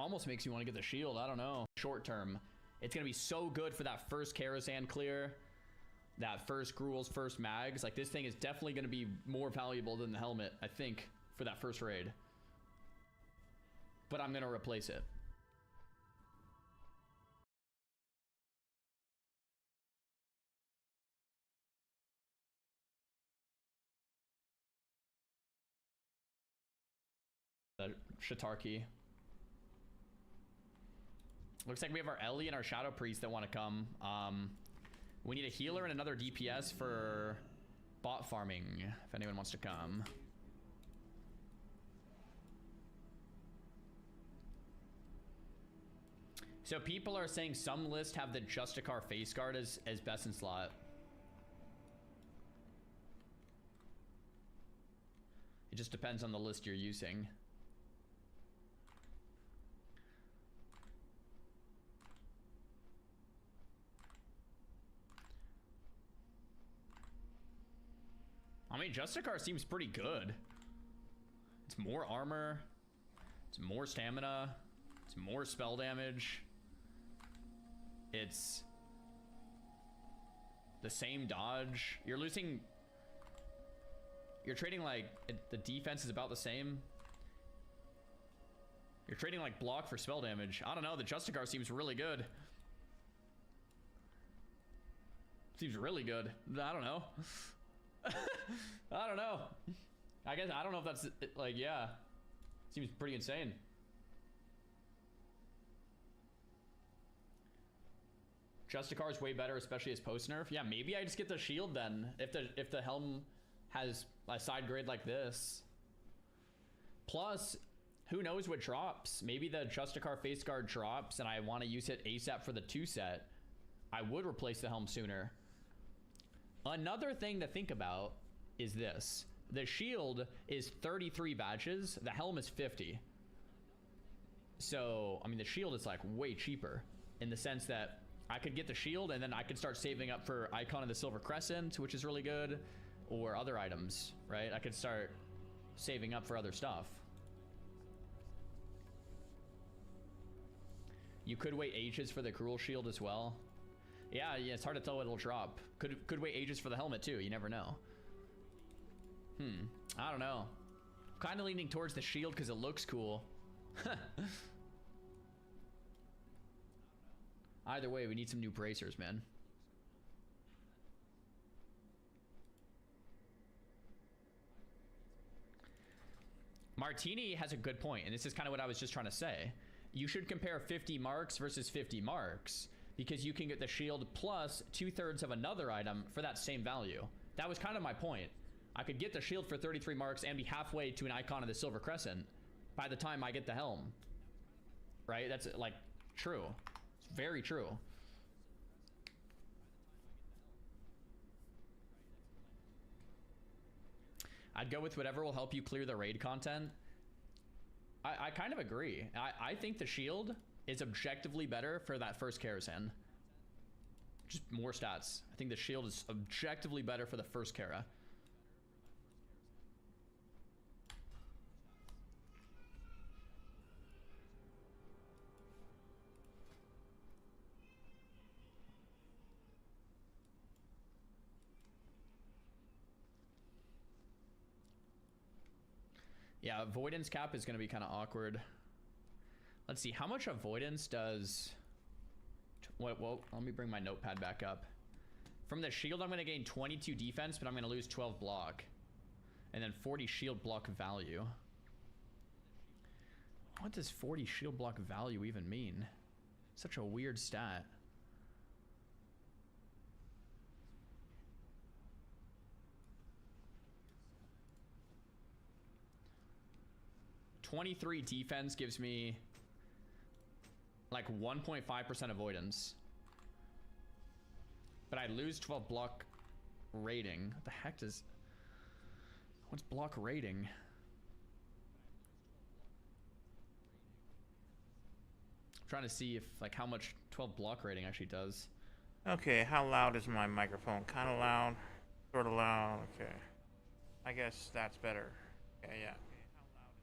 almost makes me want to get the shield. I don't know. Short term, it's gonna be so good for that first Karazhan clear, that first Gruul's first mags. Like, this thing is definitely gonna be more valuable than the helmet, I think, for that first raid. But I'm gonna replace it. The Shitarki. Looks like we have our Ellie and our Shadow Priest that want to come. We need a healer and another DPS for bot farming, if anyone wants to come. So people are saying some lists have the Justicar face guard as best in slot. It just depends on the list you're using. I mean, Justicar seems pretty good. It's more armor. It's more stamina. It's more spell damage. It's the same dodge. You're losing... You're trading like... The defense is about the same. You're trading like block for spell damage. I don't know. The Justicar seems really good. Seems really good. I don't know. I don't know. I guess I don't know if that's like, yeah. Seems pretty insane. Justicar is way better, especially as post nerf. Yeah, maybe I just get the shield then. If the helm has a side grade like this. Plus, who knows what drops? Maybe the Justicar face guard drops and I want to use it ASAP for the 2 set. I would replace the helm sooner. Another thing to think about is this. The shield is 33 badges. The helm is 50. So, I mean, the shield is like way cheaper in the sense that I could get the shield and then I could start saving up for Icon of the Silver Crescent, which is really good, or other items, right? I could start saving up for other stuff. You could wait ages for the Gruul shield as well. Yeah, it's hard to tell what it'll drop. Could wait ages for the helmet too. You never know. I don't know. Kind of leaning towards the shield because it looks cool. Either way, we need some new bracers, man. Martini has a good point, and this is kind of what I was just trying to say. You should compare 50 marks versus 50 marks. Because you can get the shield plus 2/3 of another item for that same value. That was kind of my point. I could get the shield for 33 marks and be halfway to an Icon of the Silver Crescent by the time I get the helm. Right? That's like true. It's very true. I'd go with whatever will help you clear the raid content. I kind of agree. I think the shield is objectively better for that first Karazhan. Just more stats. I think the shield is objectively better for the first Kara. Yeah, avoidance cap is going to be kind of awkward. Let's see, how much avoidance does... Well, let me bring my notepad back up. From the shield, I'm going to gain 22 defense, but I'm going to lose 12 block. And then 40 shield block value. What does 40 shield block value even mean? Such a weird stat. .23 defense gives me like 1.5% avoidance. But I lose 12 block rating. What the heck does... What's block rating? I'm trying to see if like how much 12 block rating actually does. Okay, how loud is my microphone? Kind of loud, sort of loud. Okay, I guess that's better. Okay, yeah.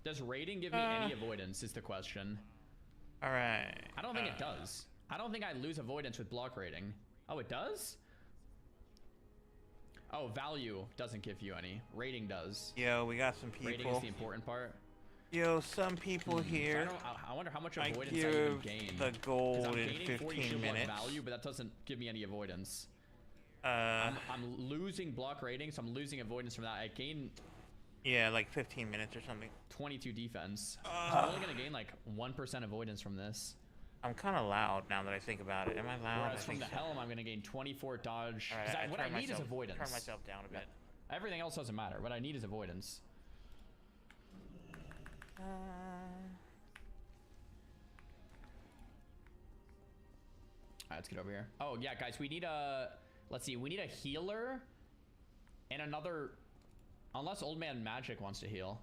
Does rating give me any avoidance is the question. All right. I don't think it does. I don't think I lose avoidance with block rating. Oh, it does? Oh, value doesn't give you any. Rating does. Yo, we got some people. Rating is the important part. Yo, some people here. So I wonder how much avoidance I I even give gain. the gold I'm in gaining 40 15 shield block minutes. value, but that doesn't give me any avoidance. I'm losing block rating, so I'm losing avoidance from that. I gain yeah, like 15 minutes or something. 22 defense. So I'm only gonna gain like 1% avoidance from this. I'm kind of loud now that I think about it. Am I loud? Whereas from the helm, I'm gonna gain 24 dodge. All right, 'Cause what I need is avoidance. Turn myself down a bit. Everything else doesn't matter. What I need is avoidance. Alright, let's get over here. Oh yeah, guys, we need a. Let's see, we need a healer and another. Unless Old Man Magic wants to heal.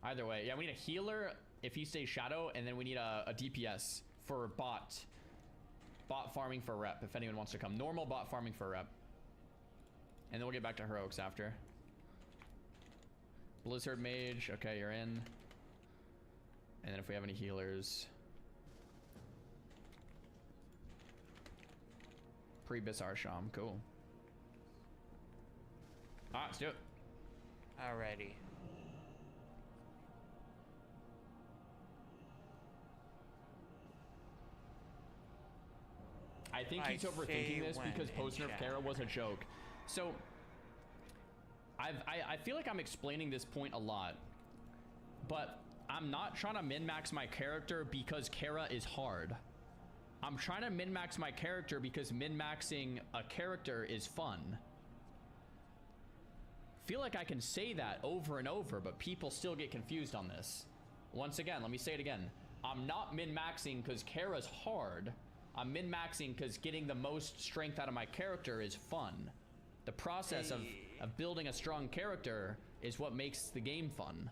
Either way, yeah, we need a healer if he stays shadow, and then we need a DPS for bot farming for rep. If anyone wants to come, normal bot farming for rep, and then we'll get back to heroics after. Blizzard Mage, okay, you're in. And then if we have any healers. Pre-Bisar Sham, cool. Alright, let's do it. Alrighty. I think he's overthinking this because post-nerf Kara was a joke. So, I feel like I'm explaining this point a lot. But I'm not trying to min-max my character because Kara is hard. I'm trying to min-max my character because min-maxing a character is fun. Feel like I can say that over and over, but people still get confused on this. Once again, let me say it again. I'm not min-maxing because Kara's hard. I'm min-maxing because getting the most strength out of my character is fun. The process of building a strong character is what makes the game fun.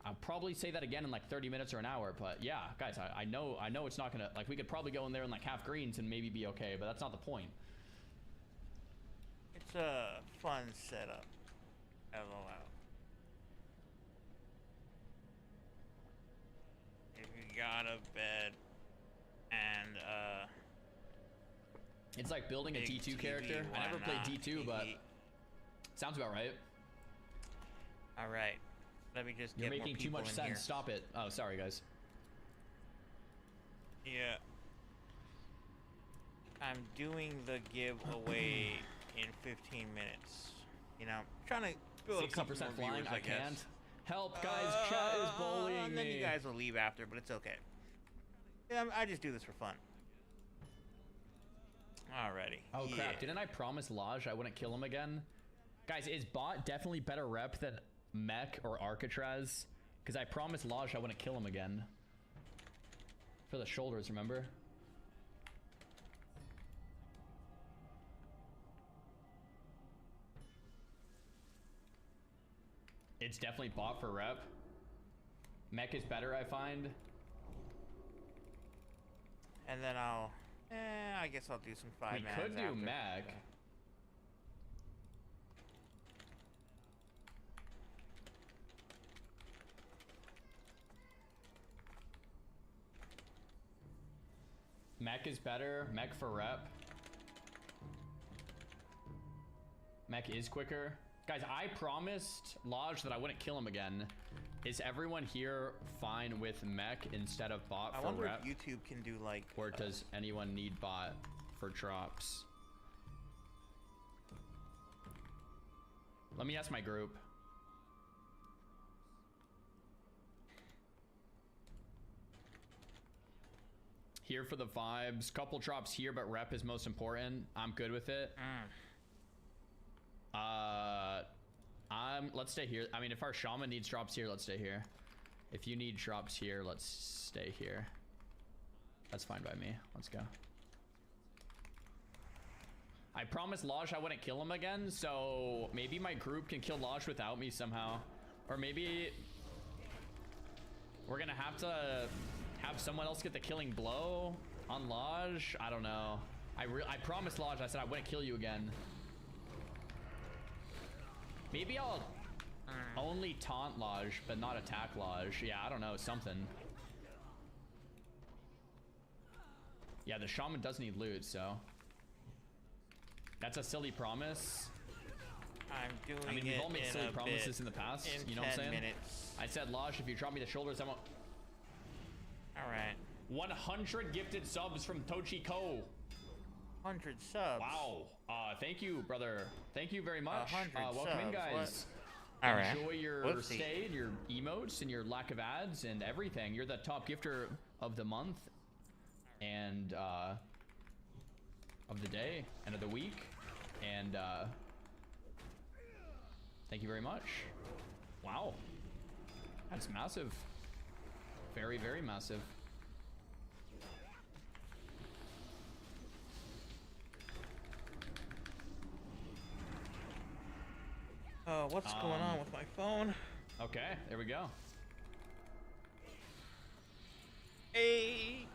I'll probably say that again in like 30 minutes or an hour, but yeah, guys, I know it's not gonna, like, we could probably go in there in like half greens and maybe be okay, but that's not the point. It's a fun setup. LOL. If you got a bed and it's like building a D2 character. I never played D2, but sounds about right. All right. Let me just get You're making too much sense. Here. Stop it. Oh, sorry, guys. Yeah. I'm doing the giveaway in 15 minutes. You know, trying to build a couple more flying. viewers, I can't. Help, guys. Chat is bullying me. And then you guys will leave after, but it's okay. Yeah, I just do this for fun. Alrighty. Oh, crap. Didn't I promise Lodge I wouldn't kill him again? Guys, is bot definitely better rep than Mech or Arcatraz? Because I promised Lodge I wouldn't kill him again. For the shoulders, remember? It's definitely bot for rep. Mech is better, I find. And then I guess I'll do some 5-mans We could do after. Mech. Yeah. Mech is better. Mech for rep. Mech is quicker. Guys, I promised Lodge that I wouldn't kill him again. Is everyone here fine with Mech instead of bot for rep? I wonder if YouTube can do like... Or does anyone need bot for drops? Let me ask my group. Here for the vibes. Couple drops here, but rep is most important. I'm good with it. Let's stay here. I mean, if our shaman needs drops here, let's stay here. If you need drops here, let's stay here. That's fine by me. Let's go. I promised Lodge I wouldn't kill him again, so maybe my group can kill Lodge without me somehow. Or maybe we're gonna have to have someone else get the killing blow on Lodge. I don't know. I promised Lodge, I said I wouldn't kill you again. Maybe I'll only taunt Lodge, but not attack Lodge. Yeah, I don't know, something. Yeah, the shaman does need loot, so that's a silly promise. I'm doing I mean, we've all made silly promises in the past. You know what I'm saying? Minutes. I said, Losh, if you drop me the shoulders, I won't. All right. 100 gifted subs from Tochi Ko. 100 subs. Wow. Thank you, brother. Thank you very much. 100 welcome in, subs. guys. All right. Enjoy your stay, your emotes, and your lack of ads and everything. You're the top gifter of the month and of the day and of the week. And thank you very much. Wow. That's massive. Very, very massive. What's going on with my phone? Okay, there we go. Hey.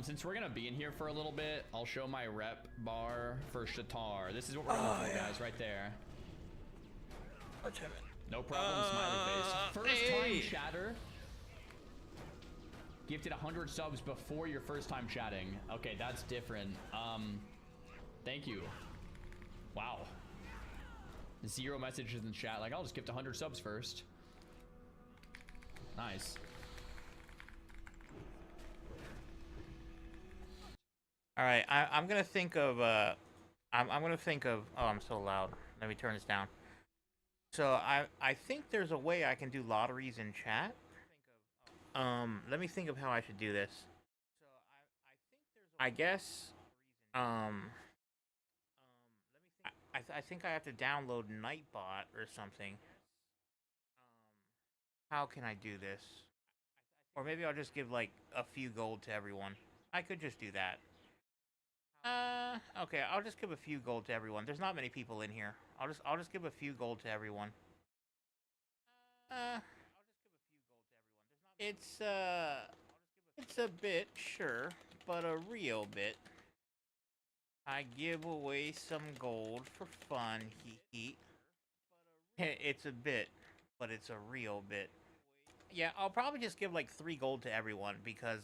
Since we're gonna be in here for a little bit, I'll show my rep bar for Shatar. This is what we're going for, guys, right there. Let's have it. No problem, smiley face. First time chatter. Gifted 100 subs before your first time chatting. Okay, that's different. Thank you. Wow. 0 messages in chat. Like, I'll just gift 100 subs first. Nice. All right, I'm gonna think of I'm gonna think of. Oh, I'm so loud. Let me turn this down. So I think there's a way I can do lotteries in chat. Let me think of how I should do this. I guess I think I have to download Nightbot or something. How can I do this? Or maybe I'll just give like a few gold to everyone. I could just do that. Okay, I'll just give a few gold to everyone. There's not many people in here. I'll just give a few gold to everyone. It's a bit, sure, but a real bit. I give away some gold for fun, hee. It's a bit, but it's a real bit. Yeah, I'll probably just give like 3 gold to everyone because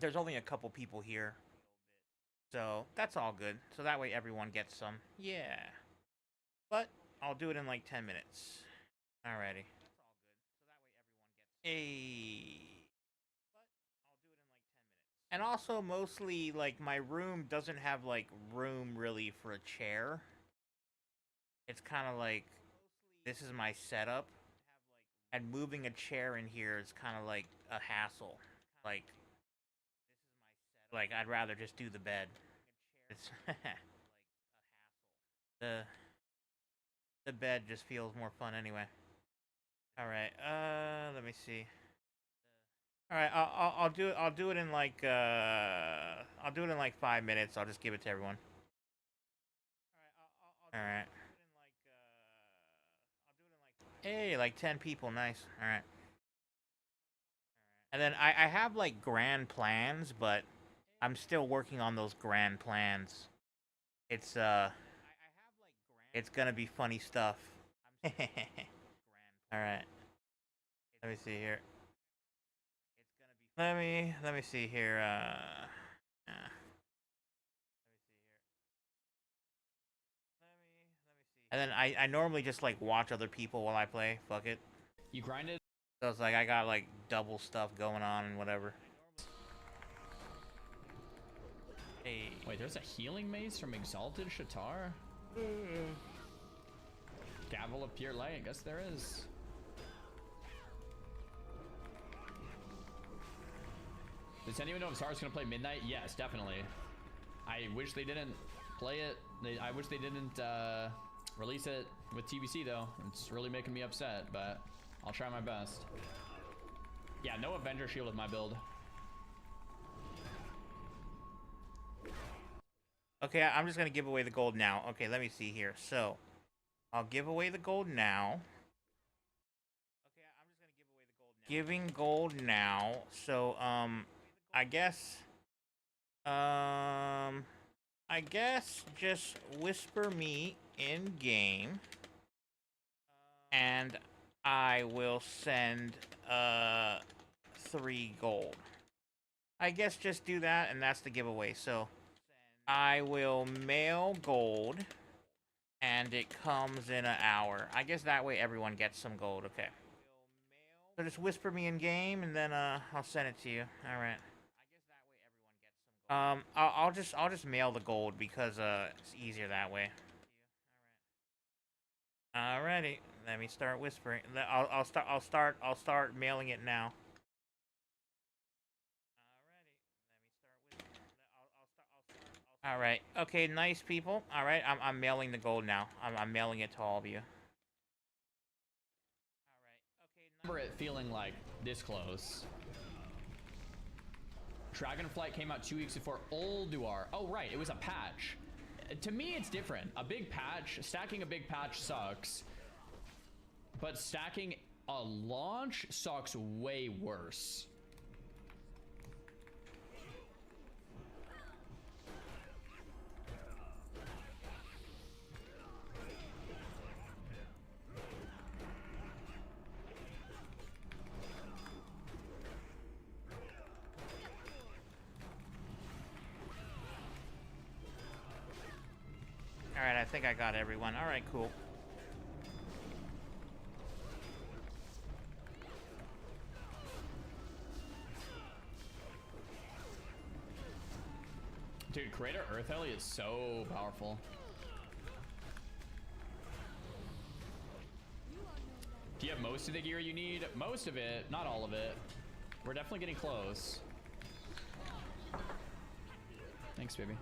there's only a couple people here. So that's all good. So that way everyone gets some. Yeah. But I'll do it in like 10 minutes. Alrighty. Hey. And also mostly like my room doesn't have like room really for a chair. It's kind of like this is my setup. And moving a chair in here is kind of like a hassle. Like I'd rather just do the bed. It's the bed just feels more fun anyway. All right. Let me see. All right. I'll do it in like 5 minutes. I'll just give it to everyone. All right. Hey, like 10 people. Nice. All right. And then I have like grand plans, but I'm still working on those grand plans. It's gonna be funny stuff. All right. Let me see here. Let me see here. And then I normally just like watch other people while I play. Fuck it. You grinded? So it's like I got like double stuff going on and whatever. Hey. Wait, there's a healing mace from Exalted Shatar? Gavel of Pure Light, I guess there is. Does anyone know if Zara's gonna play Midnight? Yes, definitely. I wish they didn't play it. I wish they didn't release it with TBC though. It's really making me upset, but I'll try my best. Yeah, no Avenger Shield with my build. Okay, I'm just gonna give away the gold now. Okay, let me see here. So, I'll give away the gold now. Okay, I'm just gonna give away the gold now. Giving gold now. So, I guess just whisper me in game, and I will send 3 gold. I guess just do that, and that's the giveaway. So I will mail gold, and it comes in an hour. I guess that way everyone gets some gold. Okay. So just whisper me in game, and then I'll send it to you. All right. I'll just mail the gold because it's easier that way. Alrighty, let me start whispering. I'll start mailing it now. All right. Okay, nice people. All right, I'm mailing the gold now. I'm mailing it to all of you. Remember it feeling like this close. Dragonflight came out 2 weeks before Ulduar. Oh, right, it was a patch. To me, it's different. A big patch, stacking a big patch sucks. But stacking a launch sucks way worse. Alright, I think I got everyone. Alright, cool. Dude, Creator Earth Ellie is so powerful. Do you have most of the gear you need? Most of it, not all of it. We're definitely getting close. Thanks, baby.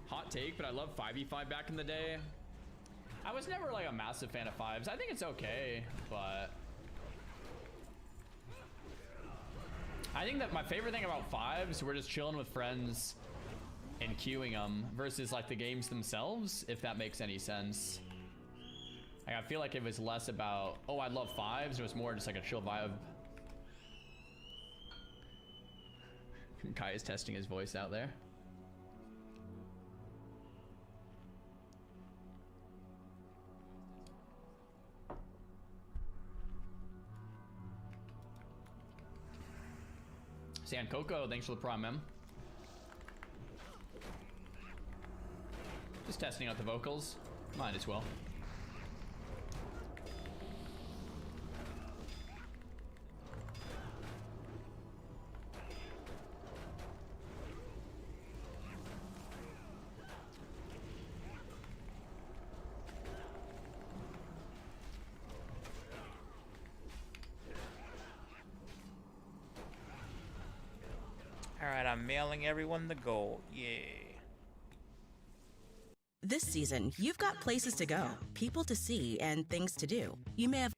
Hot take, but I love 5v5 back in the day. I was never like a massive fan of 5s. I think it's okay, but I think that my favorite thing about 5s, we're just chilling with friends and queuing them versus like the games themselves, if that makes any sense. Like, I feel like it was less about, oh, I love 5s. It was more just like a chill vibe. Kai is testing his voice out there. San Coco, thanks for the prime, mem. Just testing out the vocals. Might as well. Alright, I'm mailing everyone the gold. Yay. This season, you've got places to go, people to see, and things to do. You may have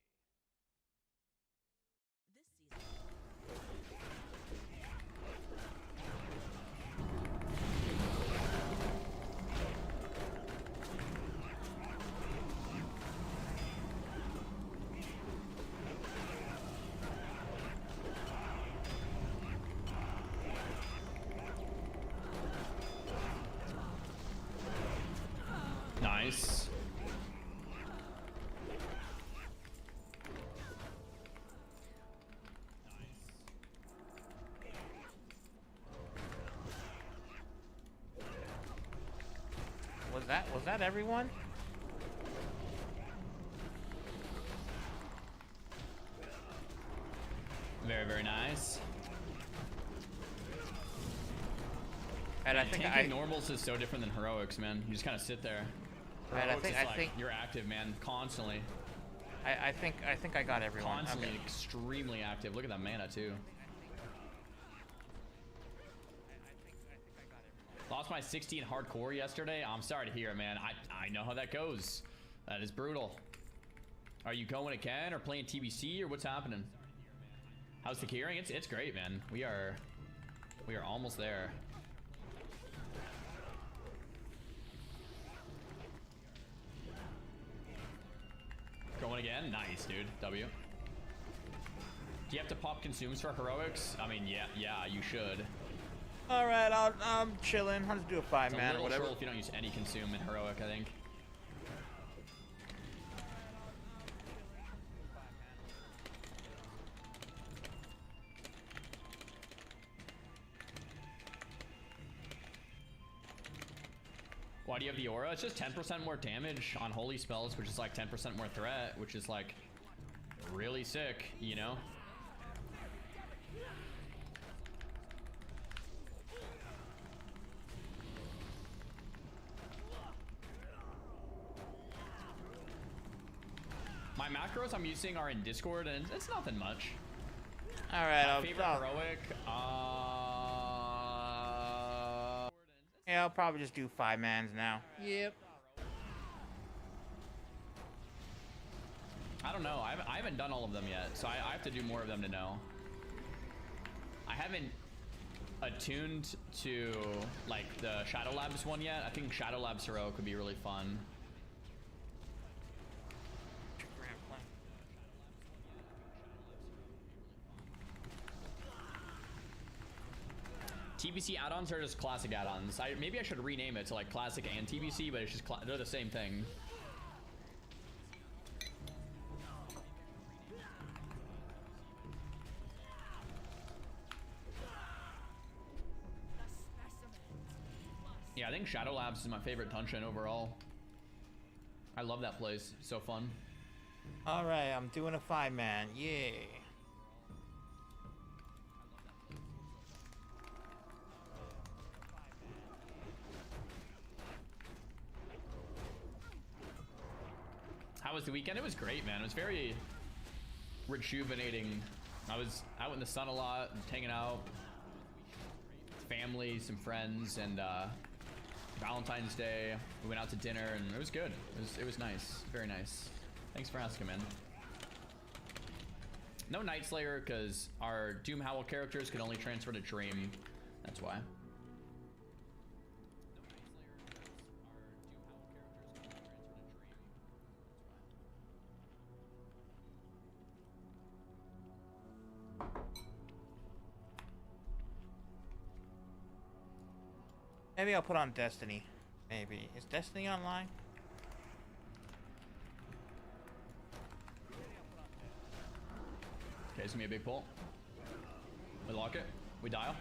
Nice. Was that everyone? Very, very nice. And Man, tanking normals is so different than heroics, man. You just kind of sit there. And Heroics is like, you're active, man, constantly. I think I got everyone. Constantly, Okay. extremely active. Look at that mana too. Lost my 16 hardcore yesterday. I'm sorry to hear it, man. I know how that goes. That is brutal. Are you going to Ken or playing TBC or what's happening? How's the gearing? It's great, man. We are almost there. Going again? Nice, dude. W. Do you have to pop consumes for heroics? I mean, yeah, you should. All right, I'm chilling. I'll just do a It's a five-man or little whatever. troll if you don't use any consume in heroic, I think. Why do you have the aura? It's just 10% more damage on holy spells, which is like 10% more threat, which is like really sick, you know? My macros I'm using are in Discord, and it's nothing much. All right, My favorite heroic, yeah, I'll probably just do five-mans now. Yep. I don't know. I haven't done all of them yet, so I have to do more of them to know. I haven't attuned to like the Shadow Labs one yet. I think Shadow Labs heroic would be really fun. TBC add-ons are just classic add-ons. Maybe I should rename it to like classic and TBC, but it's just they're the same thing. Yeah, I think Shadow Labs is my favorite dungeon overall. I love that place. So fun. All right, I'm doing a five-man. Yeah. How was the weekend? It was great, man. It was very rejuvenating. I was out in the sun a lot, hanging out, family, some friends, and Valentine's Day. We went out to dinner, and it was good. It was nice, very nice. Thanks for asking, man. No Nightslayer because our Doom Howl characters can only transfer to Dream. That's why. Maybe I'll put on Destiny. Maybe. Is Destiny online? Okay, it's gonna be a big pull. We lock it. We dial.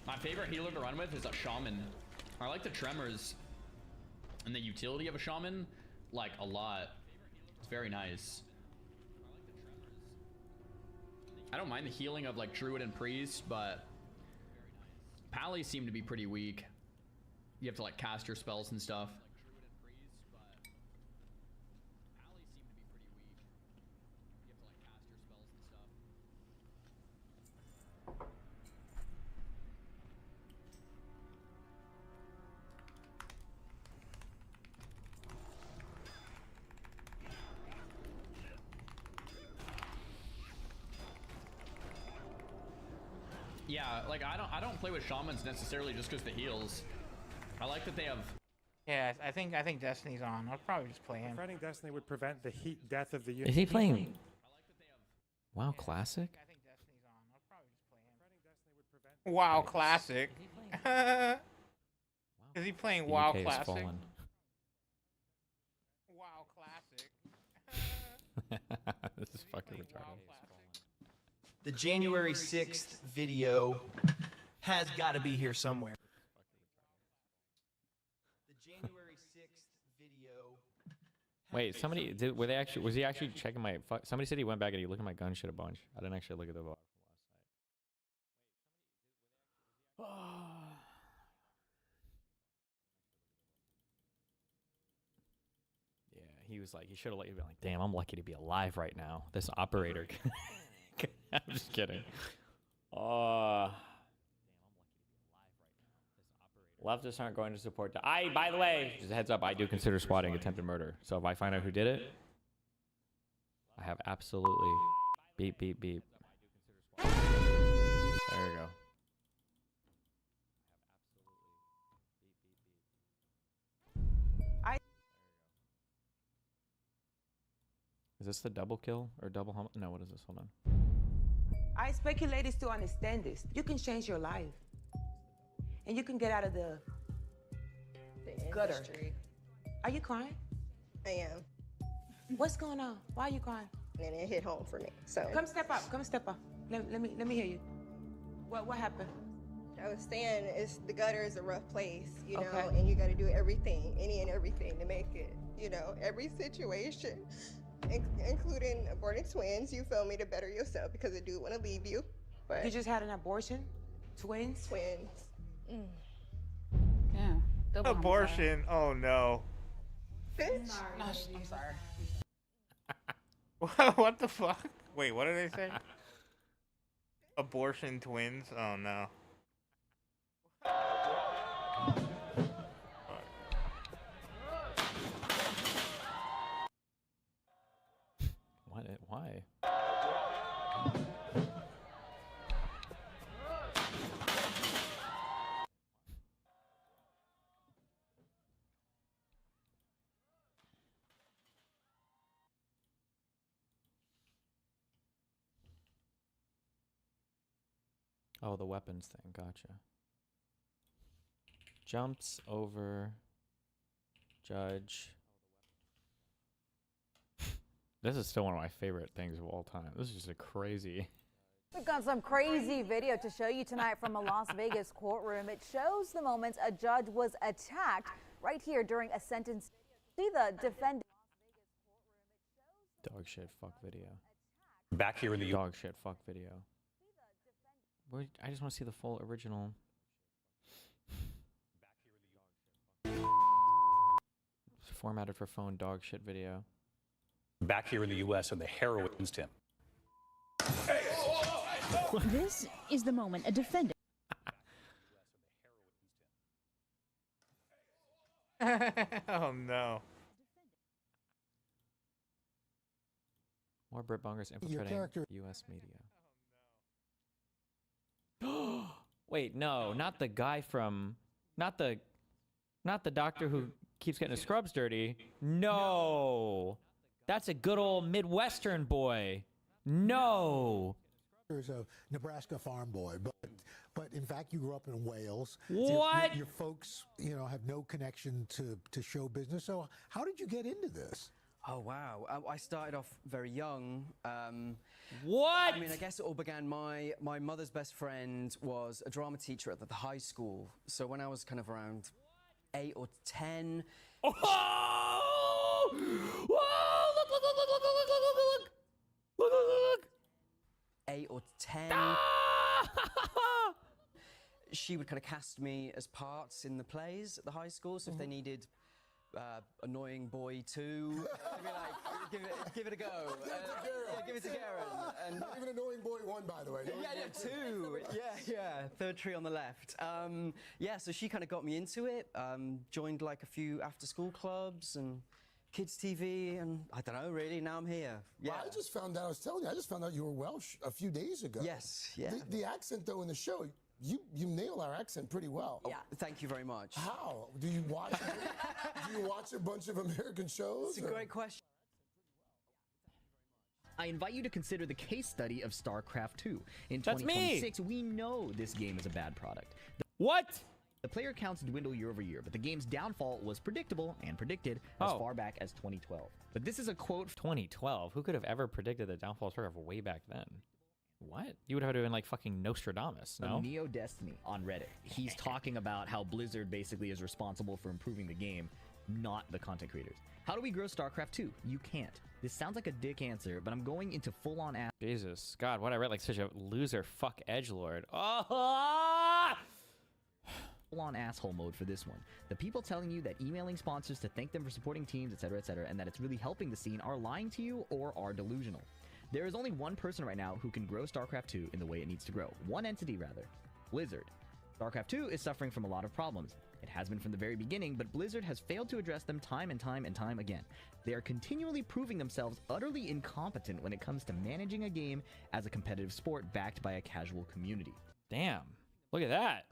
My favorite healer to run with is a shaman. I like the tremors and the utility of a shaman like a lot. It's very nice. I don't mind the healing of like druid and priest, but pallies seem to be pretty weak. You have to like cast your spells and stuff. Yeah, like I don't play with shamans necessarily just because the heals. I like that they have. Yeah, I think Destiny's on. I'll probably just play him. Friending Destiny would prevent the heat death of the unit. Is he playing WoW Classic? I think Destiny's on. I'll probably just play him. WoW Classic. Is he playing The WoW UK is Classic? fallen. WoW Classic. This is fucking retarded. The January 6th video has got to be here somewhere. The January 6th video. Wait, somebody did? Were they actually? Was he actually checking my? Somebody said he went back and he looked at my gun shit a bunch. I didn't actually look at the VOD from last night. Yeah, he was like, he should have been like, damn, I'm lucky to be alive right now. This operator. I'm just kidding. Leftists aren't going to support that. By the way, just a heads up, I do consider squatting attempted murder. So if I find out who did it, I have absolutely beep beep beep. There you go. Is this the double kill or double hum? No, what is this? Hold on. I expect you ladies to understand this. You can change your life. And you can get out of the gutter. Industry. Are you crying? I am. What's going on? Why are you crying? And it hit home for me. So Come step up. Come step up. Let me hear you. What happened? I was saying the gutter is a rough place, you know, Okay. and you got to do everything, any and everything to make it, you know, every situation, including aborting twins, you feel me, to better yourself because I do want to leave you. But You just had an abortion? Twins? twins. Yeah. Double homicide. Abortion. Oh no. Bitch. I'm sorry. What the fuck? Wait, what did they say? Abortion twins? Oh no. What? Why? Oh, the weapons thing. Gotcha. Jumps over judge. This is still one of my favorite things of all time. This is just a crazy. We've got some crazy video to show you tonight from a Las Vegas courtroom. It shows the moments a judge was attacked right here during a sentence. See the defendant. Dog shit fuck video. Back here in the Dog shit fuck video. I just want to see the full original. Formatted for phone dog shit video. back here in the U.S. and the heroin against him. This is the moment a defendant. Oh no. More Brit Bongers infiltrating U.S. media. Wait, no, not the guy from, not the doctor who keeps getting his scrubs dirty. No, that's a good old Midwestern boy. No. There's a Nebraska farm boy, but in fact you grew up in Wales. What? Your folks, have no connection to show business. So how did you get into this? Oh wow! I started off very young. What? I mean, I guess it all began. My mother's best friend was a drama teacher at the high school. So when I was kind of around 8 or 10. Oh! Whoa! Look! 8 or 10. She would kind of cast me as parts in the plays at the high school. So if they needed annoying boy 2, I'd be like, give it a go. Give it to Garen. And Not even annoying boy 1, by the way. Yeah, 2. Yeah. Third tree on the left. So she kind of got me into it. Joined like a few after-school clubs and kids TV, and I don't know, really. Now I'm here. Yeah. Well, I just found out. I was telling you, I just found out you were Welsh a few days ago. Yes. Yeah. The accent, though, in the show. You nail our accent pretty well. Yeah, thank you very much. How? Do you watch a bunch of American shows? It's a great question. I invite you to consider the case study of StarCraft 2. In That's 2026, we know this game is a bad product. What? The player counts dwindle year over year, but the game's downfall was predictable and predicted as far back as 2012. But this is a quote. 2012? Who could have ever predicted the downfall of StarCraft way back then? What? You would have to been like fucking Nostradamus, no? Neo Destiny on Reddit. He's talking about how Blizzard basically is responsible for improving the game, not the content creators. How do we grow StarCraft 2? You can't. This sounds like a dick answer, but I'm going into full-on ass. Jesus. God, what I read like such a loser fuck edgelord. Oh! Full-on asshole mode for this one. The people telling you that emailing sponsors to thank them for supporting teams, etc., and that it's really helping the scene are lying to you or are delusional. There is only one person right now who can grow StarCraft 2 in the way it needs to grow. One entity, rather. Blizzard. StarCraft 2 is suffering from a lot of problems. It has been from the very beginning, but Blizzard has failed to address them time and time and time again. They are continually proving themselves utterly incompetent when it comes to managing a game as a competitive sport backed by a casual community. Damn. Look at that.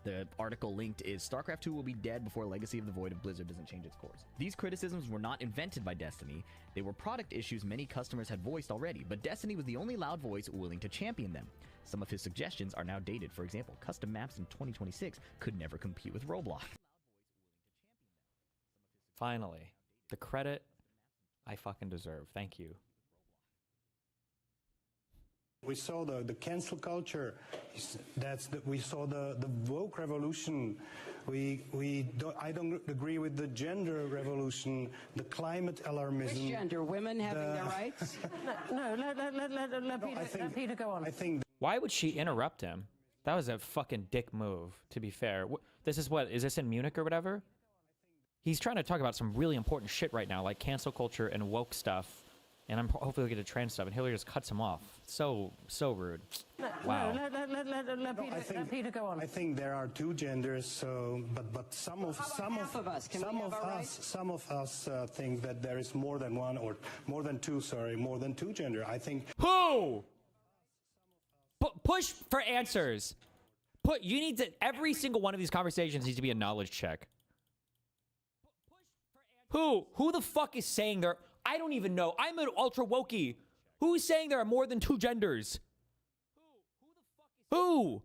The article linked is StarCraft 2 will be dead before Legacy of the Void if Blizzard doesn't change its course. These criticisms were not invented by Destiny. They were product issues many customers had voiced already, but Destiny was the only loud voice willing to champion them. Some of his suggestions are now dated. For example, custom maps in 2026 could never compete with Roblox. Finally, the credit I fucking deserve. Thank you. We saw the cancel culture. We saw the woke revolution. I don't agree with the gender revolution, the climate alarmism. Which gender? Women having their rights? No, let Peter go on. I think. Why would she interrupt him? That was a fucking dick move, to be fair. This is what? Is this in Munich or whatever? He's trying to talk about some really important shit right now, like cancel culture and woke stuff. And I'm hopefully get to trans stuff, and Hillary just cuts him off. So rude. Wow. Let Peter go on. I think there are two genders. So, but some of us think that there is more than one or more than two. Sorry, more than two gender. I think. Who? Push for answers. You need to. Every single one of these conversations needs to be a knowledge check. Who the fuck is saying there? I don't even know. I'm an ultra wokey. Who's saying there are more than two genders? Who?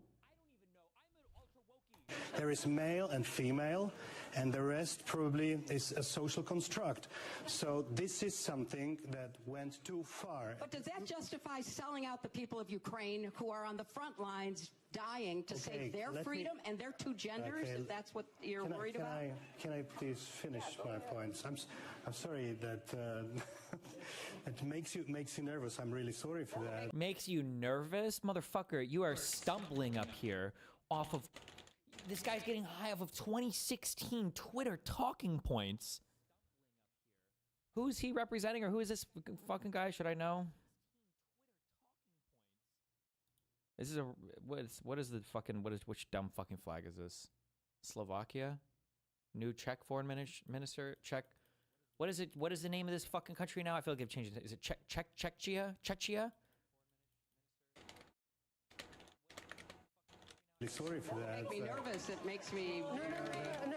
There is male and female, and the rest probably is a social construct. So this is something that went too far. But does that justify selling out the people of Ukraine who are on the front lines dying to save their freedom and their two genders, if that's what you're worried about? Can I please finish my points? I'm sorry that it makes you nervous. I'm really sorry for that. Makes you nervous? Motherfucker, you are stumbling up here off of... This guy's getting high off of 2016 Twitter talking points. Who's he representing, or who is this fucking guy? Should I know? This is a... What is the fucking... Which dumb fucking flag is this? Slovakia? New Czech foreign minister? Czech... What is it? What is the name of this fucking country now? I feel like I've changed it. Is it Czechia? Sorry for that. It makes me nervous. It makes me... No,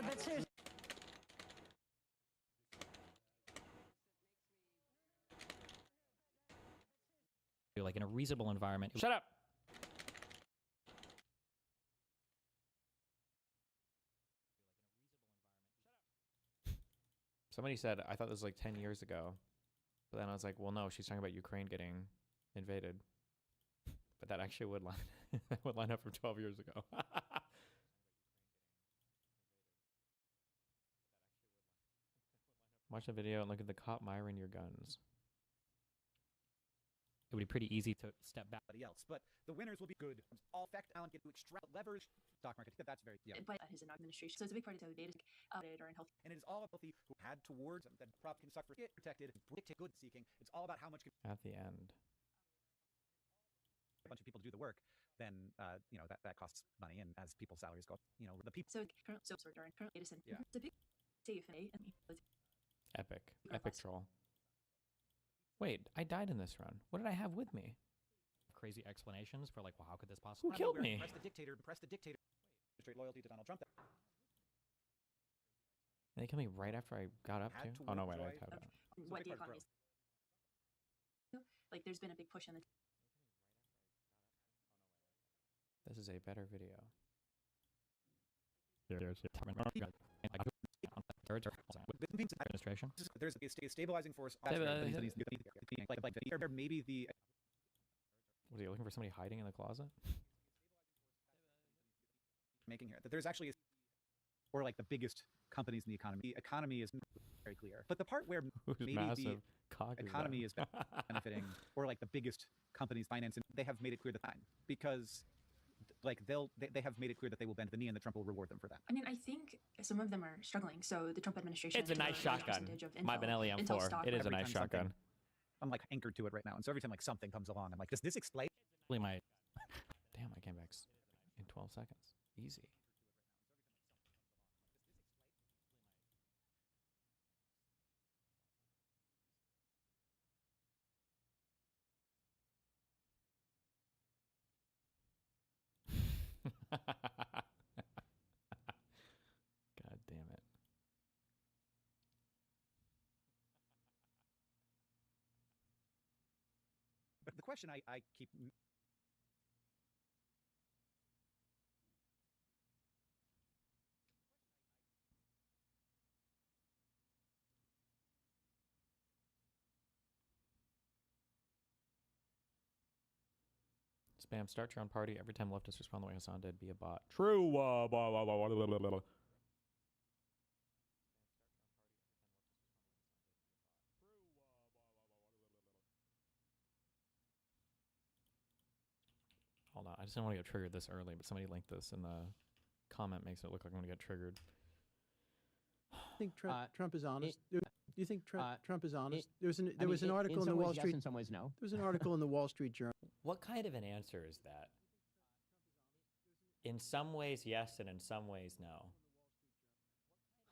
but seriously. Like in a reasonable environment. Shut up! Somebody said, I thought this was like 10 years ago. But then I was like, well, no, she's talking about Ukraine getting invaded. But that actually would line up from 12 years ago. Watch the video and look at the cop miring your guns. It would be pretty easy to step back. Else, but the winners will be good. All fact Alan get to extract levers stock market. That's very By his administration, so it's a big part of the data or in health. And it is all healthy who had towards that prop can suck for get protected, predict good seeking. It's all about how much. At the end, a bunch of people do the work, then that costs money, and as people's salaries go up, the people. So during current data center, it's a big safe and epic troll. Wait, I died in this run. What did I have with me? Crazy explanations for like, well, how could this possibly? Who killed me? Press the dictator. Straight loyalty to Donald Trump. They killed me right after I got up too. Oh no, wait, I tapped out. What the economy is. Like, there's been a big push on the. This is a better video. Administration. There's a stabilizing force. Maybe the. Was he looking for somebody hiding in the closet? Making here that there's actually, or like the biggest companies in the economy. The economy is very clear, but the part where maybe the economy is benefiting, or like the biggest companies financing, they have made it clear the time because. Like they have made it clear that they will bend the knee and the Trump will reward them for that. I mean, I think some of them are struggling. So the Trump administration. It's a nice shotgun. My Benelli M4. It is a nice shotgun. I'm like anchored to it right now, and so every time like something comes along, I'm like, does this explain? Damn, I came back in 12 seconds. Easy. God damn it. But the question I keep Spam start your own party every time leftists respond the way Hassan did. Be a bot. True. Blah, blah, blah, blah, blah, blah. Hold on. I just didn't want to get triggered this early, but somebody linked this and the comment makes it look like I'm going to get triggered. I think Trump is honest. Do you think Trump is honest? There was an article in the Wall Street. In some ways, no. There was an article in the Wall Street Journal. What kind of an answer is that? In some ways, yes, and in some ways, no.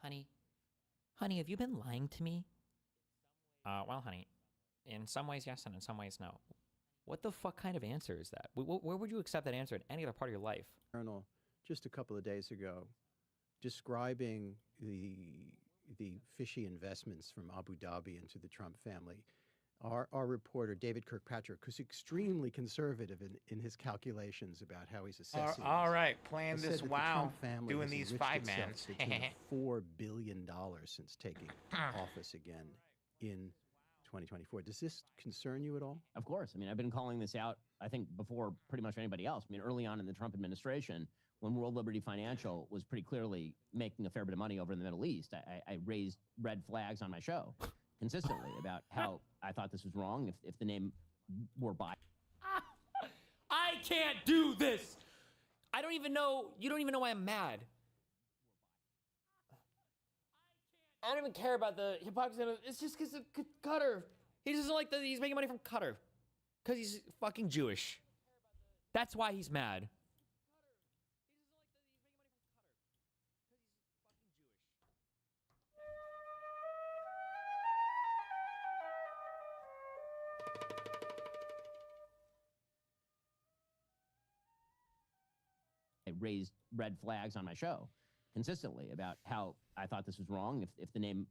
Honey, have you been lying to me? Well, honey, in some ways, yes, and in some ways, no. What the fuck kind of answer is that? Where would you accept that answer in any other part of your life? Journal just a couple of days ago, describing the fishy investments from Abu Dhabi into the Trump family. Our reporter, David Kirkpatrick, who's extremely conservative in his calculations about how he's assessing. All right, playing has this said that the WoW, Trump family doing has these enriched five itself mans. to the tune of $4 billion since taking office again in 2024. Does this concern you at all? Of course. I mean, I've been calling this out, I think, before pretty much anybody else. I mean, early on in the Trump administration, when World Liberty Financial was pretty clearly making a fair bit of money over in the Middle East, I raised red flags on my show consistently about how I thought this was wrong if the name were by. I can't do this! I don't even know. You don't even know why I'm mad. I don't even care about the hypocrisy. It's just because of Qatar. He doesn't like that he's making money from Qatar. Because he's fucking Jewish. That's why he's mad. I raised red flags on my show consistently about how I thought this was wrong if the name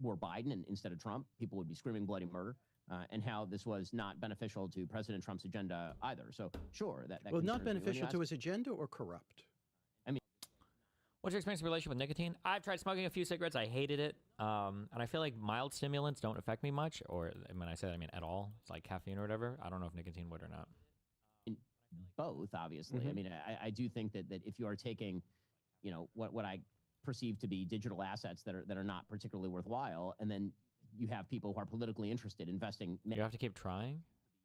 were Biden and instead of Trump, people would be screaming bloody murder, and how this was not beneficial to President Trump's agenda either. So sure, that Well, not concerns me. When you beneficial to ask- his agenda or corrupt? I mean, What's your experience in relation with nicotine? I've tried smoking a few cigarettes. I hated it. And I feel like mild stimulants don't affect me much. Or when I say that, I mean at all. It's like caffeine or whatever. I don't know if nicotine would or not. both, obviously. I mean, I do think that if you are taking, you know, what I perceive to be digital assets that are not particularly worthwhile, and then you have people who are politically interested investing. You have to keep trying.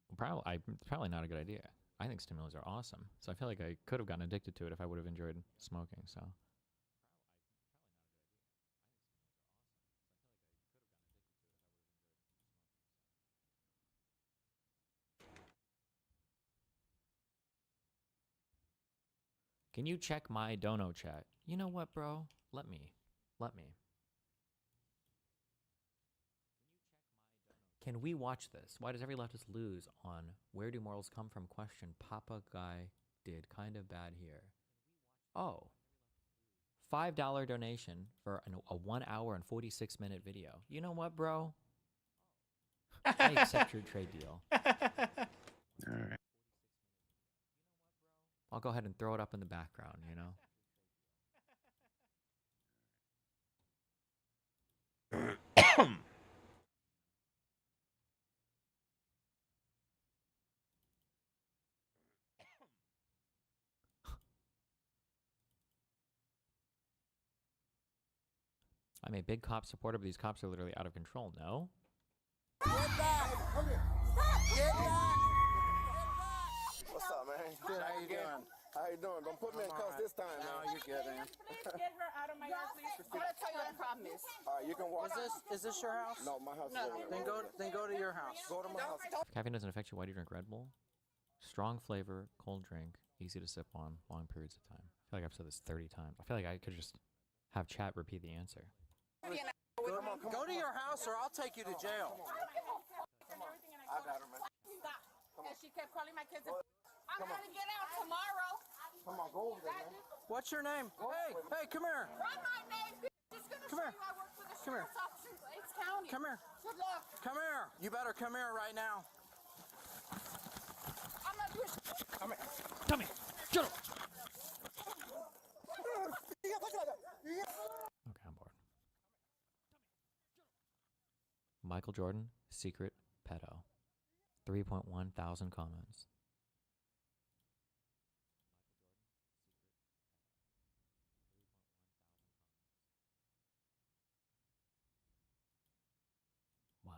It's probably not a good idea. I think stimulants are awesome. So I feel like I could have gotten addicted to it if I would have enjoyed smoking. So. Can you check my dono chat? You know what, bro? Let me. Can we watch this? Why does every leftist lose on where do morals come from question? Papa guy did kind of bad here. Oh. $5 donation for a 1 hour and 46-minute video. You know what, bro? I accept your trade deal. All right. I'll go ahead and throw it up in the background, you know? I'm a big cop supporter, but these cops are literally out of control. No? Get back! Come here. Get back! What's up, man? Good, how you doing? How you doing? Don't put me in cuffs this time, man. No, you're good, man. Please get her out of my yard, please. I'm gonna tell you what the problem is. All right, you can walk. Is this your house? No, my house is over there. Then go to your house. Go to my house. If caffeine doesn't affect you, why do you drink Red Bull? Strong flavor, cold drink, easy to sip on, long periods of time. I feel like I've said this 30 times. I feel like I could just have chat repeat the answer. Go to your house or I'll take you to jail. I got her, man. Stop. And she kept calling my kids. I'm gonna get out tomorrow. Come on, go over there, man. What's your name? Hey, come here. Write my name. Just gonna Come show here. you I work for the Come here. sheriff's office in Glades County. Come here. Good luck. Come here. You better come here right now. I'm not doing. Come here. Come here. Shut up. Okay, I'm bored. Michael Jordan, secret pedo. 3.1 thousand comments. Wow.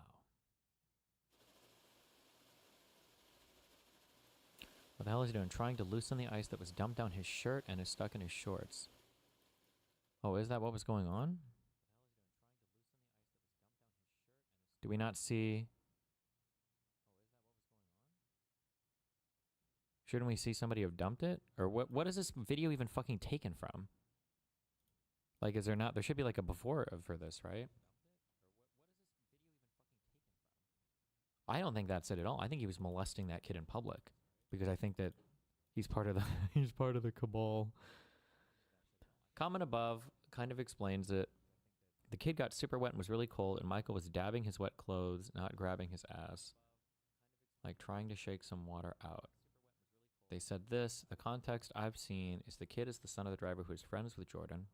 What the hell is he doing? Trying to loosen the ice that was dumped down his shirt and is stuck in his shorts. Oh, is that what was going on? Do we not see... Shouldn't we see somebody have dumped it? Or what is this video even fucking taken from? Like, is there not... There should be like a before for this, right? I don't think that's it at all. I think he was molesting that kid in public. Because I think that he's part of the... he's part of the cabal. Comment above kind of explains it. The kid got super wet and was really cold, and Michael was dabbing his wet clothes, not grabbing his ass. Like trying to shake some water out. They said this, the context I've seen is the kid is the son of the driver who is friends with Jordan.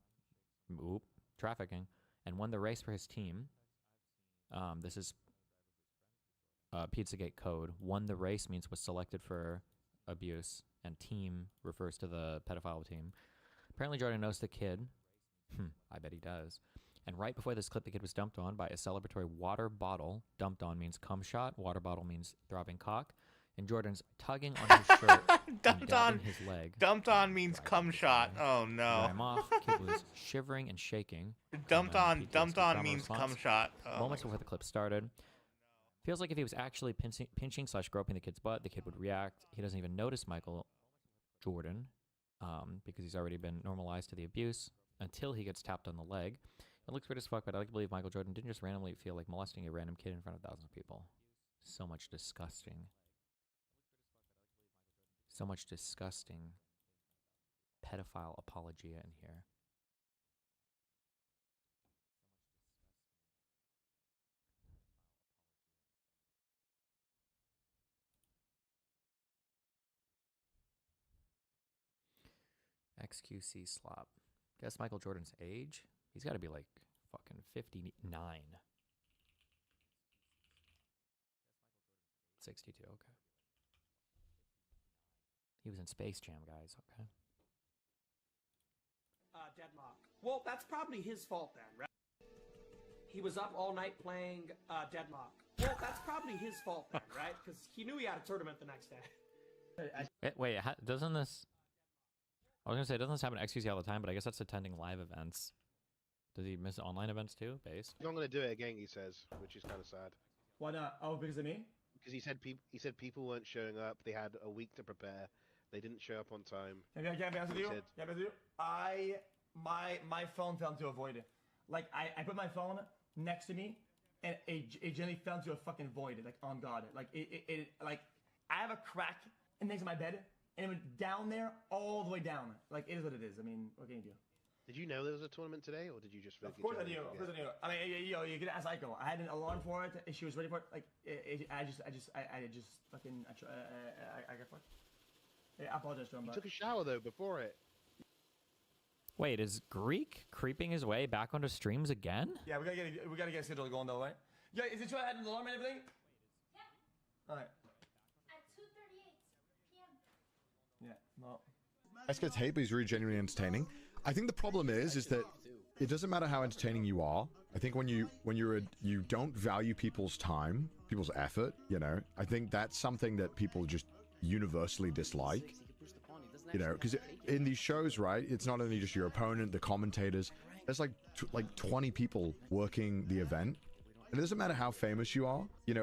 Oop, trafficking. And won the race for his team. This is Pizzagate code. Won the race means was selected for abuse, and team refers to the pedophile team. Apparently Jordan knows the kid. I bet he does. And right before this clip, the kid was dumped on by a celebratory water bottle. Dumped on means cum shot. Water bottle means throbbing cock. And Jordan's tugging on his shirt dumped and on his leg. Dumped on means cum shot. Oh no. I'm off. Kid was shivering and shaking. Dumped on means cum shot. Oh Moments before the clip started. Feels like if he was actually pinching / groping the kid's butt, the kid would react. He doesn't even notice Michael Jordan because he's already been normalized to the abuse until he gets tapped on the leg. It looks weird as fuck, but I like to believe Michael Jordan didn't just randomly feel like molesting a random kid in front of thousands of people. So much disgusting. So much disgusting pedophile apologia in here. XQC slop. Guess Michael Jordan's age? He's got to be like fucking 59. 62, okay. He was in Space Jam, guys, okay. Deadlock. Well, that's probably his fault then, right? He was up all night playing Deadlock. Well, that's probably his fault then, right? Because he knew he had a tournament the next day. Wait, doesn't this... I was going to say, doesn't this happen at XQC all the time, but I guess that's attending live events. Does he miss online events too, based? He's not going to do it again, he says, which is kind of sad. Why not? Oh, because of me? Because he said people weren't showing up, they had a week to prepare, they didn't show up on time. Can I be honest with you? Can I be honest with you? My phone fell into a void. Like, I put my phone next to me, and it generally fell into a fucking void, like, on God. Like, like, I have a crack next to my bed, and it went down there, all the way down. Like, it is what it is. I mean, what can you do? Did you know there was a tournament today, or did you just... Of course I knew. Of course I knew. I mean, you can ask Aiko. I had an alarm for it. She was ready for it. Like, I just fucking... I got fucked. I apologize to him, You but... took a shower, though, before it. Wait, is Greek creeping his way back onto streams again? Yeah, we gotta get a schedule going, though, right? Yeah, is it true I had an alarm and everything? Yeah. Alright. At 2:38 p.m. Yeah, no. This gets hate, but he's really genuinely entertaining. I think the problem is that it doesn't matter how entertaining you are. I think when you don't value people's time, people's effort, you know, I think that's something that people just universally dislike. You know, because in these shows, right, it's not only just your opponent, the commentators. There's like 20 people working the event, and it doesn't matter how famous you are. You know.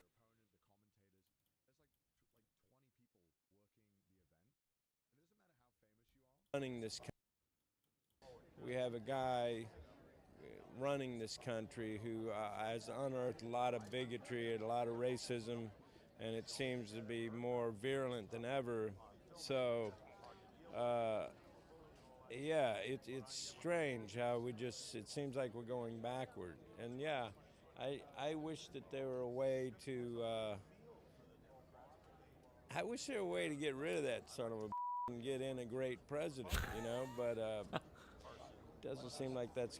Running this, we have a guy running this country who has unearthed a lot of bigotry and a lot of racism, and it seems to be more virulent than ever So, yeah, it's strange how it seems like we're going backward. And yeah, I wish that there were a way to, I wish there were a way to get rid of that son of a and get in a great president, but doesn't seem like that's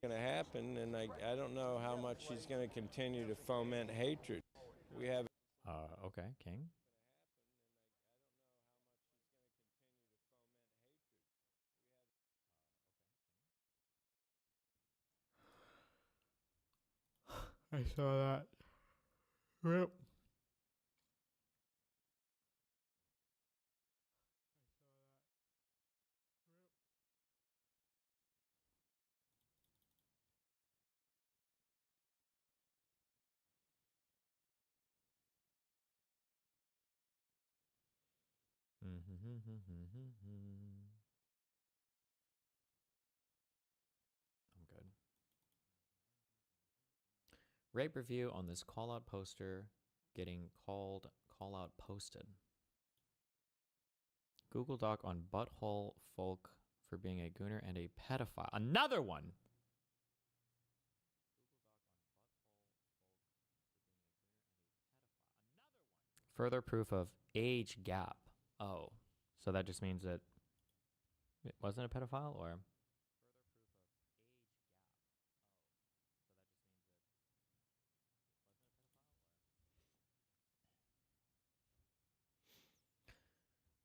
going to happen, and I don't know how much he's going to continue to foment hatred. We have... Okay, King. I saw that. Yep. I'm good. Rape review on this call out poster getting call out posted. Google Doc on butthole folk for being a gooner and a pedophile. Another one. Further proof of age gap. Oh, so that just means that it wasn't a pedophile, or?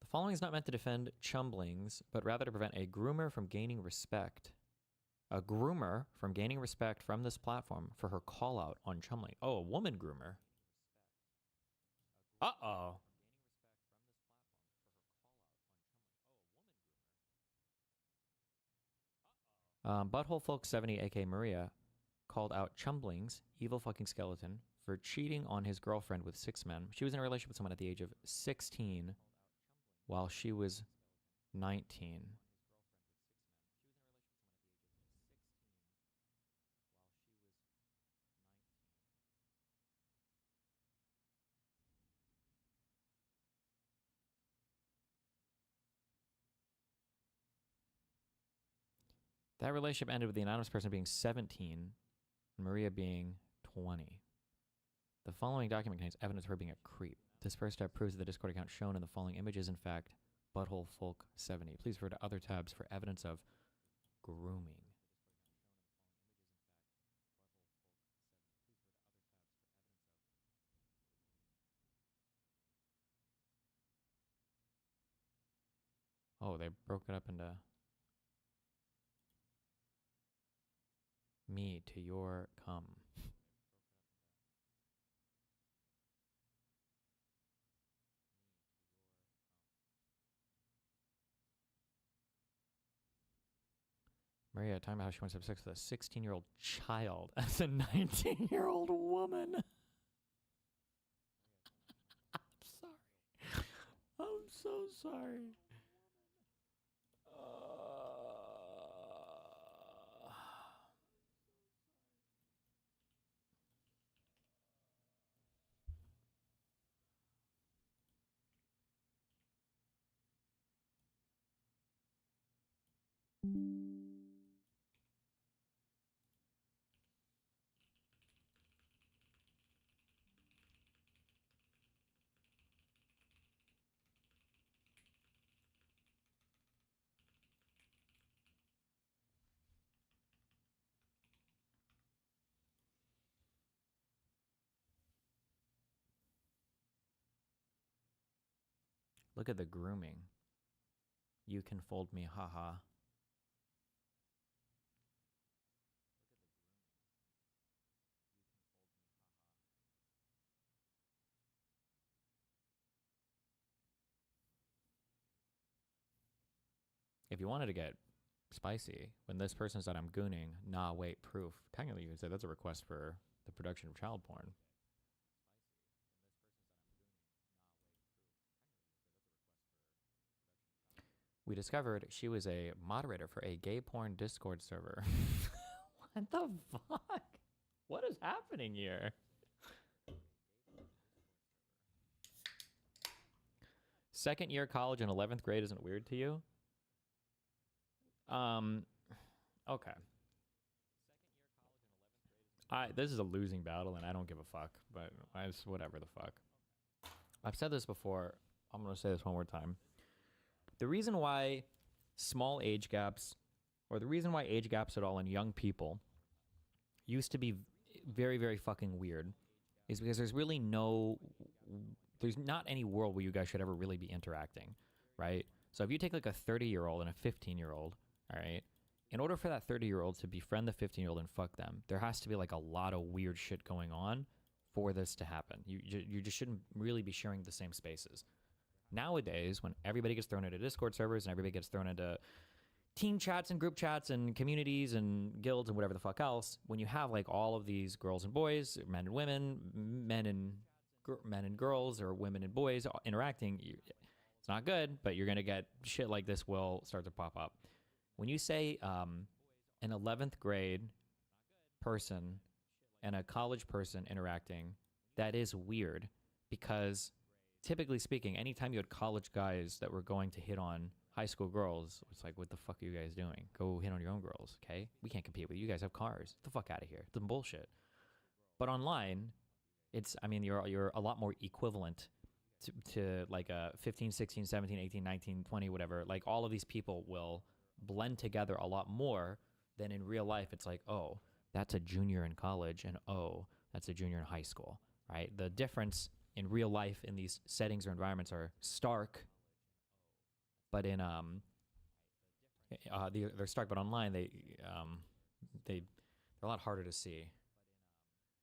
The following is not meant to defend chumblings, but rather to prevent a groomer from gaining respect. A groomer from gaining respect from this platform for her call out on chumbling. Oh, a woman groomer. Uh-oh. Butthole Folk 70, aka Maria, called out Chumbling's evil fucking skeleton for cheating on his girlfriend with 6 men. She was in a relationship with someone at the age of 16 while she was 19. That relationship ended with the anonymous person being 17 and Maria being 20. The following document contains evidence of her being a creep. This first step proves that the Discord account shown in the following image is in fact Butthole Folk 70. Please refer to other tabs for evidence of grooming. Oh, they broke it up into me to your come. Maria talking about how she wants to have sex with a 16-year-old child as a 19-year-old woman. I'm sorry. I'm so sorry. Look at the grooming. You can fold me, haha. If you wanted to get spicy, when this person said I'm gooning, nah, wait, proof. Technically, you could say that's a request for the production of child porn. We discovered she was a moderator for a gay porn Discord server. What the fuck? What is happening here? Second year college in 11th grade isn't weird to you? Okay. This is a losing battle, and I don't give a fuck. But whatever the fuck. I've said this before. I'm gonna say this one more time. The reason why small age gaps, or the reason why age gaps at all in young people used to be very, very fucking weird, is because there's not any world where you guys should ever really be interacting, right? So if you take like a 30-year-old and a 15-year-old, all right, in order for that 30-year-old to befriend the 15-year-old and fuck them, there has to be like a lot of weird shit going on for this to happen. You just shouldn't really be sharing the same spaces. Nowadays, when everybody gets thrown into Discord servers and everybody gets thrown into team chats and group chats and communities and guilds and whatever the fuck else, when you have like all of these girls and boys, men and women, men and girls, or women and boys interacting, it's not good, but you're going to get shit like this will start to pop up. When you say an 11th grade person and a college person interacting, that is weird, because typically speaking, anytime you had college guys that were going to hit on high school girls, it's like, what the fuck are you guys doing? Go hit on your own girls, okay? We can't compete with you. You guys have cars. Get the fuck out of here. It's some bullshit. But online, you're a lot more equivalent to like a 15, 16, 17, 18, 19, 20, whatever. Like all of these people will blend together a lot more than in real life. It's like, oh, that's a junior in college, and oh, that's a junior in high school, right? The difference in real life in these settings or environments are stark, but in they're stark, but online they're a lot harder to see.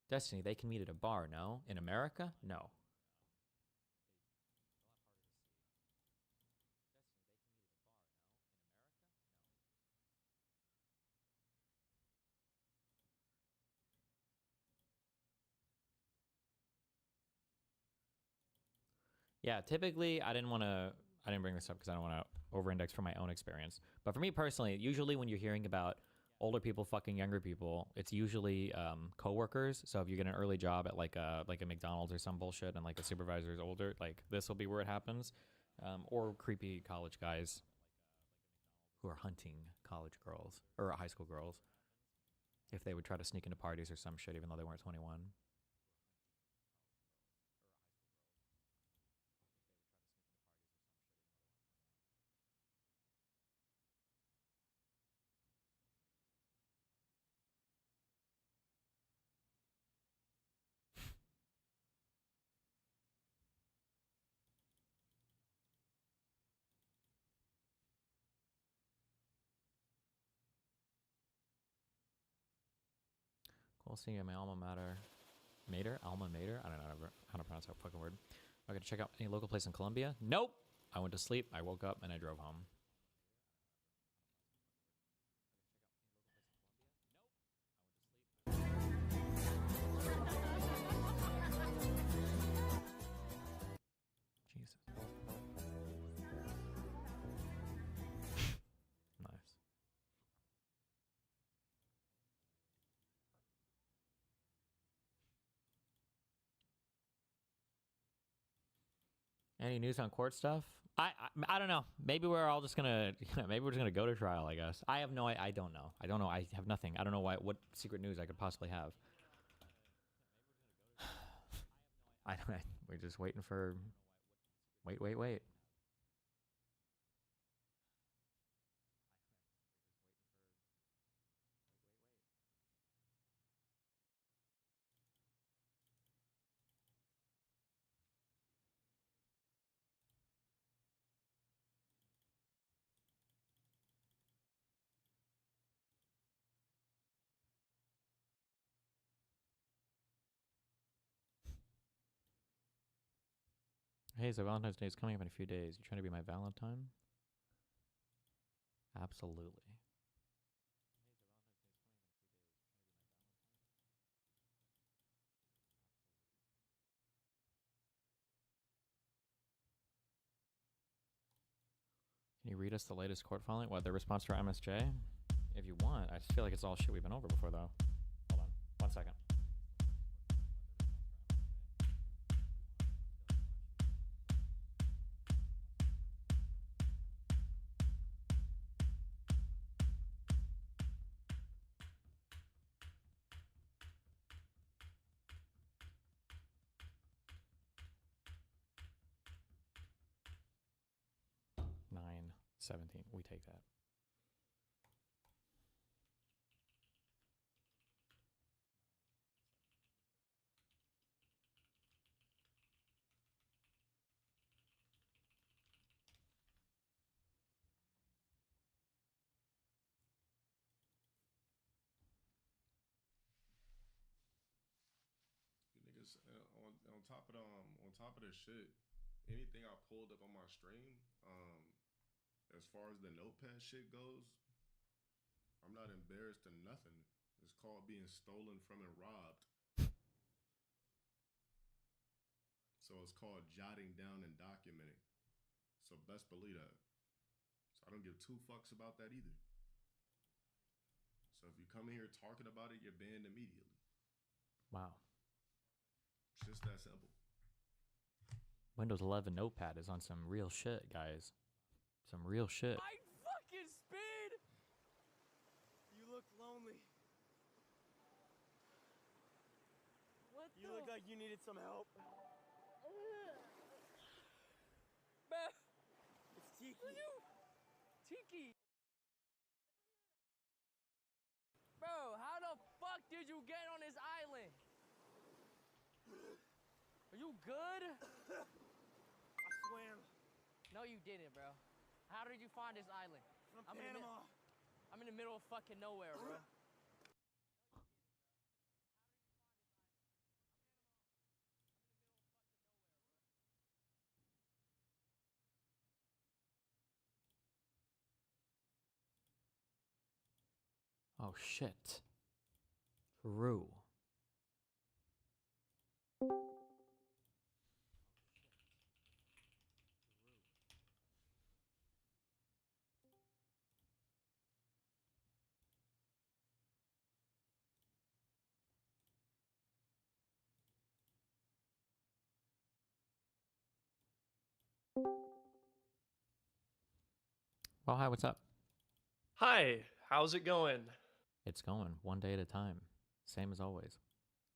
Destiny, they can meet at a bar, no? In America, no. Yeah, typically I didn't bring this up because I don't want to over-index for my own experience. But for me personally, usually when you're hearing about older people fucking younger people, it's usually coworkers. So if you get an early job at like a McDonald's or some bullshit, and like a supervisor is older, like this will be where it happens. Or creepy college guys who are hunting college girls or high school girls, if they would try to sneak into parties or some shit even though they weren't 21. Cool seeing you at my alma mater. Alma mater? I don't know how to pronounce that fucking word. Am I going to check out any local place in Colombia? Nope! I went to sleep, I woke up, and I drove home. Jesus. Nice. Any news on court stuff? I don't know. Maybe we're all just gonna maybe we're just gonna go to trial. I guess. I have no. I don't know. I don't know. I have nothing. I don't know what secret news I could possibly have. We're just waiting for. Wait. Hey, so Valentine's Day is coming up in a few days. You trying to be my Valentine? Absolutely. Can you read us the latest court filing? What, the response to our MSJ? If you want. I just feel like it's all shit we've been over before, though. Hold on. 1 second. 17. We take that. Niggas on top of this shit, anything I pulled up on my stream, as far as the notepad shit goes, I'm not embarrassed of nothing. It's called being stolen from and robbed. So it's called jotting down and documenting. So best believe that. So I don't give two fucks about that either. So if you come in here talking about it, you're banned immediately. Wow. It's just that simple. Windows 11 Notepad is on some real shit, guys. Some real shit. My fucking speed! You look lonely. What you look like you needed some help. It's Tiki. Tiki! Bro, how the fuck did you get on this island? Are you good? I swam. No, you didn't, bro. How did you find this island? From Panama. I'm in the middle of fucking nowhere, bro. Oh shit. Peru. Well, hi, what's up? Hi, how's it going? It's going one day at a time. Same as always.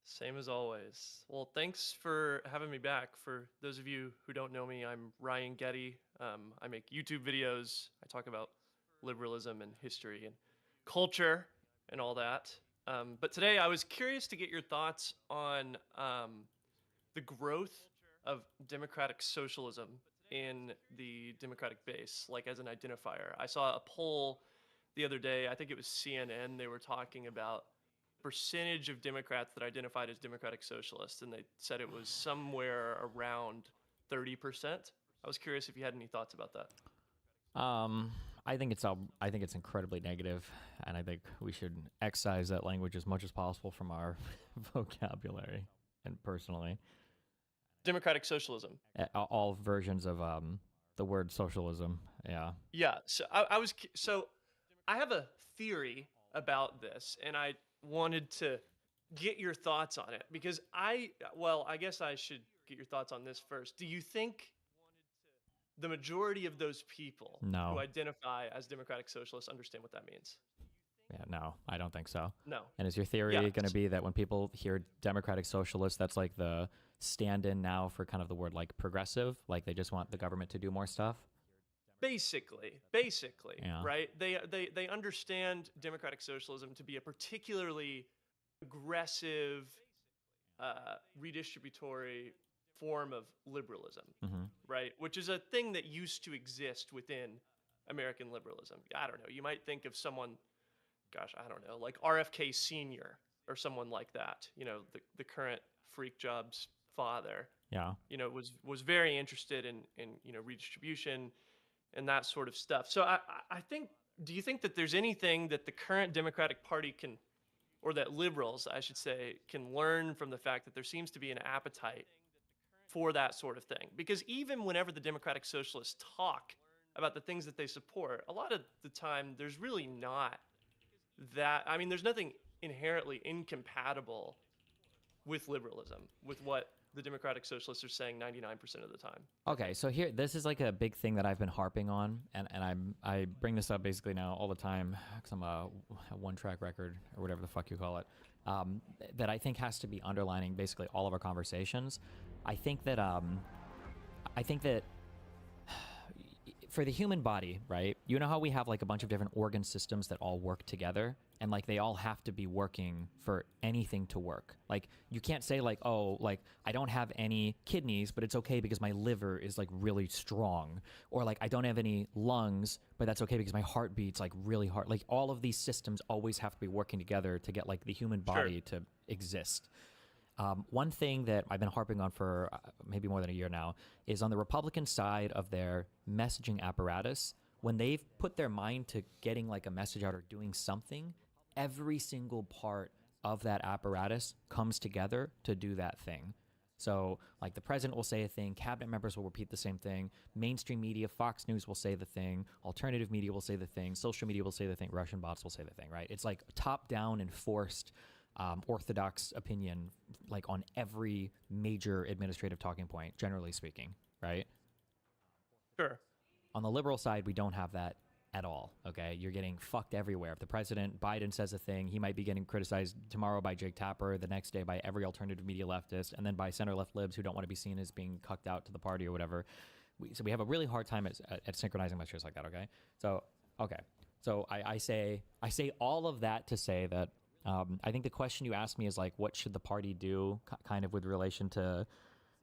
Same as always. Well, thanks for having me back. For those of you who don't know me, I'm Ryan Getty. I make YouTube videos. I talk about liberalism and history and culture and all that. But today I was curious to get your thoughts on the growth of democratic socialism in the Democratic base, like as an identifier. I saw a poll the other day, I think it was CNN, they were talking about percentage of Democrats that identified as Democratic Socialists, and they said it was somewhere around 30%. I was curious if you had any thoughts about that. I think it's incredibly negative, and I think we should excise that language as much as possible from our vocabulary and personally. Democratic socialism. All versions of the word socialism. Yeah. Yeah. So I have a theory about this, and I wanted to get your thoughts on it because I guess I should get your thoughts on this first. Do you think the majority of those people who identify as democratic socialists understand what that means? Yeah, no, I don't think so. No. And is your theory going to be that when people hear democratic socialist, that's like the stand-in now for kind of the word like progressive, like they just want the government to do more stuff? Basically, yeah. Right? They understand democratic socialism to be a particularly aggressive, redistributory form of liberalism, right? Which is a thing that used to exist within American liberalism. I don't know. You might think of someone, gosh, I don't know, like RFK Sr. or someone like that. You know, the current freak jobs father. Yeah. You know, was very interested in redistribution and that sort of stuff. So I think, do you think that there's anything that the current Democratic Party can, or that liberals, I should say, can learn from the fact that there seems to be an appetite for that sort of thing? Because even whenever the Democratic Socialists talk about the things that they support, a lot of the time there's really not that, I mean, there's nothing inherently incompatible with liberalism, with what the Democratic Socialists are saying 99% of the time. Okay, so here, this is like a big thing that I've been harping on, and I bring this up basically now all the time, because I'm a one-track record, or whatever the fuck you call it, that I think has to be underlining basically all of our conversations. I think that for the human body, right? You know how we have like a bunch of different organ systems that all work together, and like they all have to be working for anything to work. Like you can't say like, oh, like I don't have any kidneys, but it's okay because my liver is like really strong, or like I don't have any lungs, but that's okay because my heart beats like really hard. Like all of these systems always have to be working together to get like the human body to exist. One thing that I've been harping on for maybe more than a year now is on the Republican side of their messaging apparatus, when they've put their mind to getting like a message out or doing something, every single part of that apparatus comes together to do that thing. So like the president will say a thing, cabinet members will repeat the same thing, mainstream media, Fox News will say the thing, alternative media will say the thing, social media will say the thing, Russian bots will say the thing, right? It's like top-down enforced orthodox opinion, like on every major administrative talking point, generally speaking, right? Sure. On the liberal side, we don't have that at all, okay? You're getting fucked everywhere. If the president, Biden, says a thing, he might be getting criticized tomorrow by Jake Tapper, the next day by every alternative media leftist, and then by center-left libs who don't want to be seen as being cucked out to the party or whatever. So we have a really hard time at synchronizing messages like that, okay? So, okay. So I say all of that to say that I think the question you asked me is like, what should the party do kind of with relation to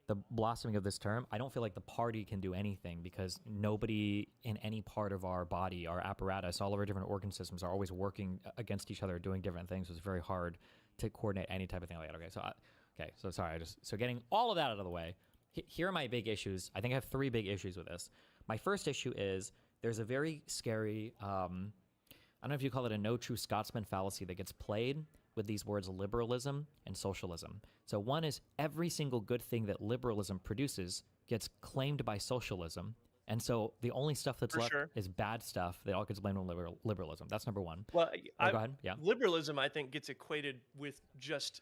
the blossoming of this term? I don't feel like the party can do anything because nobody in any part of our body, our apparatus, all of our different organ systems are always working against each other, doing different things. So it's very hard to coordinate any type of thing like that. Okay. So sorry. So getting all of that out of the way, here are my big issues. I think I have 3 big issues with this. My first issue is there's a very scary, I don't know if you call it a no true Scotsman fallacy that gets played with these words liberalism and socialism. So one is every single good thing that liberalism produces gets claimed by socialism. And so the only stuff that's left is bad stuff that all gets blamed on liberalism. That's number one. Well, go ahead. Yeah. Liberalism, I think, gets equated with just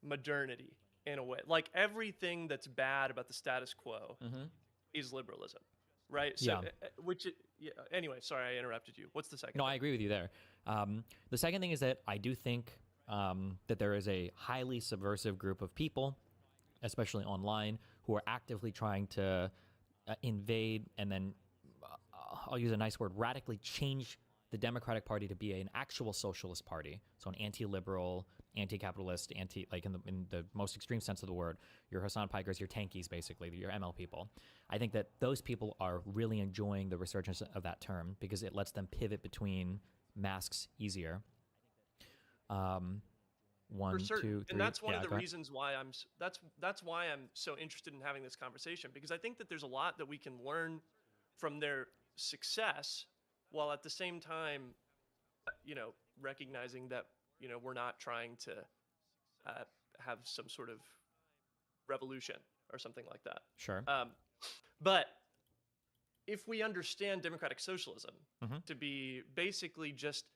modernity in a way. Like everything that's bad about the status quo is liberalism. Right. So, anyway, sorry, I interrupted you. What's the second? No, I agree with you there. The second thing is that I do think that there is a highly subversive group of people, especially online, who are actively trying to invade and then, I'll use a nice word, radically change the Democratic Party to be an actual socialist party. So an anti-liberal, anti-capitalist, like in the most extreme sense of the word, your Hassan Pikers, your tankies, basically, your ML people. I think that those people are really enjoying the resurgence of that term because it lets them pivot between masks easier. One, For certain. 2, 3. And that's one of the go ahead. reasons why that's why I'm so interested in having this conversation, because I think that there's a lot that we can learn from their success, while at the same time, recognizing that, we're not trying to have some sort of revolution or something like that. Sure. But if we understand democratic socialism to be basically just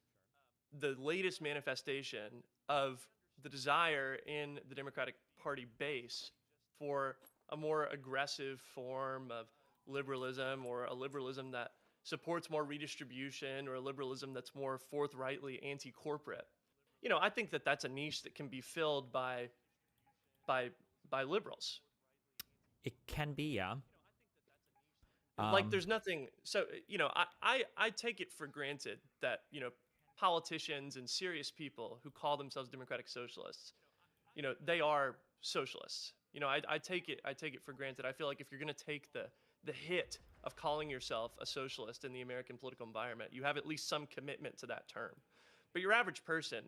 the latest manifestation of the desire in the Democratic Party base for a more aggressive form of liberalism, or a liberalism that supports more redistribution, or a liberalism that's more forthrightly anti-corporate, I think that that's a niche that can be filled by liberals. It can be, yeah. Like there's nothing. So, I take it for granted that, politicians and serious people who call themselves democratic socialists, they are socialists. I take it for granted. I feel like if you're going to take the hit of calling yourself a socialist in the American political environment, you have at least some commitment to that term. But your average person,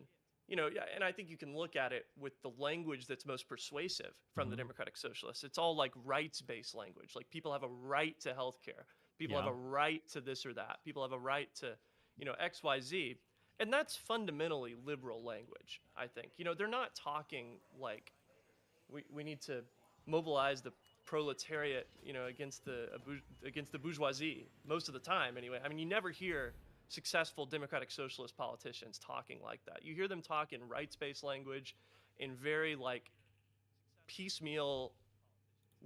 and I think you can look at it with the language that's most persuasive from the Democratic Socialists. It's all like rights-based language. Like people have a right to healthcare. People have a right to this or that. People have a right to, X, Y, Z. And that's fundamentally liberal language, I think. They're not talking like we need to mobilize the proletariat, against the bourgeoisie most of the time anyway. I mean, you never hear successful democratic socialist politicians talking like that. You hear them talk in rights-based language, in very like piecemeal,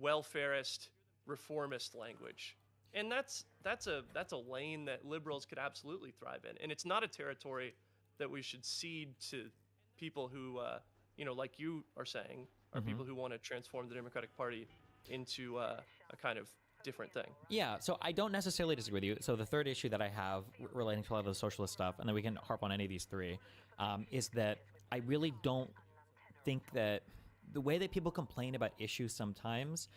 welfarist, reformist language. And that's a lane that liberals could absolutely thrive in. And it's not a territory that we should cede to people who, like you are saying, are people who want to transform the Democratic Party into a kind of different thing. Yeah, so I don't necessarily disagree with you. So the third issue that I have relating to a lot of the socialist stuff, and then we can harp on any of these three, is that I really don't think that the way that people complain about issues sometimes,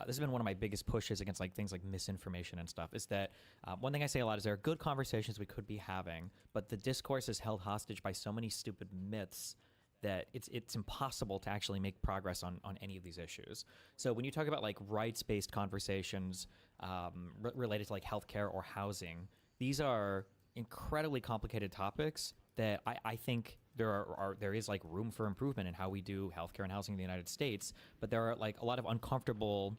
this has been one of my biggest pushes against like things like misinformation and stuff, is that one thing I say a lot is there are good conversations we could be having, but the discourse is held hostage by so many stupid myths that it's impossible to actually make progress on any of these issues. So when you talk about like rights-based conversations related to like healthcare or housing, these are incredibly complicated topics that I think there is like room for improvement in how we do healthcare and housing in the United States, but there are like a lot of uncomfortable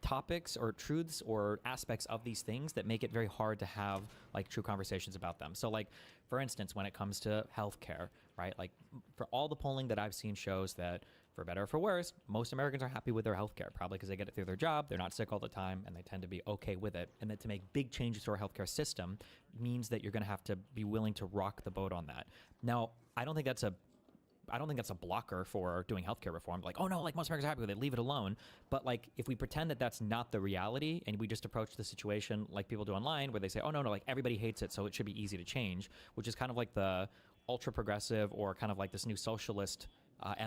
topics or truths or aspects of these things that make it very hard to have like true conversations about them. So like, for instance, when it comes to healthcare, right? Like for all the polling that I've seen shows that for better or for worse, most Americans are happy with their healthcare, probably because they get it through their job, they're not sick all the time, and they tend to be okay with it. And that to make big changes to our healthcare system means that you're going to have to be willing to rock the boat on that. Now, I don't think that's a blocker for doing healthcare reform. Like, oh no, like most Americans are happy with it, leave it alone. But like, if we pretend that that's not the reality and we just approach the situation like people do online where they say, oh no, like everybody hates it, so it should be easy to change, which is kind of like the ultra progressive or kind of like this new socialist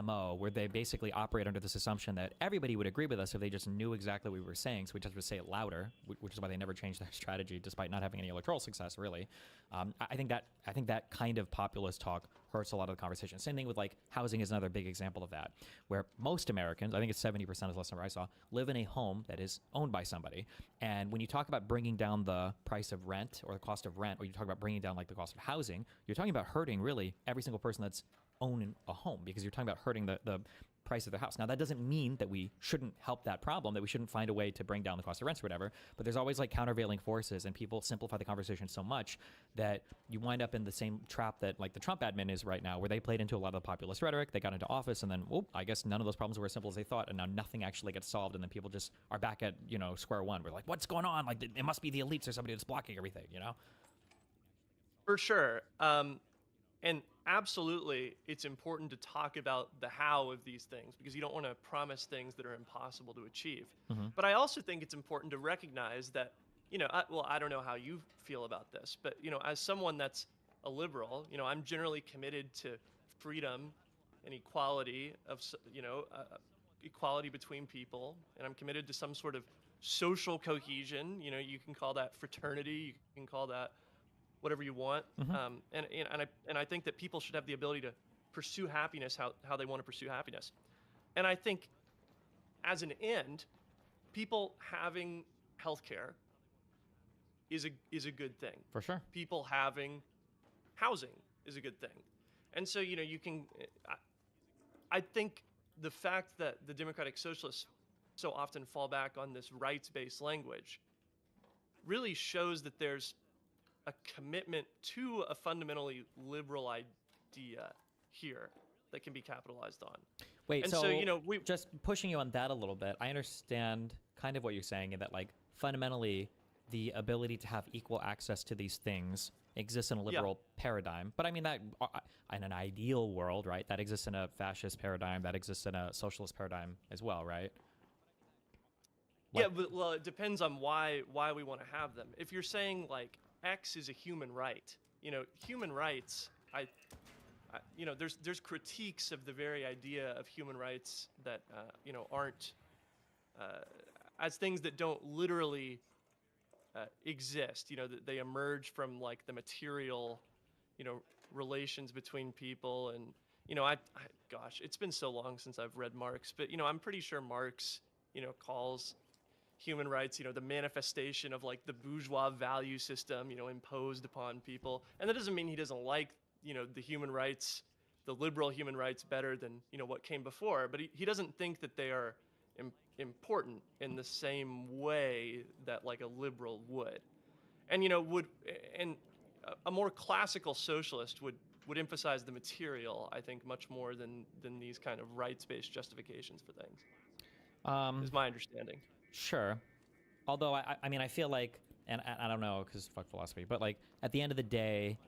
MO, where they basically operate under this assumption that everybody would agree with us if they just knew exactly what we were saying, so we just would say it louder, which is why they never changed their strategy despite not having any electoral success, really. I think that kind of populist talk hurts a lot of the conversation. Same thing with like housing is another big example of that, where most Americans, I think it's 70% is less number I saw, live in a home that is owned by somebody. And when you talk about bringing down the price of rent or the cost of rent, or you talk about bringing down like the cost of housing, you're talking about hurting really every single person that's own a home, because you're talking about hurting the price of their house. Now, that doesn't mean that we shouldn't help that problem, that we shouldn't find a way to bring down the cost of rents or whatever, but there's always like countervailing forces, and people simplify the conversation so much that you wind up in the same trap that like the Trump admin is right now, where they played into a lot of the populist rhetoric, they got into office, and then, I guess none of those problems were as simple as they thought, and now nothing actually gets solved, and then people just are back at, square one. We're like, what's going on? Like, it must be the elites or somebody that's blocking everything, For sure. And absolutely, it's important to talk about the how of these things, because you don't want to promise things that are impossible to achieve. Mm-hmm. But I also think it's important to recognize that, I don't know how you feel about this, but, as someone that's a liberal, I'm generally committed to freedom and equality equality between people, and I'm committed to some sort of social cohesion. You can call that fraternity, you can call that whatever you want. Mm-hmm. And I think that people should have the ability to pursue happiness how they want to pursue happiness. And I think as an end, people having healthcare is a good thing. For sure. People having housing is a good thing. And so, I think the fact that the Democratic Socialists so often fall back on this rights-based language really shows that there's a commitment to a fundamentally liberal idea here that can be capitalized on. Wait, and so we just pushing you on that a little bit. I understand kind of what you're saying, in that like fundamentally the ability to have equal access to these things exists in a liberal paradigm. But I mean that in an ideal world, right? That exists in a fascist paradigm, that exists in a socialist paradigm as well, right? Yeah, but it depends on why we want to have them. If you're saying like X is a human right, human rights, there's critiques of the very idea of human rights that aren't as things that don't literally exist. That they emerge from like the material, relations between people. And gosh, it's been so long since I've read Marx, but I'm pretty sure Marx calls human rights, the manifestation of like the bourgeois value system, imposed upon people. And that doesn't mean he doesn't like, the human rights, the liberal human rights better than, what came before, but he doesn't think that they are important in the same way that like a liberal would. And, a more classical socialist would emphasize the material, I think, much more than these kind of rights-based justifications for things. Is my understanding. Sure. Although, I feel like, and I don't know, because fuck philosophy, but like, at the end of the day,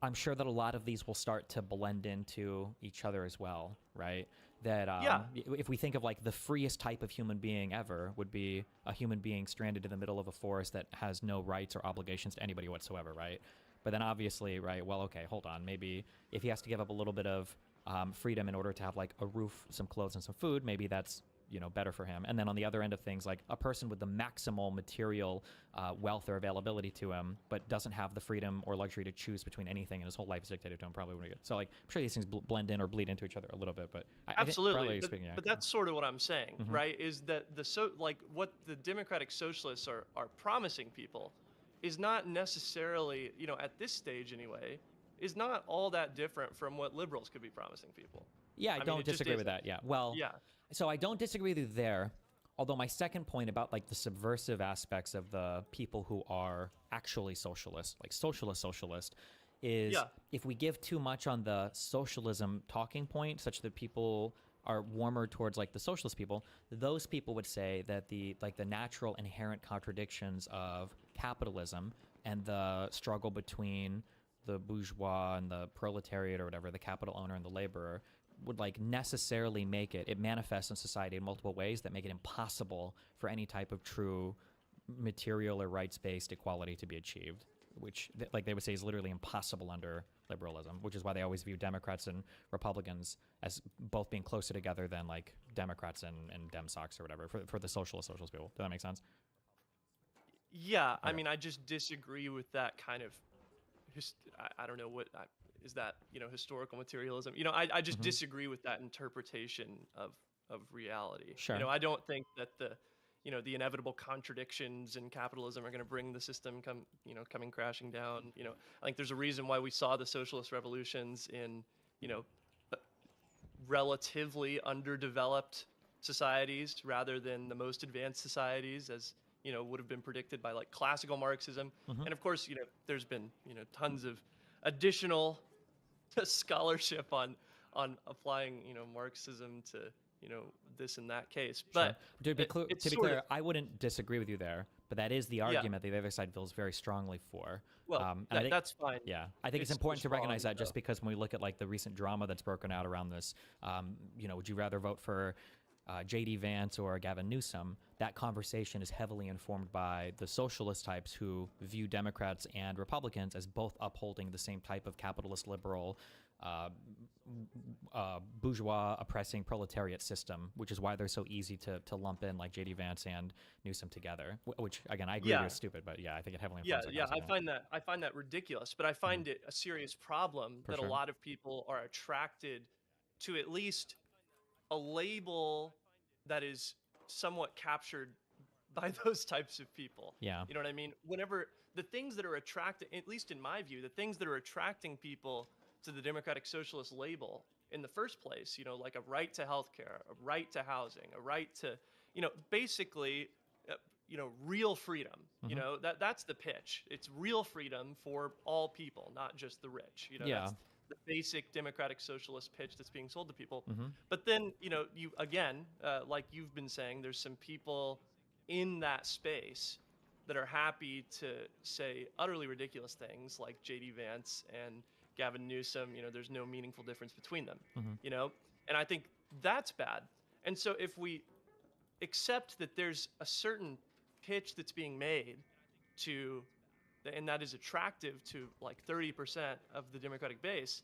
I'm sure that a lot of these will start to blend into each other as well, right? That Yeah. if we think of like the freest type of human being ever would be a human being stranded in the middle of a forest that has no rights or obligations to anybody whatsoever, right? But then obviously, right, well, okay, hold on. Maybe if he has to give up a little bit of freedom in order to have like a roof, some clothes, and some food, maybe that's, you know, better for him. And then on the other end of things, like a person with the maximal material wealth or availability to him, but doesn't have the freedom or luxury to choose between anything, and his whole life is dictated to him, probably wouldn't get. So like, I'm sure these things blend in or bleed into each other a little bit, but Absolutely. speaking, yeah. But that's sort of what I'm saying, Mhm. right? Is that what the democratic socialists are promising people is not necessarily, you know, at this stage anyway, is not all that different from what liberals could be promising people. Yeah, I mean, don't it just disagree with isn't. that. Yeah. Well, Yeah. So I don't disagree with you there. Although my second point about like the subversive aspects of the people who are actually socialist, like socialist, is Yeah. if we give too much on the socialism talking point, such that people are warmer towards like the socialist people, those people would say that the natural inherent contradictions of capitalism and the struggle between the bourgeois and the proletariat or whatever, the capital owner and the laborer, would like necessarily make it manifests in society in multiple ways that make it impossible for any type of true material or rights-based equality to be achieved, which like they would say is literally impossible under liberalism, which is why they always view Democrats and Republicans as both being closer together than like Democrats and Demsocs or whatever for the socialist people. Does that make sense? Yeah, I Okay. mean, I just disagree with that kind of, I don't know what, is that, you know, historical materialism? You know, I just Mhm. disagree with that interpretation of reality. Sure. You know, I don't think that you know, the inevitable contradictions in capitalism are going to bring the system coming crashing down. You know, I think there's a reason why we saw the socialist revolutions in, you know, relatively underdeveloped societies rather than the most advanced societies, as you know, would have been predicted by like classical Marxism. Mhm. And of course, you know, there's been, you know, tons of additional scholarship on applying, you know, Marxism to, you know, this and that case. But to be it's to be sort clear, of- I wouldn't disagree with you there, but that is the Yeah. argument that the other side feels very strongly for. Well, And I think, that's fine. Yeah, I think it's It's important to just recognize wrong, that just though. because when we look at like the recent drama that's broken out around this, you know, would you rather vote for J.D. Vance or Gavin Newsom? That conversation is heavily informed by the socialist types who view Democrats and Republicans as both upholding the same type of capitalist liberal bourgeois oppressing proletariat system, which is why they're so easy to lump in like J.D. Vance and Newsom together, which again I agree with you is stupid, but yeah, I think it heavily Yeah, influences yeah, that concept. I find that ridiculous, but I find it a serious problem For that sure. a lot of people are attracted to at least a label that is somewhat captured by those types of people. Yeah. You know what I mean? Whenever the things that are attracting, at least in my view, the things that are attracting people to the Democratic Socialist label in the first place, you know, like a right to healthcare, a right to housing, a right to, you know, basically, you know, real freedom. You Mhm. know, that's the pitch. It's real freedom for all people, not just the rich. You know, Yeah. that's the basic Democratic Socialist pitch that's being sold to people. Mhm. But then, you know, you again, like you've been saying, there's some people in that space that are happy to say utterly ridiculous things like J.D. Vance and Gavin Newsom. You know, there's no meaningful difference between them. Mhm. You know, and I think that's bad. And so if we accept that there's a certain pitch that's being made to, and that is attractive to like 30% of the Democratic base,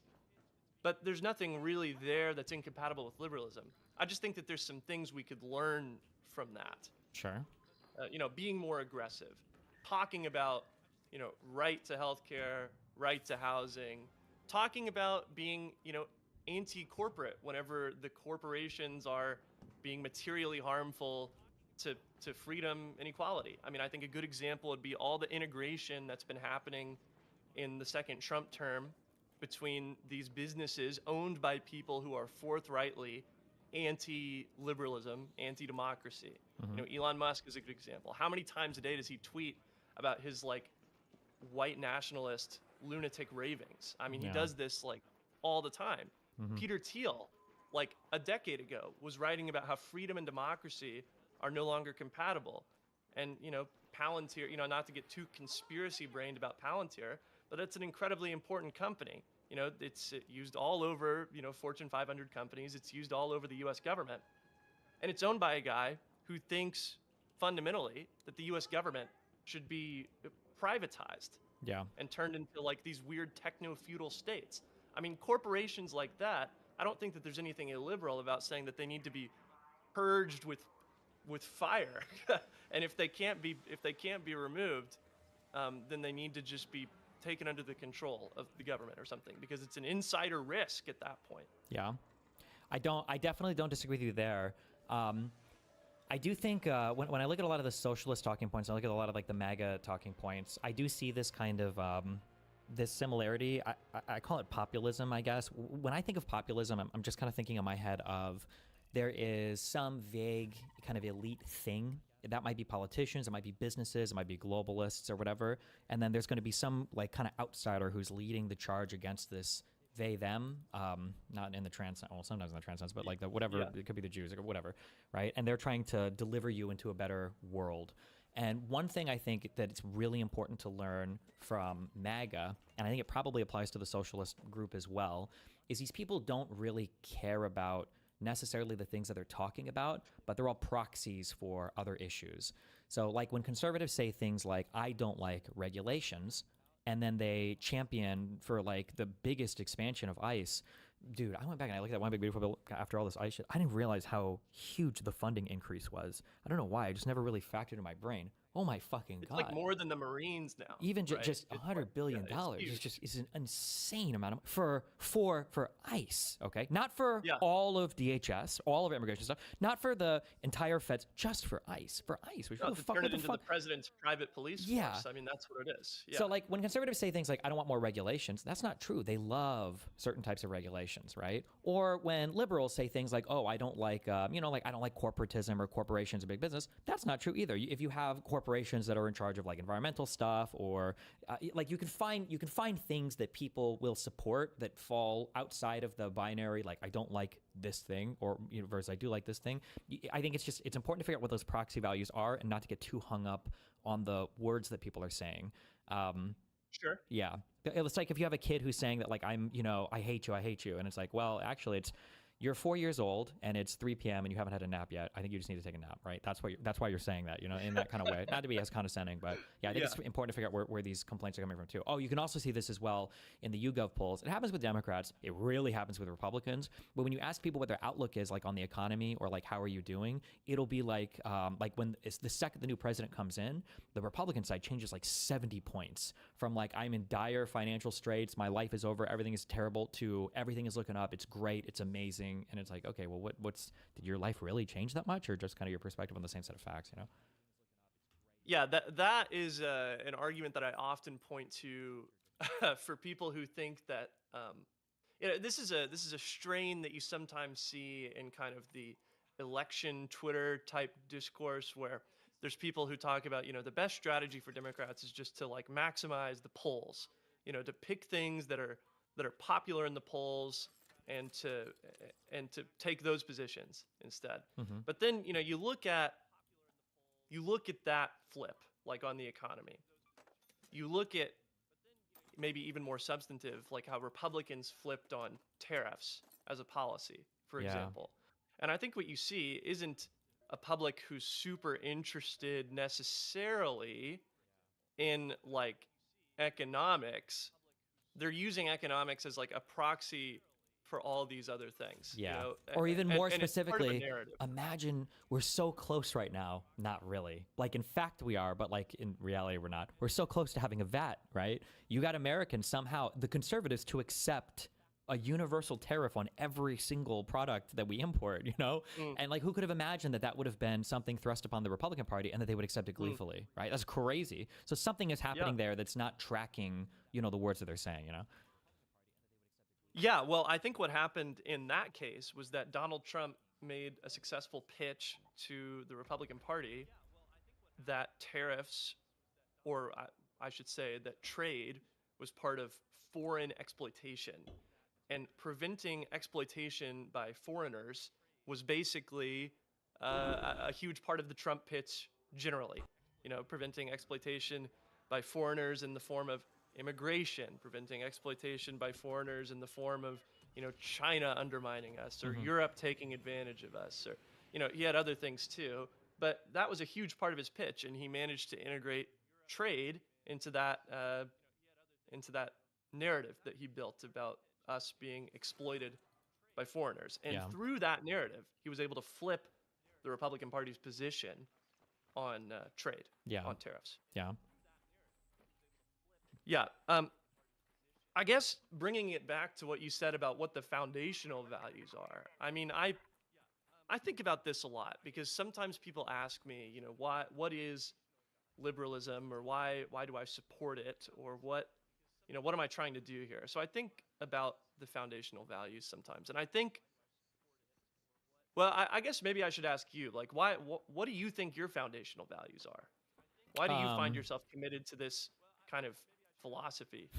but there's nothing really there that's incompatible with liberalism. I just think that there's some things we could learn from that. Sure. You know, being more aggressive, talking about, you know, right to healthcare, right to housing, talking about being, you know, anti-corporate whenever the corporations are being materially harmful to freedom and equality. I mean, I think a good example would be all the integration that's been happening in the second Trump term between these businesses owned by people who are forthrightly anti-liberalism, anti-democracy. Mhm. You know, Elon Musk is a good example. How many times a day does he tweet about his like white nationalist lunatic ravings? I mean, he Yeah. does this like all the time. Mhm. Peter Thiel, like a decade ago, was writing about how freedom and democracy are no longer compatible. And, you know, Palantir, you know, not to get too conspiracy brained about Palantir, but it's an incredibly important company. You know, it's used all over, you know, Fortune 500 companies. It's used all over the U.S. government. And it's owned by a guy who thinks fundamentally that the U.S. government should be privatized. Yeah. And turned into like these weird techno-feudal states. I mean, corporations like that, I don't think that there's anything illiberal about saying that they need to be purged with fire. And if they can't be removed, then they need to just be taken under the control of the government or something, because it's an insider risk at that point. Yeah. I definitely don't disagree with you there. I do think when I look at a lot of the socialist talking points, I look at a lot of like the MAGA talking points, I do see this kind of this similarity. I call it populism, I guess. When I think of populism, I'm just kind of thinking in my head of there is some vague kind of elite thing. That might be politicians, it might be businesses, it might be globalists or whatever. And then there's going to be some like kind of outsider who's leading the charge against this they, them, not in the trans, well, sometimes in the trans sense, but like the whatever, yeah. It could be the Jews or whatever, right? And they're trying to deliver you into a better world. And one thing I think that it's really important to learn from MAGA, and I think it probably applies to the socialist group as well, is these people don't really care about necessarily the things that they're talking about, but they're all proxies for other issues. So like when conservatives say things like, I don't like regulations, and then they champion for like the biggest expansion of ICE. Dude, I went back and I looked at One Big Beautiful Bill after all this ICE shit. I didn't realize how huge the funding increase was. I don't know why. I just never really factored in my brain. Oh my fucking God. It's like more than the Marines now. Even right? just $100 billion is an insane amount of for ICE, okay? Not for all of DHS, all of immigration stuff, not for the entire feds, just for ICE. For ICE. Which to turn it into the president's private police force. I mean, that's what it is. Yeah. So like when conservatives say things like, I don't want more regulations, that's not true. They love certain types of regulations, right? Or when liberals say things like, oh, I don't like, I don't like corporatism or corporations or big business, that's not true either. If you have corporations that are in charge of like environmental stuff, or like you can find things that people will support that fall outside of the binary, like I don't like this thing, or versus I do like this thing. I think it's important to figure out what those proxy values are and not to get too hung up on the words that people are saying. Sure. Yeah. It's like if you have a kid who's saying that like I hate you, and it's like, well, actually you're 4 years old and it's 3 p.m. and you haven't had a nap yet. I think you just need to take a nap, right? That's why you're saying that, in that kind of way. Not to be as condescending, but yeah, I think it's important to figure out where these complaints are coming from too. Oh, you can also see this as well in the YouGov polls. It happens with Democrats. It really happens with Republicans. But when you ask people what their outlook is like on the economy or like how are you doing, it'll be like when it's the second the new president comes in, the Republican side changes like 70 points from like I'm in dire financial straits, my life is over, everything is terrible, to everything is looking up, it's great, it's amazing. And it's like, okay, well, did your life really change that much, or just kind of your perspective on the same set of facts, Yeah, that is an argument that I often point to for people who think that this is a strain that you sometimes see in kind of the election Twitter type discourse, where there's people who talk about, the best strategy for Democrats is just to like maximize the polls, to pick things that are popular in the polls, and to take those positions instead. Mm-hmm. But then, you look at that flip, like on the economy. You look at maybe even more substantive, like how Republicans flipped on tariffs as a policy, for example. And I think what you see isn't a public who's super interested necessarily in like economics. They're using economics as like a proxy for all these other things. Yeah. Or even more specifically, narrative. Imagine we're so close right now. Not really. Like, in fact, we are, but like in reality, we're not. We're so close to having a VAT, right? You got Americans somehow, the conservatives, to accept a universal tariff on every single product that we import, And like, who could have imagined that would have been something thrust upon the Republican Party and that they would accept it gleefully, right? That's crazy. So something is happening there that's not tracking, the words that they're saying, Yeah, well, I think what happened in that case was that Donald Trump made a successful pitch to the Republican Party that tariffs, or I should say that trade, was part of foreign exploitation. And preventing exploitation by foreigners was basically a huge part of the Trump pitch generally. Preventing exploitation by foreigners in the form of immigration, preventing exploitation by foreigners in the form of, China undermining us or Europe taking advantage of us, or, he had other things too. But that was a huge part of his pitch, and he managed to integrate trade into that narrative that he built about us being exploited by foreigners. And through that narrative, he was able to flip the Republican Party's position on trade, on tariffs. Yeah. I guess bringing it back to what you said about what the foundational values are. I mean, I think about this a lot because sometimes people ask me, what is liberalism, or why do I support it, or what am I trying to do here? So I think about the foundational values sometimes, and I think, well, I guess maybe I should ask you, like, what do you think your foundational values are? Why do you find yourself committed to this kind of philosophy?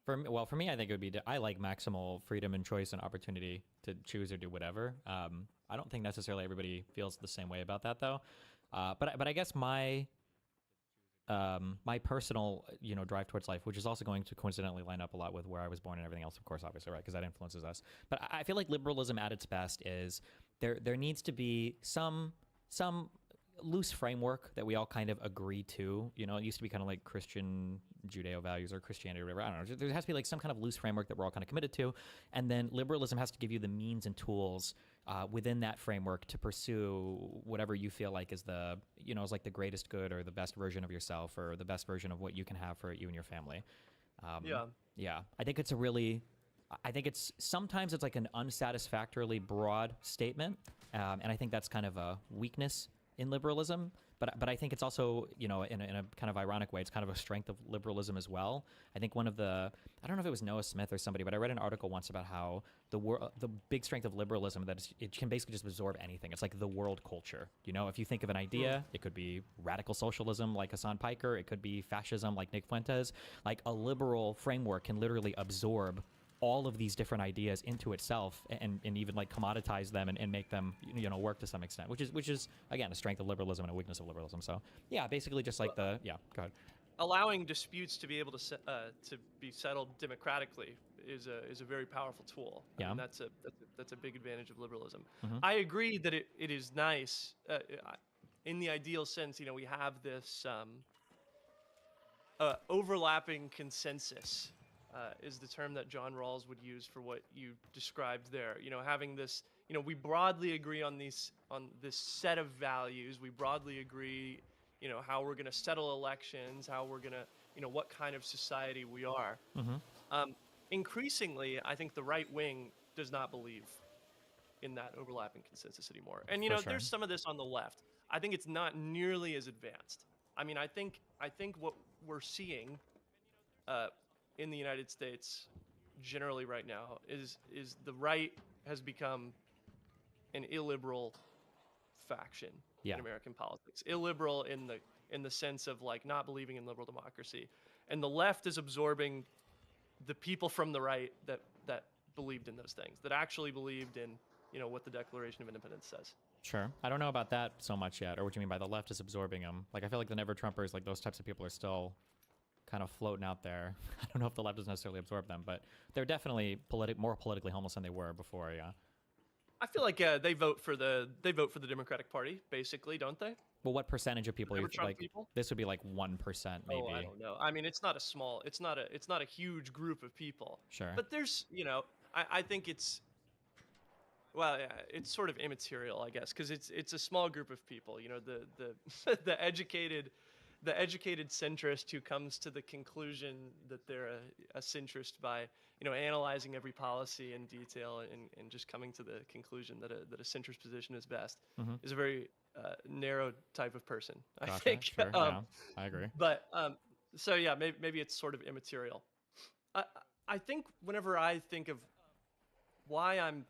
For me, I think it would be I like maximal freedom and choice and opportunity to choose or do whatever. I don't think necessarily everybody feels the same way about that, though. But I guess my personal drive towards life, which is also going to coincidentally line up a lot with where I was born and everything else, of course, obviously, right? Because that influences us. But I feel like liberalism at its best is there needs to be some loose framework that we all kind of agree to. It used to be kind of like Christian Judeo values or Christianity or whatever. I don't know. There has to be like some kind of loose framework that we're all kind of committed to. And then liberalism has to give you the means and tools within that framework to pursue whatever you feel like is is like the greatest good or the best version of yourself or the best version of what you can have for you and your family. Yeah. I think sometimes it's like an unsatisfactorily broad statement. And I think that's kind of a weakness in liberalism, but I think it's also, in a kind of ironic way, it's kind of a strength of liberalism as well. I think I don't know if it was Noah Smith or somebody, but I read an article once about how the big strength of liberalism that it can basically just absorb anything. It's like the world culture. If you think of an idea, it could be radical socialism like Hassan Piker, it could be fascism like Nick Fuentes. Like a liberal framework can literally absorb all of these different ideas into itself and even like commoditize them and make them work to some extent, which is again a strength of liberalism and a weakness of liberalism. So yeah, basically just like go ahead. Allowing disputes to be able to be settled democratically is a very powerful tool. I mean, that's a big advantage of liberalism. I agree that it is nice in the ideal sense. We have this overlapping consensus. Is the term that John Rawls would use for what you described there. Having this, we broadly agree on this set of values. We broadly agree, how we're going to settle elections, how we're going to, what kind of society we are. Increasingly, I think the right wing does not believe in that overlapping consensus anymore. And, there's some of this on the left. I think it's not nearly as advanced. I mean, I think what we're seeing, in the United States generally right now is the right has become an illiberal faction in American politics. Illiberal in the sense of like not believing in liberal democracy. And the left is absorbing the people from the right that believed in those things, that actually believed in, what the Declaration of Independence says. Sure. I don't know about that so much yet, or what you mean by the left is absorbing them. Like I feel like the Never-Trumpers, like those types of people are still kind of floating out there. I don't know if the left does necessarily absorb them, but they're definitely more politically homeless than they were before. Yeah. I feel like they vote for the Democratic Party, basically, don't they? Well, what percentage of people? People? This would be like 1%, maybe. Oh, I don't know. I mean, it's not a huge group of people. Sure. But there's, I think it's. Well, yeah, it's sort of immaterial, I guess, because it's a small group of people. The educated centrist who comes to the conclusion that they're a centrist by, analyzing every policy in detail and just coming to the conclusion that a centrist position is best is a very narrow type of person, I think. Sure, yeah, I agree. But so yeah, maybe it's sort of immaterial. I think whenever I think of why I'm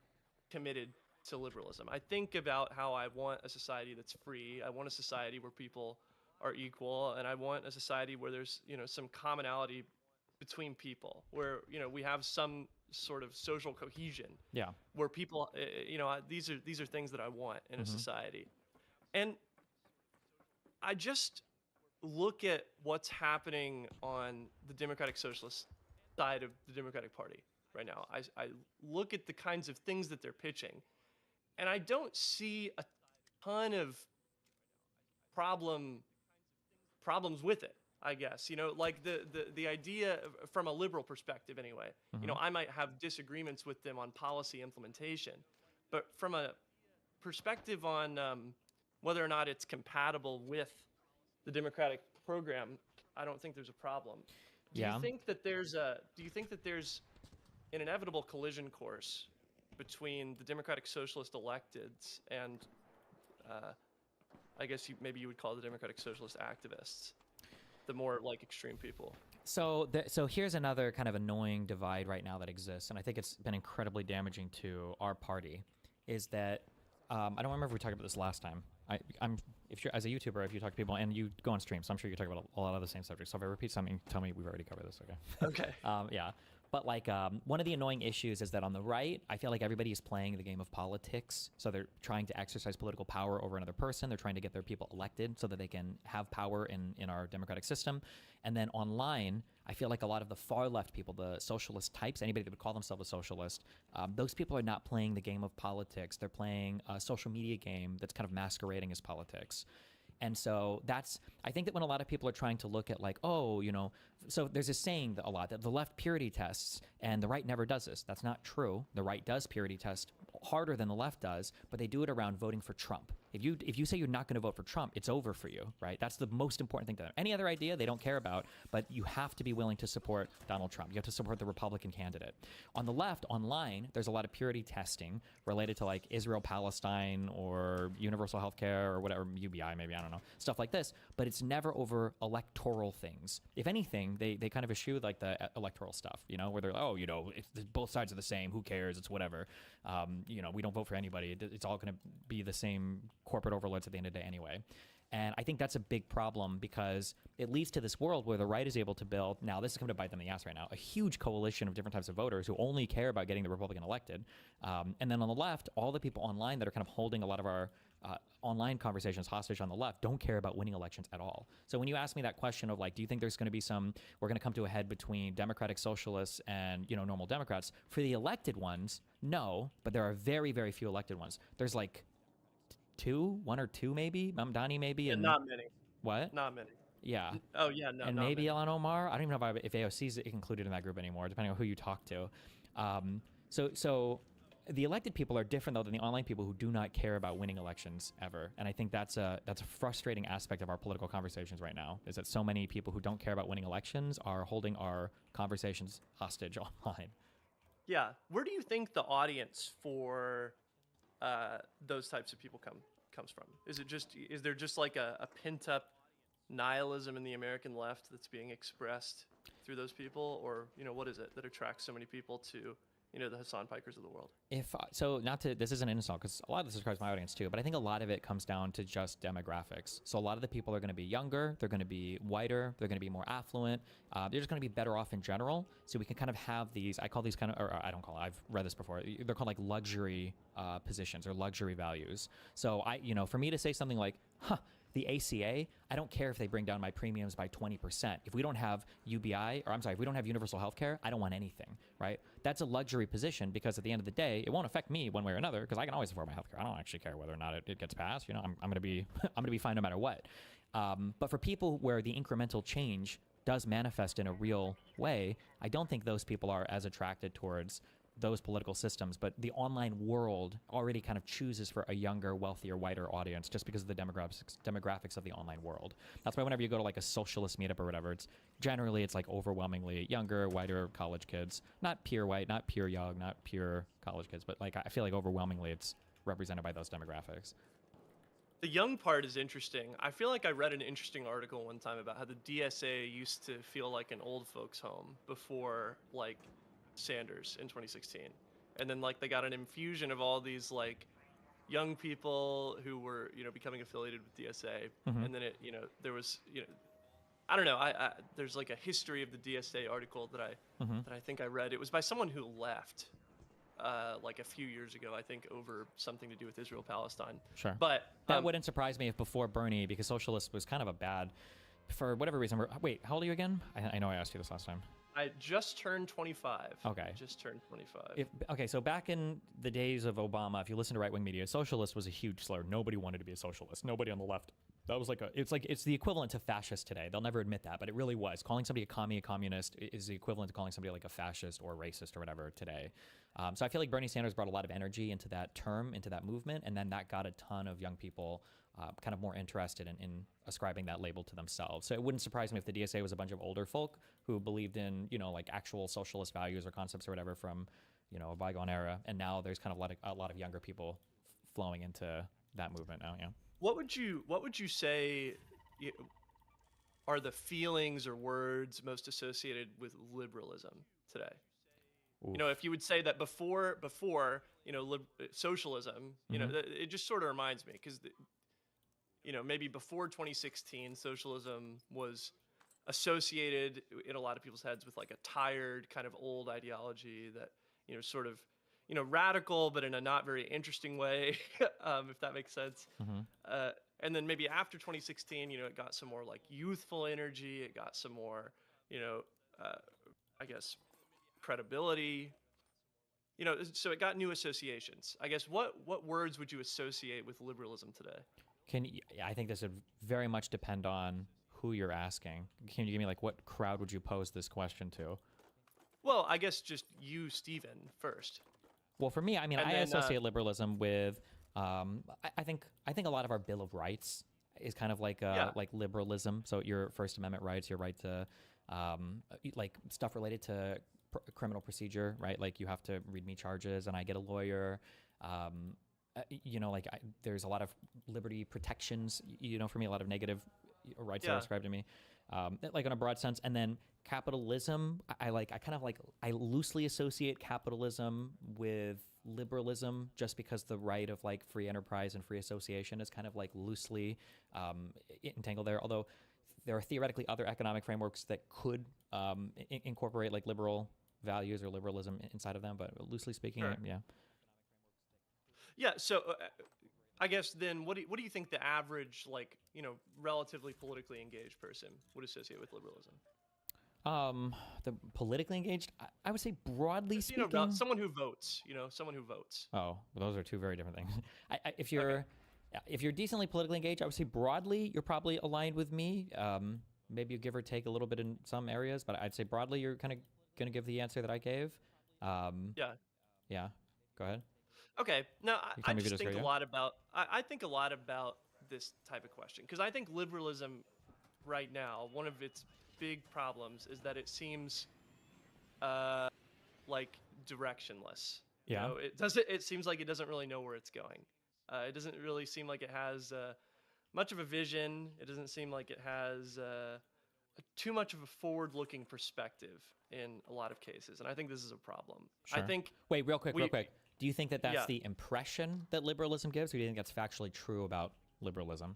committed to liberalism, I think about how I want a society that's free. I want a society where people are equal, and I want a society where there's some commonality between people, where we have some sort of social cohesion. Yeah. Where people, these are things that I want in a society, and I just look at what's happening on the Democratic Socialist side of the Democratic Party right now. I look at the kinds of things that they're pitching, and I don't see a ton of problems with it, I guess. You know, like the idea from a liberal perspective anyway. You know, I might have disagreements with them on policy implementation, but from a perspective on whether or not it's compatible with the Democratic program, I don't think there's a problem. Do you think that there's an inevitable collision course between the Democratic Socialist electeds and I guess maybe you would call the Democratic Socialist activists, the more like extreme people? So here's another kind of annoying divide right now that exists, and I think it's been incredibly damaging to our party, is that I don't remember if we talked about this last time. If you're as a YouTuber, if you talk to people and you go on stream, so I'm sure you talk about a lot of the same subjects. So if I repeat something, tell me we've already covered this. Okay. Okay. Yeah. But like one of the annoying issues is that on the right, I feel like everybody is playing the game of politics. So they're trying to exercise political power over another person. They're trying to get their people elected so that they can have power in our democratic system. And then online, I feel like a lot of the far left people, the socialist types, anybody that would call themselves a socialist, those people are not playing the game of politics. They're playing a social media game that's kind of masquerading as politics. And so I think that when a lot of people are trying to look at like, oh, you know, so there's a saying that a lot that the left purity tests and the right never does this. That's not true. The right does purity test harder than the left does, but they do it around voting for Trump. If you say you're not going to vote for Trump, it's over for you, right? That's the most important thing to them. Any other idea they don't care about, but you have to be willing to support Donald Trump. You have to support the Republican candidate. On the left, online, there's a lot of purity testing related to like Israel-Palestine or universal health care or whatever, UBI maybe, I don't know, stuff like this, but it's never over electoral things. If anything, they kind of eschew like the electoral stuff, you know, where they're like, oh, you know, both sides are the same, who cares, it's whatever. You know, we don't vote for anybody. It's all going to be the same corporate overlords at the end of the day anyway. And I think that's a big problem because it leads to this world where the right is able to build, now this is coming to bite them in the ass right now, a huge coalition of different types of voters who only care about getting the Republican elected. And then on the left, all the people online that are kind of holding a lot of our online conversations hostage on the left don't care about winning elections at all. So when you ask me that question of like, do you think there's going to be we're going to come to a head between democratic socialists and, you know, normal Democrats? For the elected ones, no, but there are very, very few elected ones. There's like one or two maybe, Mamdani maybe, and not many. What? Not many. Yeah. Oh yeah, no. And maybe Ilhan Omar. I don't even know if AOC is included in that group anymore, depending on who you talk to. So the elected people are different though than the online people who do not care about winning elections ever. And I think that's a frustrating aspect of our political conversations right now, is that so many people who don't care about winning elections are holding our conversations hostage online. Yeah. Where do you think the audience for those types of people comes from? Is there just like a pent up nihilism in the American left that's being expressed through those people, or, you know, what is it that attracts so many people to, you know, the Hassan Pikers of the world? This isn't an insult because a lot of this describes my audience too, but I think a lot of it comes down to just demographics. So a lot of the people are going to be younger, they're going to be whiter, they're going to be more affluent, they're just going to be better off in general. So we can kind of have these, I call these kind of, or I don't call it, I've read this before, they're called like luxury positions or luxury values. So for me to say something like, the ACA, I don't care if they bring down my premiums by 20%. If we don't have if we don't have universal health care, I don't want anything, right? That's a luxury position because at the end of the day, it won't affect me one way or another because I can always afford my health care. I don't actually care whether or not it gets passed. You know, I'm going to be fine no matter what. But for people where the incremental change does manifest in a real way, I don't think those people are as attracted towards those political systems, but the online world already kind of chooses for a younger, wealthier, whiter audience just because of the demographics of the online world. That's why whenever you go to like a socialist meetup or whatever, it's like overwhelmingly younger, whiter college kids. Not pure white, not pure young, not pure college kids, but like I feel like overwhelmingly it's represented by those demographics. The young part is interesting. I feel like I read an interesting article one time about how the DSA used to feel like an old folks home before like Sanders in 2016, and then like they got an infusion of all these like young people who were, you know, becoming affiliated with DSA, and then there was, you know, I don't know, I there's like a history of the DSA article that I think I read. It was by someone who left like a few years ago, I think, over something to do with Israel Palestine. Sure, but that wouldn't surprise me if before Bernie, because socialist was kind of a bad for whatever reason, wait, how old are you again? I know I asked you this last time. I just turned 25. Okay. Just turned 25. Okay, so back in the days of Obama, if you listen to right-wing media, socialist was a huge slur. Nobody wanted to be a socialist. Nobody on the left. That was it's the equivalent to fascist today. They'll never admit that, but it really was. Calling somebody a communist is the equivalent to calling somebody like a fascist or racist or whatever today. So I feel like Bernie Sanders brought a lot of energy into that term, into that movement, and then that got a ton of young people kind of more interested in ascribing that label to themselves. So it wouldn't surprise me if the DSA was a bunch of older folk who believed in, like actual socialist values or concepts or whatever from, a bygone era, and now there's kind of a lot of younger people flowing into that movement now. Yeah. What would you say are the feelings or words most associated with liberalism today? Oof. If you would say that before socialism, it just sort of reminds me because maybe before 2016, socialism was associated in a lot of people's heads with like a tired kind of old ideology that sort of radical, but in a not very interesting way, if that makes sense. Mm-hmm. And then maybe after 2016, it got some more like youthful energy. It got some more, I guess, credibility. So it got new associations. I guess what words would you associate with liberalism today? I think this would very much depend on who you're asking. Can you give me like what crowd would you pose this question to? Well, I guess just you, Steven, first. Well, for me, I associate liberalism with, I think a lot of our Bill of Rights is kind of like like liberalism. So your First Amendment rights, your right to, like stuff related to criminal procedure, right? Like you have to read me charges, and I get a lawyer. There's a lot of liberty protections. For me, a lot of negative rights are ascribed to me, like in a broad sense, and then. Capitalism, I loosely associate capitalism with liberalism just because the right of like free enterprise and free association is kind of like loosely entangled there. Although there are theoretically other economic frameworks that could incorporate like liberal values or liberalism inside of them, but loosely speaking, sure. Yeah. Yeah. So I guess then what do you think the average relatively politically engaged person would associate with liberalism? The politically engaged, I would say broadly speaking, someone who votes. Someone who votes. Oh, those are two very different things. If you're decently politically engaged, I would say broadly you're probably aligned with me. Maybe you give or take a little bit in some areas, but I'd say broadly you're kind of going to give the answer that I gave. Yeah. Go ahead. Okay. Now I just think a lot about. I think a lot about this type of question because I think liberalism, right now, one of its big problems is that it seems like directionless. Yeah. It seems like it doesn't really know where it's going. It doesn't really seem like it has much of a vision. It doesn't seem like it has too much of a forward-looking perspective in a lot of cases, and I think this is a problem. Sure. I think. Wait, real quick. Do you think that that's the impression that liberalism gives, or do you think that's factually true about liberalism?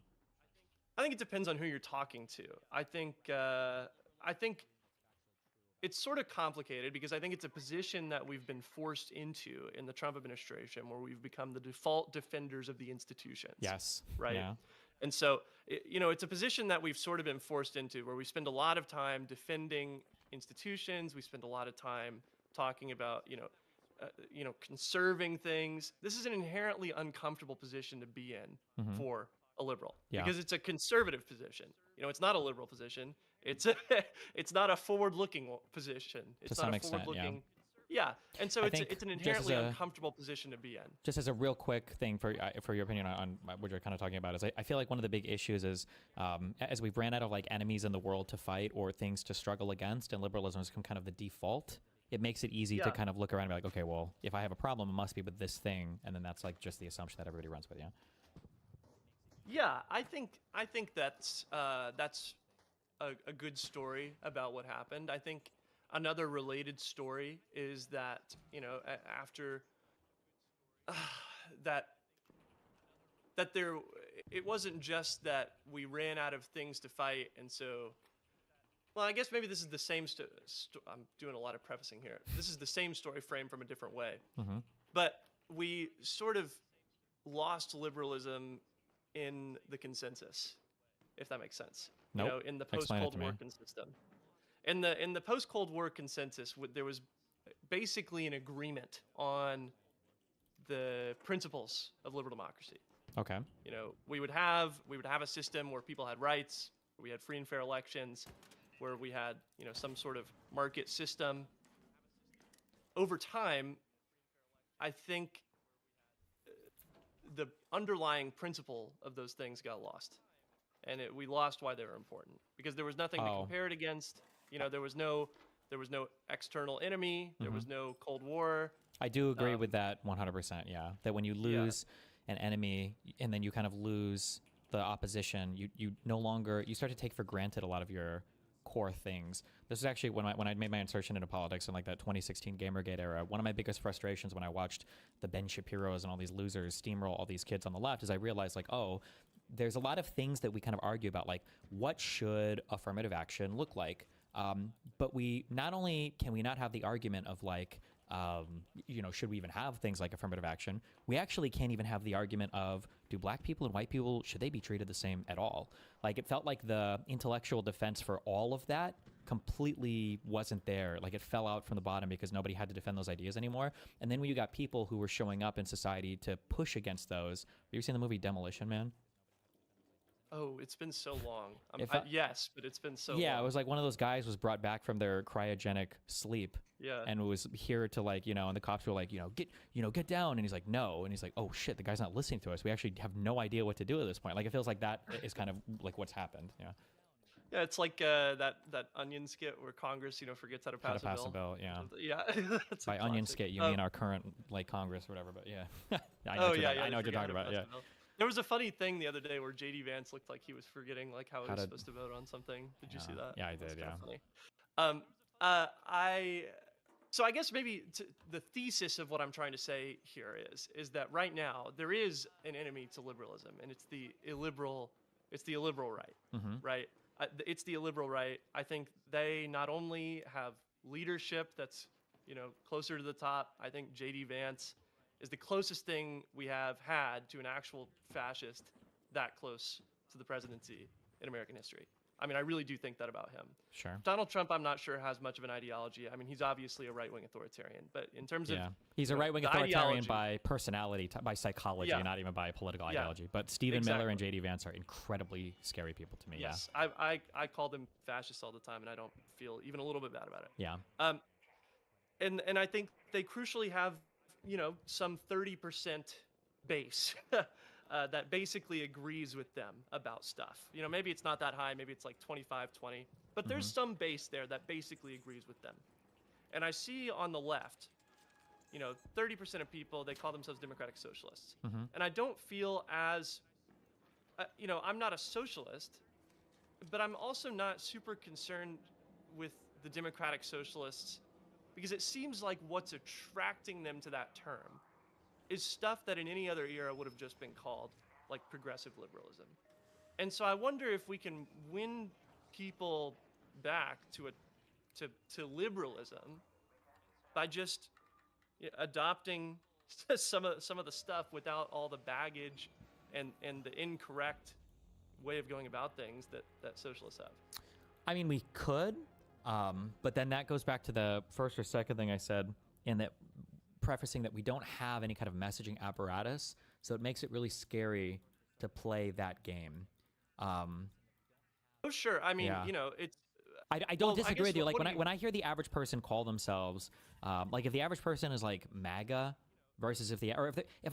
I think it depends on who you're talking to. I think it's sort of complicated because I think it's a position that we've been forced into in the Trump administration where we've become the default defenders of the institutions. Yes. Right. Yeah. And so, it's a position that we've sort of been forced into where we spend a lot of time defending institutions. We spend a lot of time talking about, conserving things. This is an inherently uncomfortable position to be in for a liberal because it's a conservative position. It's not a liberal position. It's not a forward-looking position. It's to not some a extent, forward-looking. Yeah, and so it's an inherently uncomfortable position to be in. Just as a real quick thing for your opinion on what you're kind of talking about is I feel like one of the big issues is as we've ran out of like enemies in the world to fight or things to struggle against, and liberalism has become kind of the default. It makes it easy to kind of look around and be like, okay, well, if I have a problem, it must be with this thing, and then that's like just the assumption that everybody runs with. Yeah, I think that's a good story about what happened. I think another related story is that after that it wasn't just that we ran out of things to fight, and so. Well, I guess maybe this is the same. I'm doing a lot of prefacing here. This is the same story framed from a different way, but we sort of lost liberalism in the consensus. if that makes sense. Nope. You know, in the Explain it post-Cold to me. War system. In the post-Cold War consensus, there was basically an agreement on the principles of liberal democracy. Okay. You know, we would have a system where people had rights, where we had free and fair elections, where we had, you know, some sort of market system. Over time, I think the underlying principle of those things got lost, and we lost why they were important, because there was nothing to compare it against. You know, there was no external enemy, there was no Cold War. I do agree with that 100%. Yeah, that when you lose an enemy and then you kind of lose the opposition, you no longer, you start to take for granted a lot of your core things. This is actually when I made my insertion into politics in like that 2016 Gamergate era. One of my biggest frustrations when I watched the Ben Shapiros and all these losers steamroll all these kids on the left is I realized, like, oh, there's a lot of things that we kind of argue about, like what should affirmative action look like. But we not only can we not have the argument of like, you know, should we even have things like affirmative action? We actually can't even have the argument of, do black people and white people, should they be treated the same at all? Like, it felt like the intellectual defense for all of that completely wasn't there. Like, it fell out from the bottom because nobody had to defend those ideas anymore. And then when you got people who were showing up in society to push against those, have you seen the movie Demolition Man? Oh, it's been so long. Yes, but it's been so long. Yeah, it was like one of those guys was brought back from their cryogenic sleep. Yeah. And was here to, like, you know, and the cops were like, get down. And he's like, no. And he's like, oh shit, the guy's not listening to us. We actually have no idea what to do at this point. Like, it feels like that is kind of like what's happened. Yeah. Yeah, it's like that Onion skit where Congress, you know, forgets how to pass a bill. Yeah. Yeah. That's By Onion skit, you mean our current like Congress or whatever, but yeah. I know what you're talking about. Yeah. There was a funny thing the other day where JD Vance looked like he was forgetting like how he was supposed to vote on something. Did you see that? Yeah, I did. Funny. So I guess maybe the thesis of what I'm trying to say here is that right now there is an enemy to liberalism, and it's the illiberal right, right? It's the illiberal right. I think they not only have leadership that's, you know, closer to the top. I think JD Vance is the closest thing we have had to an actual fascist that close to the presidency in American history. I mean, I really do think that about him. Sure. Donald Trump, I'm not sure has much of an ideology. I mean, he's obviously a right-wing authoritarian, but in terms of he's a right-wing authoritarian by personality, by psychology, not even by political ideology. But Stephen Miller and JD Vance are incredibly scary people to me. Yes, I call them fascists all the time, and I don't feel even a little bit bad about it. Yeah. And I think they crucially have, you know, some 30% base that basically agrees with them about stuff. You know, maybe it's not that high, maybe it's like 25, 20, but there's some base there that basically agrees with them. And I see on the left, you know, 30% of people, they call themselves democratic socialists. And I don't feel as, you know, I'm not a socialist, but I'm also not super concerned with the democratic socialists, because it seems like what's attracting them to that term is stuff that in any other era would have just been called like progressive liberalism. And so I wonder if we can win people back to liberalism by just adopting some of the stuff without all the baggage and the incorrect way of going about things that socialists have. I mean, we could. But then that goes back to the first or second thing I said in that prefacing that we don't have any kind of messaging apparatus. So it makes it really scary to play that game. Oh, sure. I mean, you know, it's... I don't disagree with you. Like when I hear the average person call themselves, like if the average person is like MAGA versus if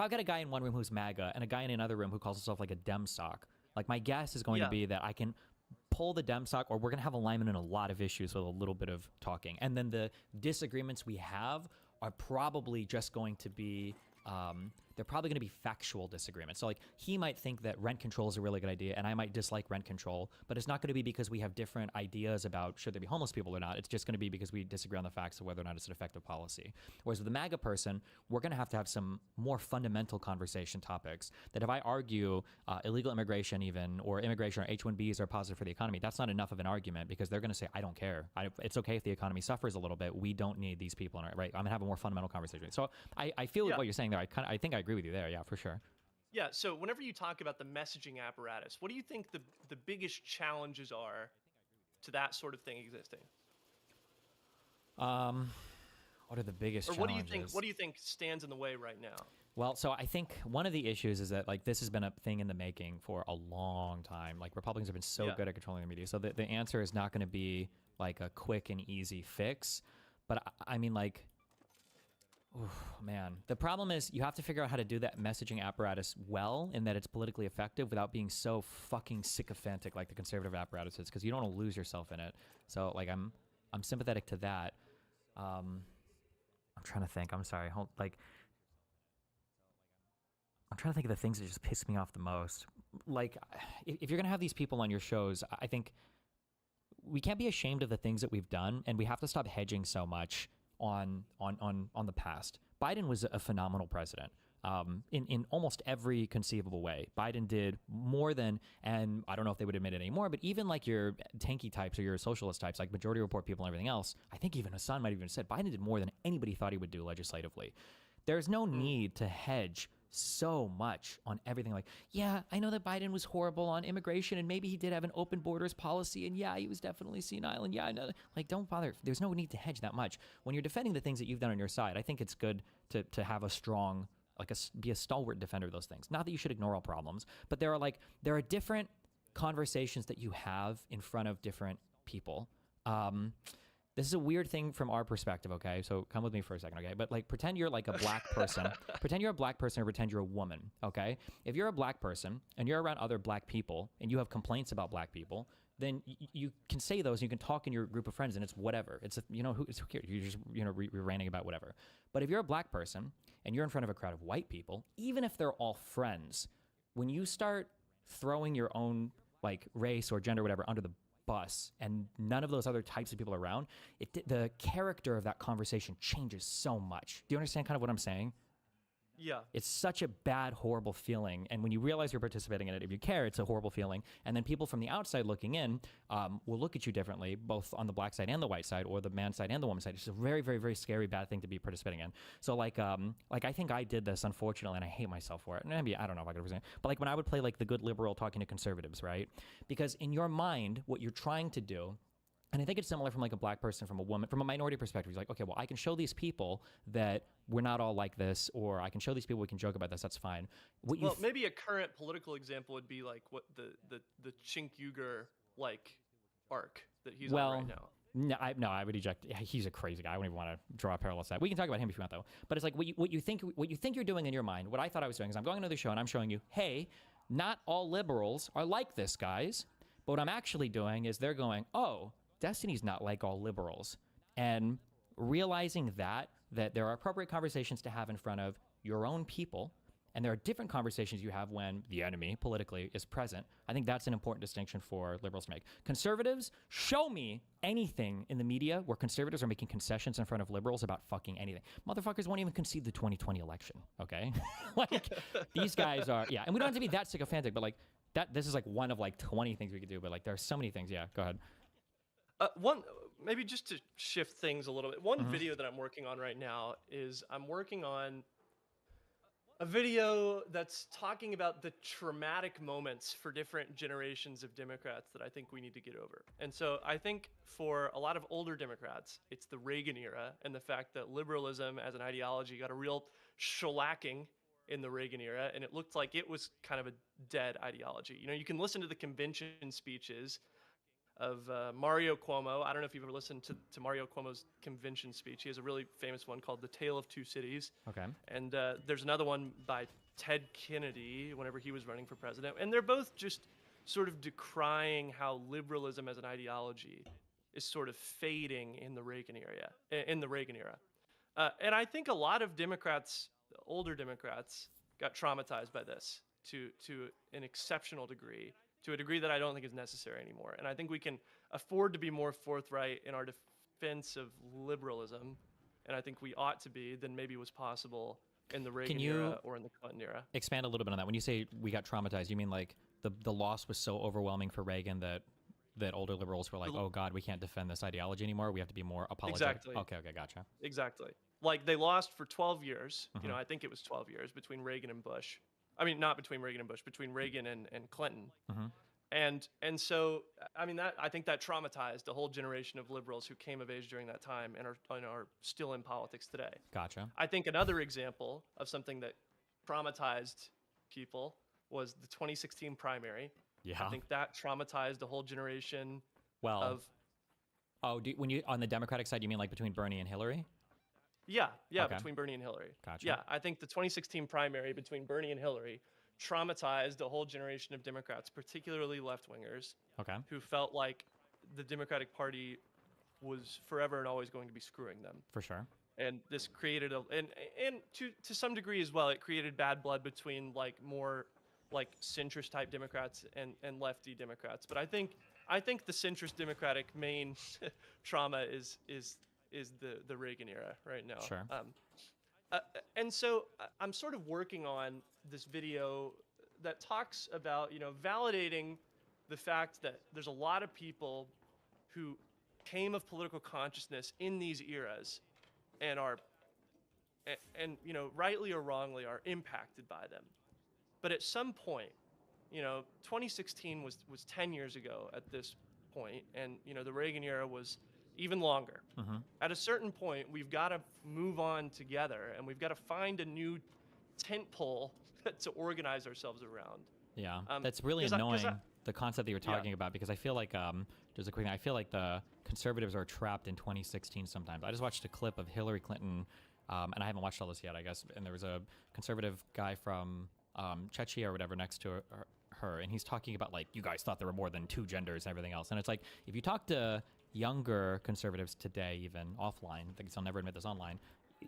I've got a guy in one room who's MAGA and a guy in another room who calls himself like a Demstock, like my guess is going to be that I can pull the Demstock, or we're going to have alignment in a lot of issues with a little bit of talking. And then the disagreements we have are probably just going to be, they're probably going to be factual disagreements. So like he might think that rent control is a really good idea and I might dislike rent control, but it's not going to be because we have different ideas about should there be homeless people or not. It's just going to be because we disagree on the facts of whether or not it's an effective policy. Whereas with the MAGA person, we're going to have some more fundamental conversation topics that if I argue illegal immigration even, or immigration or H-1Bs are positive for the economy, that's not enough of an argument because they're going to say, I don't care. It's okay if the economy suffers a little bit. We don't need these people in it, right? I'm going to have a more fundamental conversation. So I feel what you're saying there. I think I agree with you there. Yeah, for sure. Yeah, so whenever you talk about the messaging apparatus, what do you think the biggest challenges are to that sort of thing existing? What are the biggest or challenges? What do you think stands in the way right now? Well, so I think one of the issues is that, like, this has been a thing in the making for a long time. Like, Republicans have been so good at controlling the media. So the answer is not going to be, like, a quick and easy fix. But, I mean, like, man. The problem is you have to figure out how to do that messaging apparatus well and that it's politically effective without being so fucking sycophantic like the conservative apparatus is, because you don't want to lose yourself in it. So, like, I'm sympathetic to that. I'm trying to think. I'm sorry. I'm trying to think of the things that just piss me off the most. Like, if you're going to have these people on your shows, I think we can't be ashamed of the things that we've done, and we have to stop hedging so much on the past. Biden was a phenomenal president in almost every conceivable way. Biden did more than, and I don't know if they would admit it anymore, but even like your tanky types or your socialist types, like Majority Report people and everything else, I think even Hassan might have even said Biden did more than anybody thought he would do legislatively. There's no need to hedge so much on everything. Like, yeah, I know that Biden was horrible on immigration, and maybe he did have an open borders policy, and yeah, he was definitely senile, and yeah, I know. Like, don't bother. There's no need to hedge that much. When you're defending the things that you've done on your side, I think it's good to have a strong, be a stalwart defender of those things. Not that you should ignore all problems, but there are different conversations that you have in front of different people. This is a weird thing from our perspective, okay? So come with me for a second, okay? But, like, pretend you're, like, a black person. Pretend you're a black person or pretend you're a woman, okay? If you're a black person and you're around other black people and you have complaints about black people, then you can say those and you can talk in your group of friends and it's whatever. It's, who cares? You're just, you're ranting about whatever. But if you're a black person and you're in front of a crowd of white people, even if they're all friends, when you start throwing your own, like, race or gender or whatever under the bus and none of those other types of people around, the character of that conversation changes so much. Do you understand kind of what I'm saying? Yeah. It's such a bad, horrible feeling. And when you realize you're participating in it, if you care, it's a horrible feeling. And then people from the outside looking in will look at you differently, both on the black side and the white side, or the man side and the woman side. It's a very, very, very scary, bad thing to be participating in. So, like I think I did this, unfortunately, and I hate myself for it. Maybe, I don't know if I could represent it. But, like, when I would play, like, the good liberal talking to conservatives, right? Because in your mind, what you're trying to do, and I think it's similar from, like, a black person, from a woman, from a minority perspective. He's like, okay, well, I can show these people that we're not all like this, or I can show these people we can joke about this. That's fine. Maybe a current political example would be like what the Chink Uyghur like arc that he's on right now. No, I would eject. He's a crazy guy. I wouldn't even want to draw a parallel to that. We can talk about him if you want, though. But it's like what you think you're doing in your mind. What I thought I was doing is I'm going to another show and I'm showing you, hey, not all liberals are like this, guys. But what I'm actually doing is they're going, oh, Destiny's not like all liberals. And realizing that there are appropriate conversations to have in front of your own people, and there are different conversations you have when the enemy politically is present. I think that's an important distinction for liberals to make. Conservatives, show me anything in the media where conservatives are making concessions in front of liberals about fucking anything. Motherfuckers won't even concede the 2020 election, okay? Like, these guys are, yeah. And we don't have to be that sycophantic, but, like, this is, like, one of, like, 20 things we could do, but, like, there are so many things. Yeah, go ahead. Maybe just to shift things a little bit. One video that I'm working on right now is I'm working on a video that's talking about the traumatic moments for different generations of Democrats that I think we need to get over. And so I think for a lot of older Democrats, it's the Reagan era and the fact that liberalism as an ideology got a real shellacking in the Reagan era, and it looked like it was kind of a dead ideology. You can listen to the convention speeches of Mario Cuomo. I don't know if you've ever listened to Mario Cuomo's convention speech. He has a really famous one called The Tale of Two Cities. Okay. And there's another one by Ted Kennedy whenever he was running for president. And they're both just sort of decrying how liberalism as an ideology is sort of fading in the Reagan era. And I think a lot of Democrats, older Democrats, got traumatized by this to an exceptional degree. To a degree that I don't think is necessary anymore. And I think we can afford to be more forthright in our defense of liberalism, and I think we ought to be, than maybe was possible in the Reagan era or in the Clinton era. Expand a little bit on that. When you say we got traumatized, you mean like the loss was so overwhelming for Reagan that older liberals were like, oh God, we can't defend this ideology anymore. We have to be more apologetic. Exactly. Okay, gotcha. Exactly. Like, they lost for 12 years. I think it was 12 years between Reagan and Bush. I mean, not between Reagan and Bush, between Reagan and Clinton. Mm-hmm. And so, I mean, I think that traumatized a whole generation of liberals who came of age during that time and are still in politics today. Gotcha. I think another example of something that traumatized people was the 2016 primary. Yeah. I think that traumatized a whole generation of... Oh, when you on the Democratic side, you mean like between Bernie and Hillary? Yeah, Okay. between Bernie and Hillary. Gotcha. Yeah, I think the 2016 primary between Bernie and Hillary traumatized a whole generation of Democrats, particularly left-wingers, Okay. who felt like the Democratic Party was forever and always going to be screwing them. For sure. And this created and to some degree as well, it created bad blood between like more like centrist type Democrats and lefty Democrats. But I think the centrist Democratic main trauma is the Reagan era right now. Sure. And so I'm sort of working on this video that talks about, validating the fact that there's a lot of people who came of political consciousness in these eras and are, and rightly or wrongly, are impacted by them. But at some point, 2016 was 10 years ago at this point, and the Reagan era was even longer. Mm-hmm. At a certain point, we've got to move on together, and we've got to find a new tent pole to organize ourselves around. Yeah, that's really annoying, the concept that you're talking about, because I feel like, just a quick thing, I feel like the conservatives are trapped in 2016 sometimes. I just watched a clip of Hillary Clinton, and I haven't watched all this yet, I guess, and there was a conservative guy from Chechnya or whatever next to her, and he's talking about, like, you guys thought there were more than two genders and everything else. And it's like, if you talk to younger conservatives today, even offline, I think they'll never admit this online,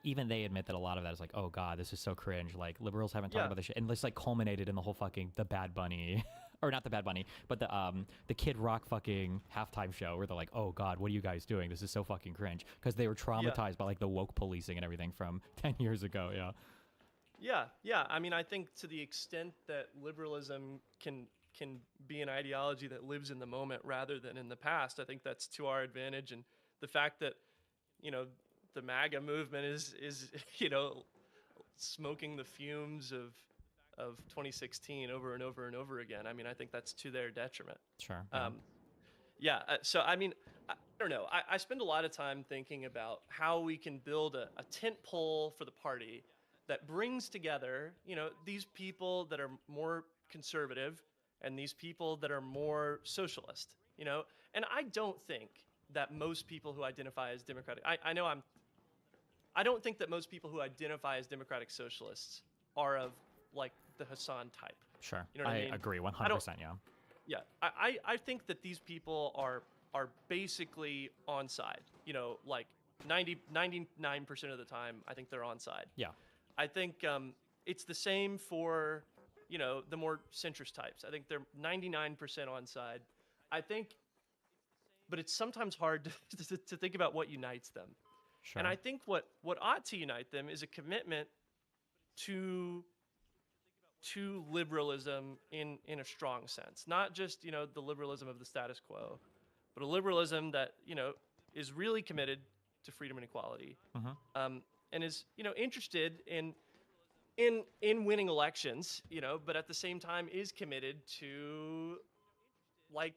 even they admit that a lot of that is like, oh God, this is so cringe. Like, liberals haven't talked about this shit. And this like culminated in the whole fucking, the Bad Bunny, or not the Bad Bunny, but the Kid Rock fucking halftime show where they're like, oh God, what are you guys doing? This is so fucking cringe. Because they were traumatized by like the woke policing and everything from 10 years ago. Yeah. I mean, I think to the extent that liberalism can be an ideology that lives in the moment rather than in the past, I think that's to our advantage. And the fact that, the MAGA movement is smoking the fumes of 2016 over and over and over again. I mean, I think that's to their detriment. Sure. So, I mean, I don't know. I spend a lot of time thinking about how we can build a tent pole for the party that brings together, these people that are more conservative and these people that are more socialist, And I don't think that most people who identify as Democratic, I don't think that most people who identify as Democratic Socialists are of like the Hassan type. Sure. You know what I mean? Agree 100%, yeah. Yeah. I think that these people are basically on side, like 99% of the time, I think they're on side. Yeah. I think it's the same for, the more centrist types. I think they're 99% on side. But it's sometimes hard to think about what unites them. Sure. And I think what ought to unite them is a commitment to liberalism in a strong sense. Not just, the liberalism of the status quo, but a liberalism that, is really committed to freedom and equality. Mm-hmm. And is, interested in winning elections, but at the same time is committed to like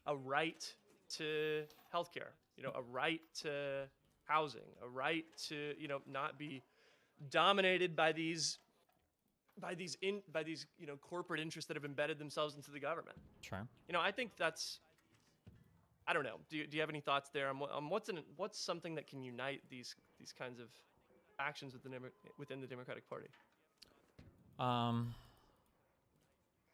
a right to healthcare, a right to housing, a right to, not be dominated by these corporate interests that have embedded themselves into the government. Sure. I think that's, I don't know. Do you have any thoughts there on what's something that can unite these kinds of actions within the Democratic Party? I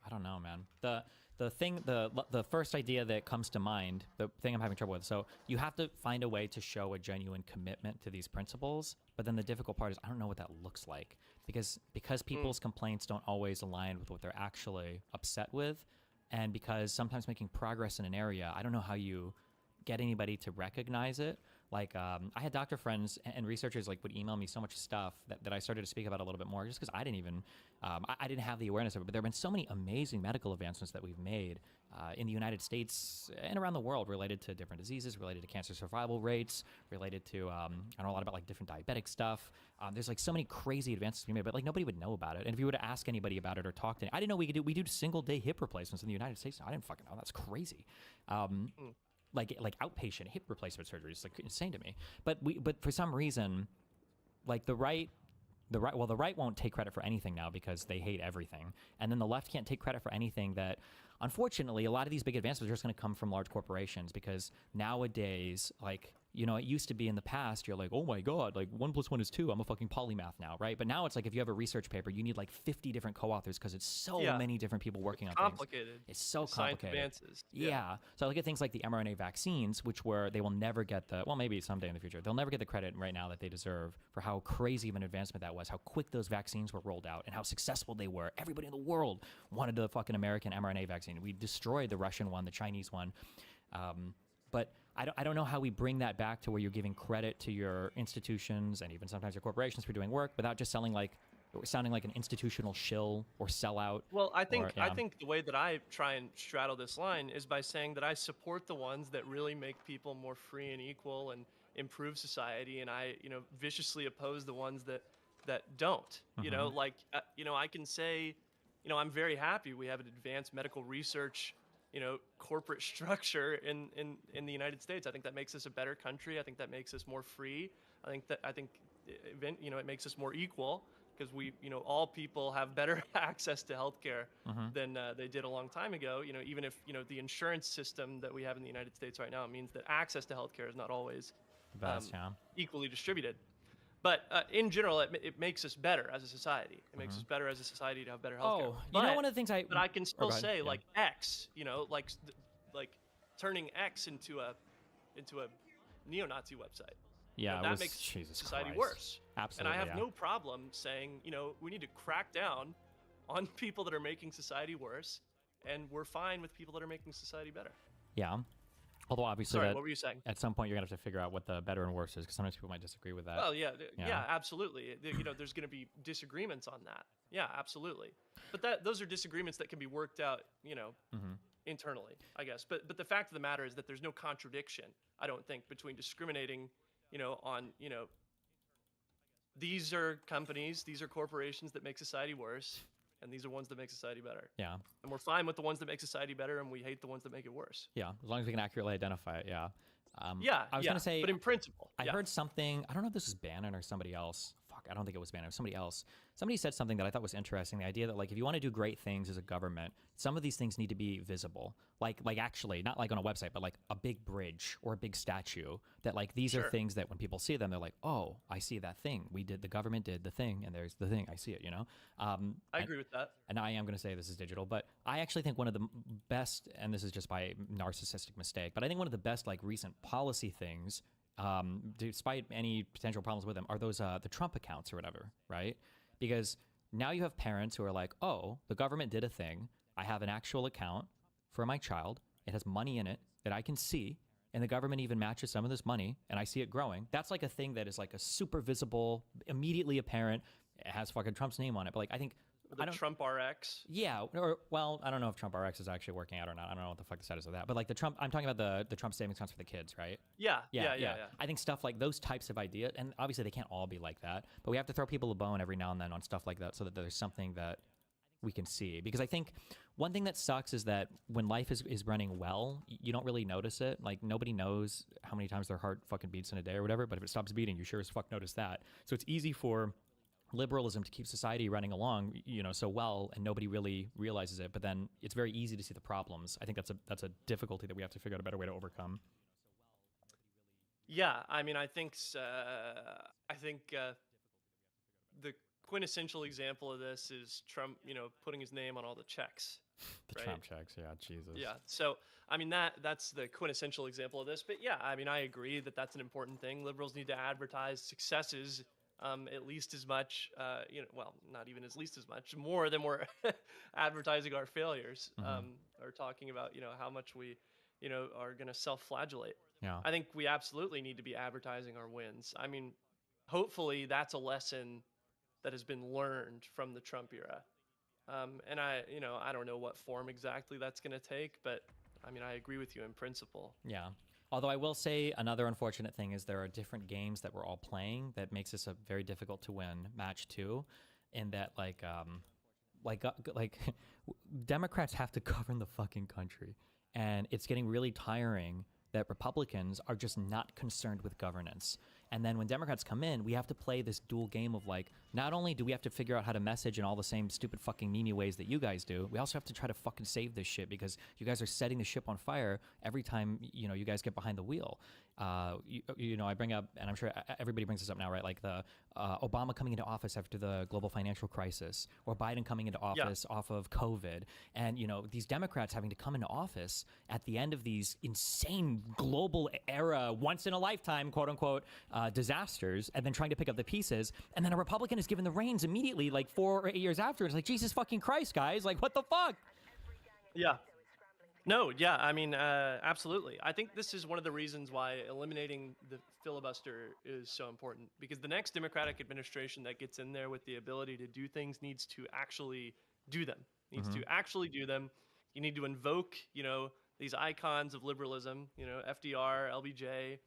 don't know, man. The first idea that comes to mind, the thing I'm having trouble with, so you have to find a way to show a genuine commitment to these principles, but then the difficult part is I don't know what that looks like, because people's complaints don't always align with what they're actually upset with, and because sometimes making progress in an area, I don't know how you get anybody to recognize it Like, I had doctor friends and researchers like would email me so much stuff that I started to speak about a little bit more, just because I didn't even, I didn't have the awareness of it. But there have been so many amazing medical advancements that we've made in the United States and around the world related to different diseases, related to cancer survival rates, related to, I know a lot about like different diabetic stuff. There's like so many crazy advances we made, but like nobody would know about it. And if you were to ask anybody about it or talk to, I didn't know we do single day hip replacements in the United States. I didn't fucking know. That's crazy. Like outpatient hip replacement surgery is like insane to me. But for some reason, like the right won't take credit for anything now because they hate everything, and then the left can't take credit for anything that, unfortunately, a lot of these big advancements are just going to come from large corporations, because nowadays, like, you know, it used to be in the past, you're like, oh my God, like 1 + 1 is 2. I'm a fucking polymath now, right? But now it's like if you have a research paper, you need like 50 different co-authors because it's so many different people working on complicated. things. It's so Science complicated. advances. Yeah. So I look at things like the mRNA vaccines, which they will never get the, well, maybe someday in the future, they'll never get the credit right now that they deserve for how crazy of an advancement that was, how quick those vaccines were rolled out, and how successful they were. Everybody in the world wanted the fucking American mRNA vaccine. We destroyed the Russian one, the Chinese one. But I don't know how we bring that back to where you're giving credit to your institutions and even sometimes your corporations for doing work without just sounding like an institutional shill or sellout. Well, I think the way that I try and straddle this line is by saying that I support the ones that really make people more free and equal and improve society, and I, you know, viciously oppose the ones that don't. You know, like, you know, I can say, you know, I'm very happy we have an advanced medical research, you know, corporate structure in the United States. I think that makes us a better country. I think that makes us more free. I think you know, it makes us more equal, because we, you know, all people have better access to healthcare than they did a long time ago. You know, even if, you know, the insurance system that we have in the United States right now means that access to healthcare is not always equally distributed. But in general, it makes us better as a society. It makes us better as a society to have better healthcare. Oh, you know, one of the things but I can still say, like, X, you know, like turning X into a neo-Nazi website. Yeah, you know, that makes society worse. Absolutely. And I have no problem saying, you know, we need to crack down on people that are making society worse, and we're fine with people that are making society better. Yeah. Although obviously, Sorry, what were you saying? At some point you're gonna have to figure out what the better and worse is, because sometimes people might disagree with that. Well, yeah, absolutely. You know, there's gonna be disagreements on that. Yeah, absolutely. But those are disagreements that can be worked out, you know, internally, I guess. But the fact of the matter is that there's no contradiction, I don't think, between discriminating, you know, on, you know, these are companies, these are corporations that make society worse, and these are ones that make society better. Yeah. And we're fine with the ones that make society better, and we hate the ones that make it worse. Yeah, as long as we can accurately identify it, yeah. I was gonna say, but in principle, I heard something, I don't know if this was Bannon or somebody else. Fuck, I don't think it was Bannon, it was somebody else. Somebody said something that I thought was interesting, the idea that, like, if you want to do great things as a government, some of these things need to be visible. Like actually, not like on a website, but like a big bridge or a big statue, that like these are things that when people see them, they're like, oh, I see that thing. The government did the thing, and there's the thing, I see it, you know? I agree with that. And I am going to say this is digital, but I actually think one of the best, and this is just by narcissistic mistake, but I think one of the best like recent policy things, despite any potential problems with them, are those the Trump accounts or whatever, right? Because now you have parents who are like, oh, the government did a thing. I have an actual account for my child. It has money in it that I can see, and the government even matches some of this money, and I see it growing. That's like a thing that is like a super visible, immediately apparent. It has fucking Trump's name on it, but like I think Trump RX. Yeah, or well, I don't know if Trump RX is actually working out or not. I don't know what the fuck the status of that. But like I'm talking about the Trump savings accounts for the kids, right? Yeah. I think stuff like those types of ideas, and obviously they can't all be like that, but we have to throw people a bone every now and then on stuff like that, so that there's something that we can see. Because I think one thing that sucks is that when life is running well, you don't really notice it. Like, nobody knows how many times their heart fucking beats in a day or whatever, but if it stops beating, you sure as fuck notice that. So it's easy for liberalism to keep society running along, you know, so well, and nobody really realizes it. But then it's very easy to see the problems. I think that's a difficulty that we have to figure out a better way to overcome. Yeah, I mean, I think the quintessential example of this is Trump, you know, putting his name on all the checks. The Trump checks, yeah, Jesus. Yeah, so I mean that's the quintessential example of this. But yeah, I mean, I agree that that's an important thing. Liberals need to advertise successes at least as much, you know, well, not even as least as much, more than we're advertising our failures, or talking about, you know, how much we you know, are going to self-flagellate. Yeah. I think we absolutely need to be advertising our wins. I mean, hopefully that's a lesson that has been learned from the Trump era. And I don't know what form exactly that's going to take, but I mean, I agree with you in principle. Yeah. Although I will say another unfortunate thing is there are different games that we're all playing that makes this a very difficult to win match 2, in that like Democrats have to govern the fucking country, and it's getting really tiring that Republicans are just not concerned with governance. And then when Democrats come in, we have to play this dual game of like, not only do we have to figure out how to message in all the same stupid fucking meme ways that you guys do, we also have to try to fucking save this shit because you guys are setting the ship on fire every time, you know, you guys get behind the wheel. You know, I bring up, and I'm sure everybody brings this up now, right? Like the Obama coming into office after the global financial crisis, or Biden coming into office off of COVID. And, you know, these Democrats having to come into office at the end of these insane global era, once in a lifetime, quote unquote, disasters, and then trying to pick up the pieces. And then a Republican is given the reins immediately, like 4 or 8 years after. It's like, Jesus fucking Christ, guys. Like, what the fuck? Yeah. No, yeah, I mean, absolutely. I think this is one of the reasons why eliminating the filibuster is so important, because the next Democratic administration that gets in there with the ability to do things needs to actually do them, to actually do them. You need to invoke, you know, these icons of liberalism, you know, FDR, LBJ.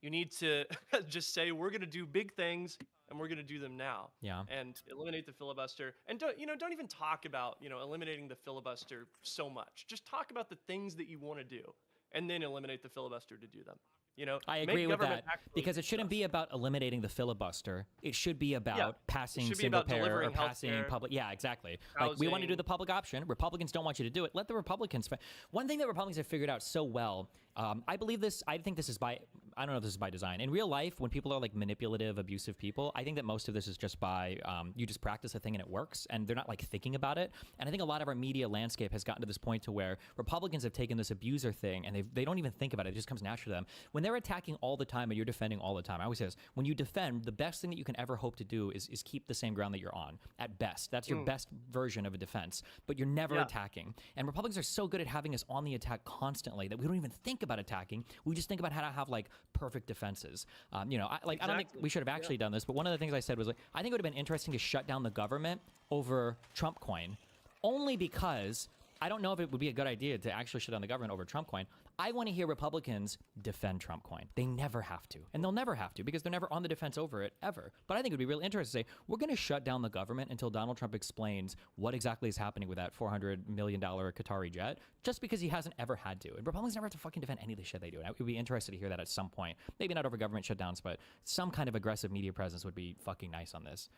You need to just say, we're going to do big things and we're going to do them now. Yeah. And eliminate the filibuster. And don't even talk about, you know, eliminating the filibuster so much. Just talk about the things that you want to do and then eliminate the filibuster to do them. You know, I make agree with government that, actually because it shouldn't be about eliminating the filibuster. It should be about passing should be single about payer or delivering passing healthcare, public. Yeah, exactly. Like, we want to do housing. the public option. Republicans don't want you to do it. Let the Republicans. One thing that Republicans have figured out so well, I believe this. I think this is by. I don't know if this is by design. In real life, when people are like manipulative, abusive people, I think that most of this is just by you just practice a thing and it works, and they're not like thinking about it. And I think a lot of our media landscape has gotten to this point to where Republicans have taken this abuser thing and they don't even think about it. It just comes natural to them. When they're attacking all the time and you're defending all the time, I always say this: when you defend, the best thing that you can ever hope to do is keep the same ground that you're on. At best, that's your best version of a defense. But you're never attacking. And Republicans are so good at having us on the attack constantly that we don't even think about attacking. We just think about how to have like perfect defenses. You know, I don't think we should have actually done this, but one of the things I said was like, I think it would have been interesting to shut down the government over Trump coin, only because I don't know if it would be a good idea to actually shut down the government over Trump coin. I want to hear Republicans defend Trump coin. They never have to, and they'll never have to because they're never on the defense over it ever. But I think it would be really interesting to say, we're going to shut down the government until Donald Trump explains what exactly is happening with that $400 million Qatari jet, just because he hasn't ever had to. And Republicans never have to fucking defend any of the shit they do. And I would be interested to hear that at some point. Maybe not over government shutdowns, but some kind of aggressive media presence would be fucking nice on this.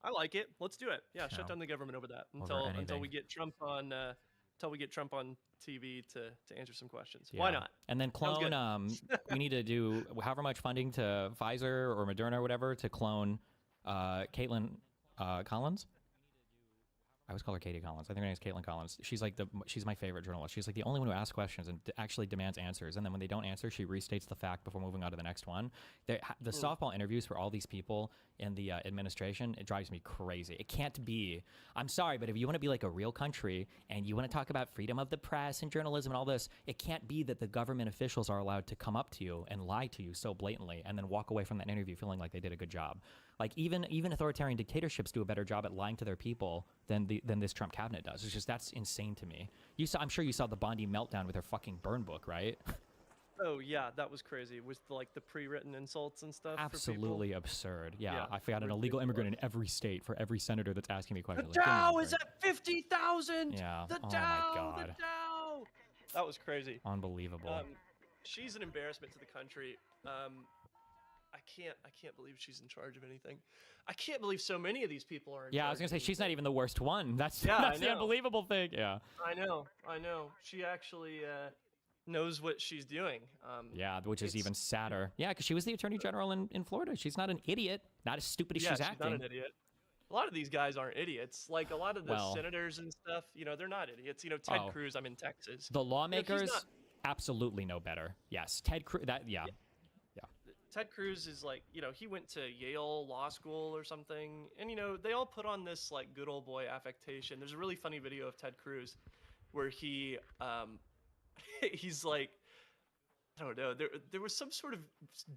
I like it. Let's do it. Yeah, shut down the government over that until we get Trump on. Until we get Trump on TV to answer some questions. Yeah. Why not? And then clone. We need to do however much funding to Pfizer or Moderna or whatever to clone Caitlin Collins. I always call her Katie Collins. I think her name is Caitlin Collins. She's like she's my favorite journalist. She's like the only one who asks questions and actually demands answers. And then when they don't answer, she restates the fact before moving on to the next one. The softball interviews for all these people in the administration, it drives me crazy. It can't be. I'm sorry, but if you want to be like a real country and you want to talk about freedom of the press and journalism and all this, it can't be that the government officials are allowed to come up to you and lie to you so blatantly and then walk away from that interview feeling like they did a good job. Like even authoritarian dictatorships do a better job at lying to their people than this Trump cabinet does. It's just, that's insane to me. I'm sure you saw the Bondi meltdown with her fucking burn book, right? Oh yeah, that was crazy. With like the pre-written insults and stuff. Absolutely absurd. Yeah, I got an illegal immigrant in every state for every senator that's asking me questions. The Dow is at 50,000. Yeah. The Oh Dow. my God. The Dow. That was crazy. Unbelievable. She's an embarrassment to the country. I can't believe she's in charge of anything. I can't believe so many of these people are in charge. I was gonna say she's not even the worst one. That's the unbelievable thing. Yeah. I know. She actually knows what she's doing. Which is even sadder. Yeah, because she was the attorney general in Florida. She's not an idiot. Not as stupid as she's acting. She's not an idiot. A lot of these guys aren't idiots. Like a lot of the senators and stuff, they're not idiots. Ted Cruz, I'm in Texas. The lawmakers absolutely know better. Yes, Ted Cruz. Ted Cruz is like, he went to Yale Law School or something. And, they all put on this like good old boy affectation. There's a really funny video of Ted Cruz where he he's like, I don't know. There was some sort of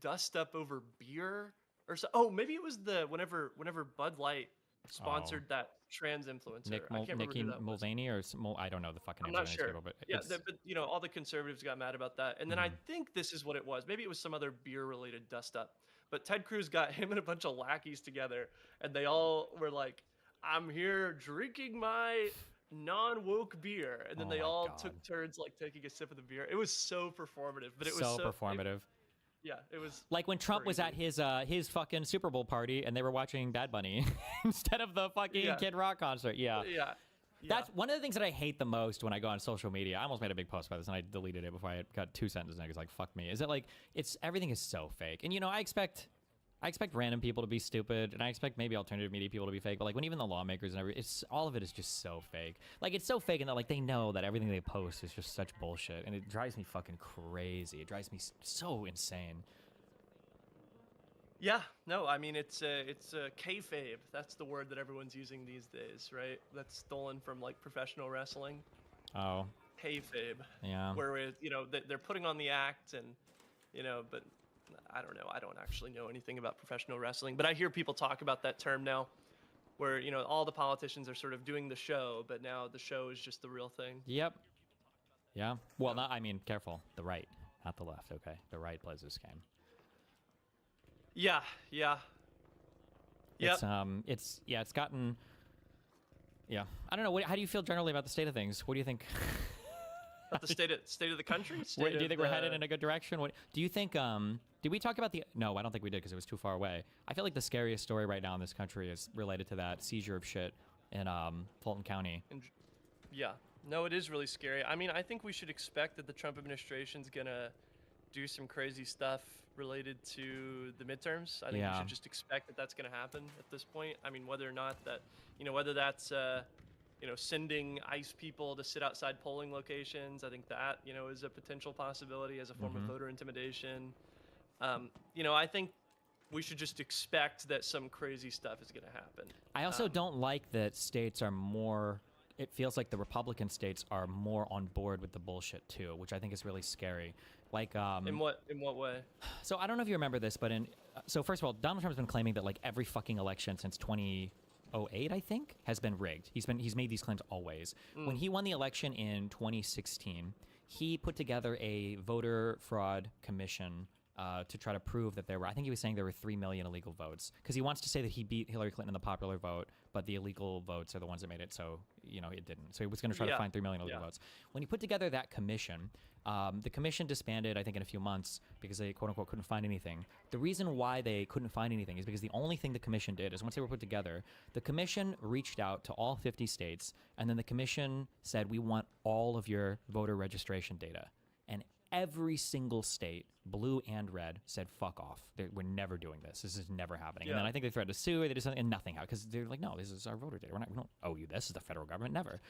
dust up over beer or so. Oh, maybe it was whenever Bud Light sponsored that trans influencer. I can't remember Nikki who that was. Mulvaney or I don't know the fucking I'm names not of these sure. people, but Yeah, it's, but you know, all the conservatives got mad about that, and then I think this is what it was. Maybe it was some other beer-related dust-up. But Ted Cruz got him and a bunch of lackeys together, and they all were like, "I'm here drinking my non-woke beer," and then they all took turns like taking a sip of the beer. It was so performative, but it was so performative. Yeah, it was like when Trump was at his fucking Super Bowl party and they were watching Bad Bunny instead of the fucking Kid Rock concert. Yeah. That's one of the things that I hate the most when I go on social media. I almost made a big post about this and I deleted it before I got 2 sentences in. It's like, fuck me. Is it like everything is so fake? And you know, I expect random people to be stupid, and I expect maybe alternative media people to be fake. But like when even the lawmakers and everything, all of it is just so fake. Like it's so fake, and that like they know that everything they post is just such bullshit, and it drives me fucking crazy. It drives me so insane. Yeah, no, I mean it's kayfabe. That's the word that everyone's using these days, right? That's stolen from like professional wrestling. Oh. Kayfabe. Yeah. Where you know they're putting on the act, and you know, but I don't know. I don't actually know anything about professional wrestling, but I hear people talk about that term now, where you know all the politicians are sort of doing the show, but now the show is just the real thing. Yep. Yeah. Well, I mean, careful. The right, not the left. Okay, the right plays this game. Yeah. It's it's gotten. Yeah, I don't know. How do you feel generally about the state of things? What do you think? About the state of the country? Do you think we're headed in a good direction? What do you think? Did we talk about the? No, I don't think we did because it was too far away. I feel like the scariest story right now in this country is related to that seizure of shit in Fulton County. Yeah, no, it is really scary. I mean, I think we should expect that the Trump administration's gonna do some crazy stuff related to the midterms. I think we should just expect that that's gonna happen at this point. I mean, whether or not that, you know, whether that's you know, sending ICE people to sit outside polling locations. I think that, you know, is a potential possibility as a form of voter intimidation. You know, I think we should just expect that some crazy stuff is going to happen. I also don't like that states are more, it feels like the Republican states are more on board with the bullshit too, which I think is really scary. Like, in what way? So I don't know if you remember this, but so first of all, Donald Trump's been claiming that like every fucking election since 2008, I think, has been rigged. He's made these claims always. When he won the election in 2016, he put together a voter fraud commission to try to prove that I think he was saying there were 3 million illegal votes, because he wants to say that he beat Hillary Clinton in the popular vote, but the illegal votes are the ones that made it so, you know, it didn't. So he was going to try to find 3 million illegal votes. When he put together that commission, the commission disbanded, I think, in a few months because they, quote unquote, couldn't find anything. The reason why they couldn't find anything is because the only thing the commission did is once they were put together, the commission reached out to all 50 states, and then the commission said, we want all of your voter registration data. And every single state, blue and red, said, fuck off. We're never doing this. This is never happening. And then I think they threatened to sue, they did something, and nothing happened, because they're like, no, this is our voter data. We don't owe you this as the federal government. Never.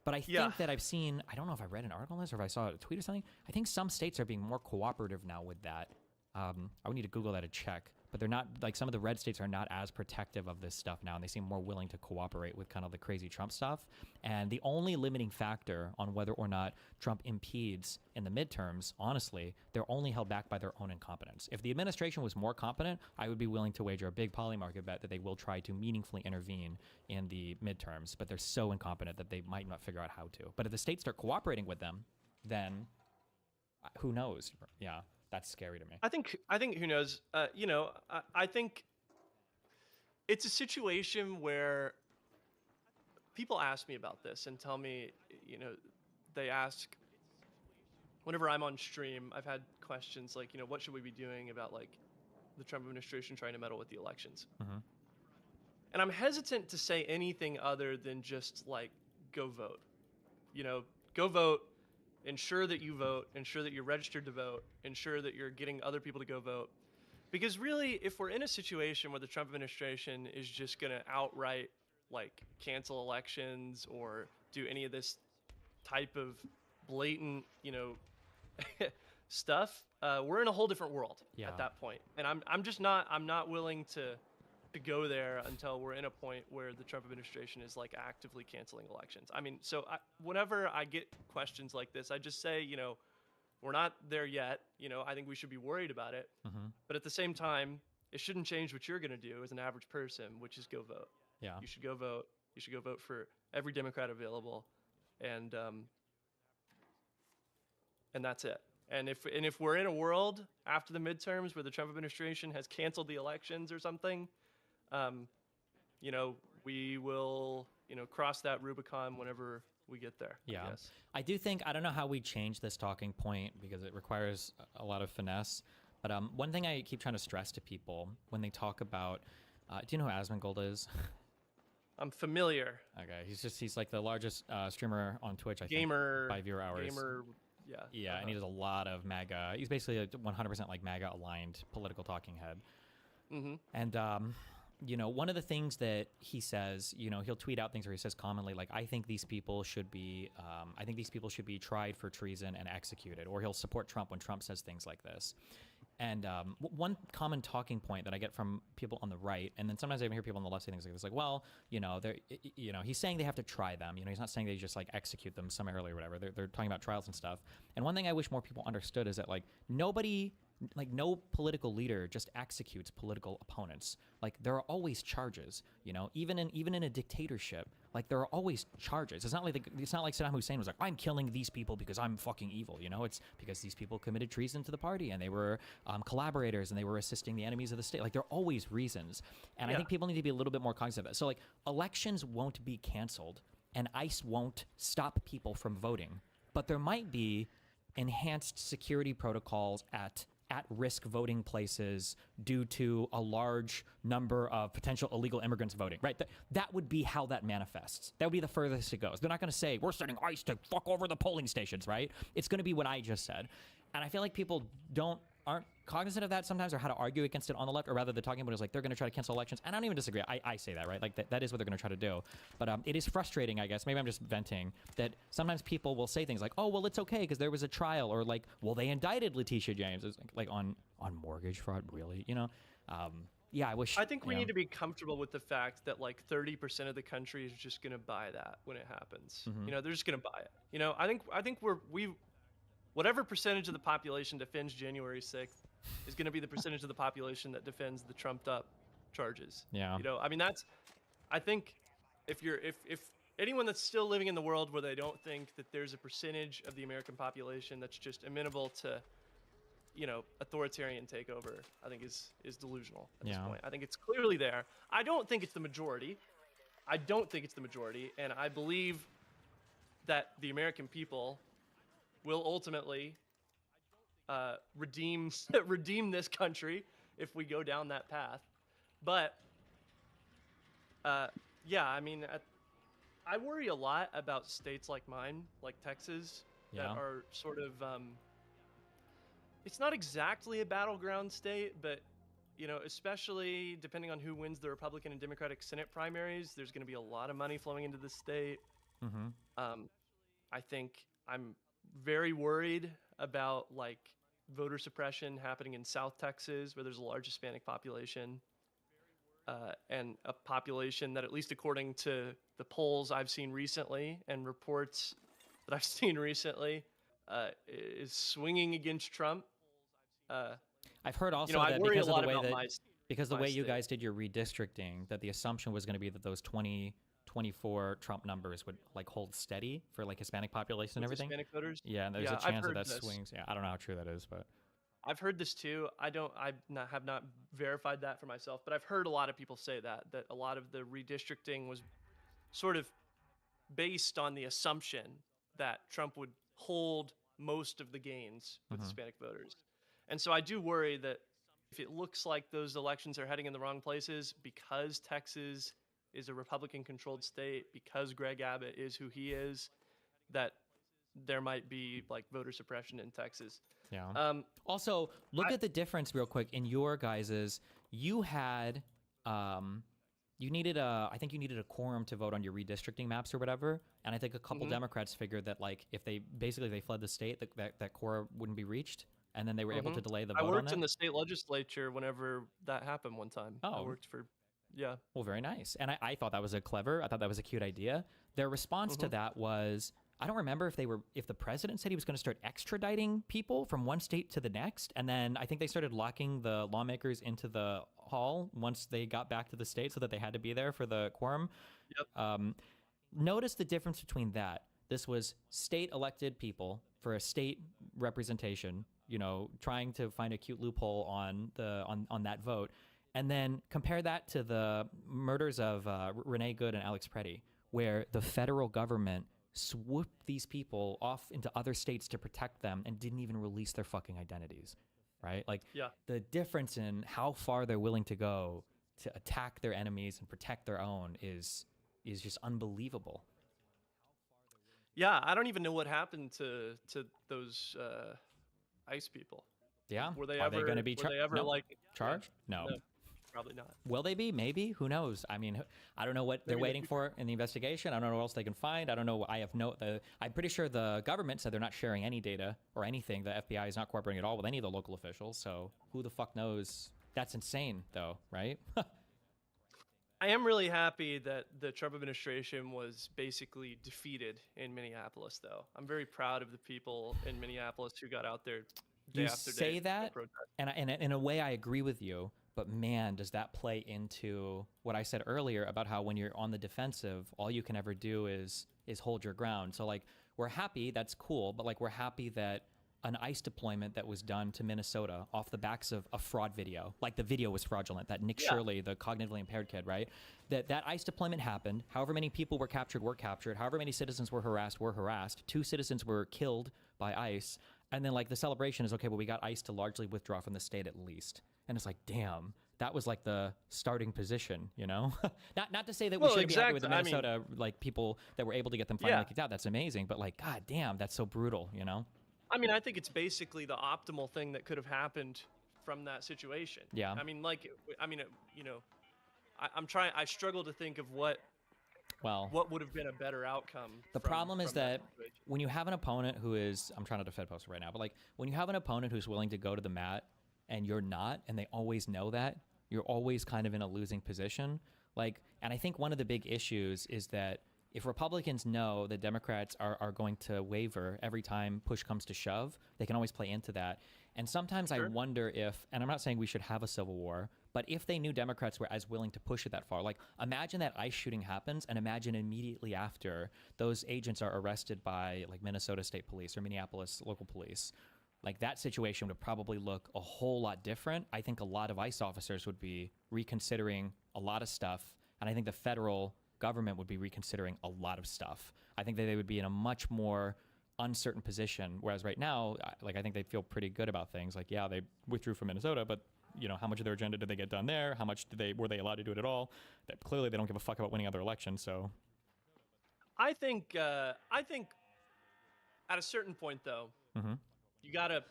But I think that I've seen, I don't know if I read an article on this or if I saw a tweet or something, I think some states are being more cooperative now with that. I would need to Google that to check, but they're not, like, some of the red states are not as protective of this stuff now, and they seem more willing to cooperate with kind of the crazy Trump stuff. And the only limiting factor on whether or not Trump impedes in the midterms, honestly, they're only held back by their own incompetence. If the administration was more competent, I would be willing to wager a big polymarket bet that they will try to meaningfully intervene in the midterms, but they're so incompetent that they might not figure out how to. But if the states start cooperating with them, then who knows? Yeah. That's scary to me. I think who knows? You know, I think it's a situation where people ask me about this and tell me, you know, they ask whenever I'm on stream, I've had questions like, you know, what should we be doing about like the Trump administration trying to meddle with the elections? And I'm hesitant to say anything other than just like, go vote. You know, go vote. Ensure that you vote, ensure that you're registered to vote, ensure that you're getting other people to go vote. Because really, if we're in a situation where the Trump administration is just going to outright like cancel elections or do any of this type of blatant, you know, stuff, we're in a whole different world at that point. And I'm not willing to to go there until we're in a point where the Trump administration is like actively canceling elections. I mean, so whenever I get questions like this, I just say, you know, we're not there yet. You know, I think we should be worried about it. But at the same time, it shouldn't change what you're going to do as an average person, which is go vote. Yeah. You should go vote. You should go vote for every Democrat available. And that's it. And if we're in a world after the midterms where the Trump administration has canceled the elections or something, you know, we will, you know, cross that Rubicon whenever we get there. Yeah. I guess. I do think, I don't know how we change this talking point because it requires a lot of finesse. But one thing I keep trying to stress to people when they talk about, do you know who Asmongold is? I'm familiar. Okay, he's like the largest streamer on Twitch, I think, by viewer hours. Gamer, yeah. Yeah, and he does a lot of MAGA. He's basically a 100% like MAGA aligned political talking head. And you know, one of the things that he says, you know, he'll tweet out things where he says commonly, like, I think these people should be tried for treason and executed, or he'll support Trump when Trump says things like this. And one common talking point that I get from people on the right, and then sometimes I even hear people on the left say things like this, like, well, you know, he's saying they have to try them. You know, he's not saying they just like execute them summarily or whatever. They're talking about trials and stuff. And one thing I wish more people understood is that like no political leader just executes political opponents. Like there are always charges, you know, even in a dictatorship, like there are always charges. It's not like Saddam Hussein was like, I'm killing these people because I'm fucking evil, you know. It's because these people committed treason to the party and they were collaborators and they were assisting the enemies of the state. Like there are always reasons. And I think people need to be a little bit more cognizant of that. So like elections won't be canceled and ICE won't stop people from voting, but there might be enhanced security protocols at-risk voting places due to a large number of potential illegal immigrants voting, right? That would be how that manifests. That would be the furthest it goes. They're not going to say, we're sending ICE to fuck over the polling stations, right? It's going to be what I just said. And I feel like people aren't cognizant of that sometimes, or how to argue against it on the left, or rather they're talking about it as like they're going to try to cancel elections. And I don't even disagree. I say that, right? Like that is what they're going to try to do. But it is frustrating, I guess. Maybe I'm just venting, that sometimes people will say things like, oh, well, it's okay because there was a trial, or like, well, they indicted Letitia James. It's like on mortgage fraud, really, you know? Yeah, I think we need to be comfortable with the fact that like 30% of the country is just going to buy that when it happens. You know, they're just going to buy it. You know, I think we've whatever percentage of the population defends January 6th is going to be the percentage of the population that defends the trumped up charges. Yeah. You know, I mean, I think if anyone that's still living in the world where they don't think that there's a percentage of the American population that's just amenable to, you know, authoritarian takeover, I think is delusional at this point. I think it's clearly there. I don't think it's the majority. And I believe that the American people will ultimately redeem this country if we go down that path. But yeah, I mean, I worry a lot about states like mine, like Texas, that are sort of it's not exactly a battleground state, but you know, especially depending on who wins the Republican and Democratic Senate primaries, there's going to be a lot of money flowing into the state. I think I'm very worried about like voter suppression happening in South Texas, where there's a large Hispanic population, and a population that, at least according to the polls I've seen recently and reports that I've seen recently, is swinging against Trump. I've heard also that because of the way you guys did your redistricting, that the assumption was going to be that those 2024 Trump numbers would like hold steady for like Hispanic population and everything. Hispanic voters. Yeah, and there's a chance that swings. Yeah, I don't know how true that is, but I've heard this too. I have not verified that for myself, but I've heard a lot of people say that a lot of the redistricting was sort of based on the assumption that Trump would hold most of the gains with Hispanic voters. And so I do worry that if it looks like those elections are heading in the wrong places because Texas is a Republican-controlled state, because Greg Abbott is who he is, that there might be like voter suppression in Texas. Yeah. Also, look at the difference real quick in your guys's. You had, you needed I think you needed a quorum to vote on your redistricting maps or whatever. And I think a couple Democrats figured that like if they fled the state, that quorum wouldn't be reached. And then they were able to delay the vote on that. I worked in the state legislature whenever that happened one time. Oh. I worked for Yeah. Well, very nice. And I thought that was I thought that was a cute idea. Their response to that was, I don't remember if the president said he was going to start extraditing people from one state to the next. And then I think they started locking the lawmakers into the hall once they got back to the state so that they had to be there for the quorum. Yep. Notice the difference between that. This was state elected people for a state representation, you know, trying to find a cute loophole on that vote. And then compare that to the murders of Renee Good and Alex Preddy, where the federal government swooped these people off into other states to protect them and didn't even release their fucking identities, right? Like, the difference in how far they're willing to go to attack their enemies and protect their own is just unbelievable. Yeah, I don't even know what happened to those ICE people. Yeah, were they are ever they going to be charged? No. Probably not. Will they be? Maybe. Who knows? I mean, I don't know what they're waiting for in the investigation. I don't know what else they can find. I don't know. I'm pretty sure the government said they're not sharing any data or anything. The FBI is not cooperating at all with any of the local officials. So who the fuck knows? That's insane, though, right? I am really happy that the Trump administration was basically defeated in Minneapolis, though. I'm very proud of the people in Minneapolis who got out there day You after day. say that, and in a way, I agree with you. But man, does that play into what I said earlier about how when you're on the defensive, all you can ever do is hold your ground. So like, we're happy, that's cool, but like, we're happy that an ICE deployment that was done to Minnesota off the backs of a fraud video, like the video was fraudulent, that Nick Shirley, the cognitively impaired kid, right? That ICE deployment happened. However many people were captured. However many citizens were harassed. 2 citizens were killed by ICE. And then like the celebration is, okay, well, we got ICE to largely withdraw from the state at least. And it's like, damn, that was like the starting position, you know? not to say that we shouldn't be happy with the Minnesota like people that were able to get them finally kicked out. That's amazing. But like, god damn, that's so brutal, you know? I mean, I think it's basically the optimal thing that could have happened from that situation. Yeah. I mean, you know, I struggle to think of what would have been a better outcome. The problem is that when you have an opponent who is, I'm trying to defend post right now, but like when you have an opponent who's willing to go to the mat and you're not, and they always know that, you're always kind of in a losing position. Like, and I think one of the big issues is that if Republicans know that Democrats are going to waver every time push comes to shove, they can always play into that. And sometimes I wonder if, and I'm not saying we should have a civil war, but if they knew Democrats were as willing to push it that far, like imagine that ICE shooting happens and imagine immediately after those agents are arrested by like Minnesota State Police or Minneapolis local police. Like that situation would probably look a whole lot different. I think a lot of ICE officers would be reconsidering a lot of stuff. And I think the federal government would be reconsidering a lot of stuff. I think that they would be in a much more uncertain position. Whereas right now, like I think they feel pretty good about things. Like, yeah, they withdrew from Minnesota, but you know, how much of their agenda did they get done there? How much were they allowed to do it at all? That clearly they don't give a fuck about winning other elections. So I think at a certain point though, you gotta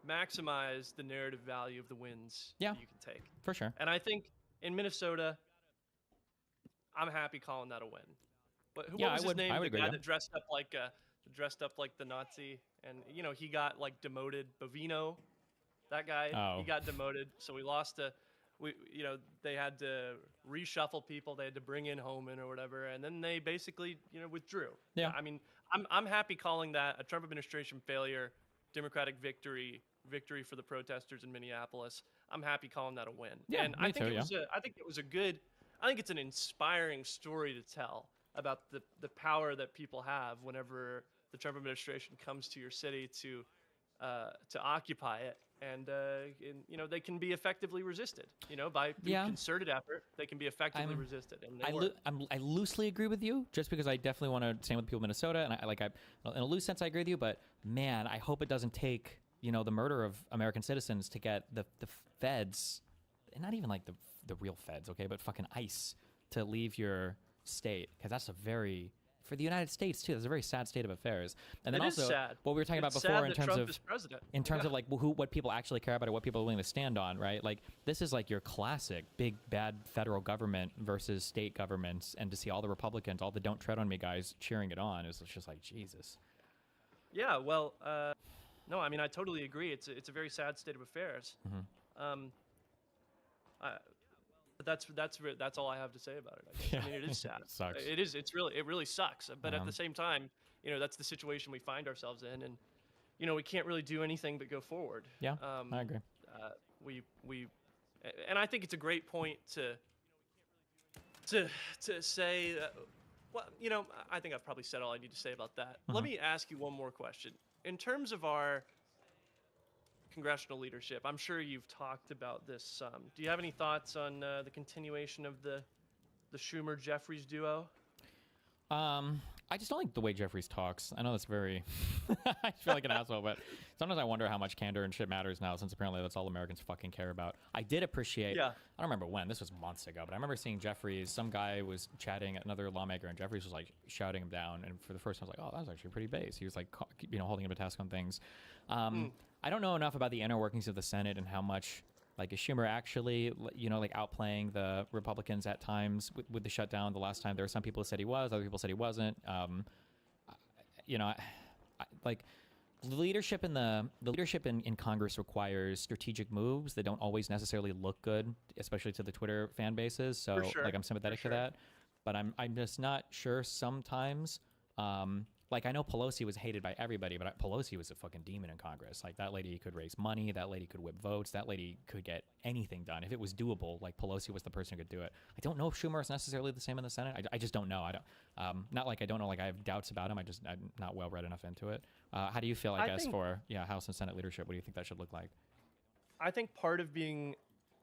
maximize the narrative value of the wins that you can take. For sure. And I think in Minnesota, I'm happy calling that a win. But what was his name? The guy that dressed up like the Nazi, and you know he got like demoted. Bovino, that guy, he got demoted. So we lost they had to reshuffle people. They had to bring in Homan or whatever, and then they basically withdrew. Yeah. I mean, I'm happy calling that a Trump administration failure, Democratic victory for the protesters in Minneapolis. I'm happy calling that a win. Yeah, and I think it's an inspiring story to tell about the power that people have whenever the Trump administration comes to your city to occupy it, and they can be effectively resisted. By concerted effort, they can be effectively resisted. And I loosely agree with you, just because I definitely want to stand with people in Minnesota, and in a loose sense I agree with you. But man, I hope it doesn't take the murder of American citizens to get the feds, and not even like the real feds, okay, but fucking ICE to leave your state, because that's for the United States too, that's a very sad state of affairs. And then also what we were talking about before in terms of like what people actually care about or what people are willing to stand on, right? Like this is like your classic big bad federal government versus state governments, and to see all the Republicans, all the "Don't Tread on Me" guys cheering it on is just like Jesus. Yeah, well, no, I mean I totally agree. It's a very sad state of affairs. That's all I have to say about it. I guess. I mean, it is sad. It sucks. It really sucks. But at the same time, that's the situation we find ourselves in, and we can't really do anything but go forward. Yeah, I agree. And I think it's a great point to say that. Well, I think I've probably said all I need to say about that. Let me ask you one more question. In terms of our congressional leadership, I'm sure you've talked about this some. Do you have any thoughts on the continuation of the Schumer-Jeffries duo? I just don't like the way Jeffries talks. I know that's very... I feel like an asshole, but sometimes I wonder how much candor and shit matters now, since apparently that's all Americans fucking care about. I did appreciate... Yeah. I don't remember when. This was months ago, but I remember seeing Jeffries. Some guy was chatting at another lawmaker, and Jeffries was, like, shouting him down. And for the first time, I was like, oh, that was actually pretty base. He was, like, holding him to task on things. I don't know enough about the inner workings of the Senate and how much... Like, is Schumer actually, like outplaying the Republicans at times with the shutdown? The last time there were some people who said he was, other people said he wasn't. Like the leadership in Congress requires strategic moves that don't always necessarily look good, especially to the Twitter fan bases. So like I'm sympathetic to that, but I'm just not sure sometimes. Like, I know Pelosi was hated by everybody, but Pelosi was a fucking demon in Congress. Like, that lady could raise money. That lady could whip votes. That lady could get anything done. If it was doable, like, Pelosi was the person who could do it. I don't know if Schumer is necessarily the same in the Senate. I just don't know. Not like I don't know. Like, I have doubts about him. I'm not well-read enough into it. How do you feel, I guess, for House and Senate leadership? What do you think that should look like? I think part of being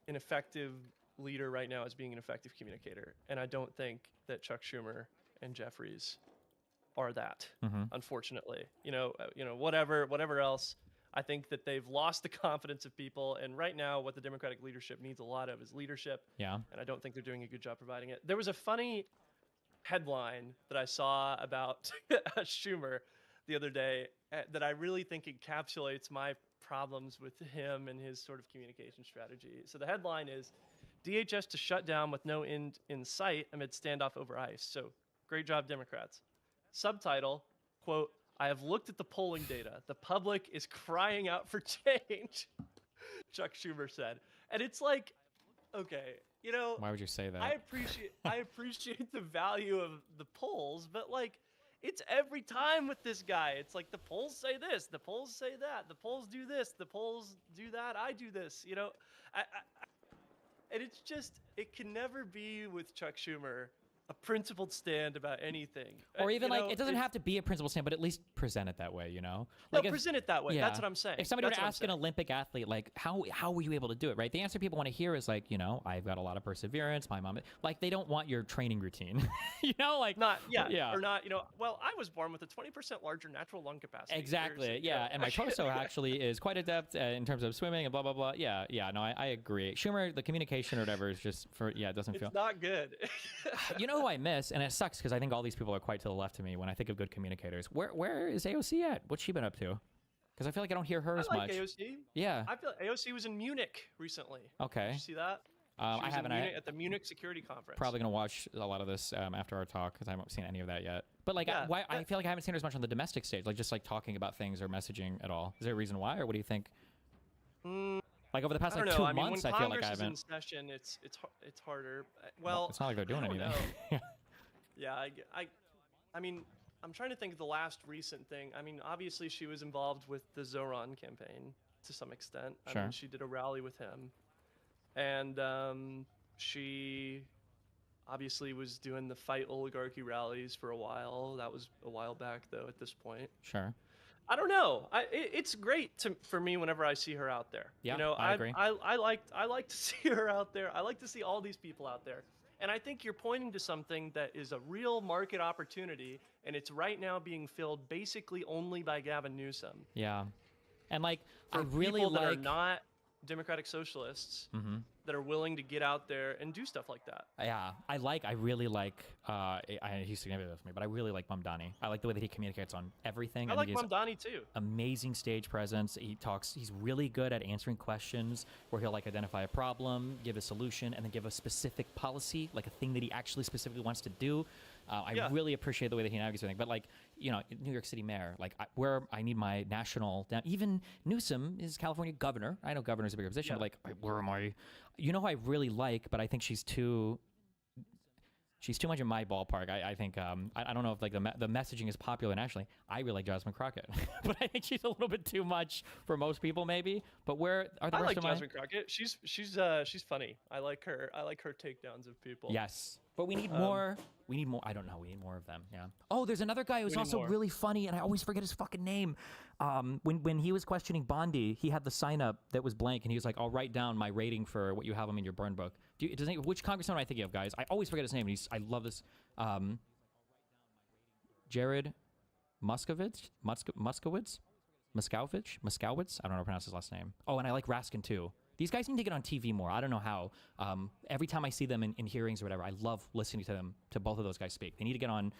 an effective leader right now is being an effective communicator. And I don't think that Chuck Schumer and Jeffries are that, unfortunately. Whatever else. I think that they've lost the confidence of people, and right now what the Democratic leadership needs a lot of is leadership. Yeah. And I don't think they're doing a good job providing it. There was a funny headline that I saw about Schumer the other day that I really think encapsulates my problems with him and his sort of communication strategy. So the headline is, DHS to shut down with no end in sight amid standoff over ICE. So great job, Democrats. Subtitle, quote, I have looked at the polling data. The public is crying out for change, Chuck Schumer said. And it's like, okay, why would you say that? I appreciate the value of the polls, but like, it's every time with this guy. It's like the polls say this, the polls say that, the polls do this, the polls do that, I do this, and it's just, it can never be with Chuck Schumer a principled stand about anything. Or even it doesn't have to be a principled stand, but at least present it that way, Like present it that way. Yeah. That's what I'm saying. If somebody were to ask an Olympic athlete, like, how were you able to do it, right? The answer people want to hear is like, I've got a lot of perseverance. My mom, like, they don't want your training routine, well, I was born with a 20% larger natural lung capacity. Exactly. And my torso actually is quite adept in terms of swimming and blah, blah, blah. Yeah, no, I agree. Schumer, the communication or whatever is just it doesn't feel. It's not good. Who I miss, and it sucks because I think all these people are quite to the left of me when I think of good communicators. Where is AOC at? What's she been up to? Because I feel like I don't hear her as much. AOC. Yeah. I feel AOC was in Munich recently. Okay. Did you see that? I haven't. At the Munich Security Conference. Probably gonna watch a lot of this after our talk because I haven't seen any of that yet. But like, I feel like I haven't seen her as much on the domestic stage, like just like talking about things or messaging at all. Is there a reason why, or what do you think? Like over the past 2 months, I feel like I haven't. When Congress is in session, it's harder. Well, it's not like they're doing anything. Yeah, I mean, I'm trying to think of the last recent thing. I mean, obviously she was involved with the Zoran campaign to some extent. Sure. I mean, she did a rally with him, and she obviously was doing the fight oligarchy rallies for a while. That was a while back, though. At this point, sure. I don't know. It's great for me whenever I see her out there. Yeah, I agree. I like to see her out there. I like to see all these people out there. And I think you're pointing to something that is a real market opportunity, and it's right now being filled basically only by Gavin Newsom. Yeah. And like, for I really people that like... are not Democratic socialists that are willing to get out there and do stuff like that. Yeah, I really like, he's significant with me, but I really like Mamdani. I like the way that he communicates on everything. I like Mamdani too. Amazing stage presence. He's really good at answering questions where he'll like identify a problem, give a solution, and then give a specific policy, like a thing that he actually specifically wants to do. I really appreciate the way that he navigates everything. But like, you know, New York City mayor, like where I need my national, even Newsom is California governor. I know governor's a bigger position, but like, where am I? You know who I really like, but I think she's too much in my ballpark. I think, I don't know if like the messaging is popular nationally. I really like Jasmine Crockett, but I think she's a little bit too much for most people maybe. But where are the I rest like of Jasmine Crockett. She's funny. I like her takedowns of people. Yes. But we need more. We need more. I don't know. We need more of them. Yeah. Oh, there's another guy who's also really funny, and I always forget his fucking name. When he was questioning Bondi, he had the sign up that was blank, and he was like, "I'll write down my rating for what you have him in your burn book." Which congressman am I thinking of, guys? I always forget his name. And I love this. Jared Moskowitz. I don't know how to pronounce his last name. Oh, and I like Raskin too. These guys need to get on TV more. I don't know how. Every time I see them in hearings or whatever, I love listening to them, to both of those guys speak. They need to get on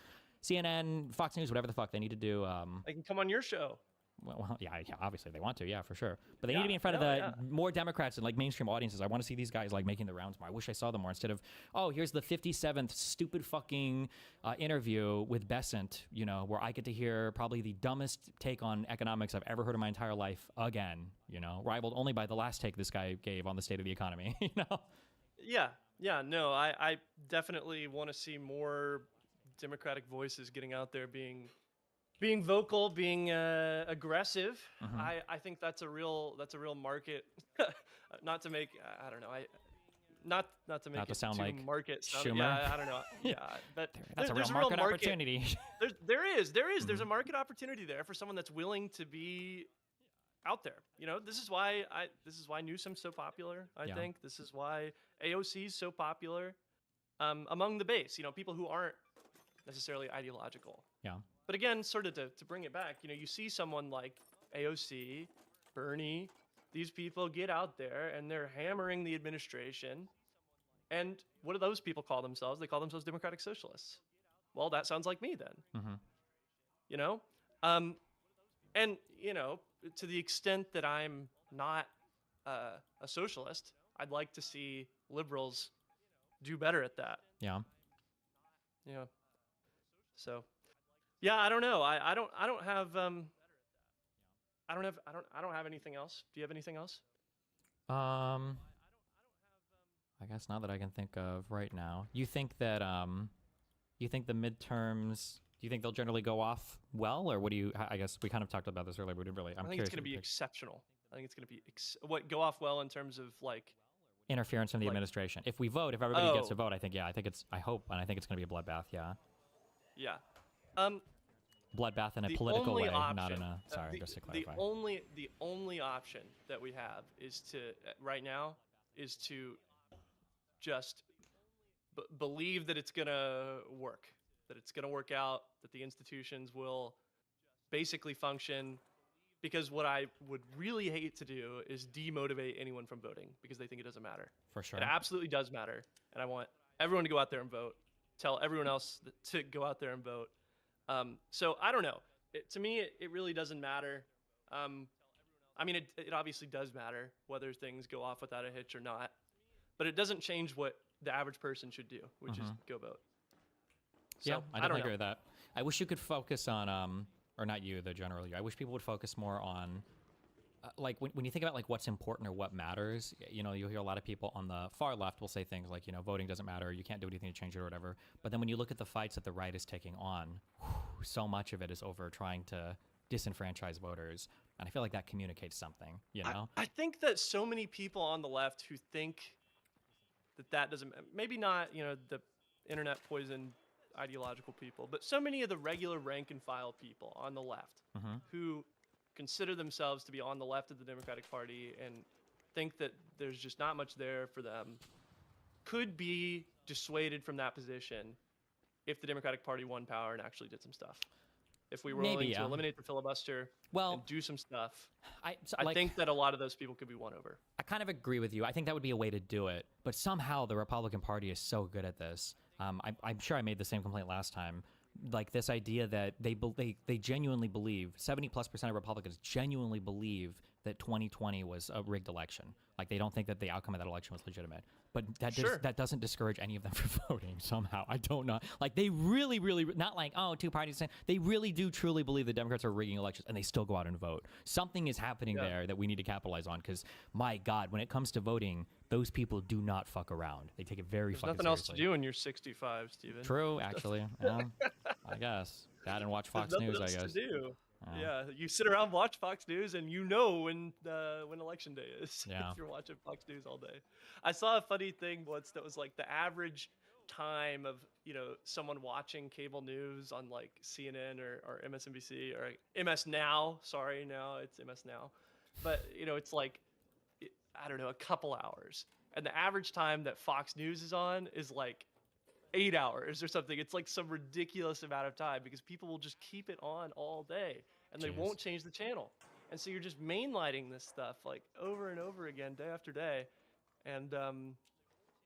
CNN, Fox News, whatever the fuck they need to do. They can come on your show. Well, yeah, obviously they want to, yeah, for sure. But they need to be in front of the more Democrats and like mainstream audiences. I want to see these guys like making the rounds more. I wish I saw them more instead of, oh, here's the 57th stupid fucking interview with Besant, you know, where I get to hear probably the dumbest take on economics I've ever heard in my entire life again, you know, rivaled only by the last take this guy gave on the state of the economy, you know? Yeah, no, I definitely want to see more Democratic voices getting out there, being vocal, being aggressive. I think that's a real market. Not to make I don't know. Not to make not to it sound too like market sound. Schumer. Yeah, I don't know. Yeah, but that's there's a real market opportunity. There is. There's a market opportunity there for someone that's willing to be out there. You know, this is why Newsom's so popular. I think this is why AOC is so popular among the base. You know, people who aren't necessarily ideological. Yeah. But again, sort of to bring it back, you know, you see someone like AOC, Bernie, these people get out there and they're hammering the administration. And what do those people call themselves? They call themselves Democratic Socialists. Well, that sounds like me then. You know? And, you know, to the extent that I'm not a socialist, I'd like to see liberals do better at that. Yeah. Yeah. So, yeah, I don't know. I don't have anything else. Do you have anything else? I guess not that I can think of right now. You think that you think the midterms, do you think they'll generally go off well, or what do you? I guess we kind of talked about this earlier, but we didn't really. I think it's going to be exceptional. I think it's going to be go off well in terms of like interference from the administration. If we vote, if everybody gets to vote, I think I hope, and I think it's going to be a bloodbath. Yeah. Yeah. Bloodbath in a political way, option, not in a. Sorry, just to clarify. The only option that we have is to right now is to just believe that it's gonna work, that it's gonna work out, that the institutions will basically function. Because what I would really hate to do is demotivate anyone from voting because they think it doesn't matter. For sure. It absolutely does matter, and I want everyone to go out there and vote. Tell everyone else to go out there and vote. So I don't know. To me, it really doesn't matter. I mean, it obviously does matter whether things go off without a hitch or not, but it doesn't change what the average person should do, which is go vote. So, yeah, I definitely agree with that. I wish you could focus on, or not you, the general you. I wish people would focus more on, like when you think about like what's important or what matters. You know, you'll hear a lot of people on the far left will say things like, you know, voting doesn't matter, you can't do anything to change it or whatever. But then when you look at the fights that the right is taking on, so much of it is over trying to disenfranchise voters, and I feel like that communicates something. You know, I think that so many people on the left who think that doesn't, maybe not, you know, the internet poison ideological people, but so many of the regular rank and file people on the left who consider themselves to be on the left of the Democratic Party and think that there's just not much there for them could be dissuaded from that position if the Democratic Party won power and actually did some stuff. If we were willing to eliminate the filibuster and do some stuff, I think that a lot of those people could be won over. I kind of agree with you. I think that would be a way to do it, but somehow the Republican Party is so good at this. I'm sure I made the same complaint last time. Like this idea that they genuinely believe, 70+% of Republicans genuinely believe that 2020 was a rigged election. Like, they don't think that the outcome of that election was legitimate. But that that doesn't discourage any of them from voting somehow. I don't know. Like, they really, not like, oh, two parties. They really do truly believe the Democrats are rigging elections, and they still go out and vote. Something is happening there that we need to capitalize on, because, my God, when it comes to voting, those people do not fuck around. They take it very There's fucking nothing else seriously. to do when you're 65, Steven. True, actually. I guess. That and watch Fox There's News, nothing I else guess. to do. Yeah, you sit around, watch Fox News, and you know when election day is. Yeah. If you're watching Fox News all day. I saw a funny thing once that was like the average time of, you know, someone watching cable news on like CNN or MSNBC or MS Now. Sorry, now it's MS Now. But, you know, it's like, I don't know, a couple hours. And the average time that Fox News is on is like 8 hours or something. It's like some ridiculous amount of time because people will just keep it on all day and they won't change the channel. And so you're just mainlighting this stuff like over and over again, day after day. And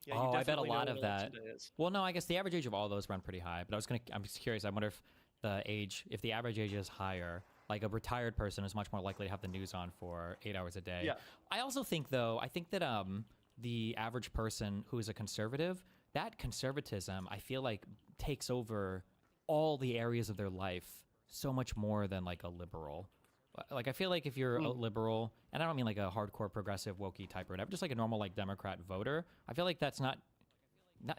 yeah, you I bet a definitely know lot when of that. election day is. Well, no, I guess the average age of all those run pretty high. But I'm just curious. I wonder if if the average age is higher, like a retired person is much more likely to have the news on for 8 hours a day. Yeah. I also think, though, that the average person who is a conservative, that conservatism, I feel like, takes over all the areas of their life so much more than like a liberal. Like, I feel like if you're a liberal, and I don't mean like a hardcore progressive wokey type or whatever, just like a normal like Democrat voter, I feel like that's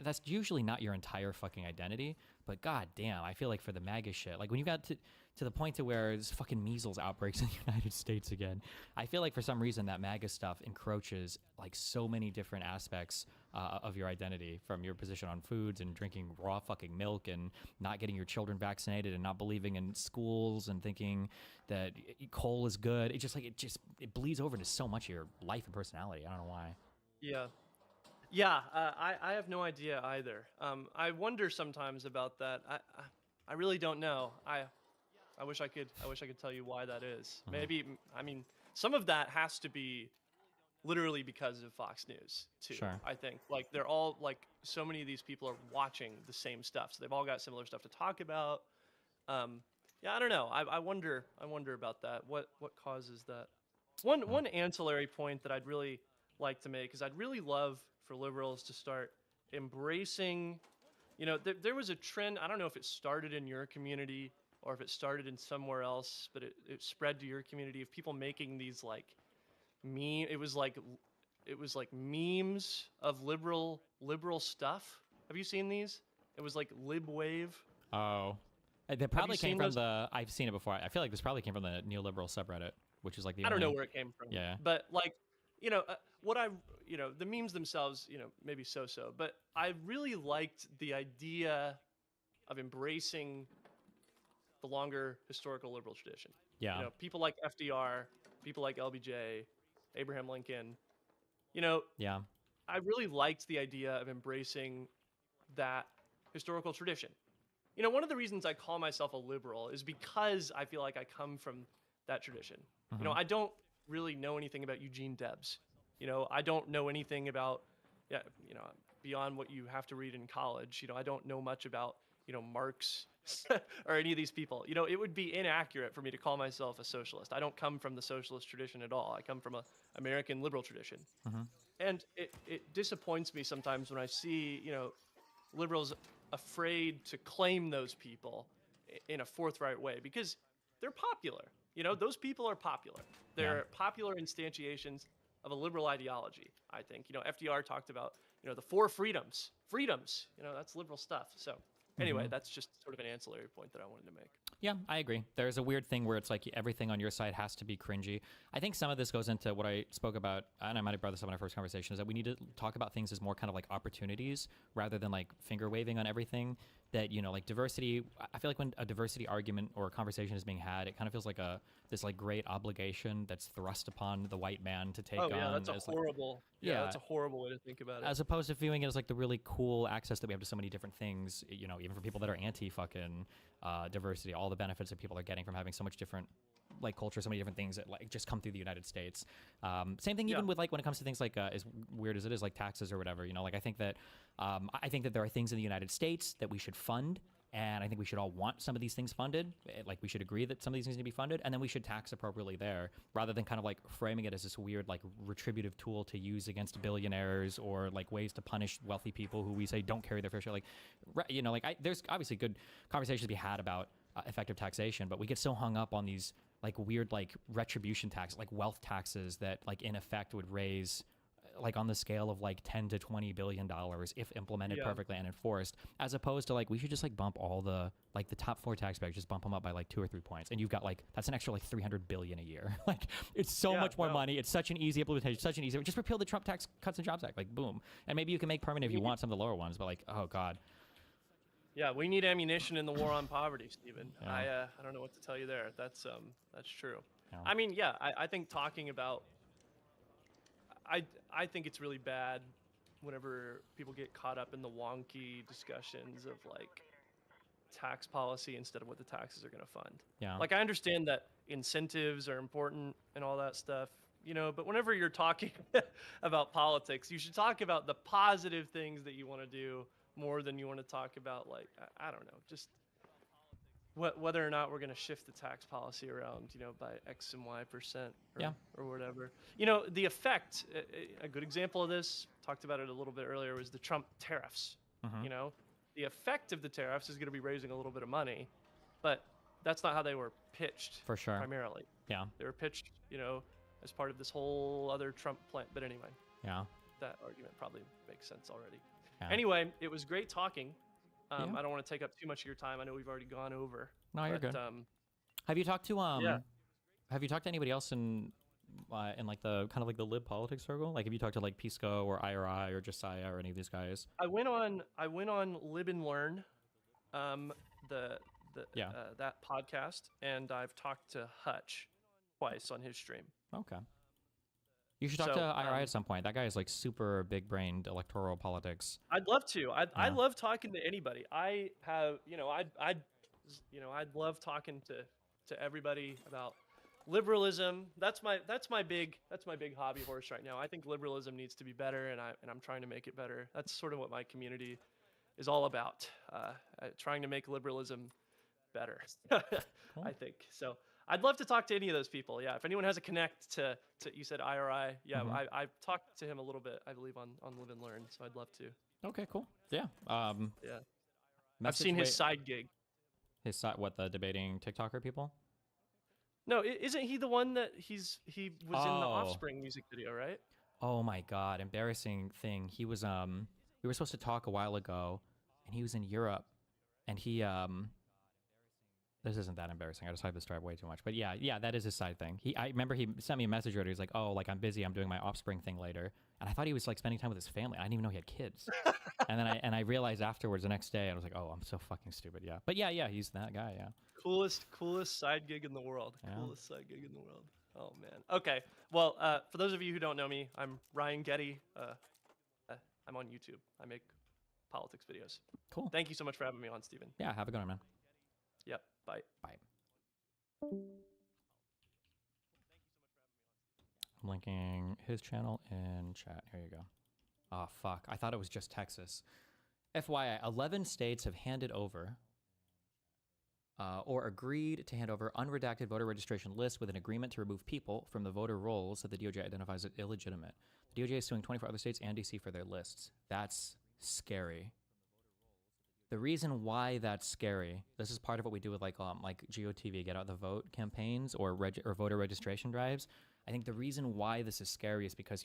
that's usually not your entire fucking identity. But god damn, I feel like for the MAGA shit, like when you got to the point to where there's fucking measles outbreaks in the United States again, I feel like for some reason that MAGA stuff encroaches like so many different aspects of your identity, from your position on foods and drinking raw fucking milk and not getting your children vaccinated and not believing in schools and thinking that coal is good. It bleeds over to so much of your life and personality. I don't know why. Yeah. Yeah, I have no idea either. I wonder sometimes about that. I really don't know. I wish I could tell you why that is. Maybe, I mean, some of that has to be literally because of Fox News too. Sure. I think like they're all like, so many of these people are watching the same stuff, so they've all got similar stuff to talk about. Yeah, I don't know. I wonder about that. What causes that? One ancillary point that I'd really like to make is I'd really love for liberals to start embracing, you know, there was a trend, I don't know if it started in your community or if it started in somewhere else, but it spread to your community, of people making these like it was like memes of liberal stuff. Have you seen these? It was like libwave. Oh, they probably came from I've seen it before. I feel like this probably came from the neoliberal subreddit, which is like the I don't know where it came from. Yeah. But like, you know, the memes themselves, you know, maybe so-so, but I really liked the idea of embracing the longer historical liberal tradition. Yeah. You know, people like FDR, people like LBJ, Abraham Lincoln, you know. Yeah. I really liked the idea of embracing that historical tradition. You know, one of the reasons I call myself a liberal is because I feel like I come from that tradition. You know, I don't really know anything about Eugene Debs. You know, I don't know anything about, you know, beyond what you have to read in college. You know, I don't know much about, you know, Marx or any of these people. You know, it would be inaccurate for me to call myself a socialist. I don't come from the socialist tradition at all. I come from a American liberal tradition. And it disappoints me sometimes when I see, you know, liberals afraid to claim those people in a forthright way, because they're popular. You know, those people are popular. They're popular instantiations of a liberal ideology, I think. You know, FDR talked about, you know, the 4 freedoms. Freedoms, you know, that's liberal stuff. So anyway, that's just sort of an ancillary point that I wanted to make. Yeah, I agree. There's a weird thing where it's like everything on your side has to be cringy. I think some of this goes into what I spoke about, and I might have brought this up in our first conversation, is that we need to talk about things as more kind of like opportunities rather than like finger waving on everything. That, you know, like diversity, I feel like when a diversity argument or a conversation is being had, it kind of feels like this like great obligation that's thrust upon the white man to take on. Oh yeah, that's a horrible, that's a horrible way to think about it. As opposed to viewing it as like the really cool access that we have to so many different things, you know, even for people that are anti-fucking diversity, all the benefits that people are getting from having so much different like culture, so many different things that like just come through the United States. Same thing even with like when it comes to things like as weird as it is, like taxes or whatever, you know, like I think that there are things in the United States that we should fund And I think we should all want some of these things funded. Like, we should agree that some of these things need to be funded, and then we should tax appropriately there, rather than kind of like framing it as this weird like retributive tool to use against billionaires, or like ways to punish wealthy people who we say don't carry their fair share. Like, you know, like there's obviously good conversations to be had about effective taxation, but we get so hung up on these like weird like retribution tax, like wealth taxes that like in effect would raise like on the scale of like 10 to 20 billion dollars if implemented perfectly and enforced, as opposed to like we should just like bump all the like the top 4 tax brackets, just bump them up by like 2 or 3 points, and you've got like that's an extra like 300 billion a year. Like, it's so much more money. It's such an easy implementation, such an easy. Just repeal the Trump Tax Cuts and Jobs Act, like boom, and maybe you can make permanent if you want some of the lower ones, but like, oh god. Yeah, we need ammunition in the war on poverty, Stephen. I don't know what to tell you there. That's true. I mean, yeah, I think talking about I think it's really bad whenever people get caught up in the wonky discussions of like tax policy instead of what the taxes are going to fund. Yeah. Like, I understand that incentives are important and all that stuff, you know, but whenever you're talking about politics, you should talk about the positive things that you want to do more than you want to talk about, like, I don't know, just whether or not we're going to shift the tax policy around, you know, by X and Y% or whatever. You know, the effect, a good example of this, talked about it a little bit earlier, was the Trump tariffs. You know, the effect of the tariffs is going to be raising a little bit of money, but that's not how they were pitched. For sure. Primarily. Yeah. They were pitched, you know, as part of this whole other Trump plan. But anyway. Yeah. That argument probably makes sense already. Yeah. Anyway, it was great talking. I don't want to take up too much of your time. I know we've already gone over. No, you're good. Have you talked to have you talked to anybody else in like the kind of like the lib politics circle? Like, have you talked to like Pisco or IRI or Josiah or any of these guys? I went on Lib and Learn, that podcast, and I've talked to Hutch twice on his stream. Okay. You should talk to IRI at some point. That guy is like super big-brained electoral politics. I'd love to. I love talking to anybody. I have, you know, I'd love talking to everybody about liberalism. That's my big hobby horse right now. I think liberalism needs to be better, and I'm trying to make it better. That's sort of what my community is all about. Trying to make liberalism better. I think so. I'd love to talk to any of those people. Yeah, if anyone has a connect to you said IRI. Yeah, I've talked to him a little bit, I believe, on Live and Learn. So I'd love to. Okay, cool. Yeah. Yeah. I've seen his side gig. His side, what, the debating TikToker people? No, isn't he the one that he was in the Offspring music video, right? Oh my god, embarrassing thing. He was we were supposed to talk a while ago, and he was in Europe, and he this isn't that embarrassing. I just hyped this drive way too much. But yeah, that is his side thing. I remember he sent me a message earlier. He's like, oh, like, I'm busy. I'm doing my Offspring thing later. And I thought he was like spending time with his family. I didn't even know he had kids. and then I realized afterwards the next day, I was like, oh, I'm so fucking stupid. Yeah. But yeah, he's that guy. Yeah. Coolest side gig in the world. Yeah. Coolest side gig in the world. Oh man. Okay. Well, for those of you who don't know me, I'm Ryan Getty. I'm on YouTube. I make politics videos. Cool. Thank you so much for having me on, Stephen. Yeah. Have a good one, man. Yep. Bye. Bye. I'm linking his channel in chat. Here you go. Oh, fuck. I thought it was just Texas. FYI, 11 states have handed over or agreed to hand over unredacted voter registration lists with an agreement to remove people from the voter rolls that the DOJ identifies as illegitimate. The DOJ is suing 24 other states and DC for their lists. That's scary. The reason why that's scary, this is part of what we do with like GOTV, Get Out the Vote campaigns or voter registration drives. I think the reason why this is scary is because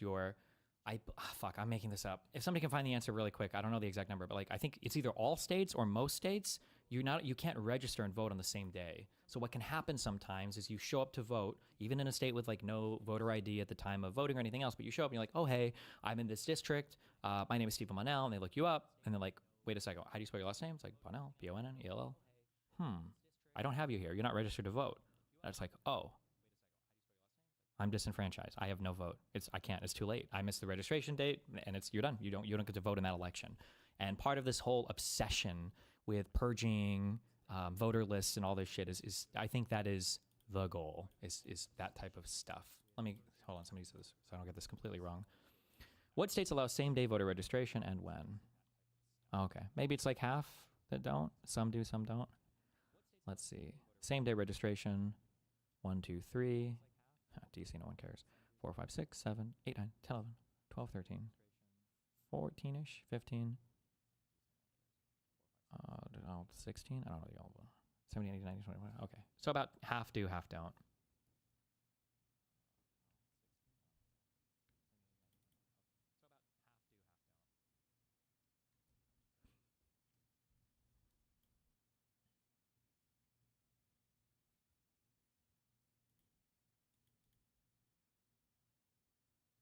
I'm making this up. If somebody can find the answer really quick, I don't know the exact number, but like I think it's either all states or most states, you can't register and vote on the same day. So what can happen sometimes is you show up to vote, even in a state with like no voter ID at the time of voting or anything else, but you show up and you're like, oh hey, I'm in this district. My name is Stephen Monell, and they look you up and they're like, wait a second, how do you spell your last name? It's like Bonnell, Bonnell. I don't have you here. You're not registered to vote. And it's like, oh, I'm disenfranchised. I have no vote. I can't. It's too late. I missed the registration date, and you're done. You don't get to vote in that election. And part of this whole obsession with purging voter lists and all this shit is I think that is the goal. Is that type of stuff. Let me hold on. Somebody says this, so I don't get this completely wrong. What states allow same-day voter registration and when? Okay, maybe it's like half. that don't. Some do, some don't. Let's see. Same day registration. 1, 2, 3. DC, no one cares. 4, 5, 6, 7, 8, 9, 10, 11, 12, 13, 14-ish, 15. 16? I don't know the old one. 17, 18, 19, 20. Okay. So about half do, half don't.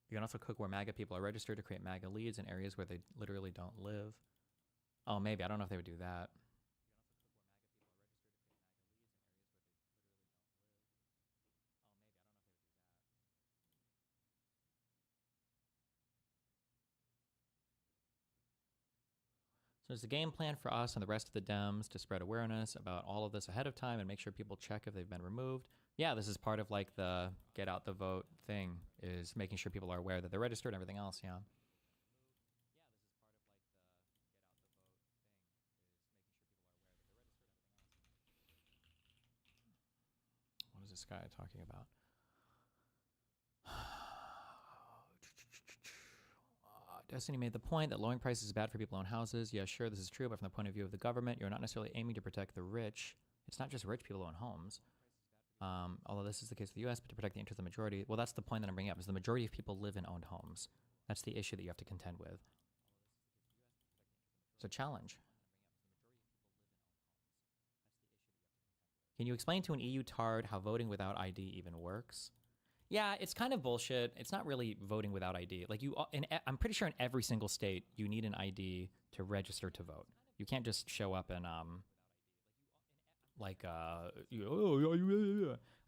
You can also cook where MAGA people are registered to create MAGA leads in areas where they literally don't live. Oh, maybe. I don't know if they would do that. So there's a game plan for us and the rest of the Dems to spread awareness about all of this ahead of time and make sure people check if they've been removed. Yeah, this is part of like the get out the vote thing, is making sure people are aware that they're registered and everything else, yeah. What is this guy talking about? Destiny made the point that lowering prices is bad for people who own houses. Yeah, sure, this is true, but from the point of view of the government, you're not necessarily aiming to protect the rich. It's not just rich people who own homes. Although this is the case with the U.S., but to protect the interest of the majority. Well, that's the point that I'm bringing up, is the majority of people live in owned homes. That's the issue that you have to contend with. It's a challenge. Can you explain to an EU tard how voting without ID even works? Yeah, it's kind of bullshit. It's not really voting without ID. Like I'm pretty sure in every single state you need an ID to register to vote. You can't just show up and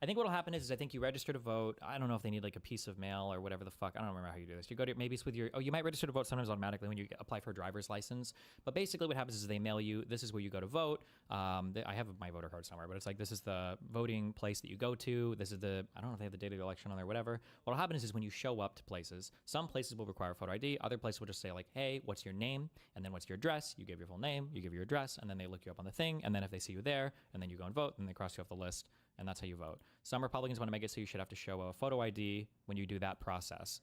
I think what'll happen is I think you register to vote. I don't know if they need like a piece of mail or whatever the fuck. I don't remember how you do this. You go to, maybe it's with your, you might register to vote sometimes automatically when you apply for a driver's license. But basically what happens is they mail you, this is where you go to vote. I have my voter card somewhere, but it's like, this is the voting place that you go to. This is the, I don't know if they have the date of the election on there, whatever. What'll happen is when you show up to places, some places will require photo ID. Other places will just say like, hey, what's your name? And then what's your address? You give your full name, you give your address, and then they look you up on the thing. And then if they see you there, and then you go and vote, and they cross you off the list. And that's how you vote. Some Republicans want to make it so you should have to show a photo ID when you do that process.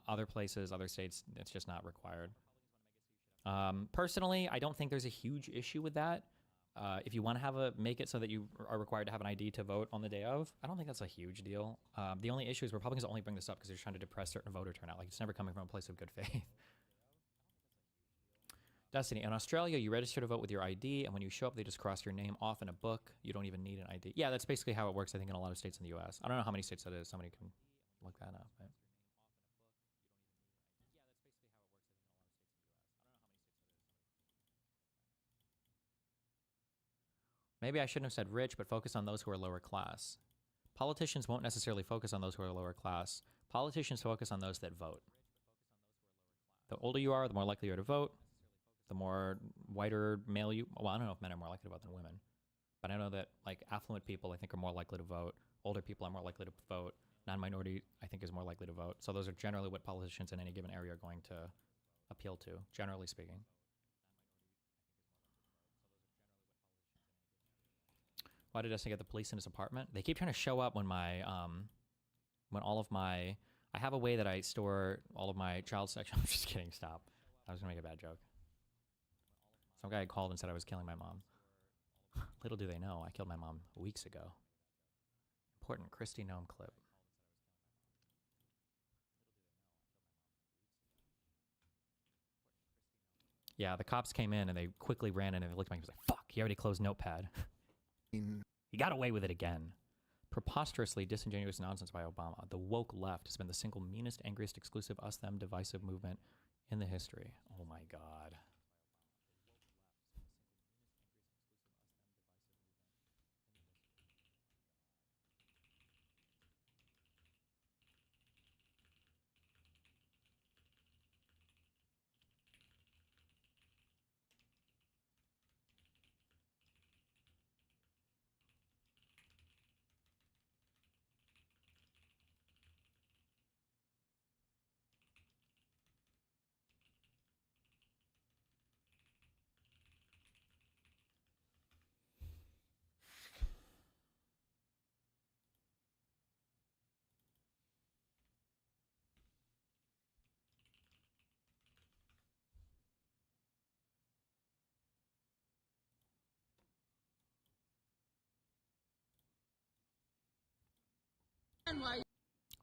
Other places, other states, it's just not required. Personally, I don't think there's a huge issue with that. If you want to make it so that you are required to have an ID to vote on the day of, I don't think that's a huge deal. The only issue is Republicans only bring this up because they're trying to depress certain voter turnout. Like, it's never coming from a place of good faith. Destiny, in Australia, you register to vote with your ID, and when you show up, they just cross your name off in a book. You don't even need an ID. Yeah, that's basically how it works, I think, in a lot of states in the U.S. I don't know how many states that is. Somebody can look that up. Right? Maybe I shouldn't have said rich, but focus on those who are lower class. Politicians won't necessarily focus on those who are lower class. Politicians focus on those that vote. The older you are, the more likely you are to vote. The more whiter male you, well, I don't know if men are more likely to vote than women, but I know that like affluent people, I think, are more likely to vote. Older people are more likely to vote. Non-minority, I think, is more likely to vote. So those are generally what politicians in any given area are going to appeal to, generally speaking. Why did Destiny get the police in his apartment? They keep trying to show up when when all of my, I have a way that I store all of my child section. I'm just kidding, stop. I was gonna make a bad joke. Some guy called and said I was killing my mom. Little do they know, I killed my mom weeks ago. Important Christy Gnome clip. Yeah, the cops came in and they quickly ran in and they looked at me and was like, fuck, he already closed Notepad. He got away with it again. Preposterously disingenuous nonsense by Obama. The woke left has been the single meanest, angriest, exclusive, us-them divisive movement in the history. Oh my God.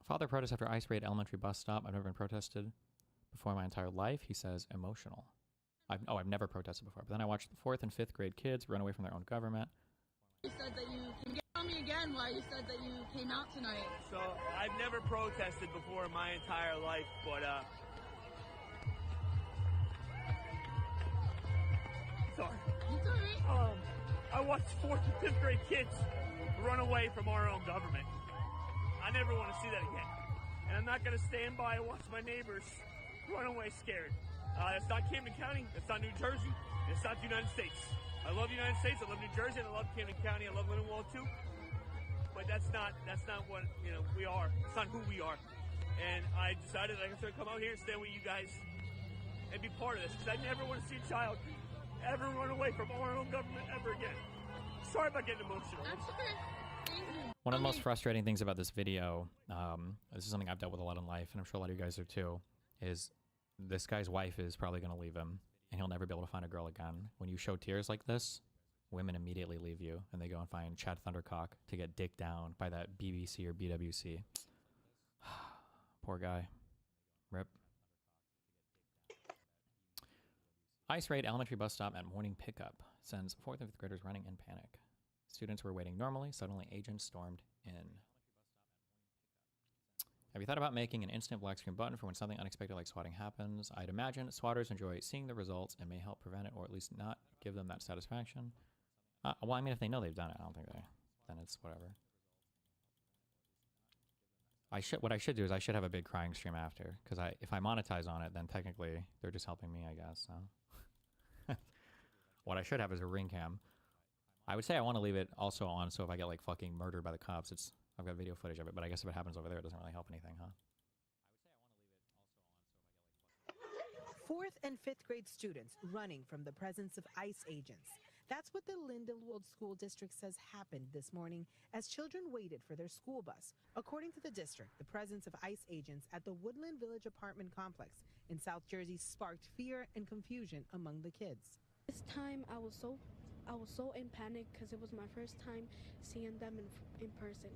Father protests after ICE raid elementary bus stop. I've never been protested before in my entire life. He says emotional. I've never protested before. But then I watched the 4th and 5th grade kids run away from their own government. You said that you can tell me again why you said that you came out tonight. So I've never protested before in my entire life, but sorry. It's all right. I watched 4th and 5th grade kids run away from our own government. I never want to see that again. And I'm not going to stand by and watch my neighbors run away scared. It's not Camden County. It's not New Jersey. It's not the United States. I love the United States. I love New Jersey. And I love Camden County. I love Lindenwold too. But that's not what we are. It's not who we are. And I decided I was going to come out here and stand with you guys and be part of this, because I never want to see a child ever run away from our own government ever again. Sorry about getting emotional. That's okay. Thank you. One of the most frustrating things about this video, this is something I've dealt with a lot in life, and I'm sure a lot of you guys are too, is this guy's wife is probably going to leave him, and he'll never be able to find a girl again. When you show tears like this, women immediately leave you, and they go and find Chad Thundercock to get dicked down by that BBC or BWC. Poor guy. Rip. ICE raid elementary bus stop at morning pickup sends 4th and 5th graders running in panic. Students were waiting normally. Suddenly, agents stormed in. Have you thought about making an instant black screen button for when something unexpected like swatting happens? I'd imagine swatters enjoy seeing the results and may help prevent it, or at least not give them that satisfaction. Well, I mean, if they know they've done it, I don't think then it's whatever. What I should do is I should have a big crying stream after, because if I monetize on it, then technically they're just helping me, I guess. So. What I should have is a ring cam. I would say I want to leave it also on, so if I get like fucking murdered by the cops, I've got video footage of it, but I guess if it happens over there, it doesn't really help anything, huh? 4th and 5th grade students running from the presence of ICE agents. That's what the Lindenwold School District says happened this morning as children waited for their school bus. According to the district, the presence of ICE agents at the Woodland Village apartment complex in South Jersey sparked fear and confusion among the kids. This time I was so in panic because it was my first time seeing them in person.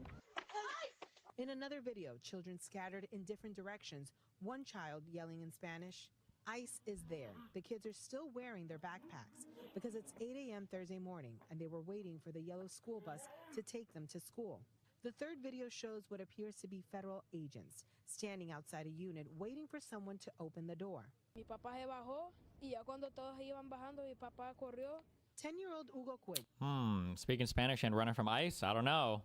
In another video, children scattered in different directions, one child yelling in Spanish, ICE is there. The kids are still wearing their backpacks because it's 8 a.m. Thursday morning and they were waiting for the yellow school bus to take them to school. The third video shows what appears to be federal agents standing outside a unit waiting for someone to open the door. Mi papá se bajó y ya cuando todos iban bajando, mi papá corrió. 10-year-old Hugo Cuello, Speaking Spanish and running from ICE? I don't know.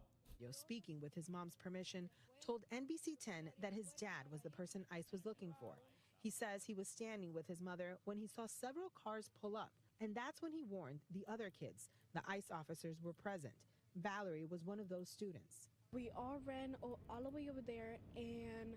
speaking with his mom's permission, told NBC 10 that his dad was the person ICE was looking for. He says he was standing with his mother when he saw several cars pull up, and that's when he warned the other kids. The ICE officers were present. Valerie was one of those students. We all ran all the way over there, and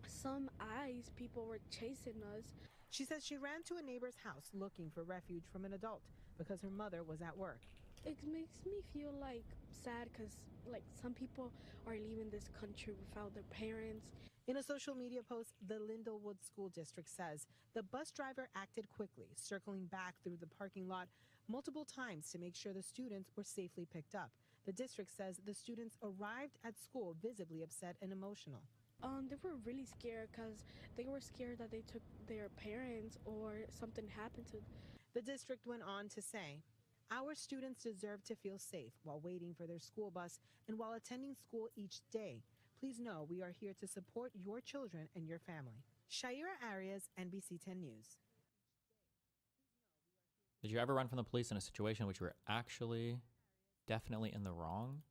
some ICE people were chasing us. She says she ran to a neighbor's house looking for refuge from an adult because her mother was at work. It makes me feel like sad because like some people are leaving this country without their parents. In a social media post, the Lindenwood School District says the bus driver acted quickly, circling back through the parking lot multiple times to make sure the students were safely picked up. The district says the students arrived at school visibly upset and emotional. They were really scared because they were scared that they took their parents or something happened to them. The district went on to say, our students deserve to feel safe while waiting for their school bus and while attending school each day. Please know we are here to support your children and your family. Shaira Arias, NBC 10 News. Did you ever run from the police in a situation in which you were actually definitely in the wrong?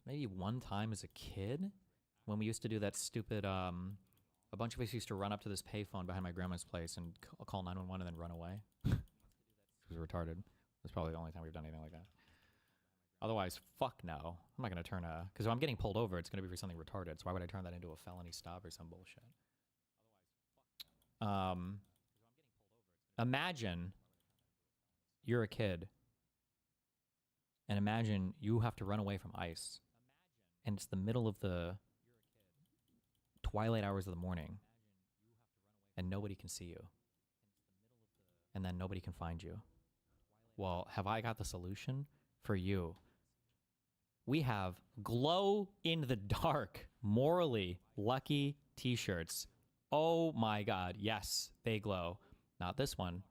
Maybe one time as a kid when we used to do that stupid, a bunch of us used to run up to this payphone behind my grandma's place and call 911 and then run away. It was retarded. That's probably the only time we've done anything like that. Otherwise, fuck no. I'm not going to turn because if I'm getting pulled over, it's going to be for something retarded. So why would I turn that into a felony stop or some bullshit? Imagine you're a kid and imagine you have to run away from ICE and it's the middle of the twilight hours of the morning and nobody can see you and then nobody can find you. Well, have I got the solution for you we have glow in the dark, morally lucky t-shirts. Oh my god, yes, they glow. Not this one.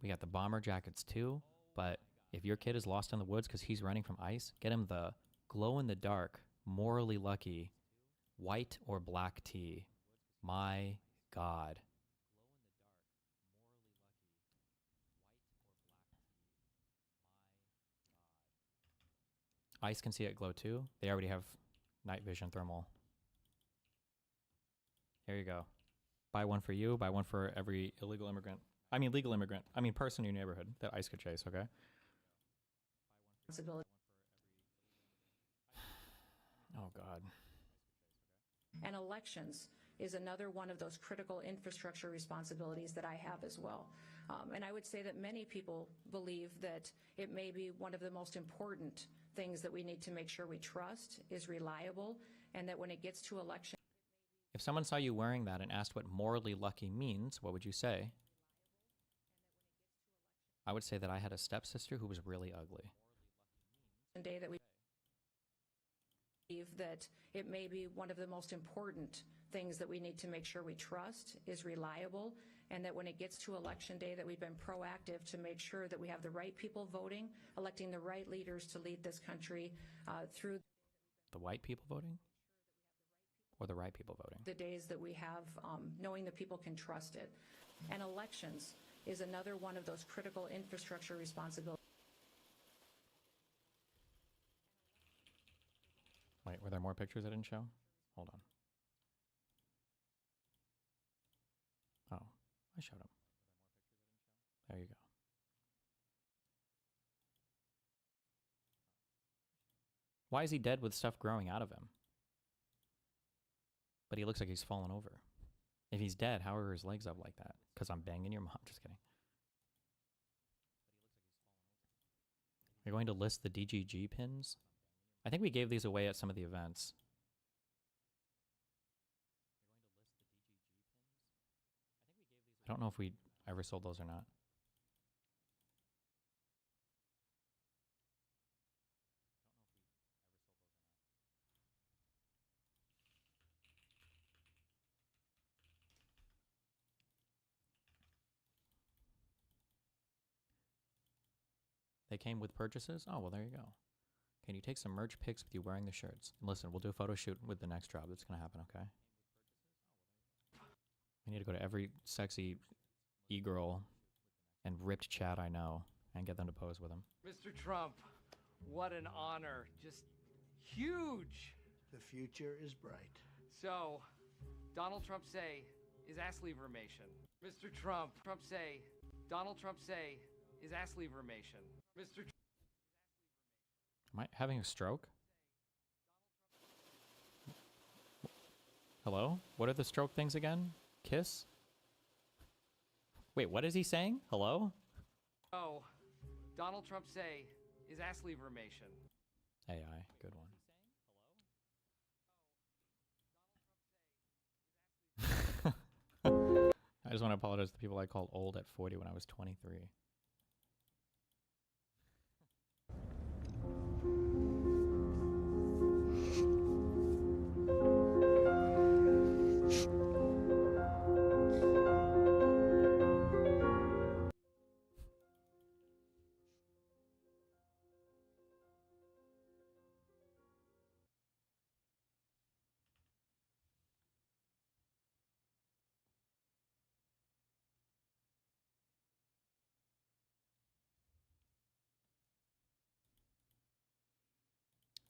We got the bomber jackets too, but if your kid is lost in the woods because he's running from ice, get him the glow in the dark, morally lucky, white or black tee. My god. Ice can see it glow too. They already have night vision thermal. Here you go. Buy one for you, buy one for every legal immigrant. I mean person in your neighborhood that ICE could chase, okay? Oh god. And elections is another one of those critical infrastructure responsibilities that I have as well. And I would say that many people believe that it may be one of the most important things that we need to make sure we trust is reliable, and that when it gets to election. If someone saw you wearing that and asked what morally lucky means, what would you say? I would say that I had a stepsister who was really ugly. Day that we believe that it may be one of the most important things that we need to make sure we trust is reliable, and that when it gets to election day that we've been proactive to make sure that we have the right people voting, electing the right leaders to lead this country through the white people voting? Or the right people voting? The days that we have, knowing that people can trust it. And elections is another one of those critical infrastructure responsibilities. Wait, were there more pictures I didn't show? Hold on. Oh, I showed them. There you go. Why is he dead with stuff growing out of him? But he looks like he's fallen over. If he's dead, how are his legs up like that? Because I'm banging your mom. Just kidding. We're going to list the DGG pins. I think we gave these away at some of the events. I don't know if we ever sold those or not. They came with purchases? Oh, well, there you go. Can you take some merch pics with you wearing the shirts? And listen, we'll do a photo shoot with the next drop. That's going to happen, okay? I need to go to every sexy e-girl and ripped chat I know and get them to pose with him. Mr. Trump, what an honor. Just huge. The future is bright. So, Donald Trump say, is ass levermation. Mr. Trump say, Donald Trump say, is ass levermation. Mr. Am I having a stroke? Hello? What are the stroke things again? Kiss? Wait, what is he saying? Hello? Oh, Donald Trump say, is ass levermation. AI, good one. I just want to apologize to the people I called old at 40 when I was 23.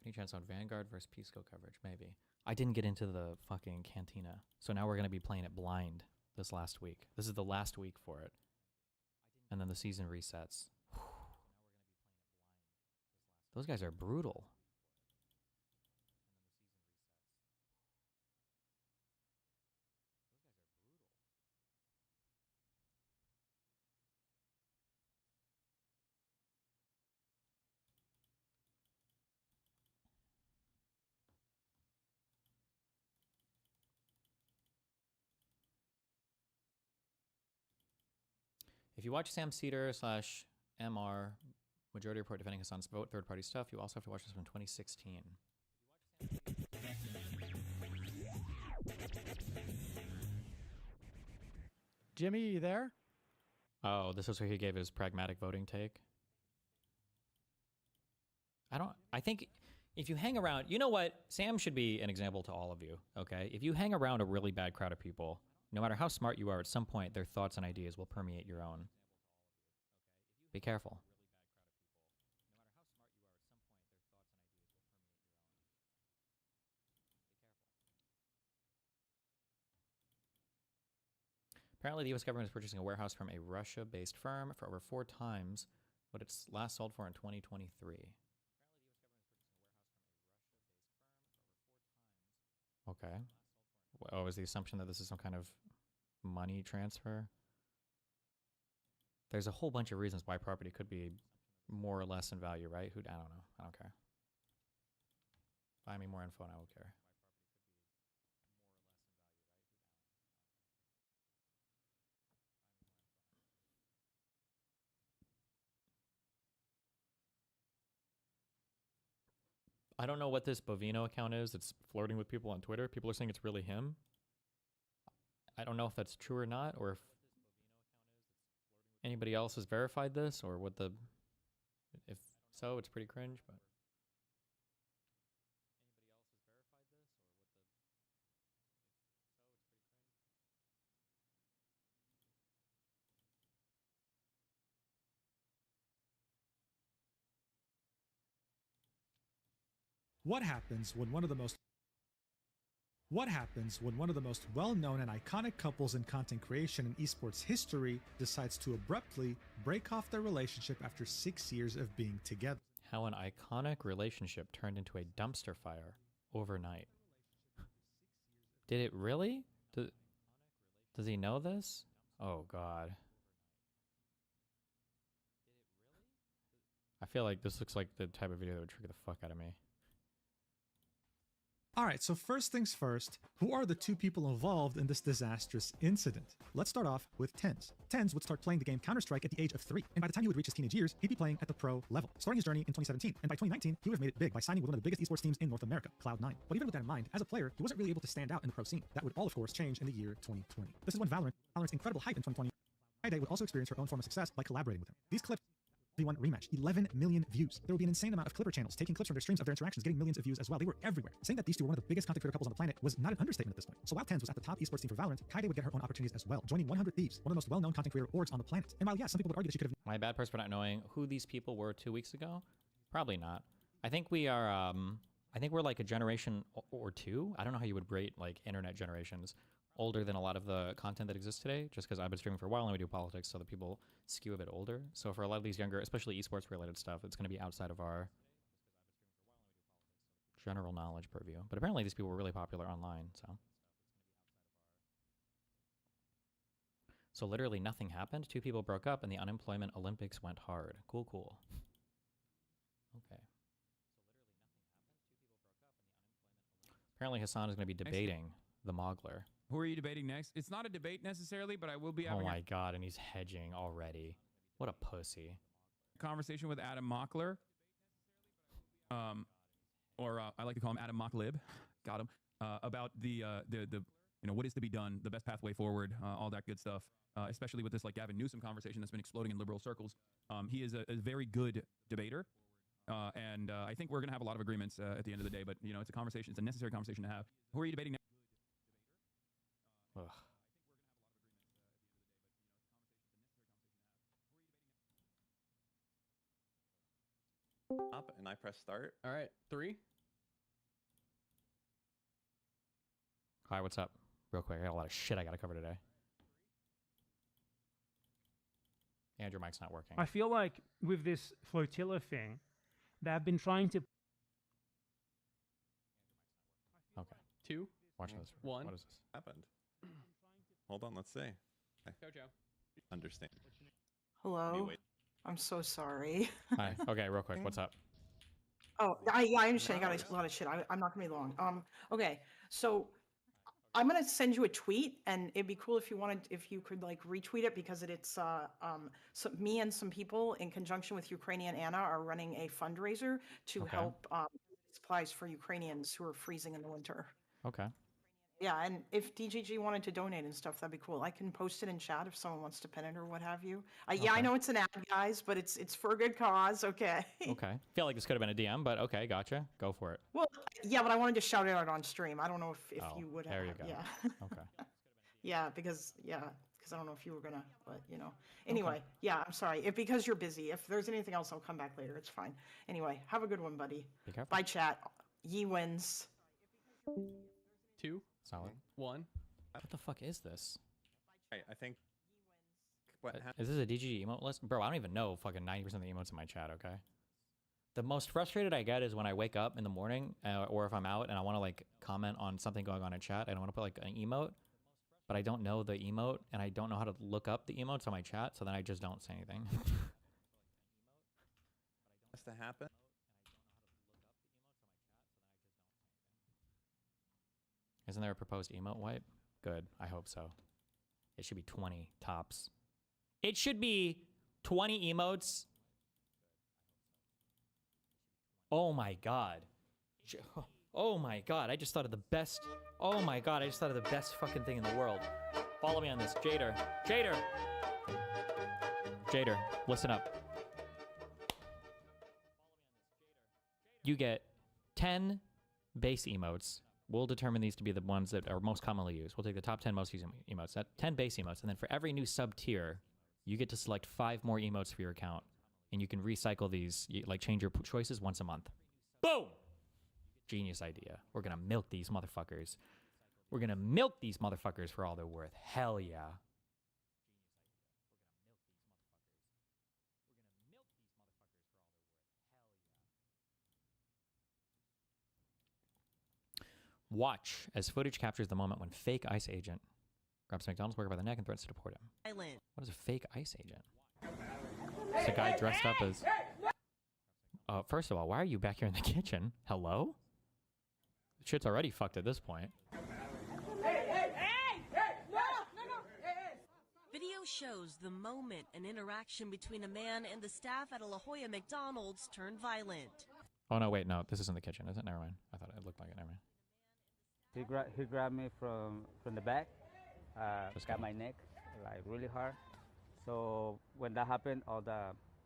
Any chance on Vanguard versus Pisco coverage? Maybe. I didn't get into the fucking cantina. So now we're going to be playing it blind this last week. This is the last week for it. And then the season resets. Those guys are brutal. If you watch Sam Cedar / MR Majority report defending Hassan's vote, third-party stuff. You also have to watch this from 2016. Jimmy, you there? Oh, this is where he gave his pragmatic voting take. I think if you hang around, you know what? Sam should be an example to all of you, okay? If you hang around a really bad crowd of people, no matter how smart you are, at some point their thoughts and ideas will permeate your own. Be careful. Apparently, the U.S. government is purchasing a warehouse from a Russia-based firm for over 4 times what it's last sold for in 2023. Okay. Oh, is the assumption that this is some kind of money transfer? There's a whole bunch of reasons why property could be more or less in value, right? I don't know. I don't care. Buy me more info and I will care. I don't know what this Bovino account is that's flirting with people on Twitter. People are saying it's really him. I don't know if that's true or not, or if anybody else has verified this, or what the... If so, it's pretty cringe, but... What happens when one of the most well-known and iconic couples in content creation and esports history decides to abruptly break off their relationship after 6 years of being together? How an iconic relationship turned into a dumpster fire overnight. Did it really? Does he know this? Oh, God. I feel like this looks like the type of video that would trigger the fuck out of me. Alright, so first things first, who are the two people involved in this disastrous incident? Let's start off with Tens. Tens would start playing the game Counter-Strike at the age of 3, and by the time he would reach his teenage years, he'd be playing at the pro level, starting his journey in 2017, and by 2019, he would have made it big by signing with one of the biggest esports teams in North America, Cloud9. But even with that in mind, as a player, he wasn't really able to stand out in the pro scene. That would all, of course, change in the year 2020. This is when Valorant's incredible hype in 2020, Friday would also experience her own form of success by collaborating with him. These clips V1 rematch, 11 million views. There will be an insane amount of Clipper channels taking clips from their streams of their interactions, getting millions of views as well. They were everywhere. Saying that these two were one of the biggest content creator couples on the planet was not an understatement at this point. So while Tens was at the top esports team for Valorant, Kaide would get her own opportunities as well, joining 100 Thieves, one of the most well-known content creator orgs on the planet. And while, yeah, some people would argue that she could have... Am I a bad person for not knowing who these people were 2 weeks ago? Probably not. I think we are, I think we're like a generation or two. I don't know how you would rate, like, internet generations older than a lot of the content that exists today, just because I've been streaming for a while and we do politics, so that people skew a bit older. So for a lot of these younger, especially esports related stuff, it's going to be outside of our general knowledge purview. But apparently these people were really popular online, so. So literally nothing happened. 2 people broke up and the unemployment Olympics went hard. Cool, cool. Okay. Apparently Hassan is going to be debating the Mogler. Who are you debating next? It's not a debate necessarily, but I will be Oh having my God, and he's hedging already. What a pussy. a conversation with Adam Mockler. I like to call him Adam Mocklib. Got him. About the what is to be done, the best pathway forward, all that good stuff. Especially with this like Gavin Newsom conversation that's been exploding in liberal circles. He is a very good debater. And I think we're going to have a lot of agreements at the end of the day, but it's a conversation. It's a necessary conversation to have. Who are you debating next? Ugh. Up and I press start. All right, 3. Hi, what's up? Real quick, I got a lot of shit I got to cover today. And your mic's not working. I feel like with this flotilla thing, they've been trying to... Okay. 2. Watch this. 1. What is this? Happened. Hold on, let's see. Ciao, ciao. Understand. Hello. I'm so sorry. Hi. Okay, real quick, what's up? Oh, I understand. I got a lot of shit. I'm not gonna be long. Okay, so I'm gonna send you a tweet, and it'd be cool if you could like retweet it, because it's so me and some people in conjunction with Ukrainian Anna are running a fundraiser to Okay. help supplies for Ukrainians who are freezing in the winter. Okay. Yeah, and if DGG wanted to donate and stuff, that'd be cool. I can post it in chat if someone wants to pin it or what have you. Yeah, I Okay. know it's an ad, guys, but it's for a good cause. Okay. Okay. Feel like this could have been a DM, but okay, gotcha. Go for it. Well, yeah, but I wanted to shout it out on stream. I don't know if Oh, you would have. there you go. Yeah. Okay. Yeah, because I don't know if you were gonna, but you know. Anyway, yeah, I'm sorry. If because you're busy. If there's anything else, I'll come back later. It's fine. Anyway, have a good one, buddy. Be careful. Bye, chat. Ye wins. 2. Solid. 1. What the fuck is this? I think. What Is this a DGG emote list? Bro, I don't even know fucking 90% of the emotes in my chat, okay? The most frustrated I get is when I wake up in the morning, or if I'm out and I want to like comment on something going on in chat, and I want to put like an emote, but I don't know the emote, and I don't know how to look up the emotes on my chat, so then I just don't say anything. has to happen? Isn't there a proposed emote wipe? Good, I hope so. It should be 20 tops. It should be 20 emotes. Oh my god. Oh my god, I just thought of the best. Oh my god, I just thought of the best fucking thing in the world. Follow me on this. Jader. Jader! Jader, listen up. You get 10 base emotes. We'll determine these to be the ones that are most commonly used. We'll take the top 10 most used emotes. That 10 base emotes, and then for every new sub-tier, you get to select 5 more emotes for your account. And you can recycle these, like change your choices once a month. Boom! Genius idea. We're gonna milk these motherfuckers. We're gonna milk these motherfuckers for all they're worth. Hell yeah. Watch as footage captures the moment when fake ICE agent grabs McDonald's worker by the neck and threatens to deport him. What is a fake ICE agent? It's a guy dressed up as... first of all, why are you back here in the kitchen? Hello? Shit's already fucked at this point. Video shows the moment an interaction between a man and the staff at a La Jolla McDonald's turned violent. Oh no, wait, no, this isn't the kitchen, is it? Never mind. I thought it looked like it. Never mind. He grabbed me from the back, got my neck like really hard. So when that happened, all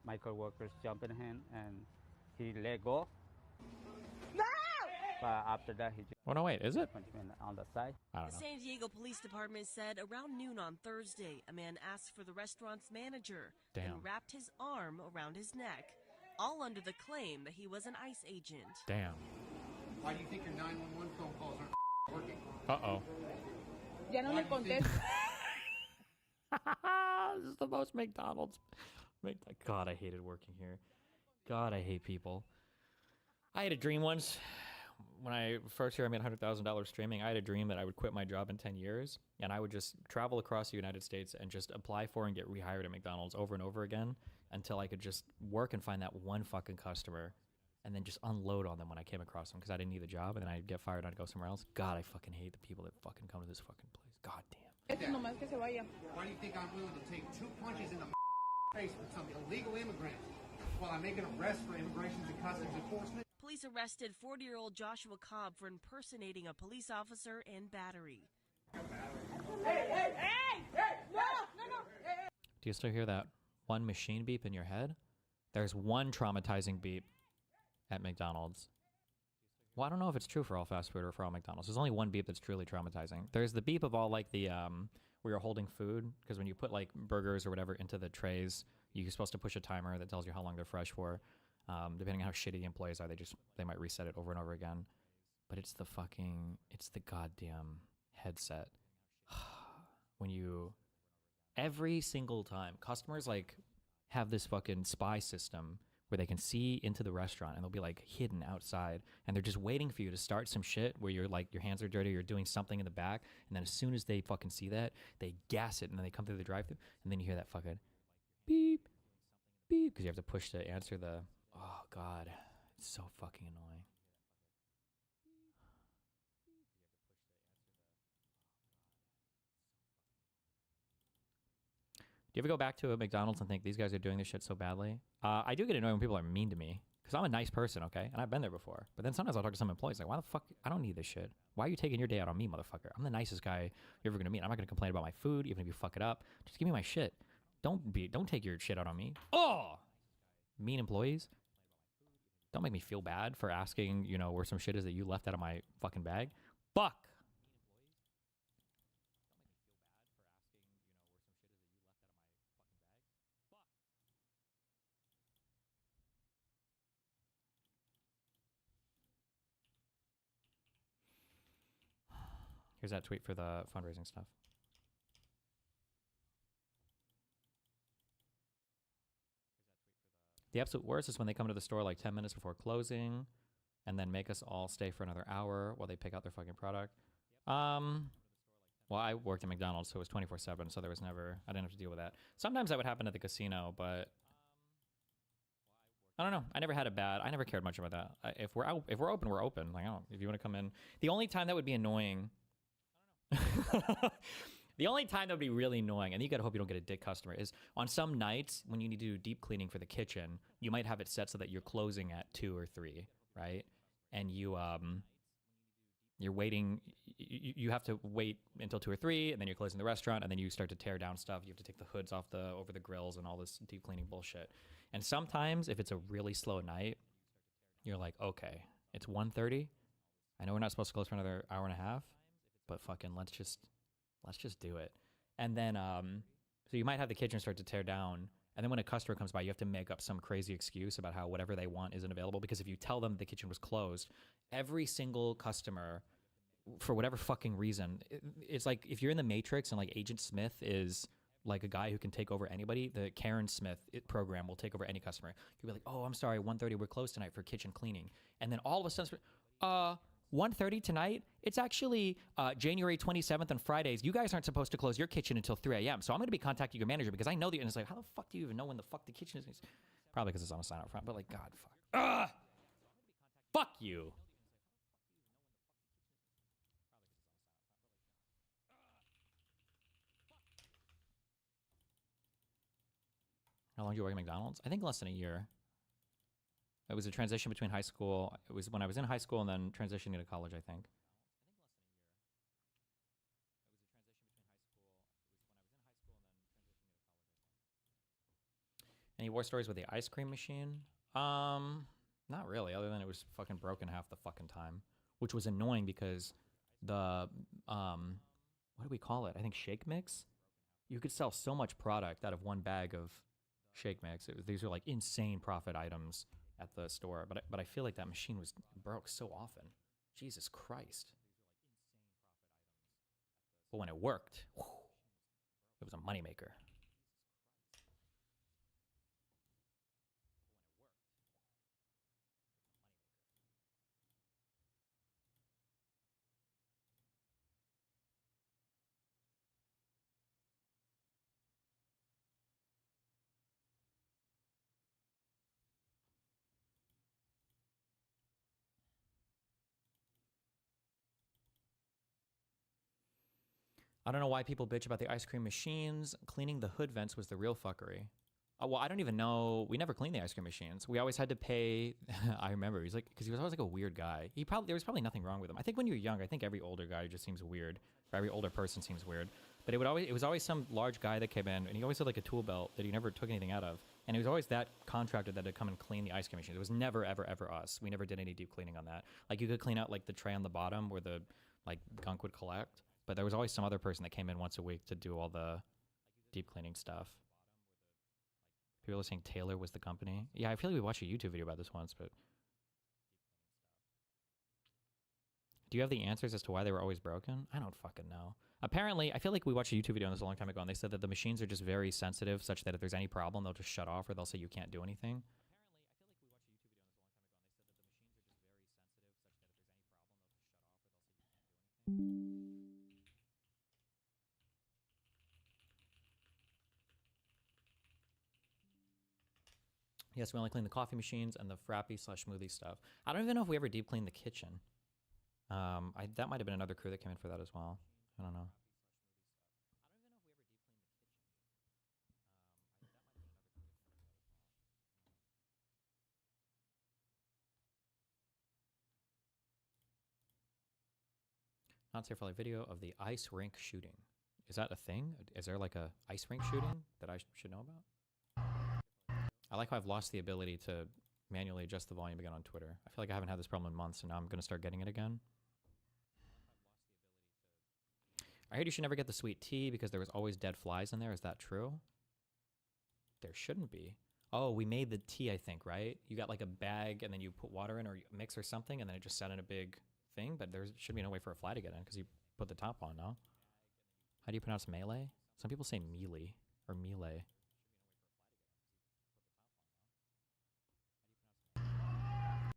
my coworkers jumped in him and he let go. No! But after that, he just oh no, wait, is it? punched me on the side. I don't The know. San Diego Police Department said around noon on Thursday, a man asked for the restaurant's manager Damn. and wrapped his arm around his neck, all under the claim that he was an ICE agent. Damn. Why do you think your 911 phone calls aren't working? Uh-oh. Ya no me contestes. This is the most McDonald's. God, I hated working here. God, I hate people. I had a dream once. When I first year I made $100,000 streaming, I had a dream that I would quit my job in 10 years, and I would just travel across the United States and just apply for and get rehired at McDonald's over and over again until I could just work and find that one fucking customer and then just unload on them when I came across them because I didn't need the job, and then I'd get fired and I'd go somewhere else. God, I fucking hate the people that fucking come to this fucking place. God damn. Why do you think I'm willing to take 2 punches in the face with some illegal immigrant while I make an arrest for Immigration and Customs Enforcement? Police arrested 40-year-old Joshua Cobb for impersonating a police officer and battery. Do you still hear that one machine beep in your head? There's one traumatizing beep at McDonald's. Well, I don't know if it's true for all fast food or for all McDonald's. There's only one beep that's truly traumatizing. There's the beep of all like the where you're holding food, because when you put like burgers or whatever into the trays, you're supposed to push a timer that tells you how long they're fresh for. Depending on how shitty the employees are, they might reset it over and over again. But it's the goddamn headset. When you, every single time, customers like have this fucking spy system where they can see into the restaurant and they'll be like hidden outside and they're just waiting for you to start some shit where you're like, your hands are dirty, you're doing something in the back, and then as soon as they fucking see that, they gas it and then they come through the drive-thru and then you hear that fucking beep, beep, because you have to push to answer the, oh god, it's so fucking annoying. Do you ever go back to a McDonald's and think these guys are doing this shit so badly? I do get annoyed when people are mean to me because I'm a nice person, okay? And I've been there before. But then sometimes I'll talk to some employees like, why the fuck? I don't need this shit. Why are you taking your day out on me, motherfucker? I'm the nicest guy you're ever going to meet. I'm not going to complain about my food, even if you fuck it up. Just give me my shit. Don't take your shit out on me. Oh! Mean employees. Don't make me feel bad for asking, you know, where some shit is that you left out of my fucking bag. Fuck! Here's that tweet for the fundraising stuff. The absolute worst is when they come to the store like 10 minutes before closing and then make us all stay for another hour while they pick out their fucking product. Well, I worked at McDonald's, so it was 24/7, so there was never, I didn't have to deal with that. Sometimes that would happen at the casino, but I don't know. I never had a bad, I never cared much about that. If we're open, we're open. Like, I don't, if you want to come in. The only time that would be annoying, the only time that would be really annoying, and you gotta hope you don't get a dick customer, is on some nights when you need to do deep cleaning for the kitchen, you might have it set so that you're closing at 2 or 3, right? And you're waiting, you have to wait until 2 or 3, and then you're closing the restaurant, and then you start to tear down stuff. You have to take the hoods off over the grills and all this deep cleaning bullshit. And sometimes, if it's a really slow night, you're like, okay, it's 1:30. I know we're not supposed to close for another hour and a half, but fucking let's just do it. And then, so you might have the kitchen start to tear down, and then when a customer comes by, you have to make up some crazy excuse about how whatever they want isn't available, because if you tell them the kitchen was closed, every single customer, for whatever fucking reason, it's like if you're in the Matrix and like Agent Smith is like a guy who can take over anybody, the Karen Smith program will take over any customer. You'll be like, oh, I'm sorry, 1:30, we're closed tonight for kitchen cleaning. And then all of a sudden, 1:30 tonight? It's actually January 27th on Fridays. You guys aren't supposed to close your kitchen until 3 a.m. So I'm going to be contacting your manager because I know that. And it's like, how the fuck do you even know when the fuck the kitchen is? Probably because it's on a sign out front, but like, God, fuck. Fuck you. How long did you work at McDonald's? I think less than a year. It was a transition between high school. It was when I was in high school and then transitioning to college, I think. Any war stories with the ice cream machine? Not really, other than it was fucking broken half the fucking time, which was annoying because the, what do we call it? I think shake mix? You could sell so much product out of one bag of shake mix. These are like insane profit items at the store, but I feel like that machine broke so often. Jesus Christ. But when it worked, whew, it was a moneymaker. I don't know why people bitch about the ice cream machines. Cleaning the hood vents was the real fuckery. Oh, well, I don't even know. We never cleaned the ice cream machines. We always had to pay. I remember he's like, because he was always like a weird guy. There was probably nothing wrong with him. I think when you're young, I think every older guy just seems weird, or every older person seems weird. But it was always some large guy that came in, and he always had like a tool belt that he never took anything out of. And it was always that contractor that had come and clean the ice cream machines. It was never, ever, ever us. We never did any deep cleaning on that. Like you could clean out like the tray on the bottom where the like gunk would collect. But there was always some other person that came in once a week to do all the deep cleaning stuff. People are saying Taylor was the company. Yeah, I feel like we watched a YouTube video about this once, but... Do you have the answers as to why they were always broken? I don't fucking know. Apparently, I feel like we watched a YouTube video on this a long time ago, and they said that the machines are just very sensitive, such that if there's any problem, they'll just shut off, or they'll say you can't do anything. Yes, we only clean the coffee machines and the frappy/smoothie stuff. I don't even know if we ever deep cleaned the kitchen. That might have been another crew that came in for that as well. I don't know. Not safe for life video of the ice rink shooting. Is that a thing? Is there like a ice rink shooting that I should know about? I like how I've lost the ability to manually adjust the volume again on Twitter. I feel like I haven't had this problem in months, and now I'm going to start getting it again. I heard you should never get the sweet tea because there was always dead flies in there. Is that true? There shouldn't be. Oh, we made the tea, I think, right? You got like a bag and then you put water in or you mix or something and then it just sat in a big thing, but there should be no way for a fly to get in because you put the top on, no? How do you pronounce melee? Some people say melee or melee.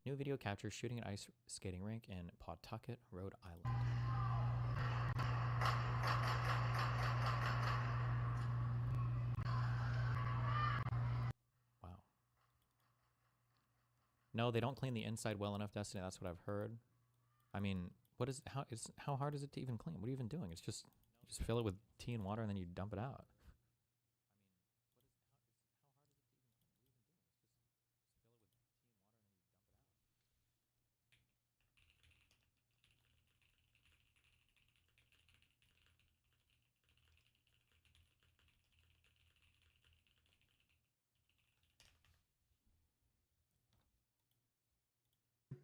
New video captures shooting at ice skating rink in Pawtucket, Rhode Island. Wow. No, they don't clean the inside well enough, Destiny. That's what I've heard. I mean, how hard is it to even clean? What are you even doing? It's just, you just fill it with tea and water and then you dump it out.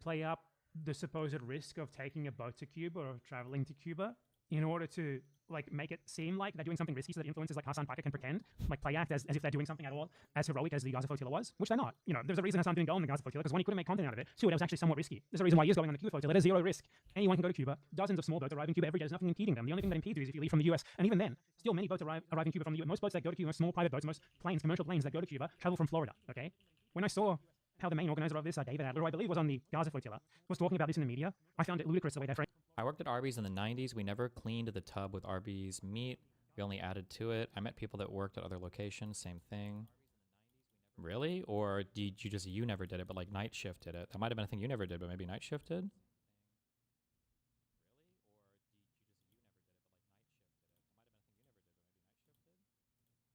Play up the supposed risk of taking a boat to Cuba or traveling to Cuba in order to like make it seem like they're doing something risky so that influencers like Hassan Piker can pretend, like play act as if they're doing something at all as heroic as the Gaza flotilla was, which they're not. You know, there's a reason Hassan didn't go on the Gaza flotilla because when he couldn't make content out of it, two, it was actually somewhat risky. There's a reason why he is going on the Cuba flotilla. There's zero risk. Anyone can go to Cuba. Dozens of small boats arrive in Cuba every day. There's nothing impeding them. The only thing that impedes you is if you leave from the US. And even then, still many boats arrive in Cuba from the US. Most boats that go to Cuba, small private boats, most planes, commercial planes that go to Cuba, travel from Florida, okay? When I saw how the main organizer of this, David Adler, who I believe was on the Gaza flotilla, was talking about this in the media, I found it ludicrous the way they framed. I worked at Arby's in the 90s. We never cleaned the tub with Arby's meat. We only added to it. I met people that worked at other locations, same thing. Really? Or did you never did it, but like night shift did it? That might have been a thing you never did, but maybe night shift did?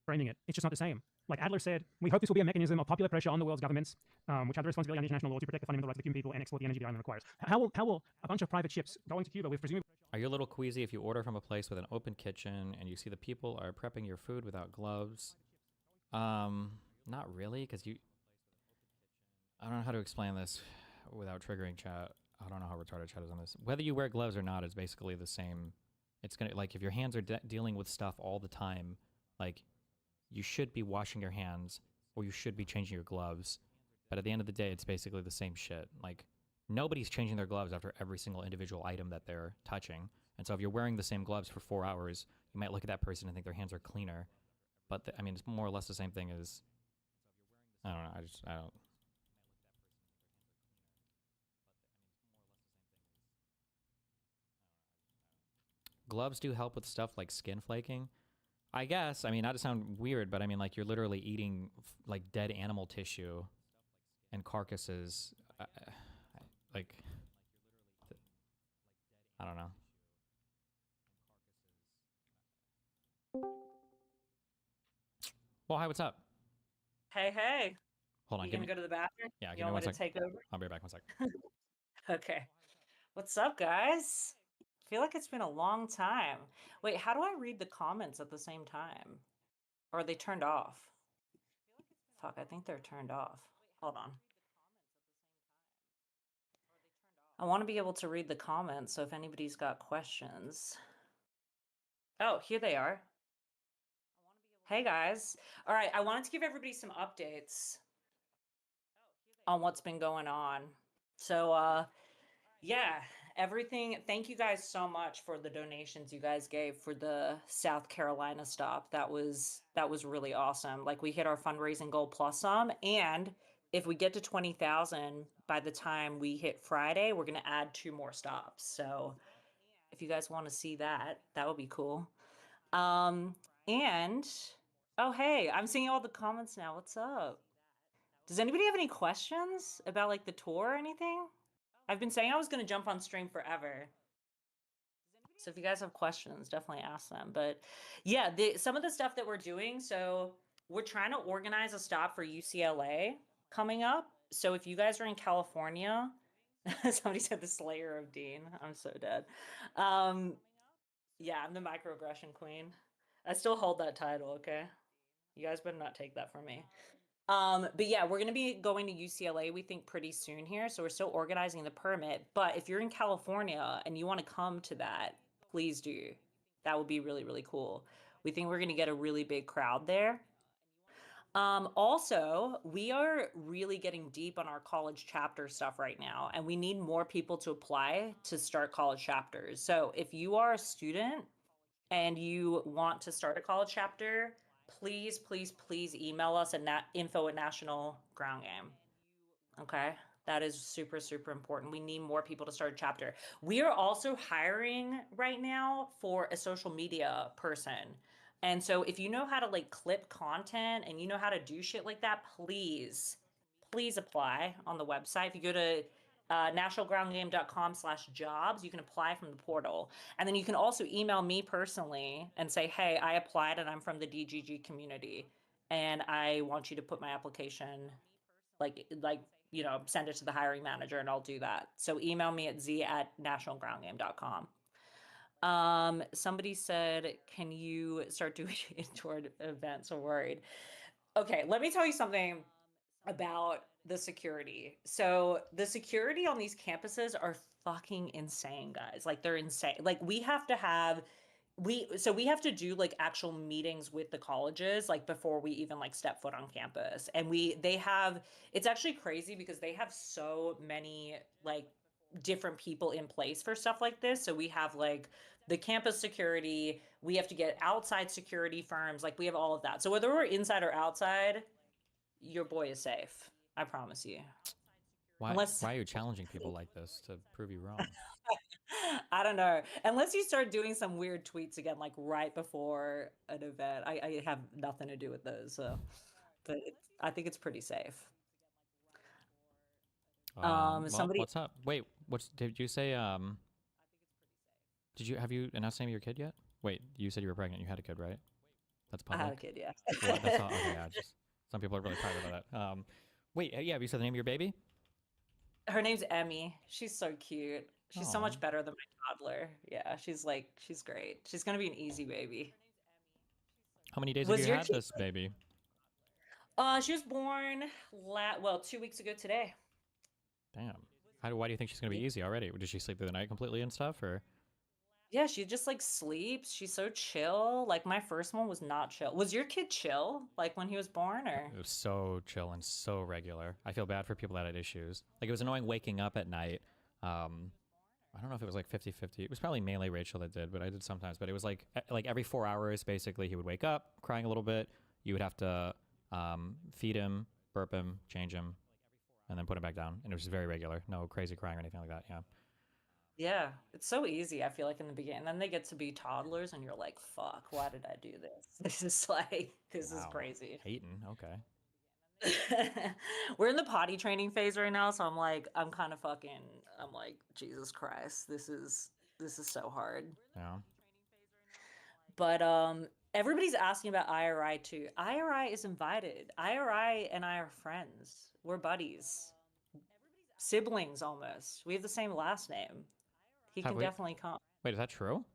Framing it. It's just not the same. Like Adler said, we hope this will be a mechanism of popular pressure on the world's governments, which have the responsibility under international law to protect the fundamental rights of the Cuban people and export the energy the island requires. How will a bunch of private ships going to Cuba with presumably... Are you a little queasy if you order from a place with an open kitchen and you see the people are prepping your food without gloves? Not really, because I don't know how to explain this without triggering chat. I don't know how retarded chat is on this. Whether you wear gloves or not is basically the same. It's gonna, like, if your hands are dealing with stuff all the time, like, you should be washing your hands or you should be changing your gloves. But at the end of the day, it's basically the same shit. Like, nobody's changing their gloves after every single individual item that they're touching. And so if you're wearing the same gloves for 4 hours, you might look at that person and think their hands are cleaner. But I mean, it's more or less the same thing as, I don't know, I don't. Gloves do help with stuff like skin flaking. I guess, I mean, not to sound weird, but I mean, like, you're literally eating like dead animal tissue and carcasses. Like, I don't know. Well, hi, what's up? Hey, hey. Hold on. You gonna go to the bathroom? Yeah, you give me want 1 me to sec. take over? I'll be right back 1 sec. Okay. What's up, guys? I feel like it's been a long time. Wait, how do I read the comments at the same time? Or are they turned off? Fuck, I think they're turned off. Hold on. I want to be able to read the comments, so if anybody's got questions. Oh, here they are. Hey, guys. All right, I wanted to give everybody some updates on what's been going on. So, yeah, everything. Thank you guys so much for the donations you guys gave for the South Carolina stop. That was really awesome. Like, we hit our fundraising goal plus some, and if we get to 20,000 by the time we hit Friday, we're gonna add 2 more stops. So if you guys want to see that, that would be cool. And oh, hey, I'm seeing all the comments now. What's up? Does anybody have any questions about like the tour or anything? I've been saying I was going to jump on stream forever. So if you guys have questions, definitely ask them. But yeah, some of the stuff that we're doing, so we're trying to organize a stop for UCLA coming up. So if you guys are in California, Somebody said the Slayer of Dean. I'm so dead. Yeah, I'm the microaggression queen. I still hold that title, okay? You guys better not take that from me. But yeah, we're gonna be going to UCLA, we think, pretty soon here. So we're still organizing the permit. But if you're in California and you want to come to that, please do. That would be really, really cool. We think we're gonna get a really big crowd there. Also, we are really getting deep on our college chapter stuff right now, and we need more people to apply to start college chapters. So if you are a student and you want to start a college chapter, please, please, please email us at info@National Ground Game. Okay. That is super, super important. We need more people to start a chapter. We are also hiring right now for a social media person. And so if you know how to like clip content and you know how to do shit like that, please, please apply on the website. If you go to nationalgroundgame.com/jobs, you can apply from the portal. And then you can also email me personally and say, hey, I applied and I'm from the DGG community and I want you to put my application like send it to the hiring manager and I'll do that. So email me at z@nationalgroundgame.com. Somebody said, can you start doing indoor events? I'm worried. Okay, let me tell you something about the security. So the security on these campuses are fucking insane, guys. Like they're insane. Like we have to do like actual meetings with the colleges like before we even like step foot on campus. And it's actually crazy because they have so many like different people in place for stuff like this. So we have like the campus security, we have to get outside security firms, like we have all of that. So whether we're inside or outside, your boy is safe. I promise you. Why are you challenging people like this to prove you wrong? I don't know. Unless you start doing some weird tweets again, like right before an event. I have nothing to do with those. So, but I think it's pretty safe. Somebody. What's up? Wait, did you say? Have you announced the name of your kid yet? Wait, you said you were pregnant. You had a kid, right? That's public. I had a kid, yeah. What? That's all. Okay, yeah. Just some people are really private about that. Wait, yeah. Have you said the name of your baby? Her name's Emmy. She's so cute. She's so much better than my toddler. Yeah, she's great. She's gonna be an easy baby. How many days have you had this baby? She was born 2 weeks ago today. Damn. Why do you think she's gonna be easy already? Did she sleep through the night completely and stuff, or? Yeah, she just like sleeps. She's so chill. Like my first one was not chill. Was your kid chill like when he was born or? It was so chill and so regular. I feel bad for people that had issues. Like it was annoying waking up at night. I don't know if it was like 50-50. It was probably mainly Rachel that did, but I did sometimes. But it was like every 4 hours, basically, he would wake up crying a little bit. You would have to feed him, burp him, change him, and then put him back down. And it was very regular. No crazy crying or anything like that. Yeah. Yeah, it's so easy, I feel like, in the beginning. And then they get to be toddlers, and you're like, fuck, why did I do this? This is crazy. Hayden, okay. We're in the potty training phase right now, so I'm like, I'm Jesus Christ, this is so hard. Yeah. But everybody's asking about IRI too. IRI is invited. IRI and I are friends. We're buddies. Siblings almost. We have the same last name. He can definitely come. Wait, is that true?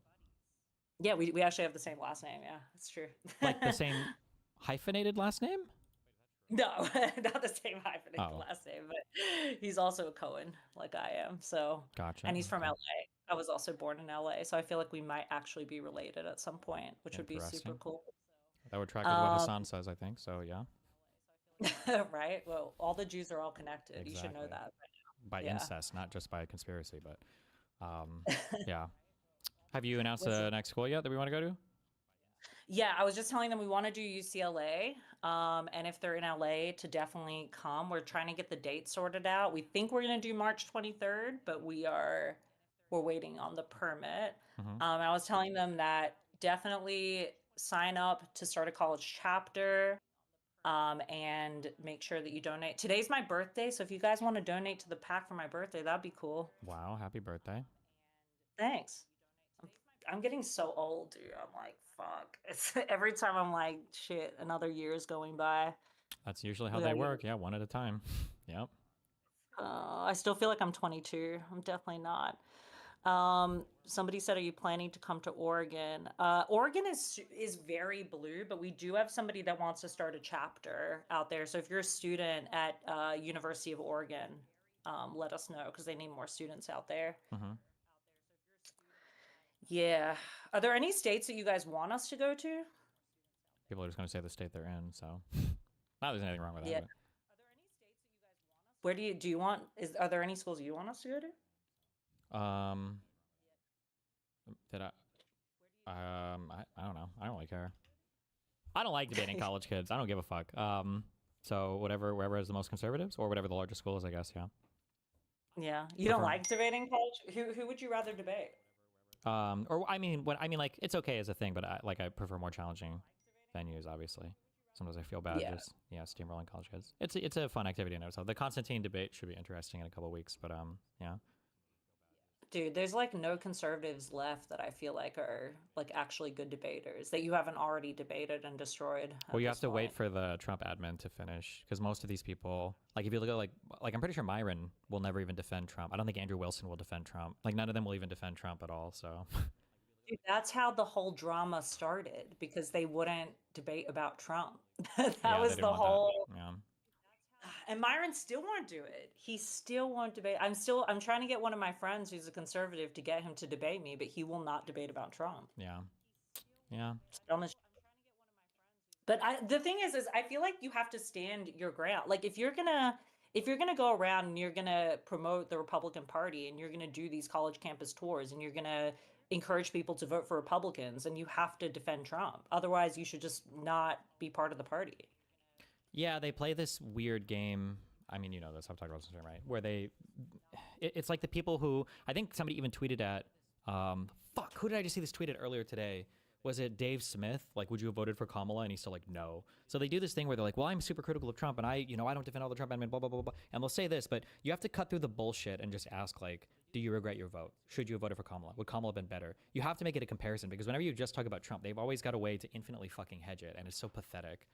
Yeah, we actually have the same last name. Yeah, it's true. Like the same hyphenated last name? No, not the same hyphenated last name, but he's also a Cohen, like I am. So, gotcha. And he's from LA. I was also born in LA, so I feel like we might actually be related at some point, which would be super cool. That would track with what Hassan says, I think. So yeah. Right. Well, all the Jews are all connected. Exactly. You should know that. By incest, not just by conspiracy, but yeah. Have you announced the next school yet that we want to go to? Yeah, I was just telling them we want to do UCLA, and if they're in LA, to definitely come. We're trying to get the date sorted out. We think we're going to do March 23rd, but we're waiting on the permit. Mm-hmm. I was telling them that definitely sign up to start a college chapter, and make sure that you donate. Today's my birthday, so if you guys want to donate to the PAC for my birthday, that'd be cool. Wow, happy birthday. Thanks. I'm getting so old, dude. I'm like, fuck. It's every time I'm like, shit, another year is going by. That's usually how they work. Yeah, one at a time. Yep. I still feel like I'm 22. I'm definitely not. Somebody said, "Are you planning to come to Oregon?" Oregon is very blue, but we do have somebody that wants to start a chapter out there. So if you're a student at University of Oregon, let us know because they need more students out there. Mhm. Yeah. Are there any states that you guys want us to go to? People are just going to say the state they're in, so not there's anything wrong with Yeah. that. Where do you want? Are there any schools you want us to go to? But, did I don't know. I don't really care. I don't like debating college kids. I don't give a fuck. So wherever is the most conservatives or whatever the largest school is, I guess. Yeah. Yeah. You don't Prefer- like debating college? Who would you rather debate? Or I mean, like it's okay as a thing, but I prefer more challenging venues. Obviously, sometimes I feel bad just steamrolling college kids. It's a fun activity. So the Constantine debate should be interesting in a couple of weeks. But yeah. Dude, there's like no conservatives left that I feel like are like actually good debaters that you haven't already debated and destroyed. Well, you have to wait for the Trump admin to finish because most of these people, like if you look at like I'm pretty sure Myron will never even defend Trump. I don't think Andrew Wilson will defend Trump. Like none of them will even defend Trump at all. So. Dude, that's how the whole drama started because they wouldn't debate about Trump. that was the whole. Yeah. And Myron still won't do it. He still won't debate. I'm trying to get one of my friends who's a conservative to get him to debate me, but he will not debate about Trump. Yeah. Yeah. But the thing is I feel like you have to stand your ground. Like if you're gonna go around and you're gonna promote the Republican Party and you're gonna do these college campus tours and you're gonna encourage people to vote for Republicans, and you have to defend Trump. Otherwise, you should just not be part of the party. Yeah, they play this weird game. I mean, you know this. I've talked about this, right? Where it's like the people who I think somebody even tweeted at. Who did I just see this tweeted earlier today? Was it Dave Smith? Like, would you have voted for Kamala? And he's still like, no. So they do this thing where they're like, well, I'm super critical of Trump, and I don't defend all the Trump admin, blah blah blah blah. And they'll say this, but you have to cut through the bullshit and just ask like, do you regret your vote? Should you have voted for Kamala? Would Kamala have been better? You have to make it a comparison because whenever you just talk about Trump, they've always got a way to infinitely fucking hedge it, and it's so pathetic.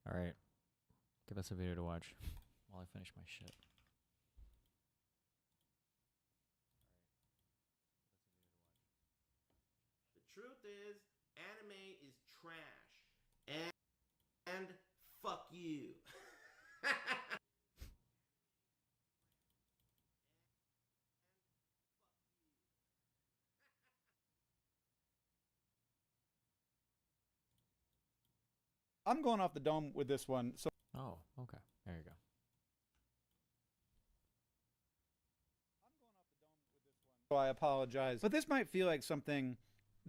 All right, give us a video to watch while I finish my shit. The truth is, anime is trash. And fuck you. I'm going off the dome with this one. So. Oh, okay. There you go. So I apologize. But this might feel like something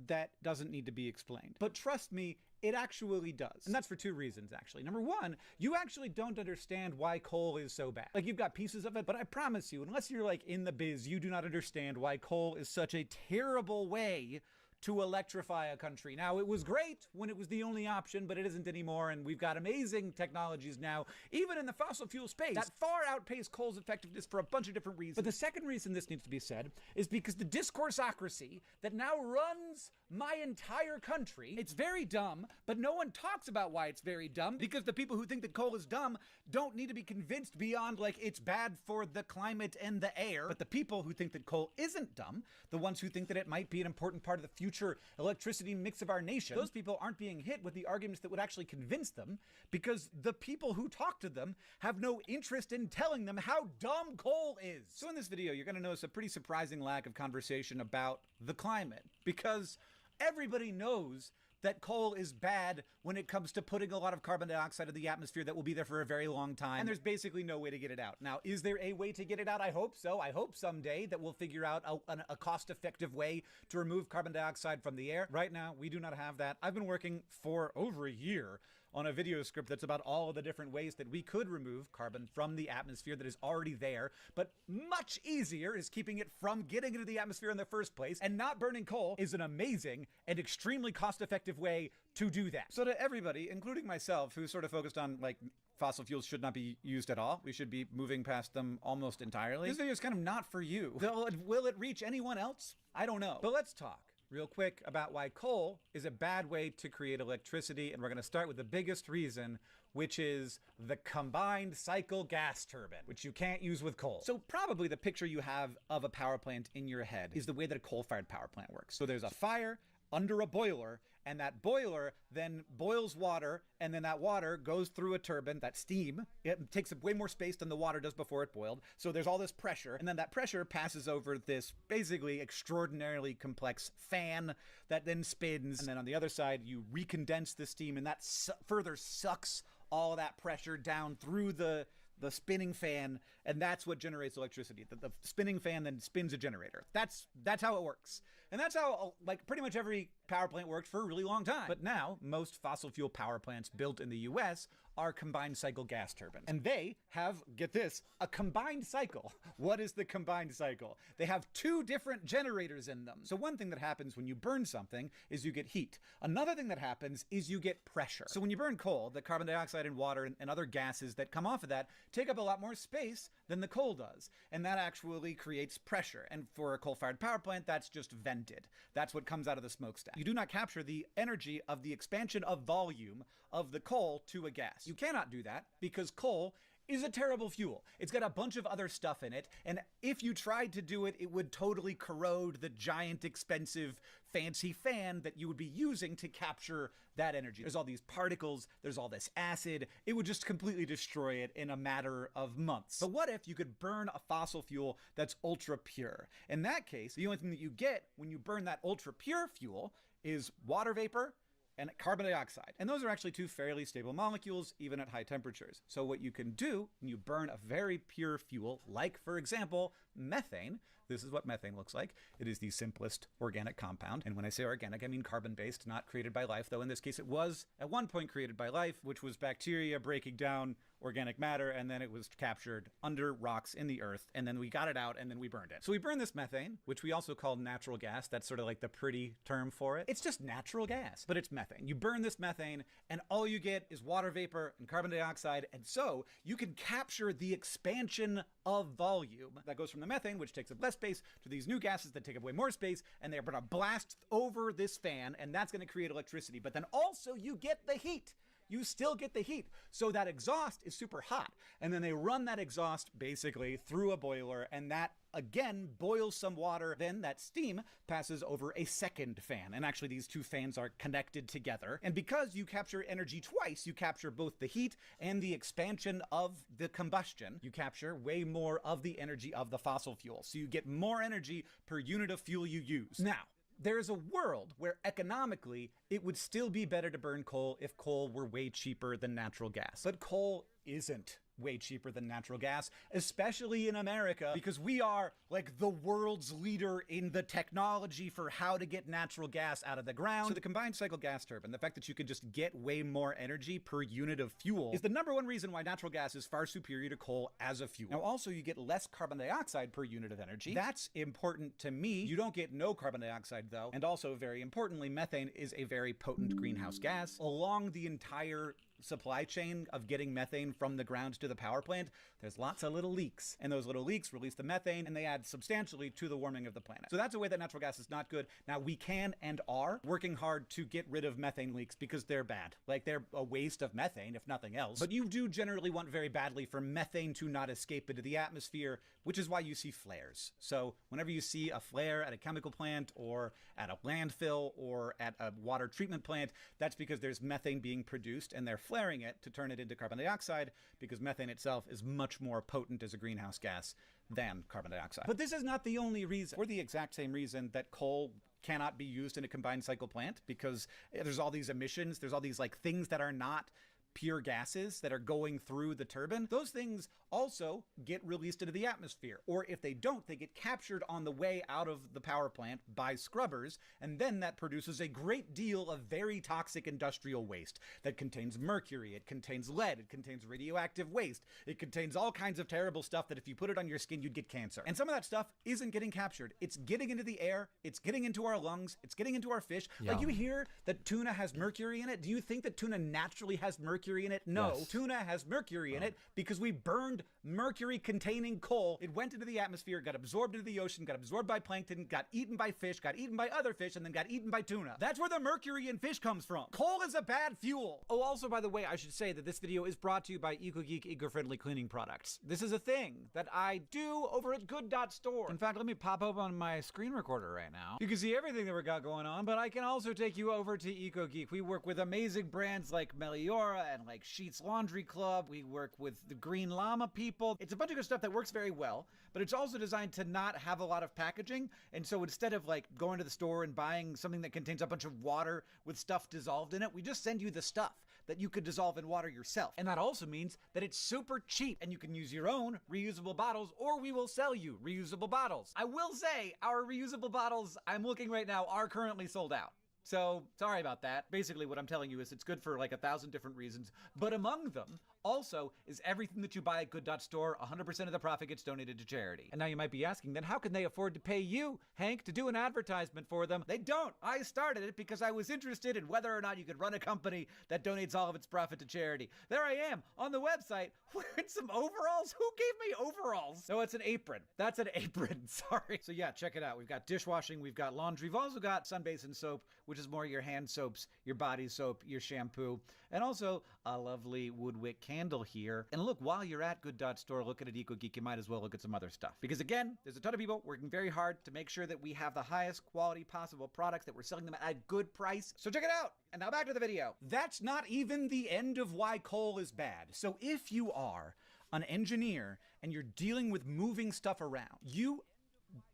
that doesn't need to be explained. But trust me, it actually does. And that's for two reasons, actually. Number one, you actually don't understand why coal is so bad. Like, you've got pieces of it, but I promise you, unless you're like in the biz, you do not understand why coal is such a terrible way to electrify a country. Now, it was great when it was the only option, but it isn't anymore, and we've got amazing technologies now, even in the fossil fuel space, that far outpace coal's effectiveness for a bunch of different reasons. But the second reason this needs to be said is because the discoursocracy that now runs my entire country, it's very dumb, but no one talks about why it's very dumb, because the people who think that coal is dumb don't need to be convinced beyond, like, it's bad for the climate and the air. But the people who think that coal isn't dumb, the ones who think that it might be an important part of the future electricity mix of our nation, those people aren't being hit with the arguments that would actually convince them, because the people who talk to them have no interest in telling them how dumb coal is. So in this video, you're going to notice a pretty surprising lack of conversation about the climate, because everybody knows that coal is bad when it comes to putting a lot of carbon dioxide in the atmosphere that will be there for a very long time, and there's basically no way to get it out. Now, is there a way to get it out? I hope so. I hope someday that we'll figure out a cost-effective way to remove carbon dioxide from the air. Right now, we do not have that. I've been working for over a year on a video script that's about all of the different ways that we could remove carbon from the atmosphere that is already there, but much easier is keeping it from getting into the atmosphere in the first place, and not burning coal is an amazing and extremely cost-effective way to do that. So to everybody, including myself, who's sort of focused on, like, fossil fuels should not be used at all, we should be moving past them almost entirely, this video is kind of not for you. Will it reach anyone else? I don't know. But let's talk real quick about why coal is a bad way to create electricity, and we're going to start with the biggest reason, which is the combined cycle gas turbine, which you can't use with coal. So probably the picture you have of a power plant in your head is the way that a coal-fired power plant works. So there's a fire under a boiler, and that boiler then boils water, and then that water goes through a turbine, that steam. It takes up way more space than the water does before it boiled. So there's all this pressure, and then that pressure passes over this basically extraordinarily complex fan that then spins. And then on the other side, you recondense the steam, and that further sucks all that pressure down through the spinning fan, and that's what generates electricity. The spinning fan then spins a generator. That's how it works. And that's how, like, pretty much every power plant worked for a really long time. But now, most fossil fuel power plants built in the US are combined cycle gas turbines. And they have, get this, a combined cycle. What is the combined cycle? They have two different generators in them. So one thing that happens when you burn something is you get heat. Another thing that happens is you get pressure. So when you burn coal, the carbon dioxide and water and other gases that come off of that take up a lot more space than the coal does. And that actually creates pressure. And for a coal-fired power plant, that's just vented. That's what comes out of the smokestack. You do not capture the energy of the expansion of volume of the coal to a gas. You cannot do that because coal is a terrible fuel. It's got a bunch of other stuff in it, and if you tried to do it, it would totally corrode the giant, expensive, fancy fan that you would be using to capture that energy. There's all these particles, there's all this acid. It would just completely destroy it in a matter of months. But what if you could burn a fossil fuel that's ultra pure? In that case, the only thing that you get when you burn that ultra pure fuel is water vapor and carbon dioxide. And those are actually two fairly stable molecules, even at high temperatures. So what you can do when you burn a very pure fuel, like, for example, methane, this is what methane looks like. It is the simplest organic compound. And when I say organic, I mean carbon-based, not created by life, though in this case it was at one point created by life, which was bacteria breaking down organic matter, and then it was captured under rocks in the earth, and then we got it out, and then we burned it. So we burned this methane, which we also call natural gas. That's sort of like the pretty term for it. It's just natural gas, but it's methane. You burn this methane, and all you get is water vapor and carbon dioxide, and so you can capture the expansion of volume that goes from the methane, which takes up less space, to these new gases that take up way more space, and they're gonna blast over this fan, and that's gonna create electricity. But then also you get the heat. You still get the heat. So that exhaust is super hot. And then they run that exhaust basically through a boiler, and that again boils some water. Then that steam passes over a second fan. And actually these two fans are connected together. And because you capture energy twice, you capture both the heat and the expansion of the combustion. You capture way more of the energy of the fossil fuel. So you get more energy per unit of fuel you use. Now, there is a world where economically it would still be better to burn coal if coal were way cheaper than natural gas. But coal isn't way cheaper than natural gas, especially in America, because we are like the world's leader in the technology for how to get natural gas out of the ground. So the combined cycle gas turbine, the fact that you can just get way more energy per unit of fuel, is the #1 reason why natural gas is far superior to coal as a fuel. Now also you get less carbon dioxide per unit of energy. That's important to me. You don't get no carbon dioxide though. And also very importantly, methane is a very potent greenhouse gas. Along the entire supply chain of getting methane from the ground to the power plant, there's lots of little leaks, and those little leaks release the methane, and they add substantially to the warming of the planet. So that's a way that natural gas is not good. Now we can and are working hard to get rid of methane leaks because they're bad. Like, they're a waste of methane if nothing else. But you do generally want very badly for methane to not escape into the atmosphere, which is why you see flares. So whenever you see a flare at a chemical plant or at a landfill or at a water treatment plant, that's because there's methane being produced, and they're flaring it to turn it into carbon dioxide, because methane itself is much more potent as a greenhouse gas than carbon dioxide. But this is not the only reason. For the exact same reason that coal cannot be used in a combined cycle plant because there's all these emissions, there's all these like things that are not pure gases that are going through the turbine. Those things also get released into the atmosphere, or if they don't, they get captured on the way out of the power plant by scrubbers, and then that produces a great deal of very toxic industrial waste that contains mercury, it contains lead, it contains radioactive waste, it contains all kinds of terrible stuff that if you put it on your skin, you'd get cancer. And some of that stuff isn't getting captured. It's getting into the air, it's getting into our lungs, it's getting into our fish. Yeah. Like, you hear that tuna has mercury in it. Do you think that tuna naturally has mercury in it? No. Yes. Tuna has mercury in it because we burned mercury-containing coal. It went into the atmosphere, got absorbed into the ocean, got absorbed by plankton, got eaten by fish, got eaten by other fish, and then got eaten by tuna. That's where the mercury in fish comes from. Coal is a bad fuel. Oh, also, by the way, I should say that this video is brought to you by EcoGeek eco-friendly cleaning products. This is a thing that I do over at good.store. In fact, let me pop open my screen recorder right now. You can see everything that we got going on, but I can also take you over to EcoGeek. We work with amazing brands like Meliora and like Sheets Laundry Club. We work with the Green Llama people. It's a bunch of good stuff that works very well, but it's also designed to not have a lot of packaging. And so instead of like going to the store and buying something that contains a bunch of water with stuff dissolved in it, we just send you the stuff that you could dissolve in water yourself. And that also means that it's super cheap and you can use your own reusable bottles, or we will sell you reusable bottles. I will say our reusable bottles, I'm looking right now, are currently sold out. So, sorry about that. Basically, what I'm telling you is it's good for like 1,000 different reasons, but among them also is everything that you buy at good.store, 100% of the profit gets donated to charity. And now you might be asking, then how can they afford to pay you, Hank, to do an advertisement for them? They don't. I started it because I was interested in whether or not you could run a company that donates all of its profit to charity. There I am on the website wearing some overalls. Who gave me overalls? No, it's an apron. That's an apron. Sorry. So yeah, check it out. We've got dishwashing, we've got laundry, we've also got Sunbasin soap, which is more your hand soaps, your body soap, your shampoo, and also a lovely Woodwick candle here. And look, while you're at good.store looking at EcoGeek, you might as well look at some other stuff. Because again, there's a ton of people working very hard to make sure that we have the highest quality possible products, that we're selling them at a good price. So check it out. And now back to the video. That's not even the end of why coal is bad. So if you are an engineer and you're dealing with moving stuff around, you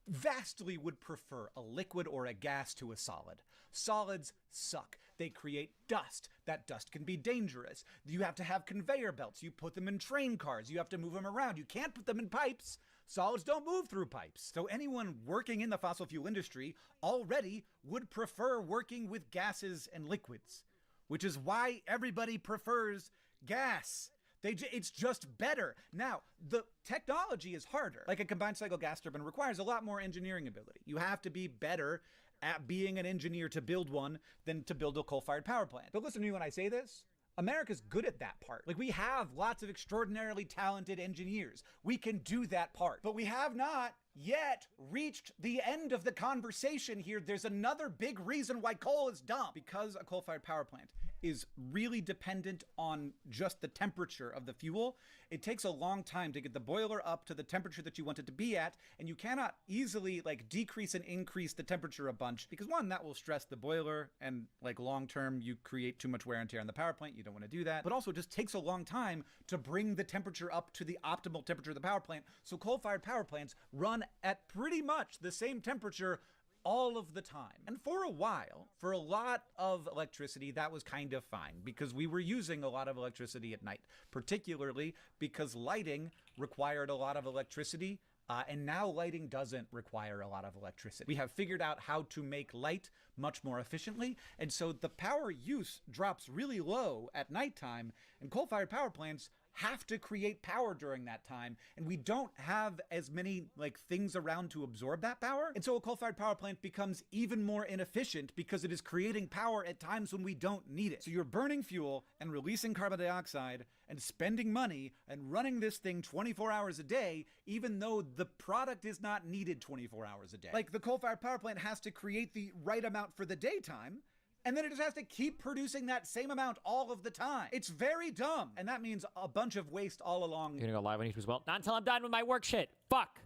vastly would prefer a liquid or a gas to a solid. Solids suck. They create dust. That dust can be dangerous. You have to have conveyor belts. You put them in train cars. You have to move them around. You can't put them in pipes. Solids don't move through pipes. So anyone working in the fossil fuel industry already would prefer working with gases and liquids, which is why everybody prefers gas. It's just better. Now, the technology is harder. Like a combined cycle gas turbine requires a lot more engineering ability. You have to be better at being an engineer to build one than to build a coal-fired power plant. But listen to me when I say this. America's good at that part. Like, we have lots of extraordinarily talented engineers. We can do that part. But we have not yet reached the end of the conversation here. There's another big reason why coal is dumb. Because a coal-fired power plant is really dependent on just the temperature of the fuel, it takes a long time to get the boiler up to the temperature that you want it to be at, and you cannot easily like decrease and increase the temperature a bunch, because one, that will stress the boiler, and like long term you create too much wear and tear on the power plant. You don't want to do that. But also it just takes a long time to bring the temperature up to the optimal temperature of the power plant. So coal-fired power plants run at pretty much the same temperature all of the time. And for a while, for a lot of electricity, that was kind of fine because we were using a lot of electricity at night, particularly because lighting required a lot of electricity. And now lighting doesn't require a lot of electricity. We have figured out how to make light much more efficiently. And so the power use drops really low at nighttime, and coal-fired power plants have to create power during that time, and we don't have as many like things around to absorb that power. And so a coal-fired power plant becomes even more inefficient because it is creating power at times when we don't need it. So you're burning fuel and releasing carbon dioxide and spending money and running this thing 24 hours a day, even though the product is not needed 24 hours a day. Like, the coal-fired power plant has to create the right amount for the daytime, and then it just has to keep producing that same amount all of the time. It's very dumb. And that means a bunch of waste all along. You're gonna go live on YouTube as well? Not until I'm done with my work shit. Fuck.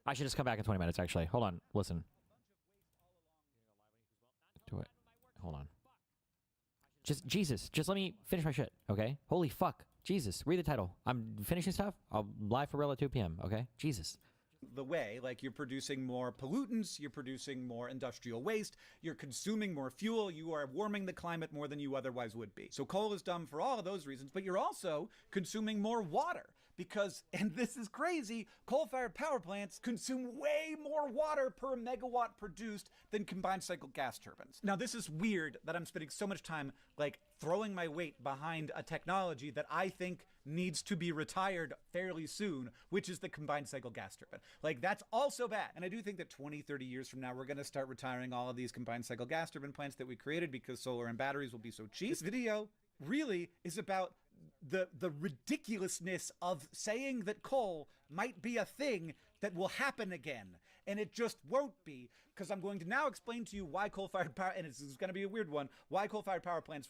I should just come back in 20 minutes, actually. Hold on. Listen. Do it. Hold on. Jesus, just let me finish my shit, okay? Holy fuck. Jesus, read the title. I'm finishing stuff. I'll live for real at 2 p.m., okay? Jesus. the way. Like, you're producing more pollutants, you're producing more industrial waste, you're consuming more fuel, you are warming the climate more than you otherwise would be. So coal is dumb for all of those reasons, but you're also consuming more water. Because, and this is crazy, coal-fired power plants consume way more water per megawatt produced than combined cycle gas turbines. Now, this is weird that I'm spending so much time, like, throwing my weight behind a technology that I think needs to be retired fairly soon, which is the combined cycle gas turbine. Like, that's also bad. And I do think that 20, 30 years from now, we're gonna start retiring all of these combined cycle gas turbine plants that we created because solar and batteries will be so cheap. This video really is about the ridiculousness of saying that coal might be a thing that will happen again, and it just won't be, because I'm going to now explain to you why coal-fired power, and this is going to be a weird one, why coal-fired power plants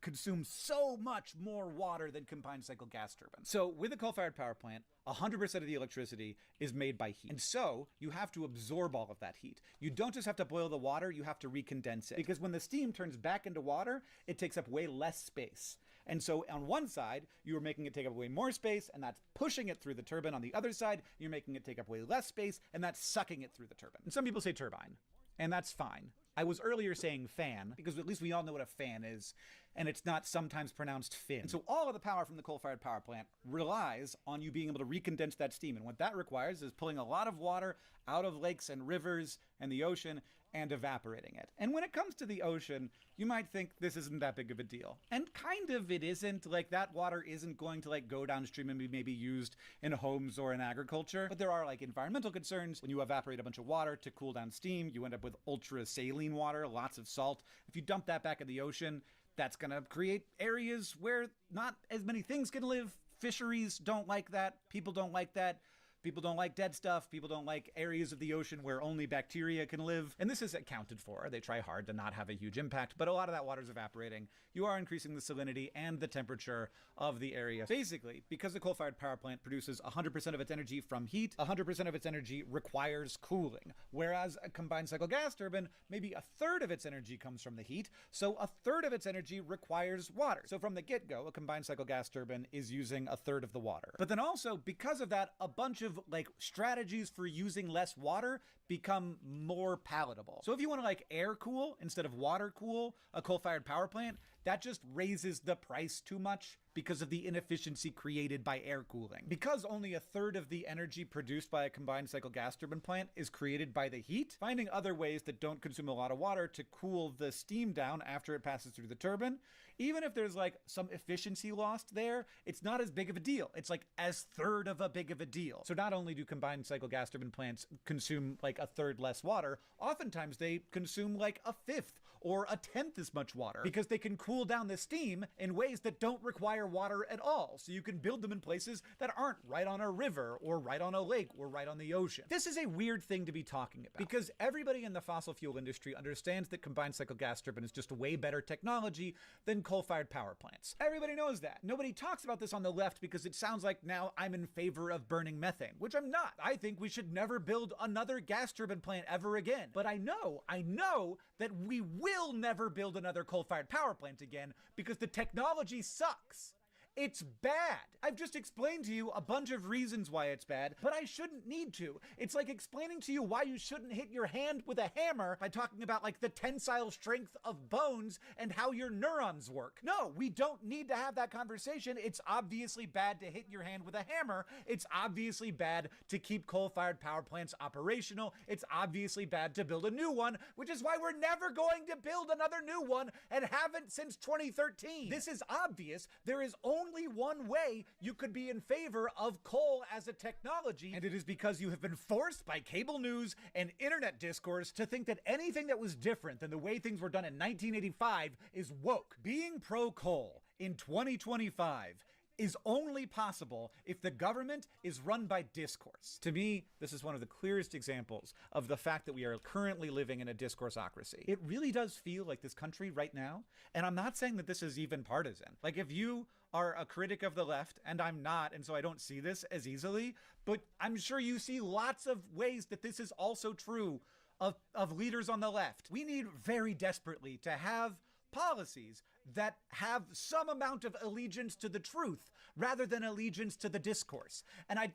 consume so much more water than combined cycle gas turbines. So with a coal-fired power plant, 100% of the electricity is made by heat. And so you have to absorb all of that heat. You don't just have to boil the water, you have to recondense it. Because when the steam turns back into water, it takes up way less space. And so on one side, you are making it take up way more space, and that's pushing it through the turbine. On the other side, you're making it take up way less space, and that's sucking it through the turbine. And some people say turbine, and that's fine. I was earlier saying fan, because at least we all know what a fan is, and it's not sometimes pronounced fin. And so all of the power from the coal-fired power plant relies on you being able to recondense that steam. And what that requires is pulling a lot of water out of lakes and rivers and the ocean and evaporating it. And when it comes to the ocean, you might think this isn't that big of a deal. And kind of it isn't. Like, that water isn't going to, like, go downstream and be maybe used in homes or in agriculture. But there are, like, environmental concerns. When you evaporate a bunch of water to cool down steam, you end up with ultra saline water, lots of salt. If you dump that back in the ocean, that's gonna create areas where not as many things can live. Fisheries don't like that. People don't like that. People don't like dead stuff. People don't like areas of the ocean where only bacteria can live. And this is accounted for. They try hard to not have a huge impact, but a lot of that water is evaporating. You are increasing the salinity and the temperature of the area. Basically, because the coal-fired power plant produces 100% of its energy from heat, 100% of its energy requires cooling. Whereas a combined cycle gas turbine, maybe a third of its energy comes from the heat, so a third of its energy requires water. So from the get-go, a combined cycle gas turbine is using a third of the water. But then also, because of that, a bunch of like strategies for using less water become more palatable. So if you want to like air cool instead of water cool a coal-fired power plant, that just raises the price too much because of the inefficiency created by air cooling. Because only a third of the energy produced by a combined cycle gas turbine plant is created by the heat, finding other ways that don't consume a lot of water to cool the steam down after it passes through the turbine, even if there's like some efficiency lost there, it's not as big of a deal. It's like as third of a big of a deal. So not only do combined cycle gas turbine plants consume like a third less water, oftentimes they consume like a fifth or a tenth as much water because they can cool down the steam in ways that don't require water at all. So you can build them in places that aren't right on a river or right on a lake or right on the ocean. This is a weird thing to be talking about because everybody in the fossil fuel industry understands that combined cycle gas turbine is just a way better technology than coal-fired power plants. Everybody knows that. Nobody talks about this on the left because it sounds like now I'm in favor of burning methane, which I'm not. I think we should never build another gas turbine plant ever again. But I know that we will never build another coal-fired power plant again because the technology sucks. It's bad. I've just explained to you a bunch of reasons why it's bad, but I shouldn't need to. It's like explaining to you why you shouldn't hit your hand with a hammer by talking about like the tensile strength of bones and how your neurons work. No, we don't need to have that conversation. It's obviously bad to hit your hand with a hammer. It's obviously bad to keep coal-fired power plants operational. It's obviously bad to build a new one, which is why we're never going to build another new one and haven't since 2013. This is obvious. There is only one way you could be in favor of coal as a technology, and it is because you have been forced by cable news and internet discourse to think that anything that was different than the way things were done in 1985 is woke. Being pro-coal in 2025 is only possible if the government is run by discourse. To me, this is one of the clearest examples of the fact that we are currently living in a discourseocracy. It really does feel like this country right now, and I'm not saying that this is even partisan. Like if you are a critic of the left, and I'm not, and so I don't see this as easily, but I'm sure you see lots of ways that this is also true of leaders on the left. We need very desperately to have policies that have some amount of allegiance to the truth rather than allegiance to the discourse. And I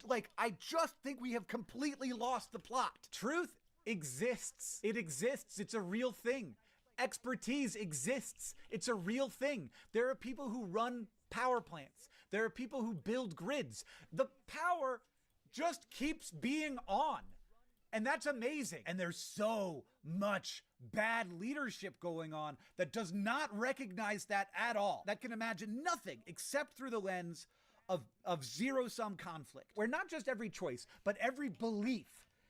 just think we have completely lost the plot. Truth exists. It exists. It's a real thing. Expertise exists. It's a real thing. There are people who run power plants. There are people who build grids. The power just keeps being on. And that's amazing. And there's so much bad leadership going on that does not recognize that at all. That can imagine nothing except through the lens of zero-sum conflict, where not just every choice, but every belief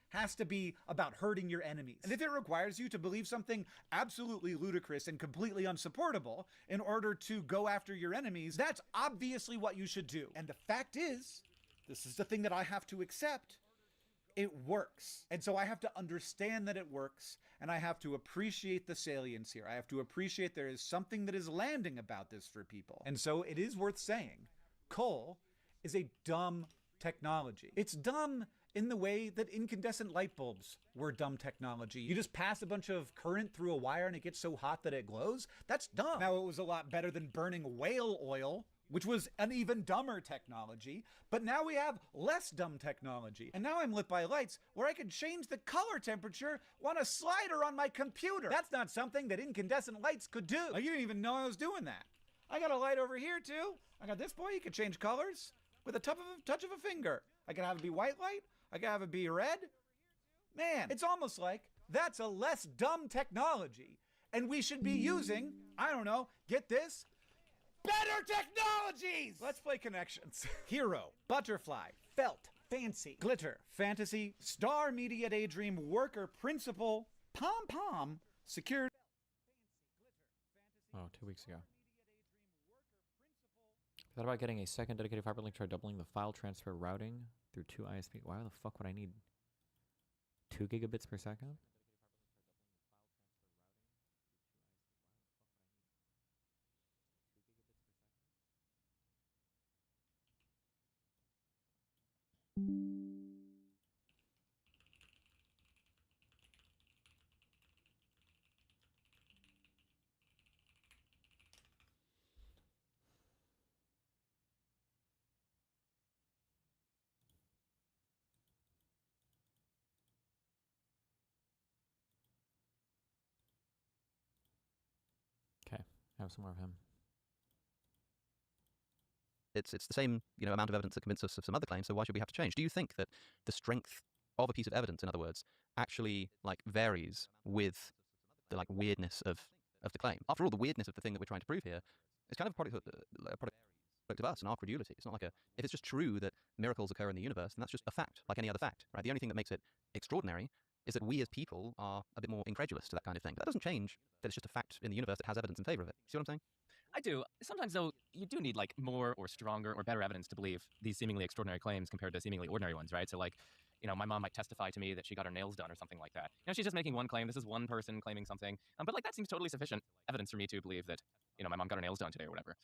has to be about hurting your enemies. And if it requires you to believe something absolutely ludicrous and completely unsupportable in order to go after your enemies, that's obviously what you should do. And the fact is, this is the thing that I have to accept, it works. And so I have to understand that it works, and I have to appreciate the salience here. I have to appreciate there is something that is landing about this for people. And so it is worth saying, coal is a dumb technology. It's dumb in the way that incandescent light bulbs were dumb technology. You just pass a bunch of current through a wire and it gets so hot that it glows. That's dumb. Now, it was a lot better than burning whale oil, which was an even dumber technology, but now we have less dumb technology. And now I'm lit by lights where I can change the color temperature on a slider on my computer. That's not something that incandescent lights could do. Like, you didn't even know I was doing that. I got a light over here too. I got this boy, you can change colors with a touch of a finger. I can have it be white light, I can have it be red. Man, it's almost like that's a less dumb technology. And we should be using, I don't know, get this, better technologies! Let's play connections. Hero, butterfly, felt, fancy, glitter, fantasy, star, media, daydream, worker, principal, pom-pom, security. Oh, 2 weeks ago. I thought about getting a second dedicated fiber link, try doubling the file transfer routing through 2 ISP. Why the fuck would I need 2 gigabits per second? Okay, have some more of him. It's the same, amount of evidence that convinces us of some other claims, so why should we have to change? Do you think that the strength of a piece of evidence, in other words, actually varies with the weirdness of the claim? After all, the weirdness of the thing that we're trying to prove here is kind of a product of us and our credulity. It's not if it's just true that miracles occur in the universe, then that's just a fact, like any other fact, right? The only thing that makes it extraordinary is that we as people are a bit more incredulous to that kind of thing. But that doesn't change that it's just a fact in the universe that has evidence in favor of it. See what I'm saying? I do. Sometimes, though, you do need more or stronger or better evidence to believe these seemingly extraordinary claims compared to seemingly ordinary ones, right? So, my mom might testify to me that she got her nails done or something like that. She's just making one claim. This is one person claiming something. But that seems totally sufficient evidence for me to believe that, my mom got her nails done today or whatever.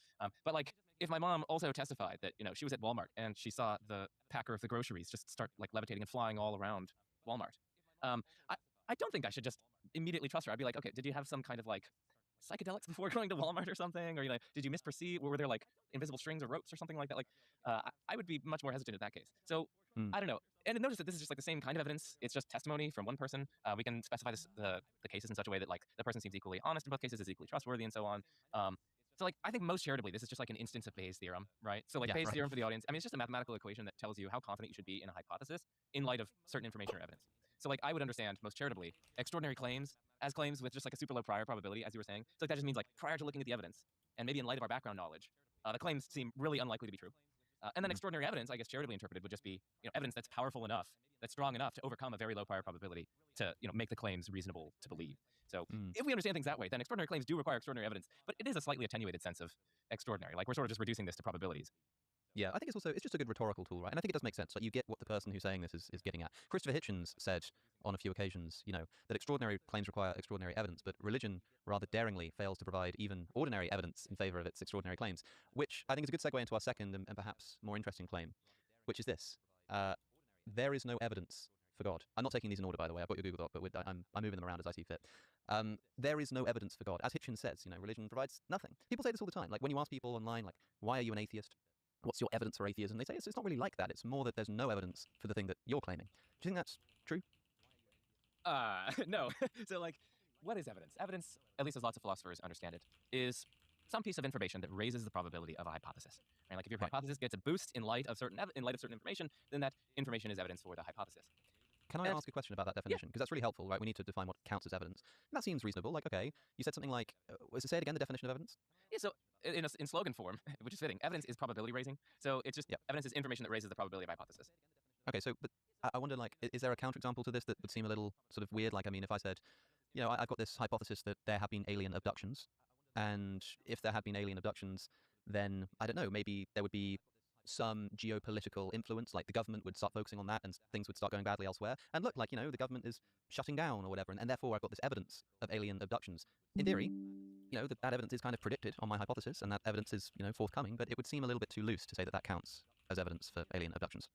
But if my mom also testified that, she was at Walmart and she saw the packer of the groceries just start levitating and flying all around Walmart. I don't think I should just immediately trust her. I'd be like, okay, did you have some kind of psychedelics before going to Walmart or something? Or did you misperceive? Were there invisible strings or ropes or something like that? I would be much more hesitant in that case. So I don't know. And notice that this is just the same kind of evidence. It's just testimony from one person. We can specify the cases in such a way that the person seems equally honest in both cases, is equally trustworthy, and so on. So I think most charitably, this is just an instance of Bayes' theorem, right? So Bayes' theorem for the audience, it's just a mathematical equation that tells you how confident you should be in a hypothesis in light of certain information or evidence. So I would understand most charitably extraordinary claims as claims with just a super low prior probability, as you were saying. So that just means prior to looking at the evidence, and maybe in light of our background knowledge, the claims seem really unlikely to be true. And then extraordinary evidence, I guess charitably interpreted, would just be evidence that's powerful enough, that's strong enough to overcome a very low prior probability to make the claims reasonable to believe. So if we understand things that way, then extraordinary claims do require extraordinary evidence, but it is a slightly attenuated sense of extraordinary. We're sort of just reducing this to probabilities. Yeah, I think it's just a good rhetorical tool, right? And I think it does make sense. You get what the person who's saying this is getting at. Christopher Hitchens said on a few occasions, that extraordinary claims require extraordinary evidence, but religion rather daringly fails to provide even ordinary evidence in favor of its extraordinary claims, which I think is a good segue into our second and perhaps more interesting claim, which is this. There is no evidence for God. I'm not taking these in order, by the way. I've got your Google Doc, but I'm moving them around as I see fit. There is no evidence for God. As Hitchens says, religion provides nothing. People say this all the time. Like when you ask people online, like, why are you an atheist? What's your evidence for atheism? They say it's not really like that. It's more that there's no evidence for the thing that you're claiming. Do you think that's true? No. So, like, what is evidence? Evidence, at least as lots of philosophers understand it, is some piece of information that raises the probability of a hypothesis. Right? Like, if your hypothesis gets a boost in light of certain information, then that information is evidence for the hypothesis. Can I ask a question about that definition? Because that's really helpful, right? We need to define what counts as evidence. And that seems reasonable. Like, okay, you said something like, say it again, the definition of evidence? Yeah, so in slogan form, which is fitting, evidence is probability raising. So it's just, evidence is information that raises the probability of hypothesis. Okay, so, but I wonder, like, is there a counterexample to this that would seem a little sort of weird? Like, I mean, if I said, I've got this hypothesis that there have been alien abductions, and if there had been alien abductions, then, I don't know, maybe there would be some geopolitical influence, like the government would start focusing on that and things would start going badly elsewhere. And look, like, the government is shutting down or whatever, and therefore I've got this evidence of alien abductions. In theory, that evidence is kind of predicted on my hypothesis, and that evidence is, forthcoming, but it would seem a little bit too loose to say that that counts as evidence for alien abductions.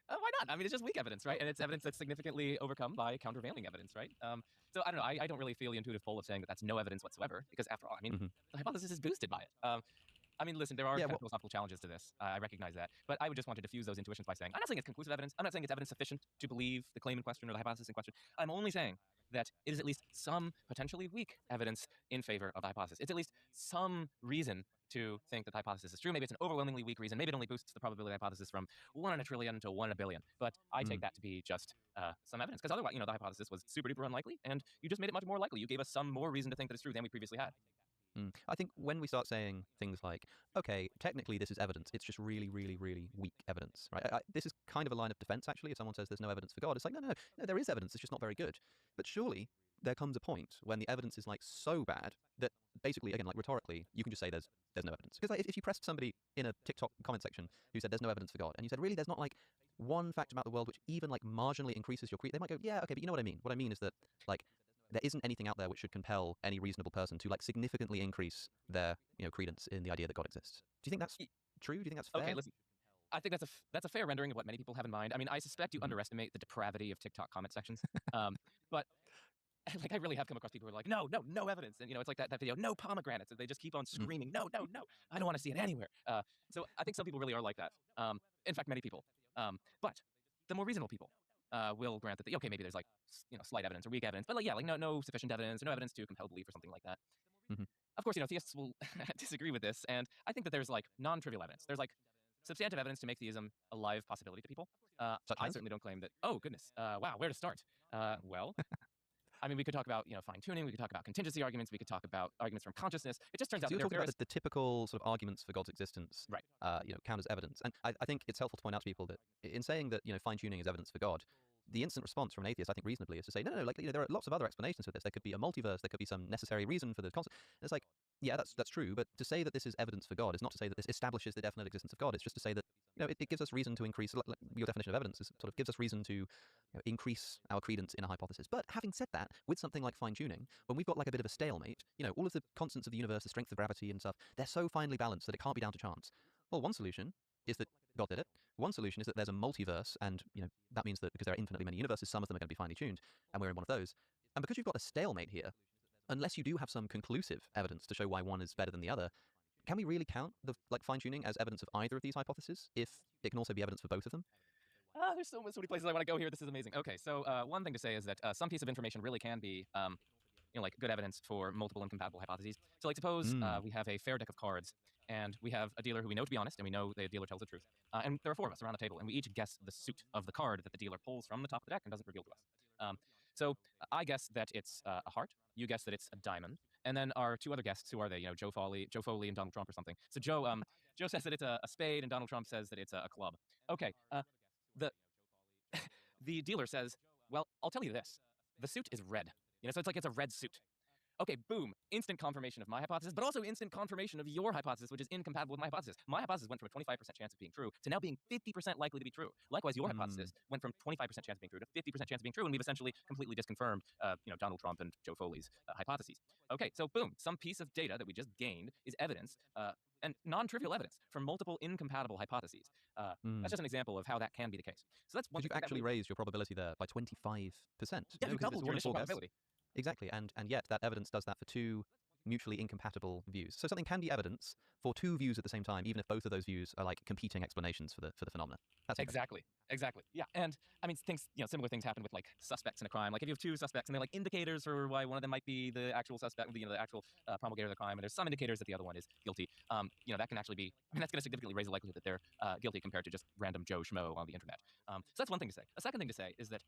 Why not? I mean, it's just weak evidence, right? And it's evidence that's significantly overcome by countervailing evidence, right? So I don't know. I don't really feel the intuitive pull of saying that that's no evidence whatsoever, because after all, I mean, the hypothesis is boosted by it. I mean, listen, there are kind of philosophical challenges to this. I recognize that. But I would just want to diffuse those intuitions by saying, I'm not saying it's conclusive evidence. I'm not saying it's evidence sufficient to believe the claim in question or the hypothesis in question. I'm only saying that it is at least some potentially weak evidence in favor of the hypothesis. It's at least some reason to think that the hypothesis is true. Maybe it's an overwhelmingly weak reason. Maybe it only boosts the probability of the hypothesis from 1 in a trillion to 1 in a billion. But I take that to be just some evidence. Because otherwise, the hypothesis was super duper unlikely, and you just made it much more likely. You gave us some more reason to think that it's true than we previously had. I think when we start saying things like, okay, technically this is evidence, it's just really, really, really weak evidence, right? This is kind of a line of defense, actually. If someone says there's no evidence for God, it's like, no, there is evidence, it's just not very good. But surely there comes a point when the evidence is like so bad that basically, again, like rhetorically, you can just say there's no evidence. Because like, if you pressed somebody in a TikTok comment section who said there's no evidence for God, and you said, really, there's not like one fact about the world which even like marginally increases your creed, they might go, yeah, okay, but you know what I mean? What I mean is that like there isn't anything out there which should compel any reasonable person to like significantly increase their credence in the idea that God exists. Do you think that's true? Do you think that's fair? Okay, listen. I think that's a fair rendering of what many people have in mind. I mean, I suspect you underestimate the depravity of TikTok comment sections. But like I really have come across people who are like, no evidence. And it's like that video, no pomegranates. And they just keep on screaming, no. I don't want to see it anywhere. So I think some people really are like that. In fact, many people. But the more reasonable people will grant that, okay, maybe there's like, slight evidence or weak evidence, but like, yeah, like no sufficient evidence or no evidence to compel belief or something like that. Of course, theists will disagree with this, and I think that there's like non-trivial evidence. There's like substantive evidence to make theism a live possibility to people. I certainly don't claim that, oh goodness, wow, where to start? Well, I mean, we could talk about, fine-tuning, we could talk about contingency arguments, we could talk about arguments from consciousness. It just turns out so that you're talking about the typical sort of arguments for God's existence, right? Count as evidence. And I think it's helpful to point out to people that in saying that, fine-tuning is evidence for God, the instant response from an atheist, I think reasonably, is to say, no, like, there are lots of other explanations for this. There could be a multiverse, there could be some necessary reason for the concept. And it's like, yeah, that's true, but to say that this is evidence for God is not to say that this establishes the definite existence of God. It's just to say that, it gives us reason to increase, like your definition of evidence is sort of gives us reason to increase our credence in a hypothesis. But having said that, with something like fine-tuning, when we've got like a bit of a stalemate, all of the constants of the universe, the strength of gravity and stuff, they're so finely balanced that it can't be down to chance. Well, one solution is that God did it. One solution is that there's a multiverse, and that means that because there are infinitely many universes, some of them are going to be finely tuned, and we're in one of those. And because you've got a stalemate here, unless you do have some conclusive evidence to show why one is better than the other, can we really count the fine-tuning as evidence of either of these hypotheses, if it can also be evidence for both of them? There's so many places I want to go here. This is amazing. Okay, so one thing to say is that some piece of information really can be like good evidence for multiple incompatible hypotheses. So like suppose we have a fair deck of cards, and we have a dealer who we know to be honest, and we know the dealer tells the truth. And there are 4 of us around the table, and we each guess the suit of the card that the dealer pulls from the top of the deck and doesn't reveal to us. So I guess that it's a heart. You guess that it's a diamond. And then our 2 other guests, who are they? Joe Foley and Donald Trump or something. So Joe says that it's a spade, and Donald Trump says that it's a club. Okay, the dealer says, well, I'll tell you this. The suit is red. So it's like it's a red suit. Okay, boom, instant confirmation of my hypothesis, but also instant confirmation of your hypothesis, which is incompatible with my hypothesis. My hypothesis went from a 25% chance of being true to now being 50% likely to be true. Likewise, your hypothesis went from 25% chance of being true to 50% chance of being true, and we've essentially completely disconfirmed, Donald Trump and Joe Foley's hypotheses. Okay, so boom, some piece of data that we just gained is evidence, and non-trivial evidence for multiple incompatible hypotheses. That's just an example of how that can be the case. So that's one. Did you actually raise your probability there by 25%? Yeah, you doubled your initial probability. Exactly, and yet that evidence does that for two mutually incompatible views. So something can be evidence for two views at the same time, even if both of those views are like competing explanations for the phenomena. That's Exactly. Yeah. And I mean, similar things happen with like suspects in a crime. Like if you have two suspects and they're like indicators for why one of them might be the actual suspect, the actual promulgator of the crime, and there's some indicators that the other one is guilty. That can actually be, I mean, that's going to significantly raise the likelihood that they're guilty compared to just random Joe Schmo on the internet. So that's one thing to say. A second thing to say is that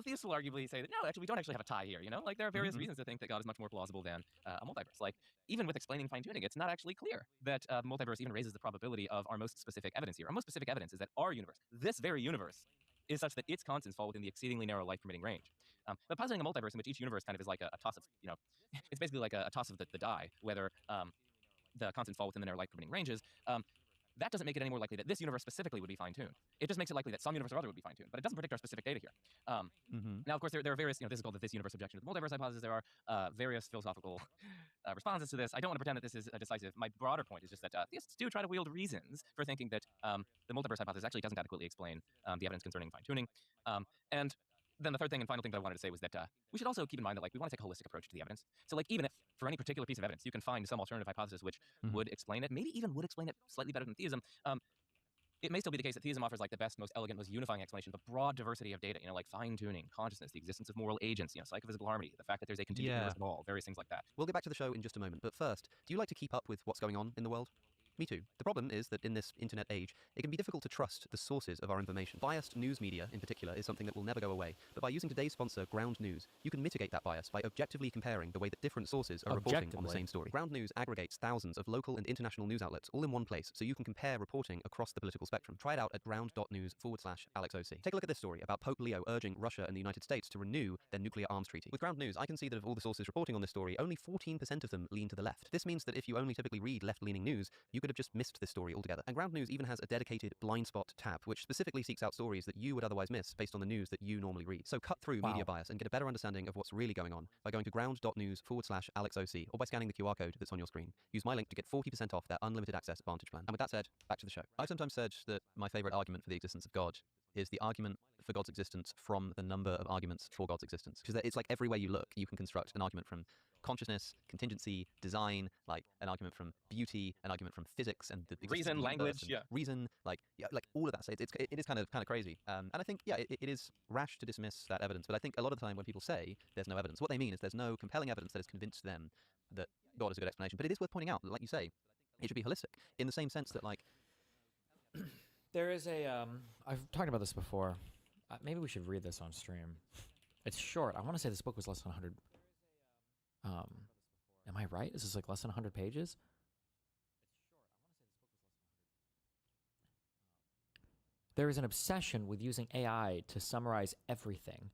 theists will arguably say that, no, actually, we don't actually have a tie here, Like, there are various reasons to think that God is much more plausible than a multiverse. Like, even with explaining fine-tuning, it's not actually clear that the multiverse even raises the probability of our most specific evidence here. Our most specific evidence is that our universe, this very universe, is such that its constants fall within the exceedingly narrow life-permitting range. But positing a multiverse in which each universe kind of is like a toss of, it's basically like a toss of the die, whether the constants fall within the narrow life-permitting ranges, that doesn't make it any more likely that this universe specifically would be fine-tuned. It just makes it likely that some universe or other would be fine-tuned, but it doesn't predict our specific data here. Now, of course, there are various, this is called the this universe objection to the multiverse hypothesis. There are various philosophical responses to this. I don't want to pretend that this is decisive. My broader point is just that theists do try to wield reasons for thinking that the multiverse hypothesis actually doesn't adequately explain the evidence concerning fine-tuning. And then the third thing and final thing that I wanted to say was that we should also keep in mind that we want to take a holistic approach to the evidence. So even if for any particular piece of evidence you can find some alternative hypothesis which would explain it, maybe even would explain it slightly better than theism, it may still be the case that theism offers the best, most elegant, most unifying explanation of the broad diversity of data, like fine-tuning, consciousness, the existence of moral agents, psychophysical harmony, the fact that there's a contingent universe of all, various things like that. We'll get back to the show in just a moment, but first, do you like to keep up with what's going on in the world? Me too. The problem is that in this internet age, it can be difficult to trust the sources of our information. Biased news media, in particular, is something that will never go away. But by using today's sponsor, Ground News, you can mitigate that bias by objectively comparing the way that different sources are reporting on the same story. Ground News aggregates thousands of local and international news outlets all in one place, so you can compare reporting across the political spectrum. Try it out at ground.news/AlexOC. Take a look at this story about Pope Leo urging Russia and the United States to renew their nuclear arms treaty. With Ground News, I can see that of all the sources reporting on this story, only 14% of them lean to the left. This means that if you only typically read left-leaning news, you could have just missed this story altogether. And Ground News even has a dedicated blind spot tab, which specifically seeks out stories that you would otherwise miss based on the news that you normally read. So cut through media bias and get a better understanding of what's really going on by going to ground.news/AlexOC or by scanning the QR code that's on your screen. Use my link to get 40% off their unlimited access Advantage plan. And with that said, back to the show. I've sometimes said that my favorite argument for the existence of God is the argument for God's existence from the number of arguments for God's existence. Because it's like everywhere you look, you can construct an argument from consciousness, contingency, design, an argument from beauty, an argument from physics and the reason, language, reason, all of that. So it is kind of crazy. And I think, it is rash to dismiss that evidence. But I think a lot of the time when people say there's no evidence, what they mean is there's no compelling evidence that has convinced them that God is a good explanation. But it is worth pointing out that, like you say, it should be holistic in the same sense that there is a I've talked about this before. Maybe we should read this on stream. It's short. I want to say this book was less than 100. Am I right? Is this less than 100 pages? There is an obsession with using AI to summarize everything.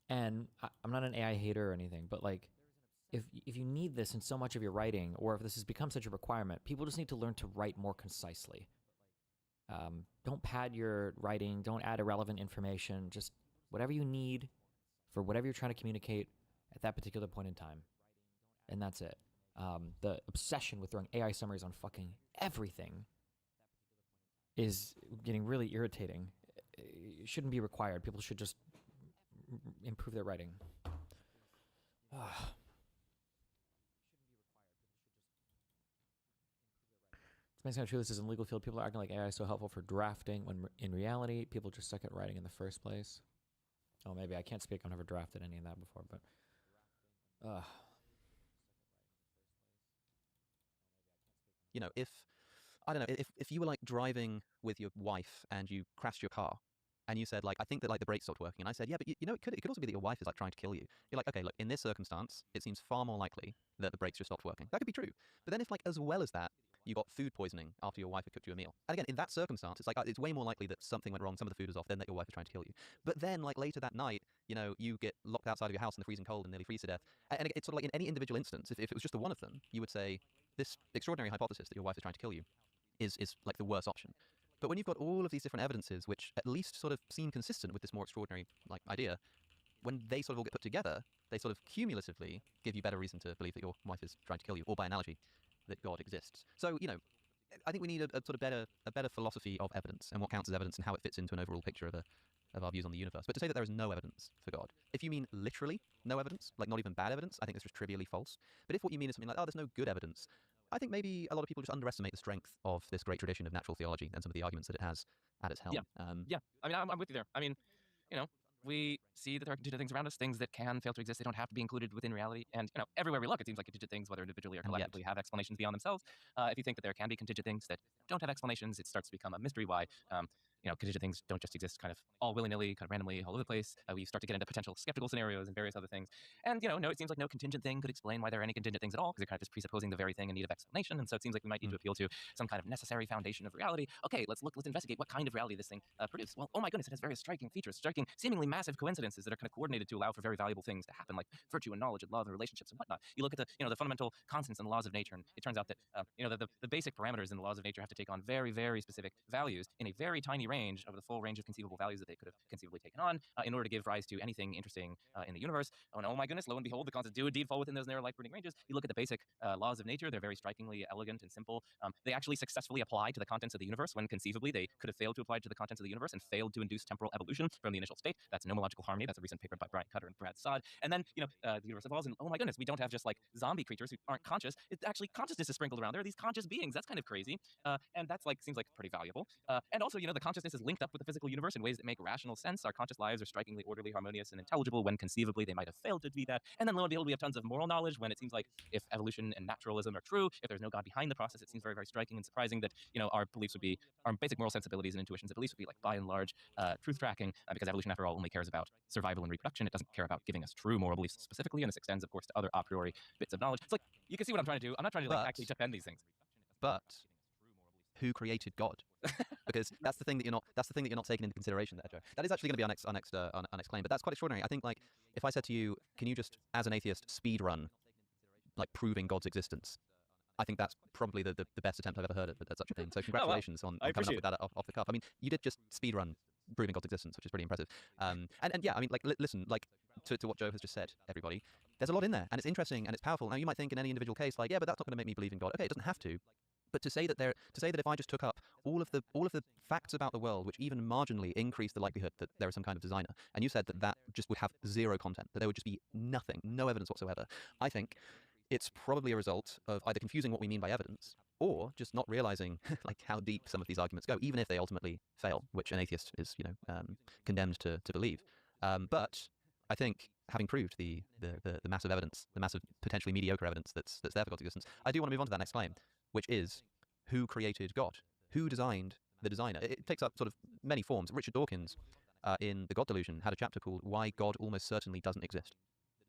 And I'm not an AI hater or anything, but if you need this in so much of your writing, or if this has become such a requirement, people just need to learn to write more concisely. Don't pad your writing. Don't add irrelevant information. Just whatever you need for whatever you're trying to communicate at that particular point in time. And that's it. The obsession with throwing AI summaries on fucking everything is getting really irritating. It shouldn't be required. People should just improve their writing. It's amazing how true this is in the legal field. People are acting like AI is so helpful for drafting when in reality, people just suck at writing in the first place. Oh, maybe I can't speak. I've never drafted any of that before, but if you were driving with your wife and you crashed your car and you said I think that the brakes stopped working, and I said, yeah, but it could also be that your wife is trying to kill you. You're like, okay, look, in this circumstance, it seems far more likely that the brakes just stopped working. That could be true. But then if as well as that, you got food poisoning after your wife had cooked you a meal. And again, in that circumstance, it's way more likely that something went wrong, some of the food was off, than that your wife is trying to kill you. But then later that night, you get locked outside of your house in the freezing cold and nearly freeze to death. And it's sort of in any individual instance, if it was just the one of them, you would say this extraordinary hypothesis that your wife is trying to kill you is the worst option. But when you've got all of these different evidences, which at least sort of seem consistent with this more extraordinary idea, when they sort of all get put together, they sort of cumulatively give you better reason to believe that your wife is trying to kill you, or by analogy, that God exists. So, I think we need a sort of better philosophy of evidence and what counts as evidence and how it fits into an overall picture of of our views on the universe. But to say that there is no evidence for God, if you mean literally no evidence, like not even bad evidence, I think it's just trivially false. But if what you mean is something like, oh, there's no good evidence, I think maybe a lot of people just underestimate the strength of this great tradition of natural theology and some of the arguments that it has at its helm. Yeah. I mean, I'm with you there. I mean, you know, we see that there are contingent things around us, things that can fail to exist. They don't have to be included within reality. And, you know, everywhere we look, it seems like contingent things, whether individually or collectively, have explanations beyond themselves. If you think that there can be contingent things that don't have explanations, it starts to become a mystery why, you know, contingent things don't just exist kind of all willy-nilly, kind of randomly all over the place. We start to get into potential skeptical scenarios and various other things. And, you know, no, it seems like no contingent thing could explain why there are any contingent things at all, because they're kind of just presupposing the very thing in need of explanation. And so it seems like we might need to appeal to some kind of necessary foundation of reality. Okay, let's investigate what kind of reality this thing produces. Well, oh my goodness, it has various striking features, striking, seemingly massive coincidences that are kind of coordinated to allow for very valuable things to happen, like virtue and knowledge and love and relationships and whatnot. You look at the, you know, the fundamental constants and the laws of nature, and it turns out that, you know, the basic parameters in the laws of nature have to take on very, very specific values in a very tiny range over the full range of conceivable values that they could have conceivably taken on in order to give rise to anything interesting in the universe. Oh, and oh my goodness, lo and behold, the constants do indeed fall within those narrow life-permitting ranges. You look at the basic laws of nature, they're very strikingly elegant and simple. They actually successfully apply to the contents of the universe when conceivably they could have failed to apply to the contents of the universe and failed to induce temporal evolution from the initial state. That's nomological harmony. That's a recent paper by Brian Cutter and Brad Sod. And then, you know, the universe evolves, and oh my goodness, we don't have just like zombie creatures who aren't conscious. It's actually consciousness is sprinkled around. There are these conscious beings. That's kind of crazy. And that's like, seems like pretty valuable. And also, you know, the consciousness is linked up with the physical universe in ways that make rational sense. Our conscious lives are strikingly orderly, harmonious, and intelligible when conceivably they might have failed to be that. And then lo and behold, we have tons of moral knowledge when it seems like if evolution and naturalism are true, if there's no God behind the process, it seems very, very striking and surprising that, you know, our beliefs would be, our basic moral sensibilities and intuitions and beliefs would be like by and large truth tracking, because evolution after all only cares about survival and reproduction. It doesn't care about giving us true moral beliefs specifically, and this extends of course to other a priori bits of knowledge. It's like, you can see what I'm trying to do. I'm not trying to like actually defend these things. But who created God? Because that's the thing that you're not taking into consideration there, Joe. That is actually going to be our next claim, but that's quite extraordinary. I think, like, if I said to you, can you just, as an atheist, speed run, like, proving God's existence? I think that's probably the best attempt I've ever heard at such a thing. So congratulations on coming up with that off the cuff. I mean, you did just speed run proving God's existence, which is pretty impressive. And yeah, I mean, like, listen, like, to what Joe has just said, everybody, there's a lot in there, and it's interesting and it's powerful. Now, you might think in any individual case, like, yeah, but that's not going to make me believe in God. Okay, it doesn't have to. But to say that if I just took up all of the facts about the world, which even marginally increase the likelihood that there is some kind of designer, and you said that just would have zero content, that there would just be nothing, no evidence whatsoever, I think it's probably a result of either confusing what we mean by evidence or just not realizing like how deep some of these arguments go, even if they ultimately fail, which an atheist is, you know, condemned to believe. But I think having proved the massive evidence, the massive potentially mediocre evidence that's there for God's existence, I do want to move on to that next claim, which is, who created God? Who designed the designer? It takes up sort of many forms. Richard Dawkins, in The God Delusion, had a chapter called Why God Almost Certainly Doesn't Exist.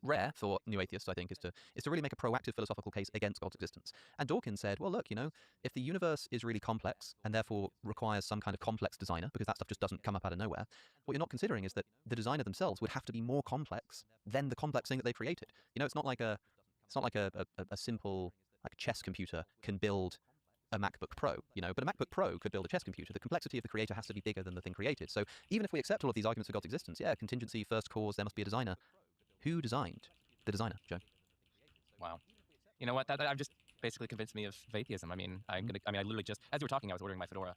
Rare for new atheists, I think, is to really make a proactive philosophical case against God's existence. And Dawkins said, well, look, you know, if the universe is really complex and therefore requires some kind of complex designer, because that stuff just doesn't come up out of nowhere, what you're not considering is that the designer themselves would have to be more complex than the complex thing that they created. You know, it's not like a simple like chess computer can build a MacBook Pro, you know, but a MacBook Pro could build a chess computer. The complexity of the creator has to be bigger than the thing created. So even if we accept all of these arguments for God's existence, yeah, contingency, first cause, there must be a designer. Who designed the designer, Joe? Wow. You know what? That I've just basically convinced me of atheism. I mean, I literally just, as you were talking, I was ordering my fedora.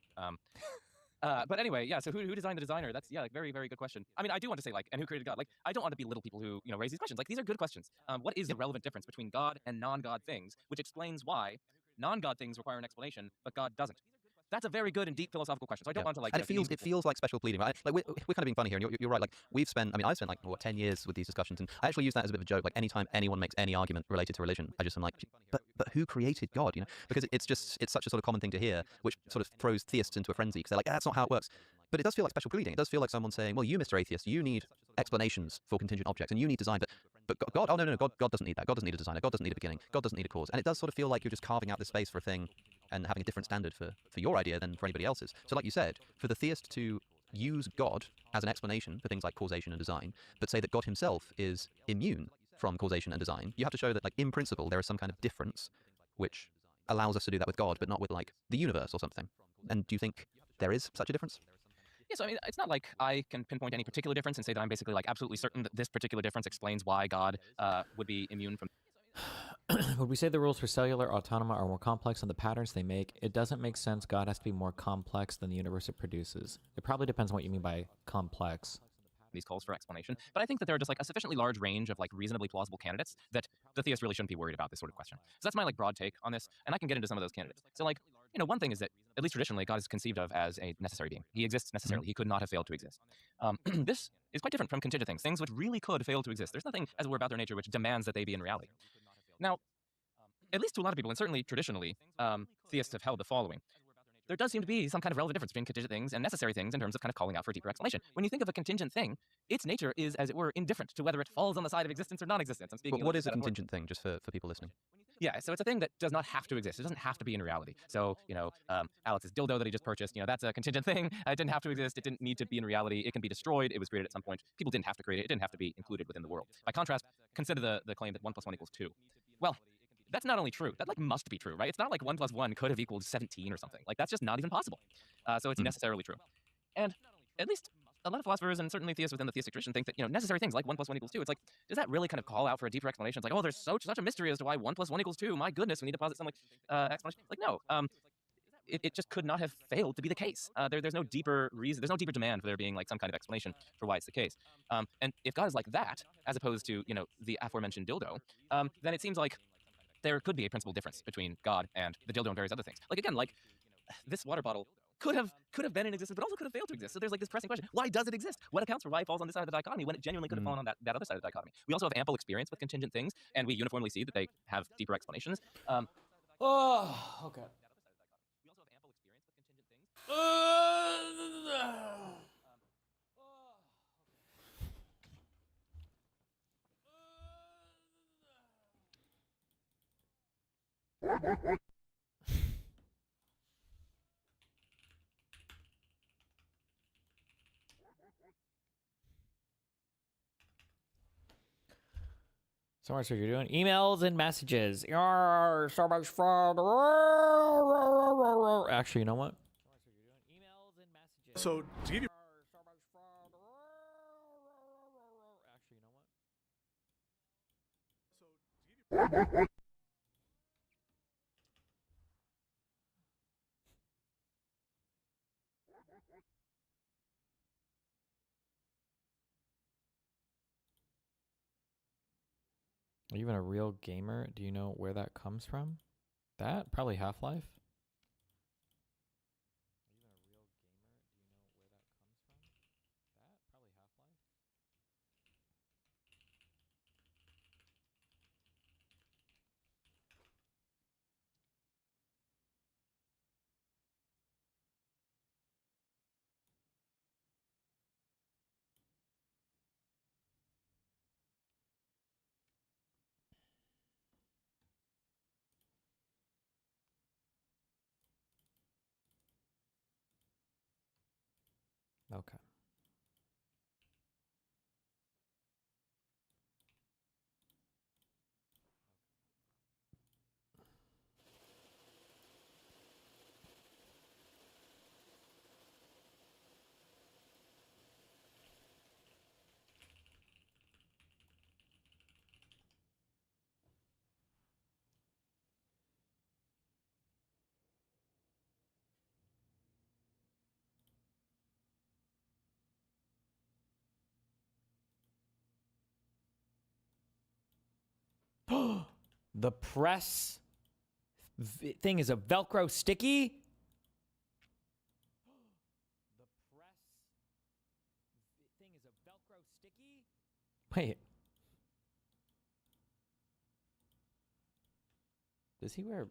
But anyway, yeah, so who designed the designer? That's, yeah, like, very, very good question. I mean, I do want to say, like, and who created God? Like, I don't want to belittle people who, you know, raise these questions. Like, these are good questions. What is the relevant difference between God and non-God things, which explains why non-God things require an explanation, but God doesn't? That's a very good and deep philosophical question. So I don't want to like. And it feels like special pleading, right? Like we're kind of being funny here, and you're right. Like I've spent like 10 years with these discussions, and I actually use that as a bit of a joke. Like anytime anyone makes any argument related to religion, I just am like, but who created God? You know, because it's such a sort of common thing to hear, which sort of throws theists into a frenzy because they're like, that's not how it works. But it does feel like special pleading. It does feel like someone saying, well, you, Mr. Atheist, you need explanations for contingent objects, and you need design, but God, oh no, God doesn't need that. God doesn't need a designer. God doesn't need a beginning. God doesn't need a cause. And it does sort of feel like you're just carving out this space for a thing and having a different standard for your idea than for anybody else's. So like you said, for the theist to use God as an explanation for things like causation and design, but say that God himself is immune from causation and design, you have to show that, like, in principle, there is some kind of difference which allows us to do that with God, but not with, like, the universe or something. And do you think there is such a difference? Yeah, so I mean, it's not like I can pinpoint any particular difference and say that I'm basically like absolutely certain that this particular difference explains why God would be immune from. Would we say the rules for cellular autonoma are more complex than the patterns they make? It doesn't make sense. God has to be more complex than the universe it produces. It probably depends on what you mean by complex. These calls for explanation, but I think that there are just like a sufficiently large range of like reasonably plausible candidates that the theist really shouldn't be worried about this sort of question. So that's my like broad take on this, and I can get into some of those candidates. So like, you know, one thing is that at least traditionally, God is conceived of as a necessary being. He exists necessarily. He could not have failed to exist. This is quite different from contingent things which really could fail to exist. There's nothing, as it were, about their nature which demands that they be in reality. Now, at least to a lot of people, and certainly traditionally, theists have held the following. There does seem to be some kind of relevant difference between contingent things and necessary things in terms of kind of calling out for a deeper explanation. When you think of a contingent thing, its nature is, as it were, indifferent to whether it falls on the side of existence or non-existence. I'm speaking. But what is a contingent thing, just for people listening? Yeah, so it's a thing that does not have to exist. It doesn't have to be in reality. So, you know, Alex's dildo that he just purchased, you know, that's a contingent thing. It didn't have to exist. It didn't need to be in reality. It can be destroyed. It was created at some point. People didn't have to create it. It didn't have to be included within the world. By contrast, consider the claim that 1 + 1 = 2. Well, that's not only true, that like must be true, right? It's not like 1 + 1 could have equaled 17 or something. Like that's just not even possible. So it's necessarily true. And at least a lot of philosophers and certainly theists within the theistic tradition think that, you know, necessary things like 1 + 1 = 2, it's like, does that really kind of call out for a deeper explanation? It's like, oh, there's such a mystery as to why 1 + 1 = 2. My goodness, we need to posit some like explanation. Like, no, it just could not have failed to be the case. There's no deeper reason, there's no deeper demand for there being like some kind of explanation for why it's the case. And if God is like that, as opposed to, you know, the aforementioned dildo, then it seems like there could be a principal difference between God and the dildo and various other things. Like again, like this water bottle could have been in existence, but also could have failed to exist. So there's like this pressing question: why does it exist? What accounts for why it falls on this side of the dichotomy when it genuinely could have fallen on that other side of the dichotomy? We also have ample experience with contingent things, and we uniformly see that they have deeper explanations. Oh, okay. So much what you're doing. Emails and messages. So much fun. Actually, you know what? So to give you Are you even a real gamer? Do you know where that comes from? That? Probably Half-Life? Okay. The press thing is a Velcro sticky? Wait. Does he wear...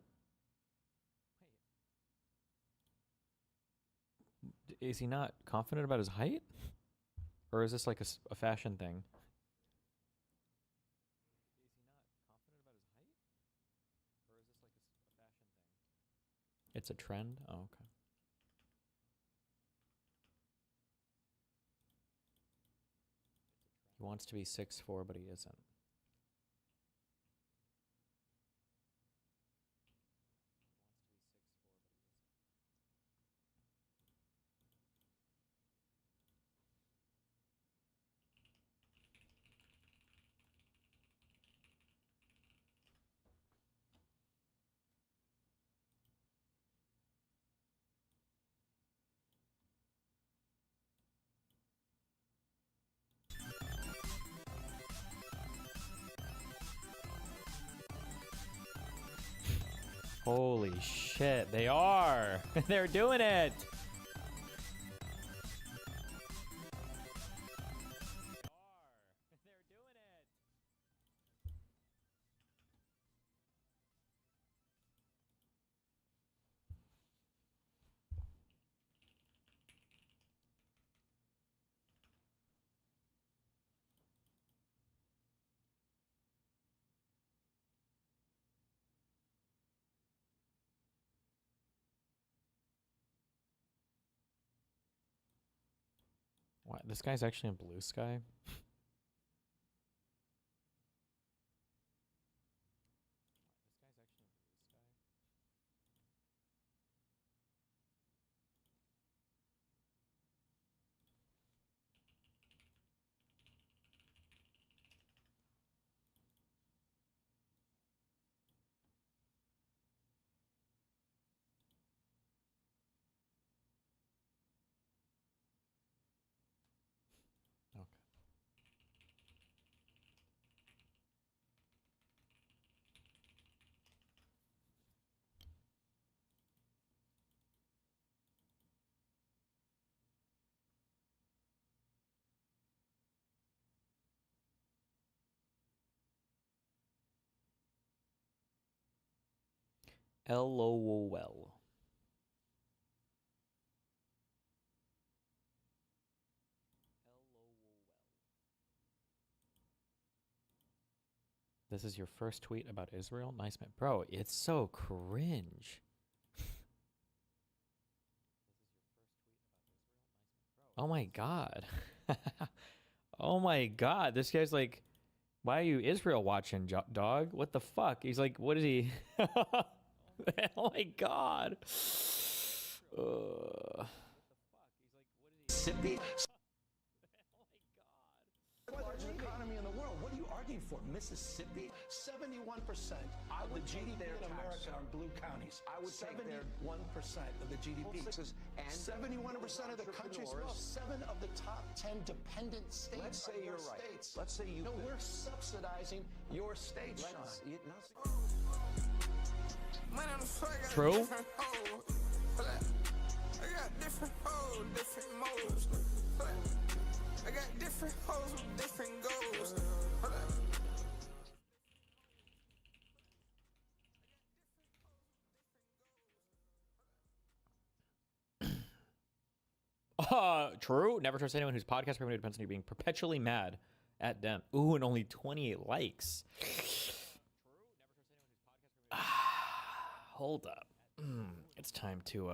Is he not confident about his height? Or is this like a fashion thing? It's a trend? Oh, okay. He wants to be 6'4", but he isn't. Holy shit, they are. They're doing it. What? This guy's actually in Blue Sky? LOL. This is your first tweet about Israel? Nice man. Bro, it's so cringe. Oh my god. Oh my god. This guy's like, why are you Israel watching, dog? What the fuck? He's like, what is he? Oh my god. Mississippi. Largest economy in the world. What are you arguing for? Mississippi? 71% of the GDP in America are blue counties. I would 71% of the GDP. 71% of the country's wealth. 7 of the top 10 dependent states. Let's say you're right. States. Let's say you. No, we're subsidizing your state, Sean. True. I got different hoes, different modes. I got different hoes with different goals. True. Never trust anyone whose podcast revenue depends on you being perpetually mad at them. Ooh, and only 28 likes. Hold up. It's time to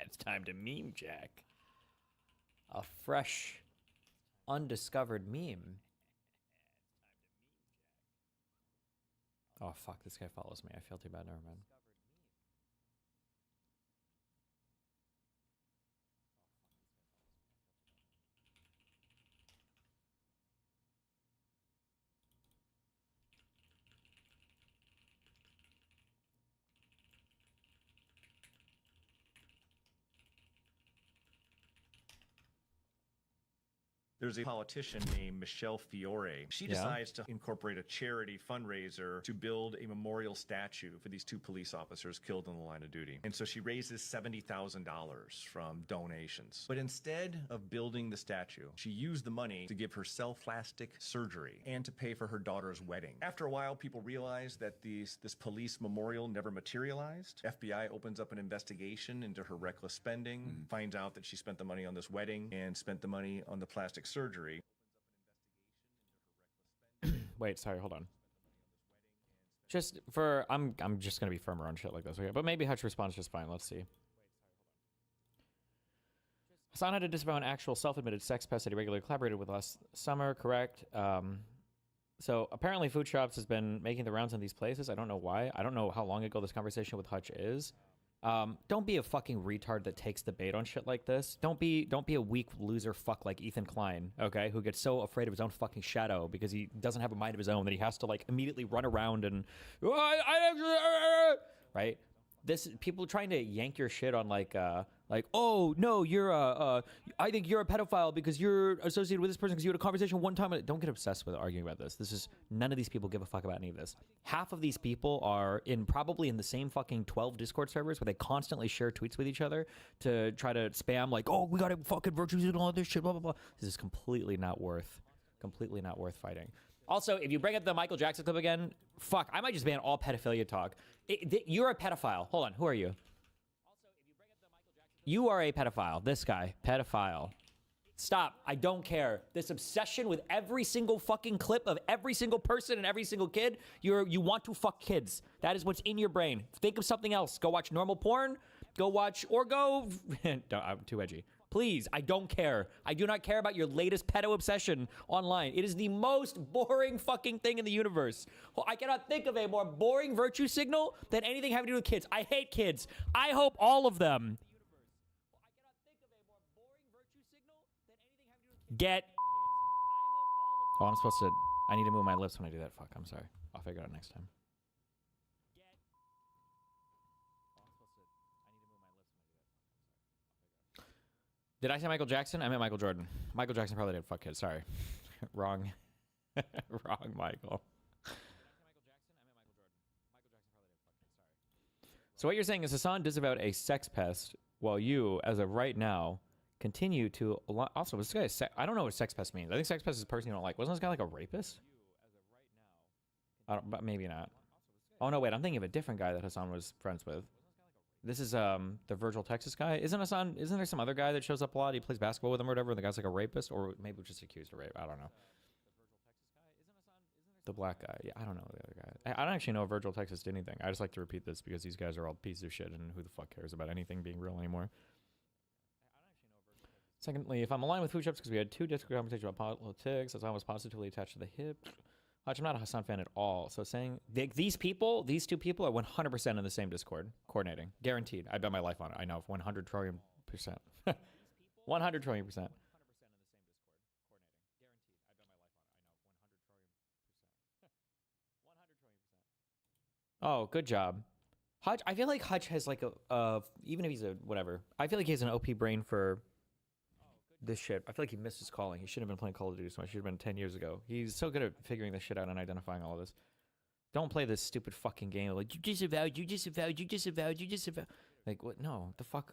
it's time to meme jack. A fresh, undiscovered meme. Oh fuck, this guy follows me. I feel too bad. Never mind. There's a politician named Michelle Fiore. She decides to incorporate a charity fundraiser to build a memorial statue for these 2 police officers killed in the line of duty. And so she raises $70,000 from donations. But instead of building the statue, she used the money to give herself plastic surgery and to pay for her daughter's wedding. After a while, people realized that this police memorial never materialized. FBI opens up an investigation into her reckless spending, finds out that she spent the money on this wedding and spent the money on the plastic surgery. Wait, sorry, hold on. Just for I'm just gonna be firmer on shit like this, okay? But maybe Hutch responds just fine. Let's see. Hassan had to disavow an actual self-admitted sex pest that he regularly collaborated with last summer, correct? So apparently Food Shops has been making the rounds in these places. I don't know why. I don't know how long ago this conversation with Hutch is. Don't be a fucking retard that takes the bait on shit like this. Don't be a weak loser fuck like Ethan Klein, okay? Who gets so afraid of his own fucking shadow because he doesn't have a mind of his own that he has to like immediately run around and right? this people trying to yank your shit on like oh no, you're I think you're a pedophile because you're associated with this person because you had a conversation one time. Don't get obsessed with arguing about this. This is none of these people give a fuck about any of this. Half of these people are probably in the same fucking 12 Discord servers where they constantly share tweets with each other to try to spam like, oh, we got to fucking virtues and all this shit, blah blah blah. This is completely not worth fighting. Also, if you bring up the Michael Jackson clip again, fuck, I might just ban all pedophilia talk. You're a pedophile. Hold on, who are you? You are a pedophile. This guy, pedophile. Stop. I don't care. This obsession with every single fucking clip of every single person and every single kid. You want to fuck kids. That is what's in your brain. Think of something else. Go watch normal porn. Go watch or go. No, I'm too edgy. Please, I don't care. I do not care about your latest pedo obsession online. It is the most boring fucking thing in the universe. I cannot think of a more boring virtue signal than anything having to do with kids. I hate kids. I hope all of them get... Oh, I'm supposed to... I need to move my lips when I do that. Fuck, I'm sorry. I'll figure it out next time. Did I say Michael Jackson? I meant Michael Jordan. Michael Jackson probably did fuck kids. Sorry. Wrong. Wrong, Michael. So what you're saying is Hassan disavowed a sex pest while you, as of right now, continue to... Also, was this guy... I don't know what sex pest means. I think sex pest is a person you don't like. Wasn't this guy like a rapist? But maybe not. Oh, no, wait. I'm thinking of a different guy that Hassan was friends with. This is the Virgil, Texas guy. Isn't there some other guy that shows up a lot? He plays basketball with him or whatever, and the guy's like a rapist? Or maybe just accused of rape. I don't know. The black guy. Yeah, I don't know the other guy. I don't actually know if Virgil, Texas did anything. I just like to repeat this because these guys are all pieces of shit, and who the fuck cares about anything being real anymore? Secondly, if I'm aligned with Food Shops because we had 2 Discord conversations about politics, as I was positively attached to the hip. I'm not a Hassan fan at all. So saying these 2 people are 100% in the same Discord coordinating. Guaranteed. I bet my life on it. I know 100 trillion %. 100 trillion %. Oh, good job. Hutch, I feel like Hutch has like even if he's a whatever, I feel like he has an OP brain for this shit. I feel like he missed his calling. He shouldn't have been playing Call of Duty so much. He should have been 10 years ago. He's so good at figuring this shit out and identifying all of this. Don't play this stupid fucking game. Like, you disavowed, you disavowed, you disavowed, you disavowed. Like, what? No, the fuck?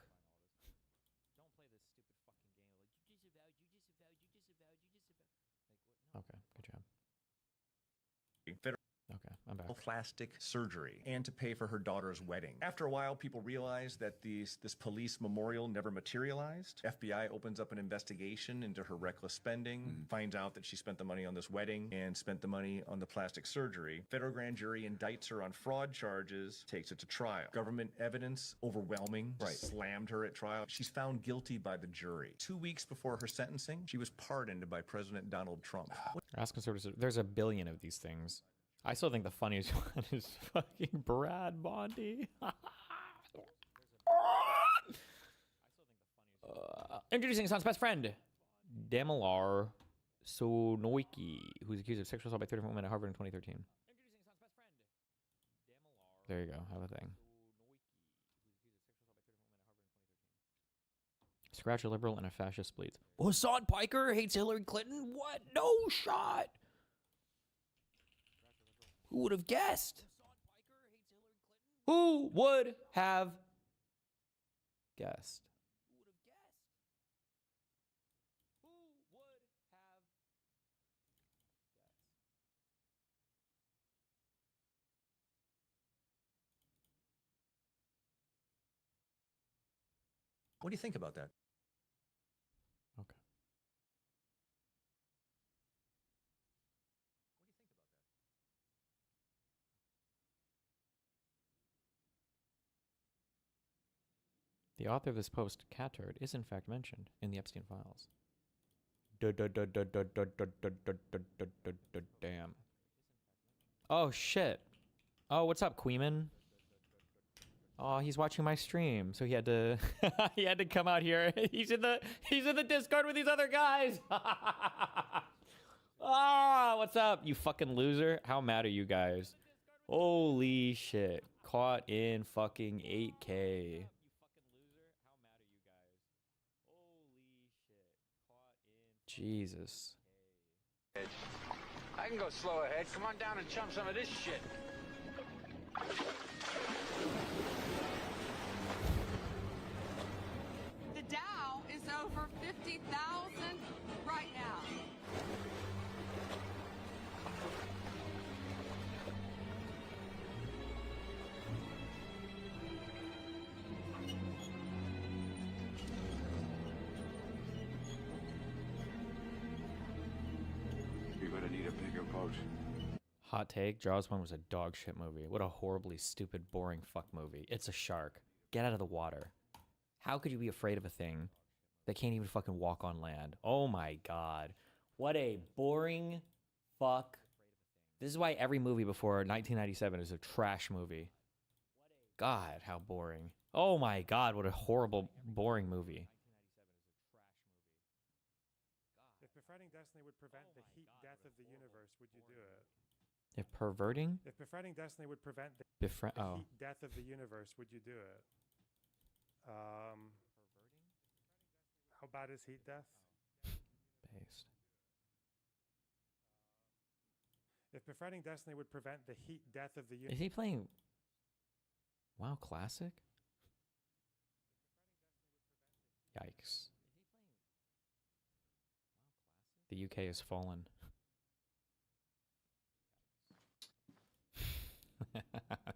Okay, good job. Okay, I'm back. Plastic surgery and to pay for her daughter's wedding. After a while, people realized that this police memorial never materialized. FBI opens up an investigation into her reckless spending, finds out that she spent the money on this wedding and spent the money on the plastic surgery. Federal grand jury indicts her on fraud charges, takes it to trial. Government evidence, overwhelming, slammed her at trial. She's found guilty by the jury. 2 weeks before her sentencing, she was pardoned by President Donald Trump. Ask conservatives. There's a billion of these things. I still think the funniest one is fucking Brad Bondi. Introducing Hassan's best friend, Damilar Sonoiki, who's accused of sexual assault by 3 different women at Harvard in 2013. There you go. Have a thing. Scratch a liberal and a fascist bleeds. Hassan Piker hates Hillary Clinton? What? No shot. Who would have guessed? Who would have guessed? What do you think about that? Okay. The author of this post, Catturd, is in fact mentioned in the Epstein files. Damn. Oh shit. Oh, what's up, Queeman? Oh, he's watching my stream, so he had to he had to come out here. He's in the Discord with these other guys. Ah, what's up, you fucking loser? How mad are you guys? Holy shit. Caught in fucking 8K. Jesus. I can go slow ahead. Come on down and chump some of this shit. The Dow is over 50,000 right now. You're gonna need a bigger boat. Hot take, Jaws 1 was a dog shit movie. What a horribly stupid, boring fuck movie. It's a shark. Get out of the water. How could you be afraid of a thing that can't even fucking walk on land? Oh my god. What a boring fuck. This is why every movie before 1997 is a trash movie. God, how boring. Oh my god, what a horrible, boring movie. If befriending destiny would prevent the heat death of the universe, would you do it? If perverting? If befriending destiny would prevent the Oh. heat death of the universe, would you do it? How bad is heat death? Based. If befriending destiny would prevent the heat death of the Is universe. he playing WoW Classic? Yikes. The UK has fallen.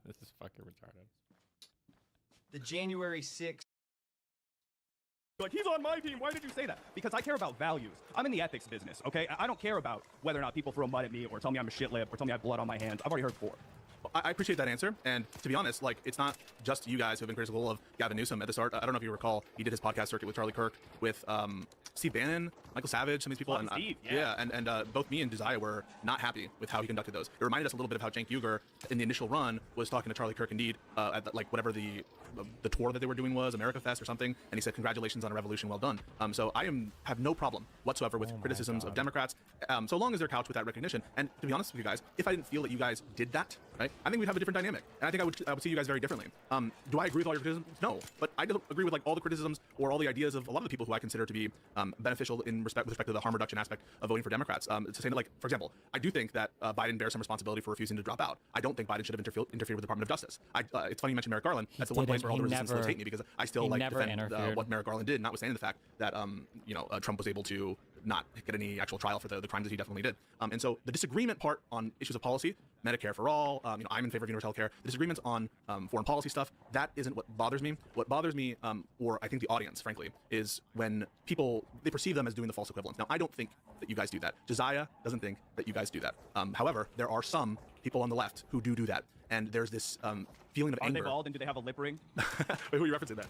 This is fucking retarded. The January 6th. Like, he's on my team. Why did you say that? Because I care about values. I'm in the ethics business, okay? I don't care about whether or not people throw mud at me or tell me I'm a shit lip or tell me I have blood on my hands. I've already heard 4. I appreciate that answer, and to be honest, like, it's not just you guys who have been critical of Gavin Newsom at the start. I don't know if you recall, he did his podcast circuit with Charlie Kirk, with Steve Bannon, Michael Savage, some of these people. And Steve, and both me and Josiah were not happy with how he conducted those. It reminded us a little bit of how Cenk Uygur, in the initial run, was talking to Charlie Kirk, indeed, at like whatever the tour that they were doing was, America Fest or something, and he said, "Congratulations on a revolution, well done." So I have no problem whatsoever with criticisms of Democrats, so long as they're couched with that recognition. And to be honest with you guys, if I didn't feel that you guys did that, right, I think we'd have a different dynamic, and I think I would see you guys very differently. Do I agree with all your criticisms? No, but I don't agree with like all the criticisms or all the ideas of a lot of the people who I consider to be beneficial with respect to the harm reduction aspect of voting for Democrats. To say that, like, for example, I do think that Biden bears some responsibility for refusing to drop out. I don't think Biden should have interfered with the Department of Justice. It's funny you mentioned Merrick Garland. That's the one place where all the resistance hate me, because I still like defend what Merrick Garland did, notwithstanding the fact that Trump was able to not get any actual trial for the crimes that he definitely did. And so the disagreement part on issues of policy, Medicare for all, I'm in favor of universal health care. The disagreements on foreign policy stuff, that isn't what bothers me. What bothers me, or I think the audience, frankly, is when people, they perceive them as doing the false equivalence. Now, I don't think that you guys do that. Josiah doesn't think that you guys do that. However, there are some people on the left who do that. And there's this feeling of anger. Are they bald and do they have a lip ring? Wait, who are you referencing that?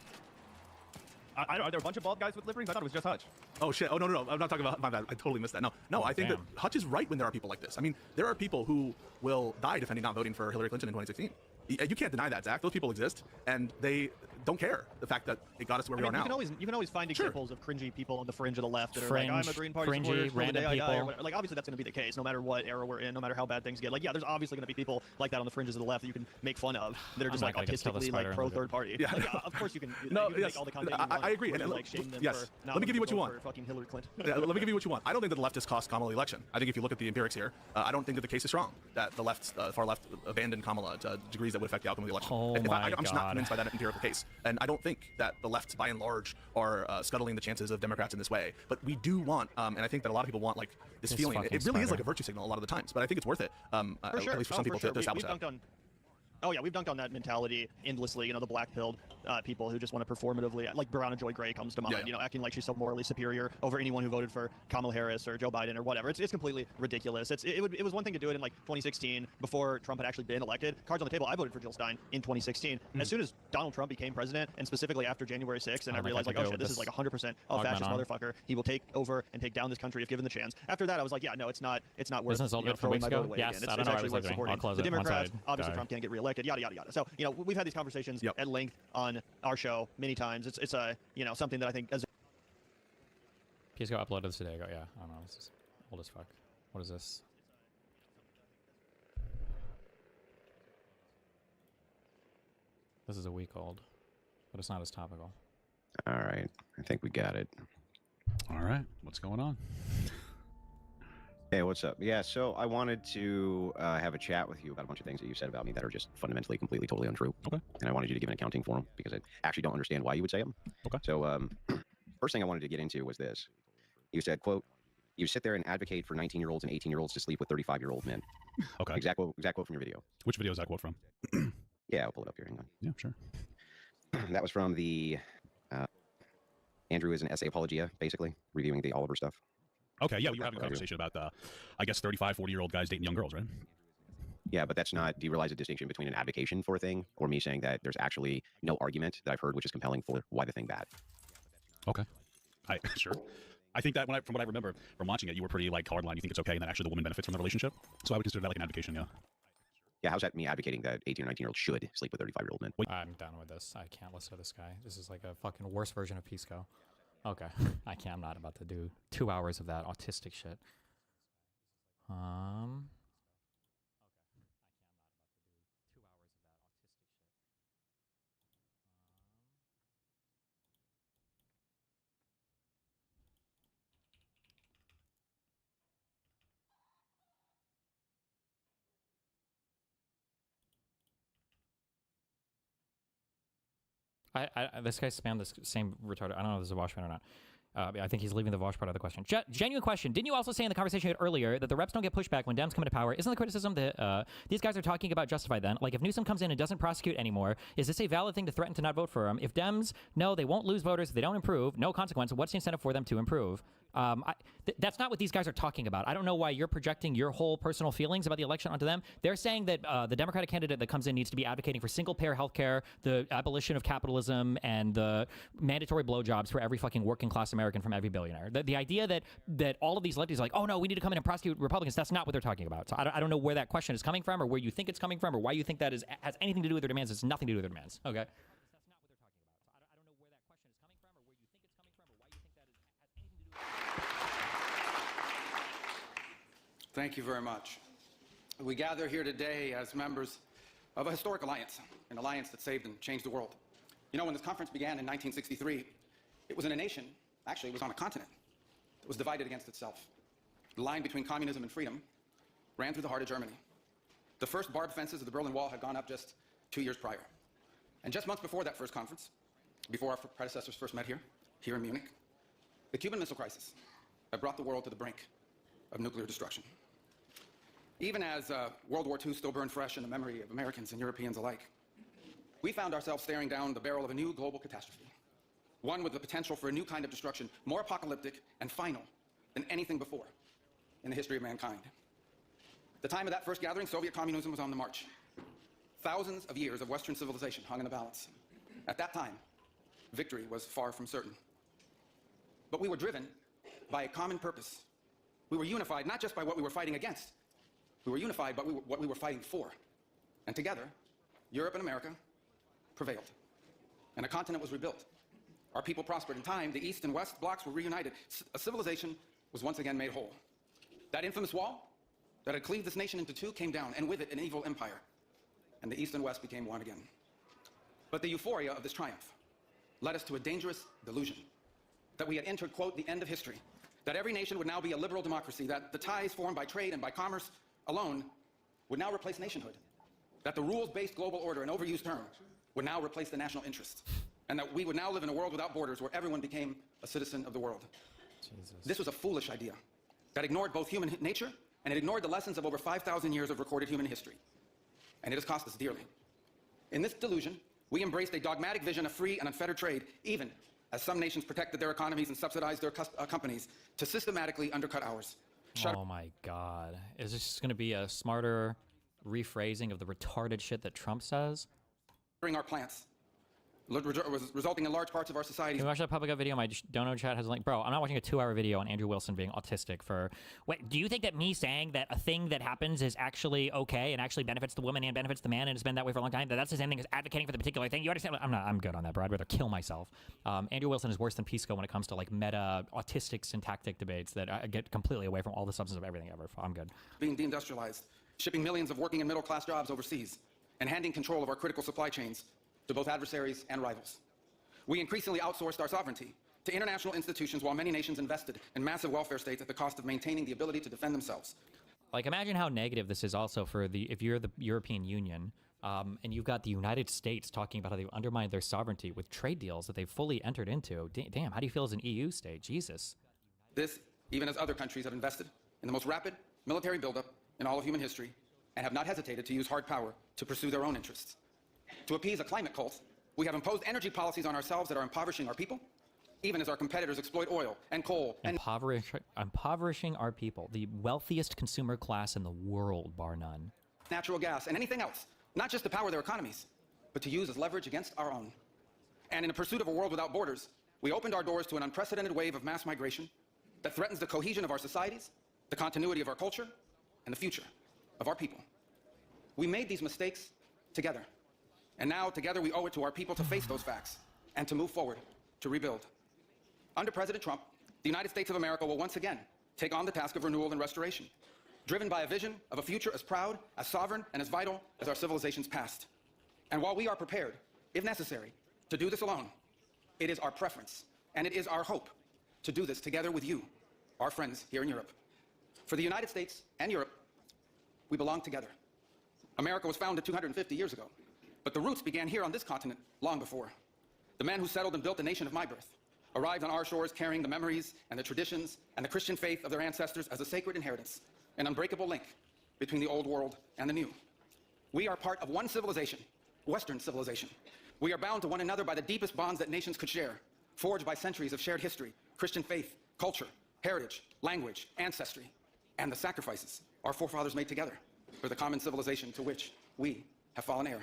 Are there a bunch of bald guys with lip rings? I thought it was just Hutch. Oh shit! Oh no! I'm not talking about my bad. I totally missed that. No. I think that Hutch is right when there are people like this. I mean, there are people who will die defending not voting for Hillary Clinton in 2016. You can't deny that, Zach. Those people exist, and they don't care the fact that it got us to where we are now. You can always find examples of cringy people on the fringe of the left that are like, I'm a Green Party cringy, supporter, random day I die, or people. whatever. Like, obviously that's going to be the case, no matter what era we're in, no matter how bad things get. Like, yeah, there's obviously going to be people like that on the fringes of the left that you can make fun of, that are just like autistically like pro third party. Yeah. Like, of course you can. You No, can yes, make all the content you want, I agree. where And you, like, shame them yes, for not let me give you what you voting want. for fucking Hillary Clinton. Yeah, let me give you what you want. I don't think that the leftists cost Kamala the election. I think if you look at the empirics here, I don't think that the case is strong that the far left abandoned Kamala to degrees that would affect the outcome of the election. I'm just not convinced by that empirical case, and I don't think that the left, by and large, are scuttling the chances of Democrats in this way. But we do want, and I think that a lot of people want like this feeling. It really is like a virtue signal a lot of the times, but I think it's worth it, at least for some people, to establish that. Oh yeah, we've dunked on that mentality endlessly. You know, the black-pilled people who just want to performatively, like Brianna Joy Gray comes to mind. You know, acting like she's so morally superior over anyone who voted for Kamala Harris or Joe Biden or whatever. It's completely ridiculous. It was one thing to do it in like 2016 before Trump had actually been elected. Cards on the table. I voted for Jill Stein in 2016. As soon as Donald Trump became president, and specifically after January 6th, and I realized like, oh shit, this is like 100% a fascist motherfucker. He will take over and take down this country if given the chance. After that, I was like, yeah, no, it's not worth throwing my vote away again. It's actually worth supporting the Democrats. Obviously, Trump can't get reelected. Yada yada yada. So, you know, we've had these conversations at length on our show many times. It's something that I think as Pisco uploaded this today. Yeah, I don't know. This is old as fuck. What is this? This is a week old, but it's not as topical. All right. I think we got it. All right. What's going on? Hey, what's up? Yeah, so I wanted to have a chat with you about a bunch of things that you said about me that are just fundamentally, completely, totally untrue. Okay. And I wanted you to give an accounting for them because I actually don't understand why you would say them. Okay. So first thing I wanted to get into was this. You said, quote, you sit there and advocate for 19-year-olds and 18-year-olds to sleep with 35-year-old men. Okay. Exact quote from your video. Which video is that quote from? Yeah, I'll pull it up here. Hang on. Yeah, sure. That was from the Andrew is an essay apologia, basically, reviewing the Oliver stuff. Okay, yeah, well, you were having a conversation about, I guess, 35, 40-year-old guys dating young girls, right? Yeah, but that's not, do you realize the distinction between an advocation for a thing or me saying that there's actually no argument that I've heard which is compelling for why the thing bad? Okay. Sure. I think that from what I remember from watching it, you were pretty like hardline. You think it's okay and that actually the woman benefits from the relationship. So I would consider that like an advocation, yeah. Yeah, how's that me advocating that 18 or 19-year-olds should sleep with 35-year-old men? I'm done with this. I can't listen to this guy. This is like a fucking worse version of Pisco. Okay. I'm not about to do 2 hours of that autistic shit. This guy spammed this same retarded. I don't know if this is a Washman or not. I think he's leaving the Vosh part of the question. Genuine question. Didn't you also say in the conversation you had earlier that the reps don't get pushback when Dems come into power? Isn't the criticism that these guys are talking about justified then? Like if Newsom comes in and doesn't prosecute anymore, is this a valid thing to threaten to not vote for him? If Dems know they won't lose voters if they don't improve, no consequence, what's the incentive for them to improve? That's not what these guys are talking about. I don't know why you're projecting your whole personal feelings about the election onto them. They're saying that the Democratic candidate that comes in needs to be advocating for single-payer healthcare, the abolition of capitalism, and the mandatory blowjobs for every fucking working-class American from every billionaire. The idea that all of these lefties are like, oh no, we need to come in and prosecute Republicans, that's not what they're talking about. So I don't know where that question is coming from or where you think it's coming from or why you think that has anything to do with their demands. It's nothing to do with their demands. Okay. Thank you very much. We gather here today as members of a historic alliance, an alliance that saved and changed the world. You know, when this conference began in 1963, it was in a nation, actually it was on a continent, that was divided against itself. The line between communism and freedom ran through the heart of Germany. The first barbed fences of the Berlin Wall had gone up just 2 years prior. And just months before that first conference, before our predecessors first met here in Munich, the Cuban Missile Crisis had brought the world to the brink of nuclear destruction. Even as World War II still burned fresh in the memory of Americans and Europeans alike, we found ourselves staring down the barrel of a new global catastrophe, one with the potential for a new kind of destruction, more apocalyptic and final than anything before in the history of mankind. At the time of that first gathering, Soviet communism was on the march. Thousands of years of Western civilization hung in the balance. At that time, victory was far from certain. But we were driven by a common purpose. We were unified not just by what we were fighting against, we were unified by what we were fighting for. And together, Europe and America prevailed. And a continent was rebuilt. Our people prospered. In time, the East and West blocks were reunited. A civilization was once again made whole. That infamous wall that had cleaved this nation into two came down, and with it, an evil empire. And the East and West became one again. But the euphoria of this triumph led us to a dangerous delusion that we had entered, quote, the end of history, that every nation would now be a liberal democracy, that the ties formed by trade and by commerce alone would now replace nationhood, that the rules-based global order, an overused term, would now replace the national interest, and that we would now live in a world without borders where everyone became a citizen of the world. Jesus. This was a foolish idea that ignored both human nature and it ignored the lessons of over 5,000 years of recorded human history. And it has cost us dearly. In this delusion, we embraced a dogmatic vision of free and unfettered trade, even as some nations protected their economies and subsidized their companies to systematically undercut ours. Oh my God. Is this just going to be a smarter rephrasing of the retarded shit that Trump says? Our plants, resulting in large parts of our society. Can you watch that public video? My dono chat has a link. Bro, I'm not watching a 2-hour video on Andrew Wilson being autistic for... Wait, do you think that me saying that a thing that happens is actually okay and actually benefits the woman and benefits the man and has been that way for a long time, that that's the same thing as advocating for the particular thing? You understand? I'm good on that, bro. I'd rather kill myself. Andrew Wilson is worse than Pisco when it comes to like meta autistic syntactic debates that I get completely away from all the substance of everything ever. I'm good. Being deindustrialized, shipping millions of working and middle-class jobs overseas, and handing control of our critical supply chains to both adversaries and rivals. We increasingly outsourced our sovereignty to international institutions while many nations invested in massive welfare states at the cost of maintaining the ability to defend themselves. Like, imagine how negative this is also for if you're the European Union, and you've got the United States talking about how they undermined their sovereignty with trade deals that they've fully entered into. Damn, how do you feel as an EU state? Jesus. This, even as other countries have invested in the most rapid military buildup in all of human history and have not hesitated to use hard power to pursue their own interests. To appease a climate cult, we have imposed energy policies on ourselves that are impoverishing our people, even as our competitors exploit oil and coal and impoverishing our people, the wealthiest consumer class in the world, bar none. Natural gas and anything else, not just to power their economies, but to use as leverage against our own. And in the pursuit of a world without borders, we opened our doors to an unprecedented wave of mass migration that threatens the cohesion of our societies, the continuity of our culture, and the future of our people. We made these mistakes together. And now, together, we owe it to our people to face those facts and to move forward, to rebuild. Under President Trump, the United States of America will once again take on the task of renewal and restoration, driven by a vision of a future as proud, as sovereign, and as vital as our civilization's past. And while we are prepared, if necessary, to do this alone, it is our preference, and it is our hope, to do this together with you, our friends here in Europe. For the United States and Europe, we belong together. America was founded 250 years ago, but the roots began here on this continent long before. The men who settled and built the nation of my birth arrived on our shores carrying the memories and the traditions and the Christian faith of their ancestors as a sacred inheritance, an unbreakable link between the old world and the new. We are part of one civilization, Western civilization. We are bound to one another by the deepest bonds that nations could share, forged by centuries of shared history, Christian faith, culture, heritage, language, ancestry, and the sacrifices our forefathers made together for the common civilization to which we have fallen heir.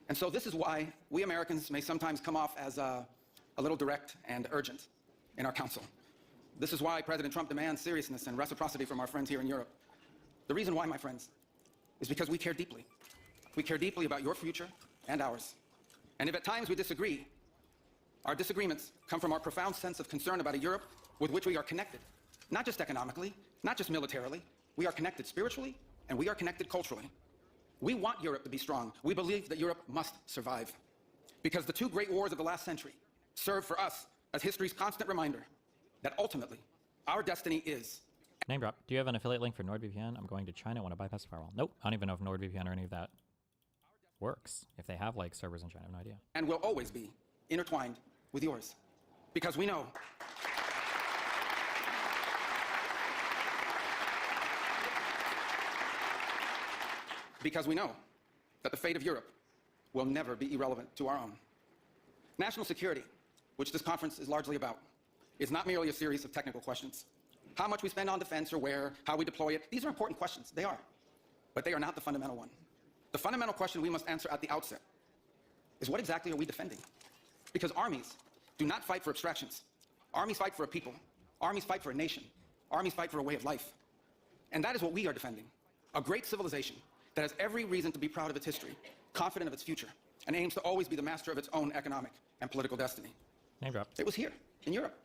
And so this is why we Americans may sometimes come off as a little direct and urgent in our counsel. This is why President Trump demands seriousness and reciprocity from our friends here in Europe. The reason why, my friends, is because we care deeply. We care deeply about your future and ours. And if at times we disagree, our disagreements come from our profound sense of concern about a Europe with which we are connected. Not just economically, not just militarily. We are connected spiritually, and we are connected culturally. We want Europe to be strong. We believe that Europe must survive. Because the two great wars of the last century serve for us as history's constant reminder that ultimately our destiny is... Name drop. Do you have an affiliate link for NordVPN? I'm going to China. I want to bypass the firewall. Nope. I don't even know if NordVPN or any of that works. If they have like servers in China, I have no idea. And will always be intertwined with yours. Because we know... Because we know that the fate of Europe will never be irrelevant to our own. National security, which this conference is largely about, is not merely a series of technical questions. How much we spend on defense or where, how we deploy it, these are important questions. They are. But they are not the fundamental one. The fundamental question we must answer at the outset is what exactly are we defending? Because armies do not fight for abstractions. Armies fight for a people. Armies fight for a nation. Armies fight for a way of life. And that is what we are defending. A great civilization that has every reason to be proud of its history, confident of its future, and aims to always be the master of its own economic and political destiny. Name drop. It was here, in Europe,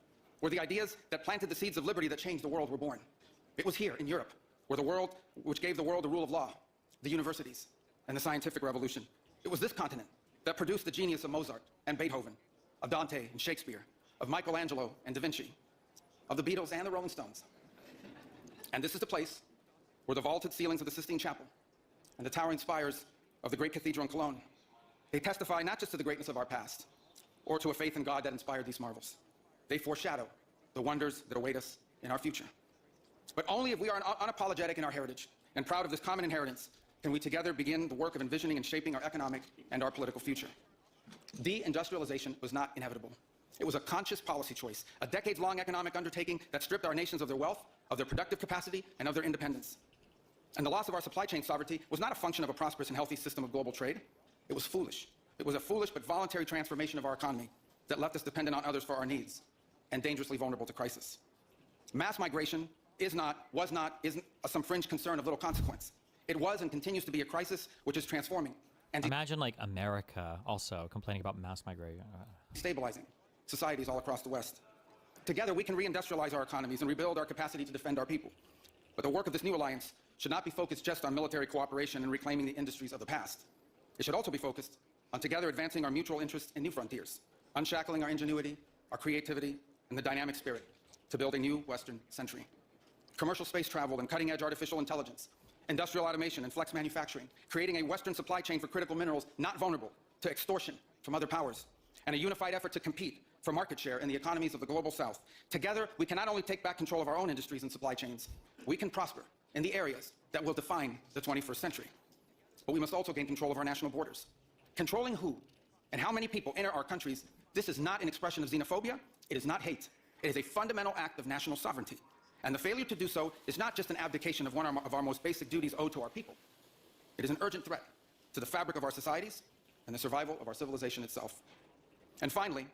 where the ideas that planted the seeds of liberty that changed the world were born. It was here, in Europe, where the world, which gave the world the rule of law, the universities, and the scientific revolution. It was this continent that produced the genius of Mozart and Beethoven, of Dante and Shakespeare, of Michelangelo and Da Vinci, of the Beatles and the Rolling Stones. And this is the place where the vaulted ceilings of the Sistine Chapel and the towering spires of the great cathedral in Cologne, they testify not just to the greatness of our past, or to a faith in God that inspired these marvels. They foreshadow the wonders that await us in our future. But only if we are unapologetic in our heritage and proud of this common inheritance can we together begin the work of envisioning and shaping our economic and our political future. Deindustrialization was not inevitable. It was a conscious policy choice, a decades-long economic undertaking that stripped our nations of their wealth, of their productive capacity, and of their independence. And the loss of our supply chain sovereignty was not a function of a prosperous and healthy system of global trade. It was foolish. It was a foolish but voluntary transformation of our economy that left us dependent on others for our needs and dangerously vulnerable to crisis. Mass migration isn't some fringe concern of little consequence. It was and continues to be a crisis which is transforming. And imagine like America also complaining about mass migration. Stabilizing societies all across the West. Together we can reindustrialize our economies and rebuild our capacity to defend our people. But the work of this new alliance should not be focused just on military cooperation and reclaiming the industries of the past. It should also be focused on together advancing our mutual interests in new frontiers, unshackling our ingenuity, our creativity, and the dynamic spirit to build a new Western century. Commercial space travel and cutting-edge artificial intelligence, industrial automation and flex manufacturing, creating a Western supply chain for critical minerals not vulnerable to extortion from other powers, and a unified effort to compete for market share in the economies of the global South. Together, we can not only take back control of our own industries and supply chains, we can prosper in the areas that will define the 21st century. But we must also gain control of our national borders. Controlling who and how many people enter our countries, this is not an expression of xenophobia, it is not hate. It is a fundamental act of national sovereignty. And the failure to do so is not just an abdication of one of our most basic duties owed to our people. It is an urgent threat to the fabric of our societies and the survival of our civilization itself. And finally,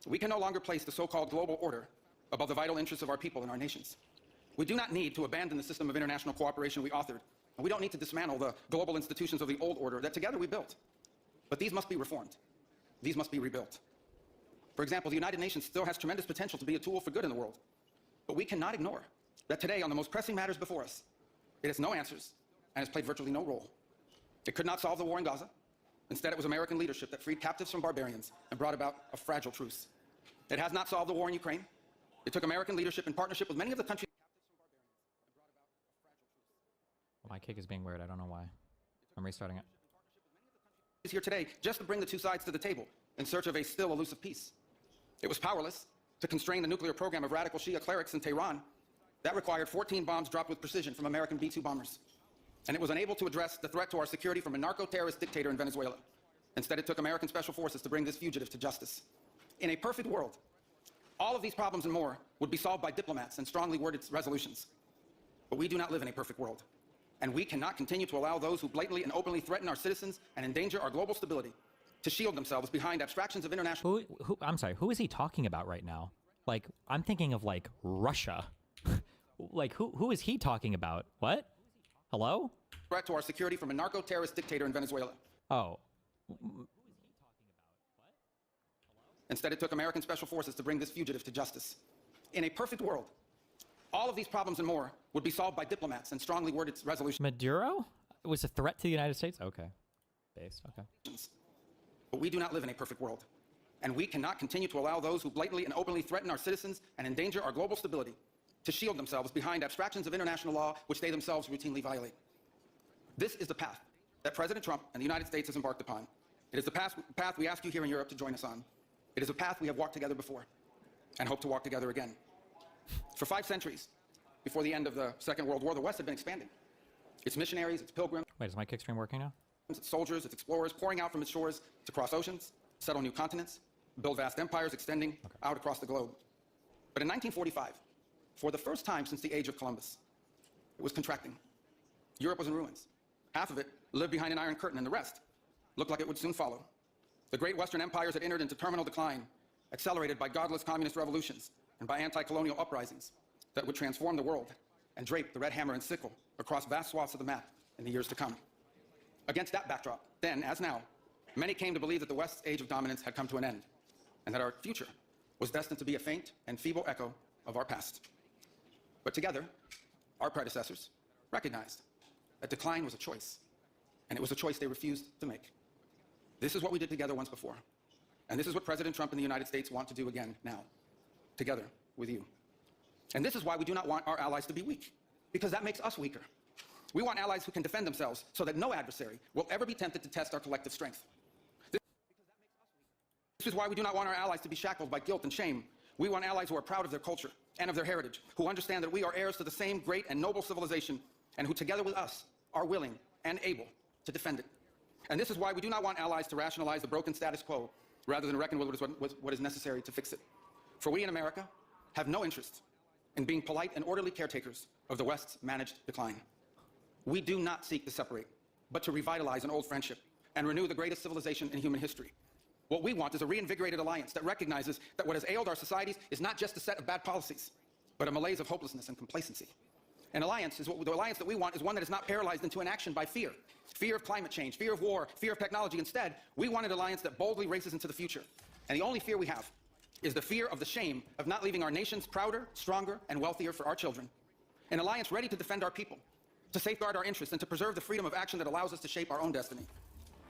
we can no longer place the so-called global order above the vital interests of our people and our nations. We do not need to abandon the system of international cooperation we authored, and we don't need to dismantle the global institutions of the old order that together we built. But these must be reformed. These must be rebuilt. For example, the United Nations still has tremendous potential to be a tool for good in the world. But we cannot ignore that today, on the most pressing matters before us, it has no answers and has played virtually no role. It could not solve the war in Gaza. Instead, it was American leadership that freed captives from barbarians and brought about a fragile truce. It has not solved the war in Ukraine. It took American leadership in partnership with many of the countries. My kick is being weird. I don't know why. I'm restarting it. Is here today just to bring the two sides to the table in search of a still elusive peace. It was powerless to constrain the nuclear program of radical Shia clerics in Tehran. That required 14 bombs dropped with precision from American B-2 bombers. And it was unable to address the threat to our security from a narco-terrorist dictator in Venezuela. Instead, it took American special forces to bring this fugitive to justice. In a perfect world, all of these problems and more would be solved by diplomats and strongly worded resolutions. But we do not live in a perfect world. And we cannot continue to allow those who blatantly and openly threaten our citizens and endanger our global stability to shield themselves behind abstractions of international... I'm sorry, who is he talking about right now? Like, I'm thinking of, like, Russia. Like, who is he talking about? What? Hello? Threat to our security from a narco-terrorist dictator in Venezuela. Oh. Instead, it took American special forces to bring this fugitive to justice. In a perfect world, all of these problems and more would be solved by diplomats and strongly worded resolutions. Maduro? It was a threat to the United States? Okay. Based, okay. But we do not live in a perfect world. And we cannot continue to allow those who blatantly and openly threaten our citizens and endanger our global stability to shield themselves behind abstractions of international law which they themselves routinely violate. This is the path that President Trump and the United States has embarked upon. It is the path we ask you here in Europe to join us on. It is a path we have walked together before and hope to walk together again. For 5 centuries, before the end of the Second World War, the West had been expanding. Its missionaries, its pilgrims... Wait, is my kick stream working now? Its soldiers, its explorers, pouring out from its shores to cross oceans, settle new continents, build vast empires extending out across the globe. But in 1945, for the first time since the age of Columbus, it was contracting. Europe was in ruins. Half of it lived behind an iron curtain, and the rest looked like it would soon follow. The great Western empires had entered into terminal decline, accelerated by godless communist revolutions and by anti-colonial uprisings that would transform the world and drape the red hammer and sickle across vast swaths of the map in the years to come. Against that backdrop, then, as now, many came to believe that the West's age of dominance had come to an end, and that our future was destined to be a faint and feeble echo of our past. But together, our predecessors recognized that decline was a choice, and it was a choice they refused to make. This is what we did together once before, and this is what President Trump and the United States want to do again now, together with you. And this is why we do not want our allies to be weak, because that makes us weaker. We want allies who can defend themselves so that no adversary will ever be tempted to test our collective strength. This is why we do not want our allies to be shackled by guilt and shame. We want allies who are proud of their culture and of their heritage, who understand that we are heirs to the same great and noble civilization, and who together with us are willing and able to defend it. And this is why we do not want allies to rationalize the broken status quo rather than reckon with what is necessary to fix it. For we in America have no interest in being polite and orderly caretakers of the West's managed decline. We do not seek to separate, but to revitalize an old friendship and renew the greatest civilization in human history. What we want is a reinvigorated alliance that recognizes that what has ailed our societies is not just a set of bad policies, but a malaise of hopelessness and complacency. The alliance that we want is one that is not paralyzed into inaction by fear. Fear of climate change, fear of war, fear of technology. Instead, we want an alliance that boldly races into the future. And the only fear we have is the fear of the shame of not leaving our nations prouder, stronger, and wealthier for our children. An alliance ready to defend our people, to safeguard our interests, and to preserve the freedom of action that allows us to shape our own destiny.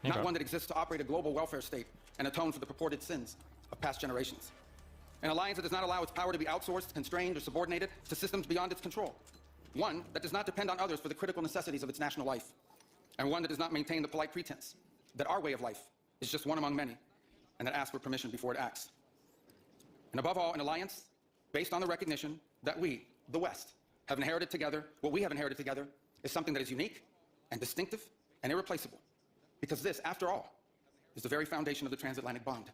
not one that exists to operate a global welfare state and atone for the purported sins of past generations. An alliance that does not allow its power to be outsourced, constrained, or subordinated to systems beyond its control. One that does not depend on others for the critical necessities of its national life. And one that does not maintain the polite pretense that our way of life is just one among many, and that asks for permission before it acts. And above all, an alliance based on the recognition that we, the West, have inherited together, what we have inherited together is something that is unique and distinctive and irreplaceable. Because this, after all, is the very foundation of the transatlantic bond.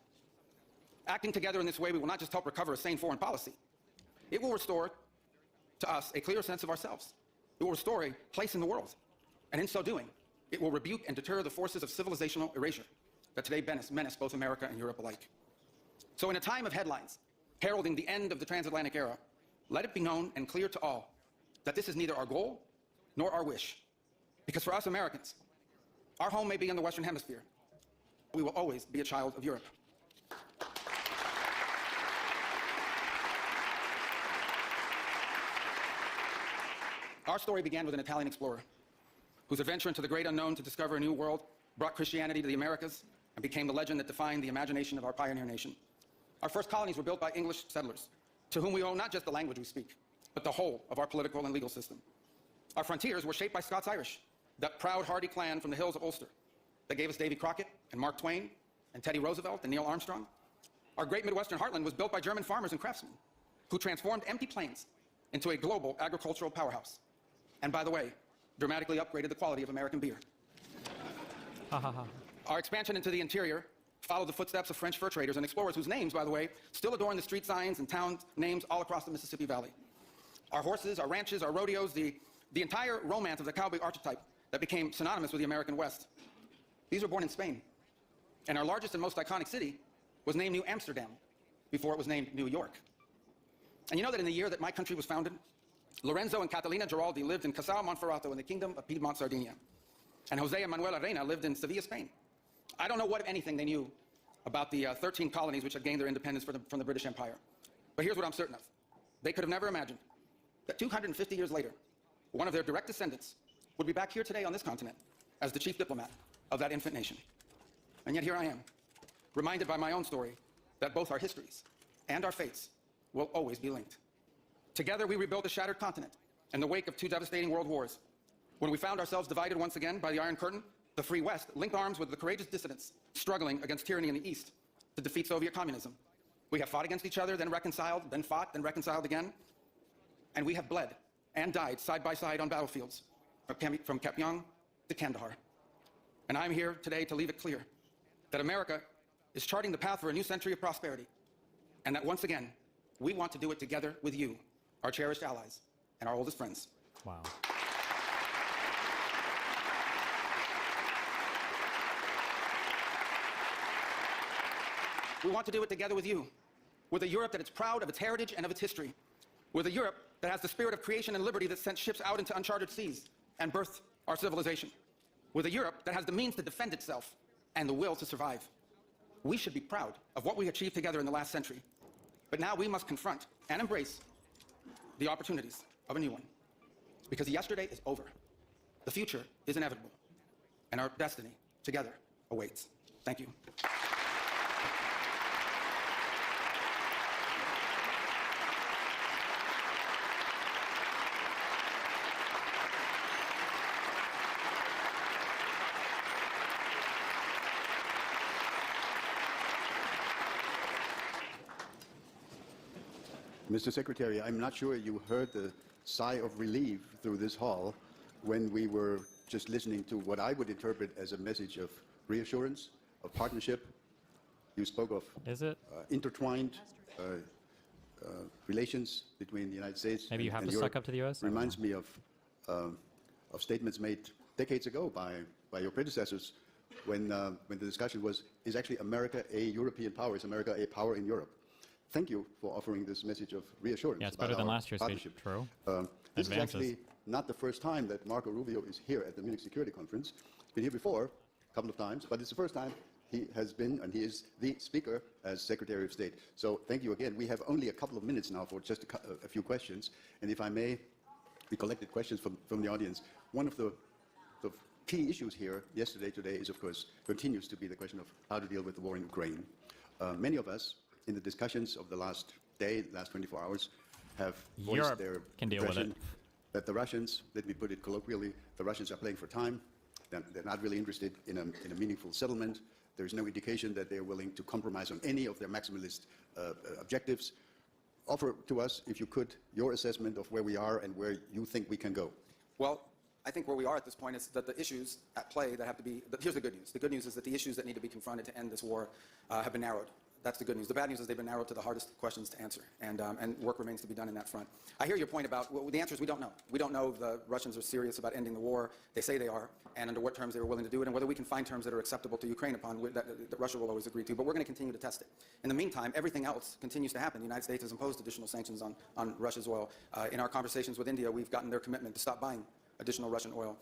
Acting together in this way, we will not just help recover a sane foreign policy. It will restore to us a clearer sense of ourselves. It will restore a place in the world. And in so doing, it will rebuke and deter the forces of civilizational erasure that today menace both America and Europe alike. So in a time of headlines heralding the end of the transatlantic era, let it be known and clear to all that this is neither our goal nor our wish. Because for us Americans, our home may be in the Western Hemisphere. We will always be a child of Europe. Our story began with an Italian explorer whose adventure into the great unknown to discover a new world brought Christianity to the Americas and became the legend that defined the imagination of our pioneer nation. Our first colonies were built by English settlers, to whom we owe not just the language we speak, but the whole of our political and legal system. Our frontiers were shaped by Scots-Irish, that proud, hardy clan from the hills of Ulster that gave us Davy Crockett and Mark Twain and Teddy Roosevelt and Neil Armstrong. Our great Midwestern heartland was built by German farmers and craftsmen who transformed empty plains into a global agricultural powerhouse. And by the way, dramatically upgraded the quality of American beer. Our expansion into the interior followed the footsteps of French fur traders and explorers whose names, by the way, still adorn the street signs and town names all across the Mississippi Valley. Our horses, our ranches, our rodeos, the entire romance of the cowboy archetype that became synonymous with the American West. These were born in Spain. And our largest and most iconic city was named New Amsterdam before it was named New York. And you know that in the year that my country was founded, Lorenzo and Catalina Giraldi lived in Casal Monferrato in the Kingdom of Piedmont, Sardinia. And Jose and Manuel Arena lived in Sevilla, Spain. I don't know what, if anything, they knew about the 13 colonies which had gained their independence from the British Empire. But here's what I'm certain of. They could have never imagined that 250 years later, one of their direct descendants would be back here today on this continent as the chief diplomat of that infant nation. And yet here I am, reminded by my own story that both our histories and our fates will always be linked. Together we rebuilt a shattered continent in the wake of 2 devastating world wars. When we found ourselves divided once again by the Iron Curtain, the Free West linked arms with the courageous dissidents struggling against tyranny in the East to defeat Soviet communism. We have fought against each other, then reconciled, then fought, then reconciled again. And we have bled and died side by side on battlefields, from Kapyong to Kandahar. And I'm here today to leave it clear that America is charting the path for a new century of prosperity, and that once again, we want to do it together with you, our cherished allies and our oldest friends. Wow. We want to do it together with you, with a Europe that is proud of its heritage and of its history, with a Europe that has the spirit of creation and liberty that sent ships out into uncharted seas and birthed our civilization, with a Europe that has the means to defend itself and the will to survive. We should be proud of what we achieved together in the last century, but now we must confront and embrace the opportunities of a new one, because yesterday is over. The future is inevitable, and our destiny together awaits. Thank you. Mr. Secretary, I'm not sure you heard the sigh of relief through this hall when we were just listening to what I would interpret as a message of reassurance, of partnership. You spoke of intertwined relations between the United States Maybe you have and to Europe. suck up to the U.S.? Reminds me of statements made decades ago by your predecessors when the discussion was, is actually America a European power? Is America a power in Europe? Thank you for offering this message of reassurance. Yeah, it's better than last year's speech. True. This is actually not the first time that Marco Rubio is here at the Munich Security Conference. He's been here before, a couple of times, but it's the first time he has been, and he is the speaker as Secretary of State. So thank you again. We have only a couple of minutes now for just a few questions. And if I may, we collected questions from the audience. One of the key issues here, yesterday, today, is of course, continues to be the question of how to deal with the war in Ukraine. Many of us, in the discussions of the last day, last 24 hours, have voiced Europe their can deal with impression it. that the Russians, let me put it colloquially, the Russians are playing for time. They're not really interested in a meaningful settlement. There's no indication that they're willing to compromise on any of their maximalist objectives. Offer to us, if you could, your assessment of where we are and where you think we can go. Well, I think where we are at this point is that the issues at play that have to be, here's the good news. The good news is that the issues that need to be confronted to end this war have been narrowed. That's the good news. The bad news is they've been narrowed to the hardest questions to answer, and work remains to be done in that front. I hear your point about, well, the answer is we don't know. We don't know if the Russians are serious about ending the war. They say they are, and under what terms they are willing to do it, and whether we can find terms that are acceptable to Ukraine upon that Russia will always agree to. But we're going to continue to test it. In the meantime, everything else continues to happen. The United States has imposed additional sanctions on Russia's oil. In our conversations with India, we've gotten their commitment to stop buying additional Russian oil.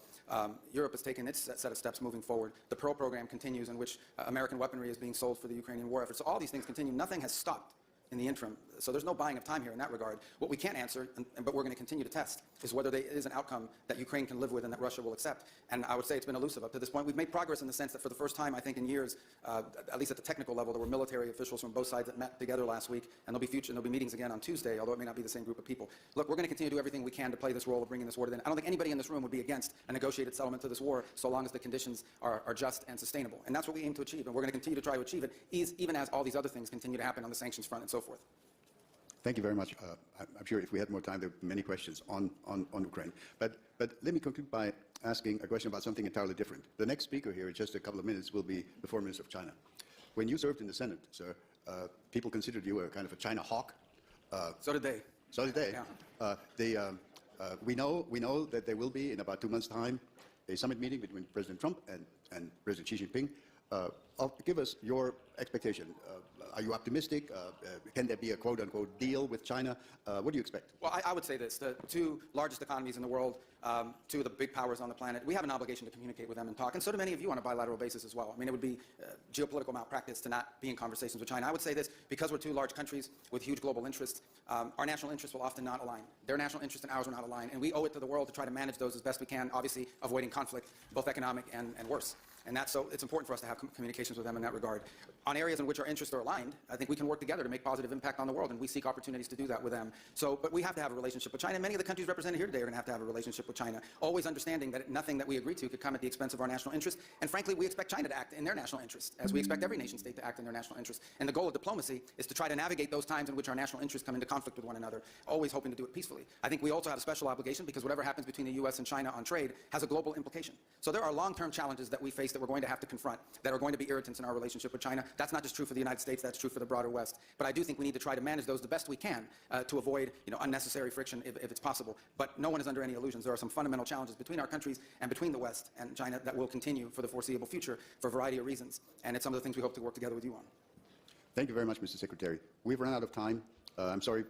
Europe has taken its set of steps moving forward. The Pearl program continues, in which American weaponry is being sold for the Ukrainian war effort. So all these things continue. Nothing has stopped in the interim. So there's no buying of time here in that regard. What we can't answer, but we're going to continue to test, is whether there is an outcome that Ukraine can live with and that Russia will accept. And I would say it's been elusive up to this point. We've made progress in the sense that for the first time, I think, in years, at least at the technical level, there were military officials from both sides that met together last week, and there'll be meetings again on Tuesday, although it may not be the same group of people. Look, we're going to continue to do everything we can to play this role of bringing this war to an end. I don't think anybody in this room would be against a negotiated settlement to this war, so long as the conditions are just and sustainable. And that's what we aim to achieve, and we're going to continue to try to achieve it, even as all these other things continue to happen on the sanctions front and so forth. Thank you very much. I'm sure if we had more time, there would be many questions on Ukraine. But let me conclude by asking a question about something entirely different. The next speaker here in just a couple of minutes will be the Foreign Minister of China. When you served in the Senate, sir, people considered you a kind of a China hawk. So did they. So did they. Yeah. We know that there will be, in about 2 months' time, a summit meeting between President Trump and President Xi Jinping. Give us your expectation. Are you optimistic? Can there be a quote-unquote deal with China? What do you expect? Well, I would say this. The two largest economies in the world, two of the big powers on the planet, we have an obligation to communicate with them and talk, and so do many of you on a bilateral basis as well. I mean, it would be geopolitical malpractice to not be in conversations with China. I would say this, because we're two large countries with huge global interests, our national interests will often not align. Their national interests and ours will not align, and we owe it to the world to try to manage those as best we can, obviously avoiding conflict, both economic and worse. And so it's important for us to have communications with them in that regard. On areas in which our interests are aligned, I think we can work together to make positive impact on the world, and we seek opportunities to do that with them. But we have to have a relationship with China. Many of the countries represented here today are going to have a relationship with China, always understanding that nothing that we agree to could come at the expense of our national interests. And frankly, we expect China to act in their national interest, as we expect every nation state to act in their national interest. And the goal of diplomacy is to try to navigate those times in which our national interests come into conflict with one another, always hoping to do it peacefully. I think we also have a special obligation, because whatever happens between the U.S. and China on trade has a global implication. So there are long-term challenges that we face that we're going to have to confront, that are going to be irritants in our relationship with China. That's not just true for the United States, that's true for the broader West. But I do think we need to try to manage those the best we can to avoid unnecessary friction if it's possible. But no one is under any illusions. There are some fundamental challenges between our countries and between the West and China that will continue for the foreseeable future for a variety of reasons. And it's some of the things we hope to work together with you on. Thank you very much, Mr. Secretary. We've run out of time. I'm sorry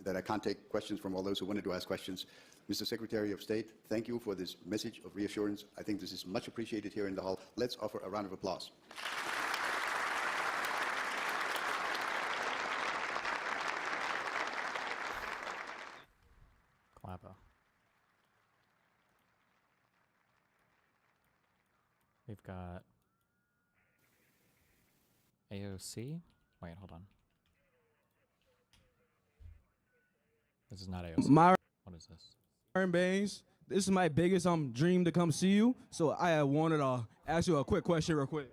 that I can't take questions from all those who wanted to ask questions. Mr. Secretary of State, thank you for this message of reassurance. I think this is much appreciated here in the hall. Let's offer a round of applause. Clapper. We've got AOC. Wait, hold on. This is not AOC. What is this? Baines, this is my biggest dream to come see you, so I wanted to ask you a quick question real quick.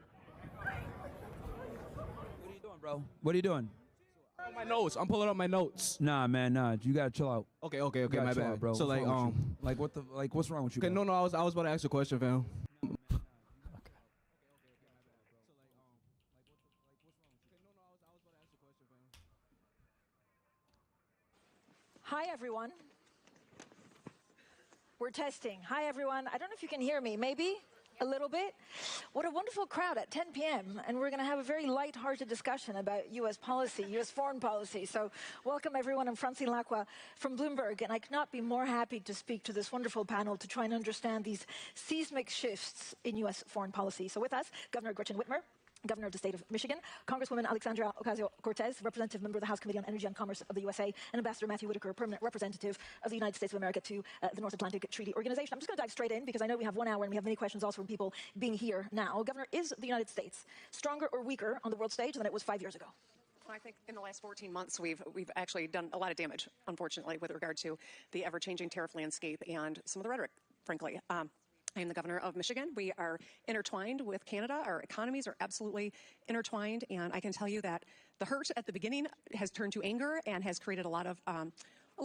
What are you doing, bro? What are you doing? My notes. I'm pulling up my notes. Nah, man, nah. You gotta chill out. Okay, my bad, out, bro. So what's wrong with you? Okay, bro? no, I was about to ask you a question, fam. Hi, everyone. We're testing. Hi, everyone. I don't know if you can hear me. Maybe a little bit. What a wonderful crowd at 10 p.m. And we're going to have a very light-hearted discussion about U.S. policy, U.S. foreign policy. So welcome, everyone. I'm Francine Lacroix from Bloomberg, and I could not be more happy to speak to this wonderful panel to try and understand these seismic shifts in U.S. foreign policy. So with us, Governor Gretchen Whitmer, Governor of the state of Michigan, Congresswoman Alexandria Ocasio-Cortez, Representative Member of the House Committee on Energy and Commerce of the USA, and Ambassador Matthew Whitaker, Permanent Representative of the United States of America to the North Atlantic Treaty Organization. I'm just going to dive straight in because I know we have 1 hour and we have many questions also from people being here now. Governor, is the United States stronger or weaker on the world stage than it was 5 years ago? I think in the last 14 months, we've actually done a lot of damage, unfortunately, with regard to the ever-changing tariff landscape and some of the rhetoric, frankly. I am the governor of Michigan. We are intertwined with Canada. Our economies are absolutely intertwined, and I can tell you that the hurt at the beginning has turned to anger and has created a lot of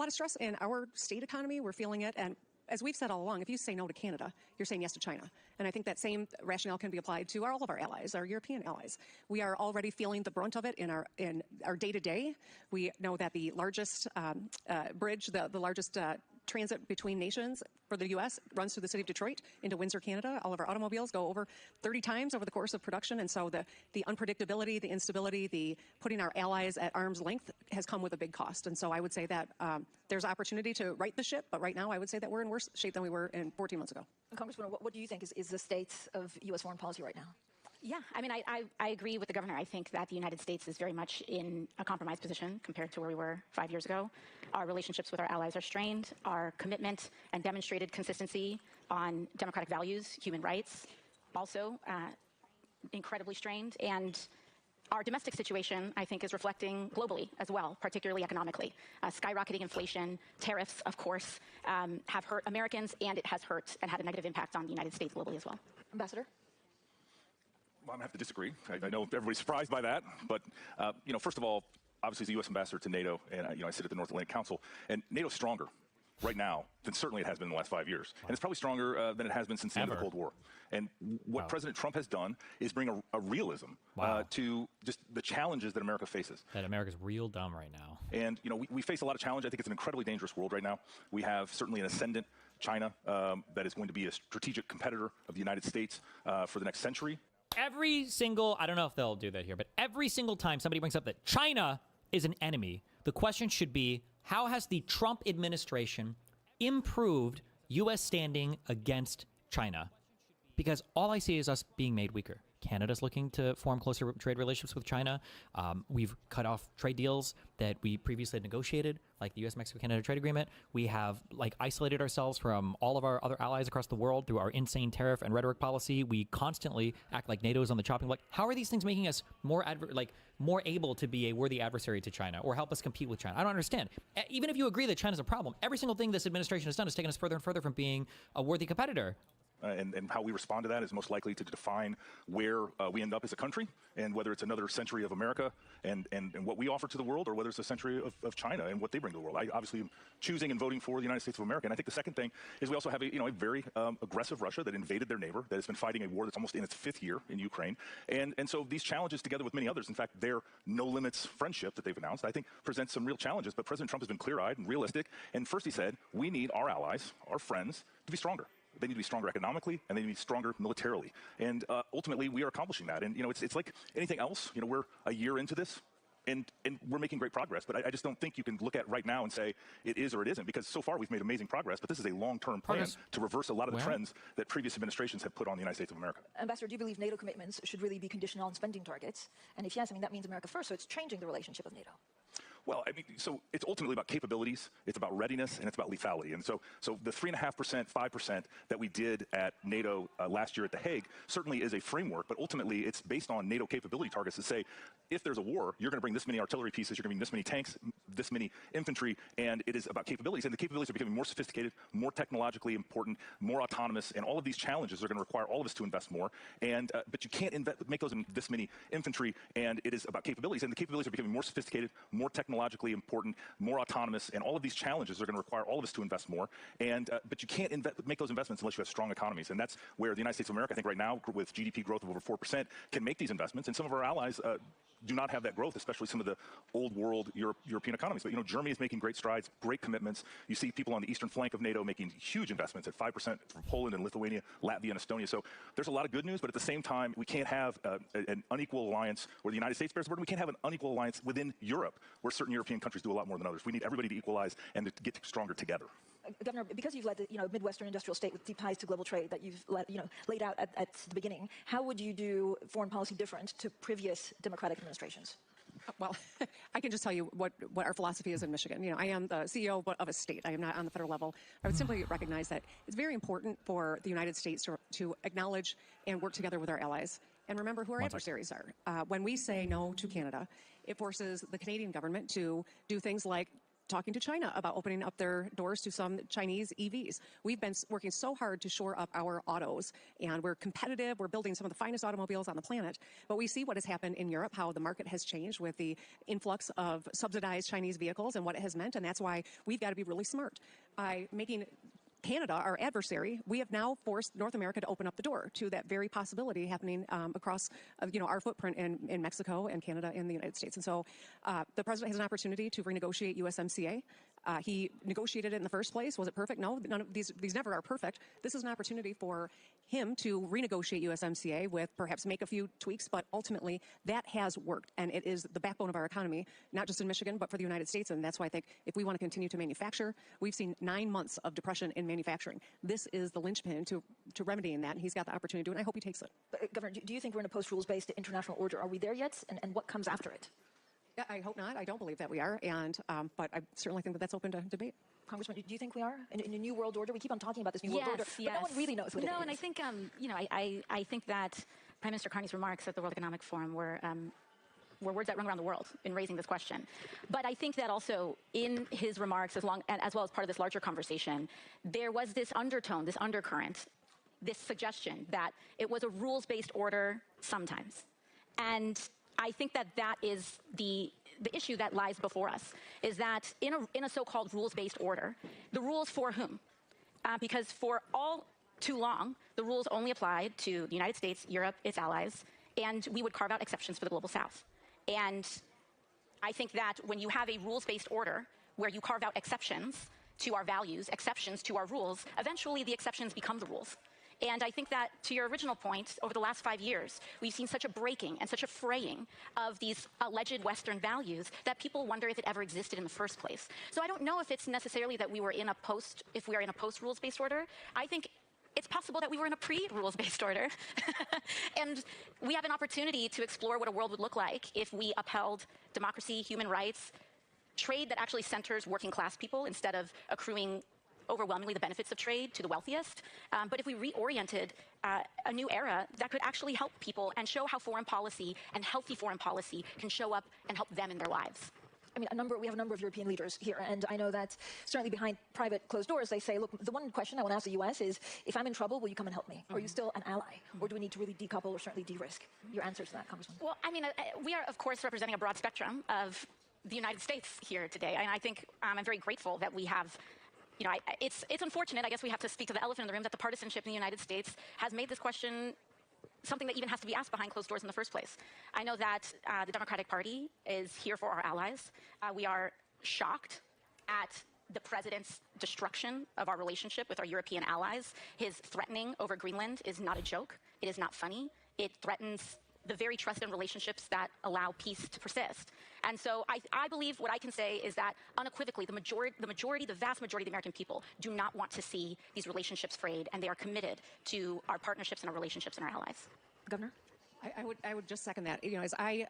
stress in our state economy. We're feeling it, and as we've said all along, if you say no to Canada, you're saying yes to China. And I think that same rationale can be applied to all of our allies, our European allies. We are already feeling the brunt of it in our day-to-day. We know that the largest bridge, the largest transit between nations for the U.S. runs through the city of Detroit into Windsor, Canada. All of our automobiles go over 30 times over the course of production. And so the unpredictability, the instability, the putting our allies at arm's length has come with a big cost. And so I would say that there's opportunity to right the ship. But right now, I would say that we're in worse shape than we were 14 months ago. Congresswoman, what do you think is the state of U.S. foreign policy right now? Yeah, I mean, I agree with the governor. I think that the United States is very much in a compromised position compared to where we were 5 years ago. Our relationships with our allies are strained. Our commitment and demonstrated consistency on democratic values, human rights, also incredibly strained. And our domestic situation, I think, is reflecting globally as well, particularly economically. Skyrocketing inflation, tariffs, of course, have hurt Americans, and it has hurt and had a negative impact on the United States globally as well. Ambassador? Well, I'm going to have to disagree. I know everybody's surprised by that, but first of all, obviously as the U.S. ambassador to NATO, and I sit at the North Atlantic Council, and NATO's stronger right now than certainly it has been in the last 5 years, and it's probably stronger than it has been since the end of the Cold War. And what President Trump has done is bring a realism to just the challenges that America faces. That America's real dumb right now. And we face a lot of challenge. I think it's an incredibly dangerous world right now. We have certainly an ascendant China that is going to be a strategic competitor of the United States for the next century. Every single, I don't know if they'll do that here, but every single time somebody brings up that China is an enemy, the question should be, how has the Trump administration improved U.S. standing against China? Because all I see is us being made weaker. Canada's looking to form closer trade relationships with China. We've cut off trade deals that we previously had negotiated, like the U.S. Mexico-Canada trade agreement. We have isolated ourselves from all of our other allies across the world through our insane tariff and rhetoric policy. We constantly act like NATO's on the chopping block. How are these things making us more able to be a worthy adversary to China or help us compete with China? I don't understand. Even if you agree that China's a problem, every single thing this administration has done has taken us further and further from being a worthy competitor. And how we respond to that is most likely to define where we end up as a country, and whether it's another century of America and what we offer to the world, or whether it's a century of China and what they bring to the world. I obviously am choosing and voting for the United States of America. And I think the second thing is we also have a very aggressive Russia that invaded their neighbor, that has been fighting a war that's almost in its 5th year in Ukraine. And so these challenges, together with many others, in fact, their no limits friendship that they've announced, I think presents some real challenges. But President Trump has been clear-eyed and realistic. And first he said, we need our allies, our friends, to be stronger. They need to be stronger economically, and they need to be stronger militarily. And ultimately, we are accomplishing that. And, it's like anything else. We're a year into this, and we're making great progress. But I just don't think you can look at right now and say it is or it isn't, because so far we've made amazing progress. But this is a long-term plan to reverse a lot of the trends that previous administrations have put on the United States of America. Ambassador, do you believe NATO commitments should really be conditional on spending targets? And if yes, that means America first. So it's changing the relationship with NATO. Well, so it's ultimately about capabilities, it's about readiness, and it's about lethality. And so the 3.5%, 5% that we did at NATO last year at The Hague certainly is a framework, but ultimately it's based on NATO capability targets to say, if there's a war, you're going to bring this many artillery pieces, you're going to bring this many tanks, this many infantry, and it is about capabilities. And the capabilities are becoming more sophisticated, more technologically important, more autonomous, and all of these challenges are going to require all of us to invest more. And but you can't make those in this many infantry, and it is about capabilities. And the capabilities are becoming more sophisticated, more technologically important, more autonomous, and all of these challenges are going to require all of us to invest more. And but you can't make those investments unless you have strong economies. And that's where the United States of America, I think right now, with GDP growth of over 4%, can make these investments. And some of our allies do not have that growth, especially some of the old world European economies. But Germany is making great strides, great commitments. You see people on the eastern flank of NATO making huge investments at 5% for Poland and Lithuania, Latvia and Estonia. So there's a lot of good news, but at the same time, we can't have an unequal alliance where the United States bears the burden. We can't have an unequal alliance within Europe, where certain European countries do a lot more than others. We need everybody to equalize and to get stronger together. Governor, because you've led the Midwestern industrial state with deep ties to global trade that you've laid out at the beginning, how would you do foreign policy different to previous Democratic administrations? Well, I can just tell you what our philosophy is in Michigan. I am the CEO of a state. I am not on the federal level. I would simply recognize that it's very important for the United States to acknowledge and work together with our allies and remember who our adversaries are. When we say no to Canada, it forces the Canadian government to do things like talking to China about opening up their doors to some Chinese EVs. We've been working so hard to shore up our autos, and we're competitive. We're building some of the finest automobiles on the planet. But we see what has happened in Europe, how the market has changed with the influx of subsidized Chinese vehicles and what it has meant. And that's why we've got to be really smart. By making Canada, our adversary, we have now forced North America to open up the door to that very possibility happening across, our footprint in Mexico and Canada and the United States. And so the president has an opportunity to renegotiate USMCA. He negotiated it in the first place. Was it perfect? No, none of these never are perfect. This is an opportunity for him to renegotiate USMCA with perhaps make a few tweaks, but ultimately that has worked, and it is the backbone of our economy, not just in Michigan, but for the United States. And that's why I think if we want to continue to manufacture, we've seen 9 months of depression in manufacturing. This is the linchpin to remedying that, and he's got the opportunity to do it, and I hope he takes it. But, Governor, do you think we're in a post-rules-based international order? Are we there yet? And what comes after it? Yeah, I hope not. I don't believe that we are, and but I certainly think that that's open to debate. Congressman, do you think we are in a new world order? We keep on talking about this new world order, but no one really knows what it is. No, and I think, I think that Prime Minister Carney's remarks at the World Economic Forum were words that rung around the world in raising this question. But I think that also in his remarks, as well as part of this larger conversation, there was this undertone, this undercurrent, this suggestion that it was a rules-based order sometimes. And I think that that is the issue that lies before us, is that in a so-called rules-based order, the rules for whom? Because for all too long, the rules only applied to the United States, Europe, its allies, and we would carve out exceptions for the global south. And I think that when you have a rules-based order where you carve out exceptions to our values, exceptions to our rules, eventually the exceptions become the rules. And I think that, to your original point, over the last 5 years, we've seen such a breaking and such a fraying of these alleged Western values that people wonder if it ever existed in the first place. So I don't know if it's necessarily that we are in a post-rules-based order. I think it's possible that we were in a pre-rules-based order. And we have an opportunity to explore what a world would look like if we upheld democracy, human rights, trade that actually centers working-class people instead of accruing overwhelmingly the benefits of trade to the wealthiest. But if we reoriented a new era that could actually help people and show how foreign policy and healthy foreign policy can show up and help them in their lives. I mean, we have a number of European leaders here, and I know that certainly behind private closed doors, they say, look, the one question I want to ask the U.S. is, if I'm in trouble, will you come and help me? Are you still an ally? Or do we need to really decouple or certainly de-risk? Your answer to that, Congressman. Well, I mean, we are, of course, representing a broad spectrum of the United States here today, and I think I'm very grateful that we have. It's unfortunate, I guess we have to speak to the elephant in the room, that the partisanship in the United States has made this question something that even has to be asked behind closed doors in the first place. I know that the Democratic Party is here for our allies. We are shocked at the president's destruction of our relationship with our European allies. His threatening over Greenland is not a joke. It is not funny. It threatens the very trust and relationships that allow peace to persist. And so I believe what I can say is that unequivocally, the vast majority of the American people do not want to see these relationships frayed, and they are committed to our partnerships and our relationships and our allies. Governor? I would just second that. As I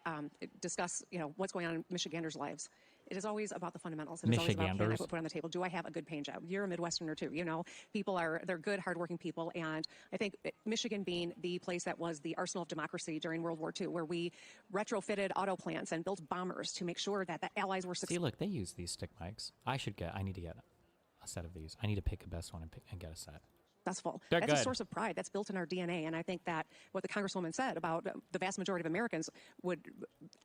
discuss, what's going on in Michiganders' lives, it is always about the fundamentals. It is always about, can I put on the table? Do I have a good paying job? You're a Midwesterner too. People they're good, hardworking people. And I think Michigan being the place that was the arsenal of democracy during World War II, where we retrofitted auto plants and built bombers to make sure that the Allies were successful. See, look, they use these stick mics. I need to get a set of these. I need to pick the best one and get a set. Successful. They're That's good. a source of pride. That's built in our DNA. And I think that what the Congresswoman said about the vast majority of Americans would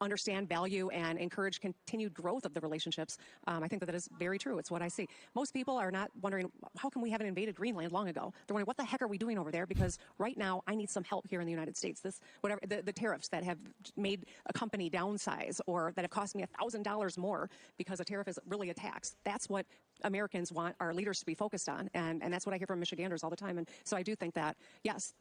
understand, value, and encourage continued growth of the relationships. I think that is very true. It's what I see. Most people are not wondering, how come we haven't invaded Greenland long ago? They're wondering, what the heck are we doing over there? Because right now, I need some help here in the United States. The tariffs that have made a company downsize, or that have cost me $1,000 more because a tariff is really a tax. That's what Americans want our leaders to be focused on, and that's what I hear from Michiganders all the time. And so I do think that, yes,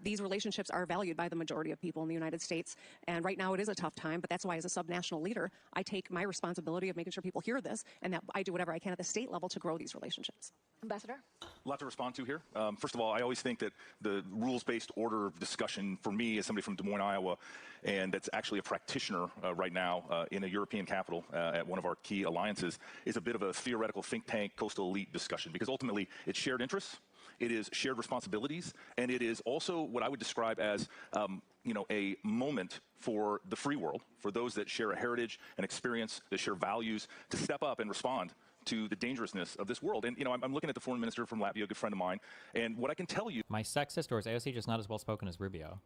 these relationships are valued by the majority of people in the United States, and right now it is a tough time. time, but that's why as a subnational leader, I take my responsibility of making sure people hear this and that I do whatever I can at the state level to grow these relationships. Ambassador? A lot to respond to here. First of all, I always think that the rules-based order of discussion for me as somebody from Des Moines, Iowa, and that's actually a practitioner right now in a European capital at one of our key alliances, is a bit of a theoretical think tank, coastal elite discussion, because ultimately it's shared interests, it is shared responsibilities, and it is also what I would describe as a moment for the free world, for those that share a heritage, an experience, that share values, to step up and respond to the dangerousness of this world. And, I'm looking at the foreign minister from Latvia, a good friend of mine, and what I can tell you... My sexist, or is AOC just not as well spoken as Rubio?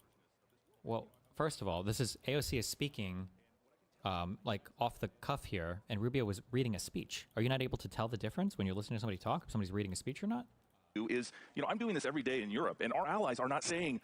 Well, first of all, AOC is speaking like off the cuff here, and Rubio was reading a speech. Are you not able to tell the difference when you're listening to somebody talk, if somebody's reading a speech or not? Is, I'm doing this every day in Europe, and our allies are not saying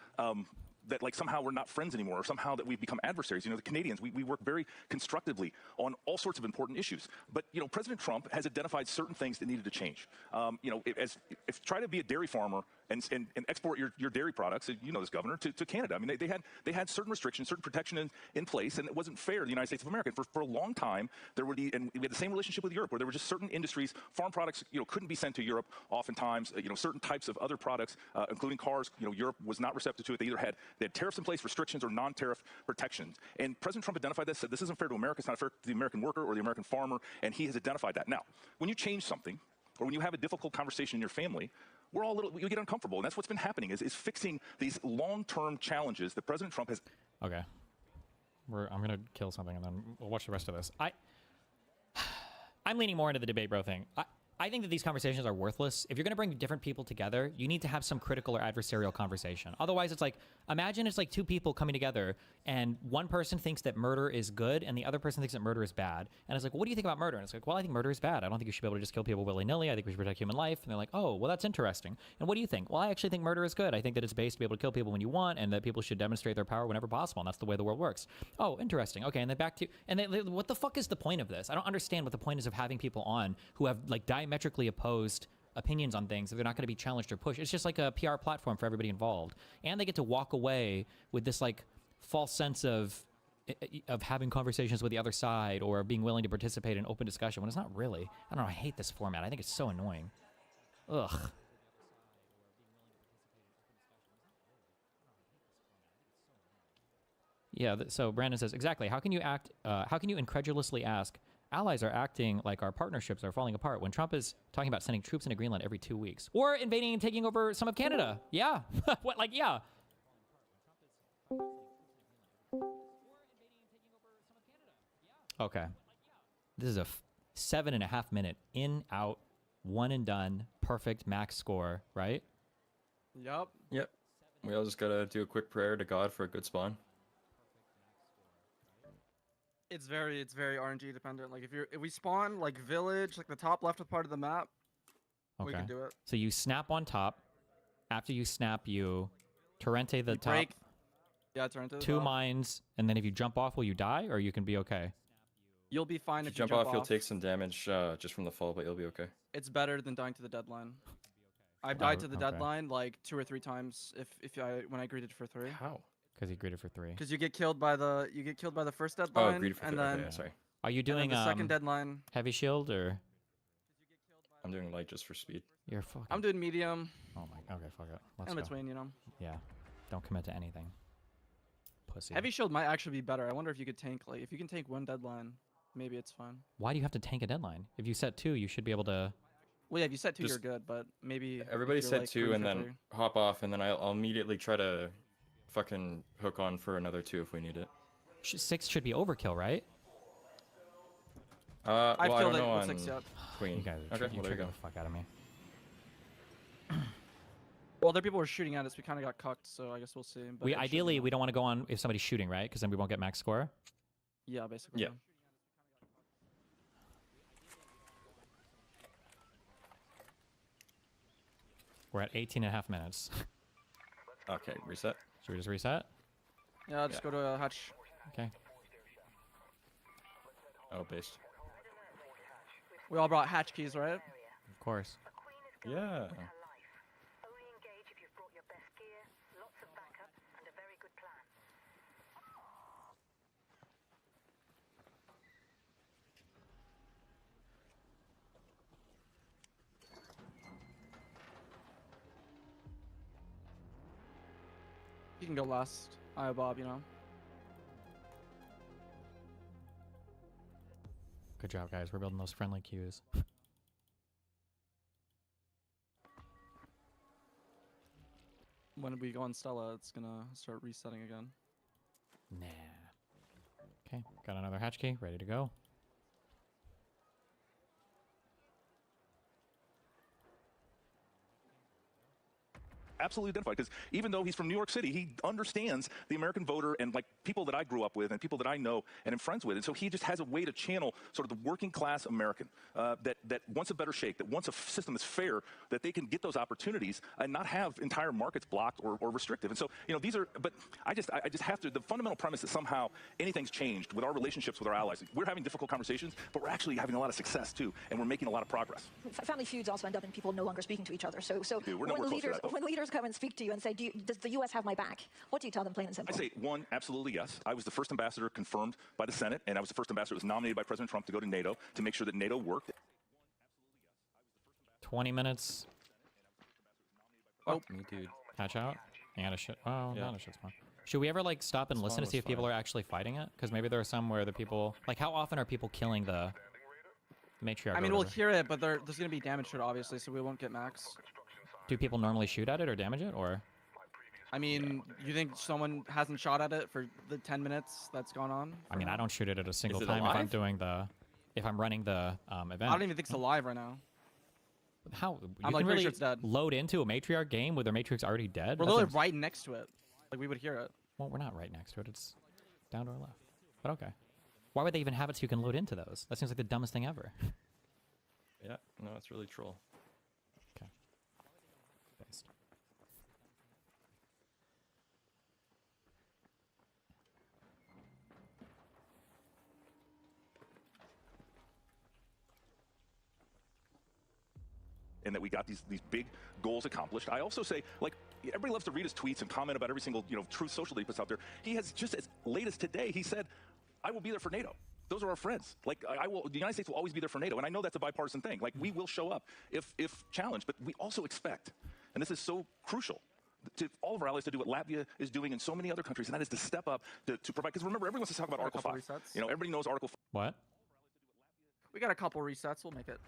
that like somehow we're not friends anymore, or somehow that we've become adversaries. The Canadians, we work very constructively on all sorts of important issues. But, President Trump has identified certain things that needed to change. If try to be a dairy farmer and export your dairy products, this, Governor, to Canada. I mean, they had certain restrictions, certain protection in place, and it wasn't fair to the United States of America. For a long time, and we had the same relationship with Europe, where there were just certain industries, farm products, couldn't be sent to Europe. Oftentimes, certain types of other products, including cars, Europe was not receptive to it. They had tariffs in place, restrictions, or non-tariff protections. And President Trump identified this, said this isn't fair to America, it's not fair to the American worker or the American farmer, and he has identified that. Now, when you change something, or when you have a difficult conversation in your family, you get uncomfortable, and that's what's been happening, is fixing these long-term challenges that President Trump has... Okay. I'm going to kill something, and then we'll watch the rest of this. I'm leaning more into the debate bro thing. I think that these conversations are worthless. If you're going to bring different people together, you need to have some critical or adversarial conversation. Otherwise, it's like, imagine it's like two people coming together and one person thinks that murder is good and the other person thinks that murder is bad. And it's like, what do you think about murder? And it's like, well, I think murder is bad. I don't think you should be able to just kill people willy-nilly. I think we should protect human life. And they're like, oh, well, that's interesting. And what do you think? Well, I actually think murder is good. I think that it's based to be able to kill people when you want and that people should demonstrate their power whenever possible. And that's the way the world works. Oh, interesting. Okay, and then back to... And then, what the fuck is the point of this? I don't understand what the point is of having people on who have like diametrically opposed opinions on things that they're not going to be challenged or pushed. It's just like a PR platform for everybody involved, and they get to walk away with this like false sense of having conversations with the other side or being willing to participate in open discussion when it's not really. I don't know. I hate this format. I think it's so annoying. Ugh. Yeah. So Brandon says exactly. How can you act? How can you incredulously ask? Allies are acting like our partnerships are falling apart when Trump is talking about sending troops into Greenland every 2 weeks. Or invading and taking over some of Canada. Yeah. What, like, yeah. Okay. This is a 7.5 minute in, out, one and done, perfect max score, right? Yup. Yep. We all just gotta do a quick prayer to God for a good spawn. It's very RNG dependent. Like if we spawn like village, like the top left part of the map, we can do it. So you snap on top. After you snap, you Torrente the top. Break. Yeah, Torrente the two top. mines, and then if you jump off, will you die, or you can be okay? You'll be fine if you jump off. You'll take some damage just from the fall, but you'll be okay. It's better than dying to the deadline. I've died to the deadline like 2 or 3 times when I greeted for 3. How? Because he greeted for 3. Because you get killed by the first deadline. Oh, greeted for 3. Then, okay, sorry. Are you doing the second deadline? Heavy shield or? I'm doing light just for speed. You're fucking. I'm doing medium. Oh my. Okay, fuck it. Let's in go. between, Yeah. Don't commit to anything. Pussy. Heavy shield might actually be better. I wonder if you could tank if you can tank 1 deadline, maybe it's fine. Why do you have to tank a deadline? If you set 2, you should be able to. Well, yeah, if you set 2, you're good, but maybe. Everybody set 2 and then hop off, and then I'll immediately try to fucking hook on for another 2 if we need it. 6 should be overkill, right? Well, I don't know on 6 yet. Queen. You guys are okay, well, there you go. the fuck out of me. Well, other people were shooting at us. We kind of got cucked, so I guess we'll see. But Ideally, we don't want to go on if somebody's shooting, right? Because then we won't get max score. Yeah, basically. Yeah. We're at 18.5 minutes. Okay, reset. Should we just reset? Yeah, I'll just go to a hatch. Okay. Oh, based. We all brought hatch keys, right? Of course. Yeah. You can go last. Bob, you know. Good job, guys. We're building those friendly queues. When we go on Stella, it's gonna start resetting again. Nah. Okay, got another hatch key, ready to go. Absolutely identified, because even though he's from New York City, he understands the American voter and like people that I grew up with and people that I know and am friends with, and so he just has a way to channel sort of the working class American that wants a better shake, that wants a system that's fair, that they can get those opportunities and not have entire markets blocked or restrictive. And so these are, but I just have to, the fundamental premise that somehow anything's changed with our relationships with our allies. We're having difficult conversations, but we're actually having a lot of success too, and we're making a lot of progress. Family feuds also end up in people no longer speaking to each other. So when leaders come and speak to you and say, does the U.S. have my back? What do you tell them, plain and simple? I say, one, absolutely yes. I was the first ambassador confirmed by the Senate, and I was the first ambassador that was nominated by President Trump to go to NATO to make sure that NATO worked. 20 minutes. Oh, me dude. Hatch out. And a shit. Oh, Yeah. not a shit spawn. Should we ever like stop and listen to see if people are actually fighting it? Because maybe there are some where the people, like, how often are people killing the matriarch? I mean, we'll hear it, but there's going to be damage to it, obviously, so we won't get max. Do people normally shoot at it or damage it, or? I mean, you think someone hasn't shot at it for the 10 minutes that's gone on? I mean, I don't shoot it at a single it time alive? if I'm doing the, if I'm running the event. I don't even think it's alive right now. How? I'm You like can pretty really sure it's dead. load into a matriarch game with their matriarch already dead? We're That literally seems- right next to it. Like, we would hear it. Well, we're not right next to it. It's down to our left. But okay. Why would they even have it so you can load into those? That seems like the dumbest thing ever. Yeah, no, it's really troll. Okay. Based. And that we got these big goals accomplished. I also say, like, everybody loves to read his tweets and comment about every single, Truth Social that he puts out there. He has, just as late as today, he said, I will be there for NATO. Those are our friends. Like, the United States will always be there for NATO. And I know that's a bipartisan thing. Like, we will show up if challenged, but we also expect, and this is so crucial, to all of our allies to do what Latvia is doing in so many other countries, and that is to step up to provide, because remember, everyone wants to talk about Article 5. Resets. Everybody knows Article 5. What? We got a couple resets. We'll make it.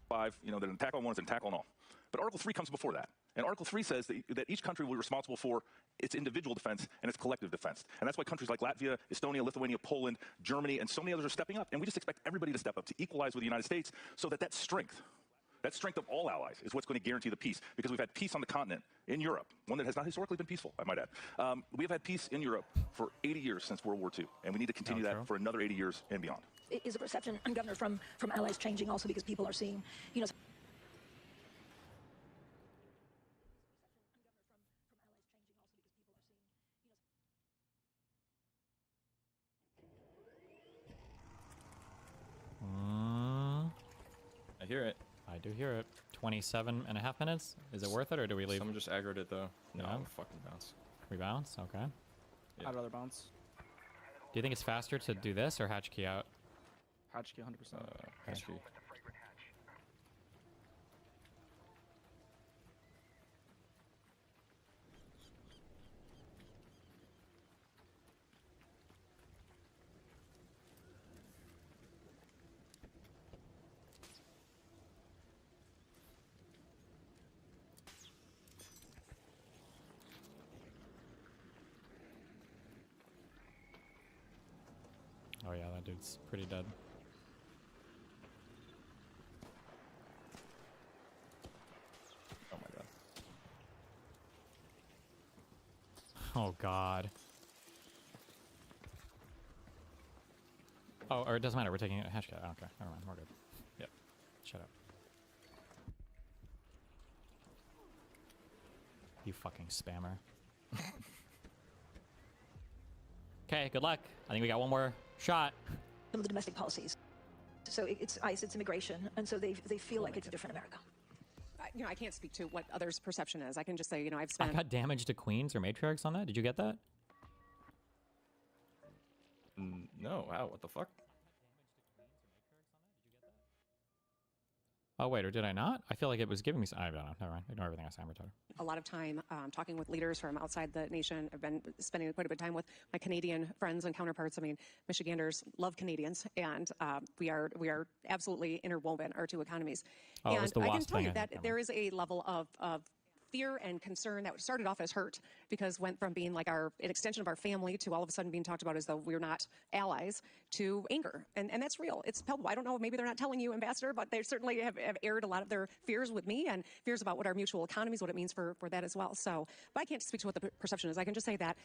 5, that an attack on one is an attack on all. But Article 3 comes before that. And Article 3 says that each country will be responsible for its individual defense and its collective defense. And that's why countries like Latvia, Estonia, Lithuania, Poland, Germany, and so many others are stepping up. And we just expect everybody to step up, to equalize with the United States, so that strength of all allies is what's going to guarantee the peace. Because we've had peace on the continent, in Europe, one that has not historically been peaceful, I might add. We have had peace in Europe for 80 years since World War II. And we need to continue that for another 80 years and beyond. Is the perception, and Governor, from allies changing also because people are seeing, I hear it. I do hear it. 27.5 minutes? Is it worth it, or do we leave? Someone just aggroed it, though. No, Yeah. I'm fucking bounce. We bounce? Okay. I'd rather bounce. Do you think it's faster to do this or hatch key out? Hatch key 100%. Hatch key. Oh yeah, that dude's pretty dead. Oh my god. Oh god. Oh, or it doesn't matter. We're taking a hatch key. Okay, never mind. We're good. Yep. Shut up. You fucking spammer. Okay, good luck. I think we got one more shot. some of the domestic policies. So it's ICE, it's immigration, and so they feel like it's a different America. I can't speak to what others' perception is. I can just say, I've I spent. got damage to queens or matriarchs on that. Did you get that? No, wow, what the fuck? Oh, wait, or did I not? I feel like it was giving me... I don't know. Never mind. Ignore everything I said. I'm retarded. A lot of time talking with leaders from outside the nation. I've been spending quite a bit of time with my Canadian friends and counterparts. I mean, Michiganders love Canadians, and we are absolutely interwoven, our two economies. Oh, it was the and I can WASP tell thing, you I that think, there is a level of fear and concern that started off as hurt, because went from being like an extension of our family to all of a sudden being talked about as though we're not allies, to anger. And that's real. It's palpable. I don't know, maybe they're not telling you, Ambassador, but they certainly have aired a lot of their fears with me, and fears about what our mutual economies, what it means for that as well. So, but I can't speak to what the perception is. I can just say that,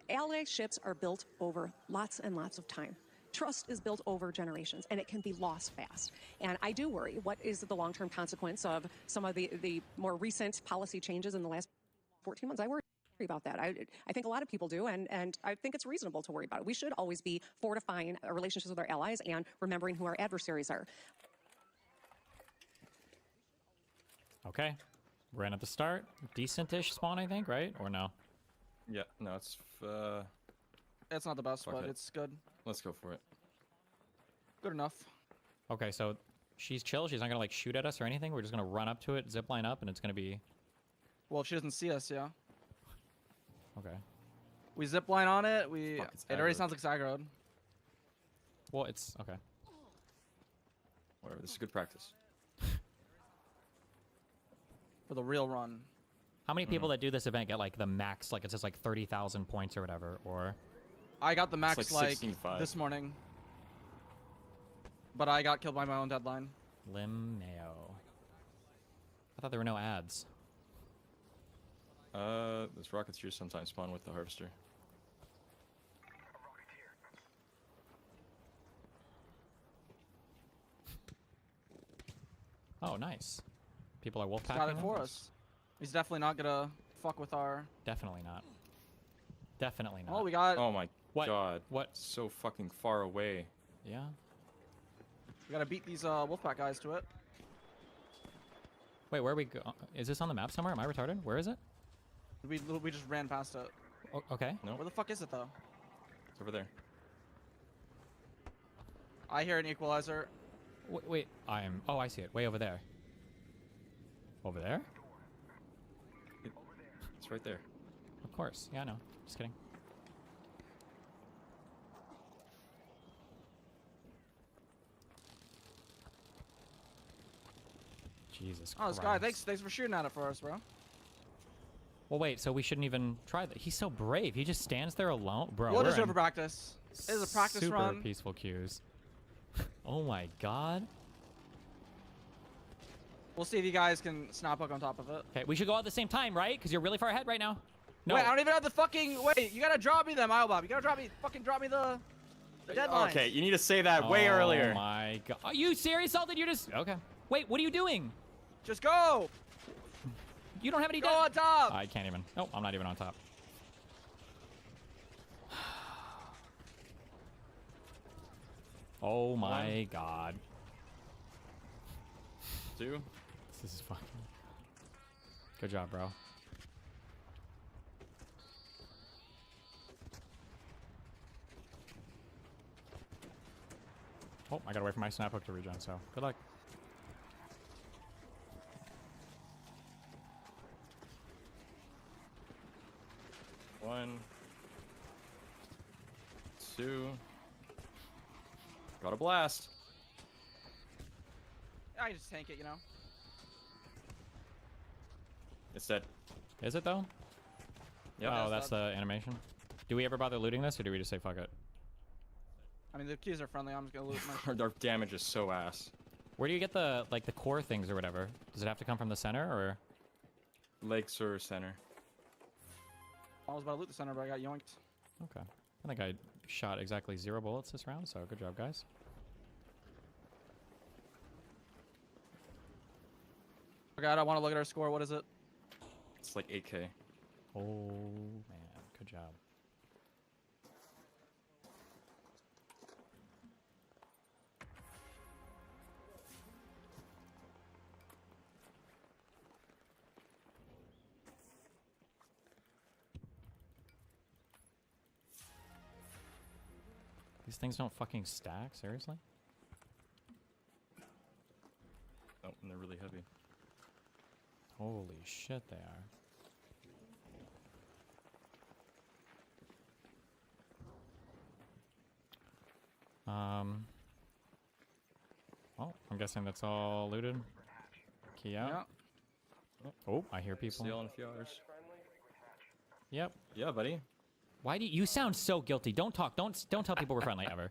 allyships are built over lots and lots of time. Trust is built over generations, and it can be lost fast. And I do worry, what is the long-term consequence of some of the more recent policy changes in the last 14 months? I worry about that. I think a lot of people do, and I think it's reasonable to worry about it. We should always be fortifying our relationships with our allies and remembering who our adversaries are. Okay. We're in at the start. Decent-ish spawn, I think, right? Or no? Yeah, no, it's It's not the best, fuck but it. it's good. Let's go for it. Good enough. Okay, so she's chill. She's not going to, like, shoot at us or anything. We're just going to run up to it, zip line up, and it's going to be... Well, if she doesn't see us, yeah. Okay. We zip line on it. It already aggroed. sounds like Zagrod. Well, it's... Okay. Whatever, this is good practice. For the real run. How many people that do this event get, like, the max, like, it says, like, 30,000 points or whatever, or... I got the max, like like 16.5. this morning. But I got killed by my own deadline. Lim Mayo. I thought there were no ads. This rocket's here sometimes spawn with the harvester. Oh, nice. People are wolfpacking. Got it for us. He's definitely not gonna fuck with our... Definitely not. Definitely not. Oh, we got... Oh my What? god. What? So fucking far away. Yeah. We gotta beat these wolfpack guys to it. Wait, where are we go? Is this on the map somewhere? Am I retarded? Where is it? We just ran past it. Okay. No. Where the fuck is it though? It's over there. I hear an equalizer. Wait, oh, I see it. Way over there. Over there? It's right there. Of course. Yeah, I know. Just kidding. Jesus Oh, this Christ. guy, thanks for shooting at it for us, bro. Well, wait, so we shouldn't even try that. He's so brave. He just stands there alone. Bro, We'll we're just in over practice. It is a practice super run. peaceful queues. Oh my god. We'll see if you guys can snap hook on top of it. Okay, we should go at the same time, right? Because you're really far ahead right now. No. Wait, I don't even have the fucking... Wait, you gotta drop me them, Bob. You gotta drop me... Fucking drop me the deadline. Okay, you need to say that way earlier. Oh my god. Are you serious, Alden? You're just... Okay. Wait, what are you doing? Just go! You don't have any... Go on top! I can't even. Oh, I'm not even on top. Oh my god. 2. This is fucking... Good job, bro. Oh, I gotta wait for my snap hook to regen, so good luck. One. 2. Got a blast. I just tank it, you know. It's dead. Is it though? Yep. Oh, that's the animation. Do we ever bother looting this, or do we just say fuck it? I mean, the keys are friendly. I'm just gonna loot my... Our damage is so ass. Where do you get the the core things or whatever? Does it have to come from the center or? Legs or center. I was about to loot the center, but I got yoinked. Okay. I think I shot exactly 0 bullets this round, so good job, guys. Okay, I want to look at our score. What is it? It's like 8K. Oh man, good job. These things don't fucking stack, seriously? Oh, Holy shit, they are. Oh, I'm guessing that's all looted. Key out. Oh, I hear people. Steal in a few hours. Yep. Yeah, buddy. Why do you sound so guilty? Don't talk. Don't tell people we're friendly ever.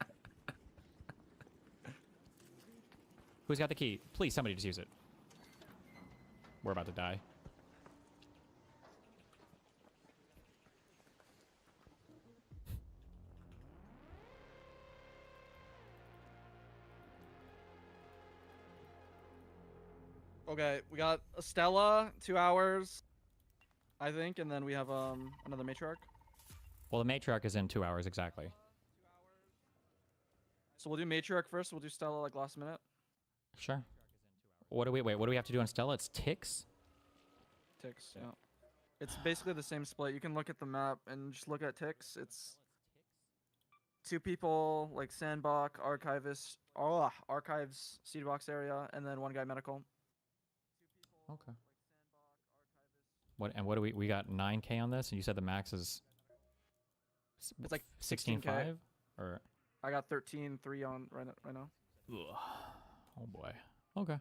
Who's got the key? Please, somebody just use it. We're about to die. Okay, we got a Stella, 2 hours, I think, and then we have another matriarch. Well, the matriarch is in 2 hours exactly. So we'll do matriarch first. We'll do Stella like last minute. Sure. What do we wait? What do we have to do on Stella? It's ticks. Ticks, yeah. It's basically the same split. You can look at the map and just look at ticks. It's 2 people like sandbox, archivist, archives, seed box area, and then 1 guy medical. Okay. What do we got 9K on this, and you said the max is It's like 16.5 or I got 13.3 on right now. Ugh. Oh boy. Okay.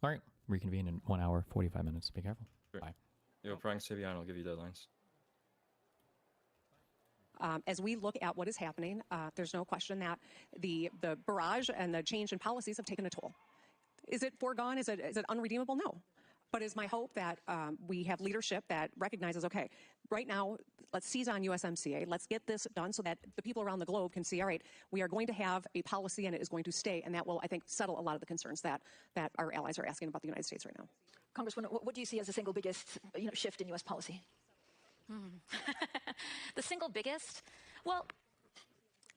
All right. Reconvene in 1 hour 45 minutes. Be careful. Sure. Bye. Yo, Prang Sabian, I'll give you deadlines. As we look at what is happening, there's no question that the barrage and the change in policies have taken a toll. Is it foregone? Is it unredeemable? No. But it's my hope that we have leadership that recognizes, okay, right now, let's seize on USMCA. Let's get this done so that the people around the globe can see, all right, we are going to have a policy and it is going to stay. And that will, I think, settle a lot of the concerns that our allies are asking about the United States right now. Congresswoman, what do you see as the single biggest shift in U.S. policy? The single biggest? Well,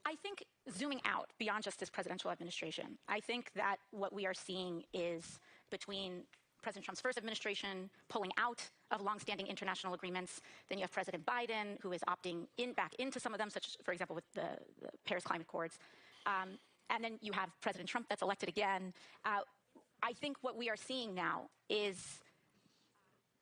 I think zooming out beyond just this presidential administration, I think that what we are seeing is between President Trump's first administration pulling out of longstanding international agreements. Then you have President Biden, who is opting back into some of them, such as, for example, with the Paris Climate Accords. And then you have President Trump that's elected again. I think what we are seeing now is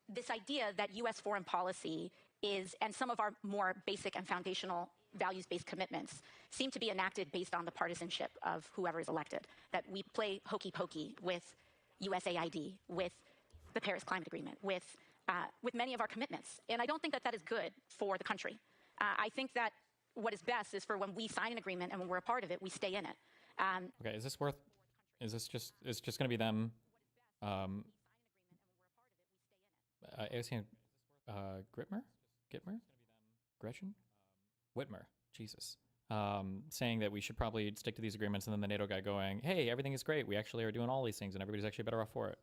this idea that U.S. foreign policy is, and some of our more basic and foundational values-based commitments seem to be enacted based on the partisanship of whoever is elected. That we play hokey pokey with USAID, with the Paris Climate Agreement, with many of our commitments. And I don't think that that is good for the country. I think that what is best is for when we sign an agreement and when we're a part of it, we stay in it. Okay, is this just going to be them? I was saying, Gretchen? Whitmer, Jesus. Saying that we should probably stick to these agreements, and then the NATO guy going, hey, everything is great. We actually are doing all these things, and everybody's actually better off for it.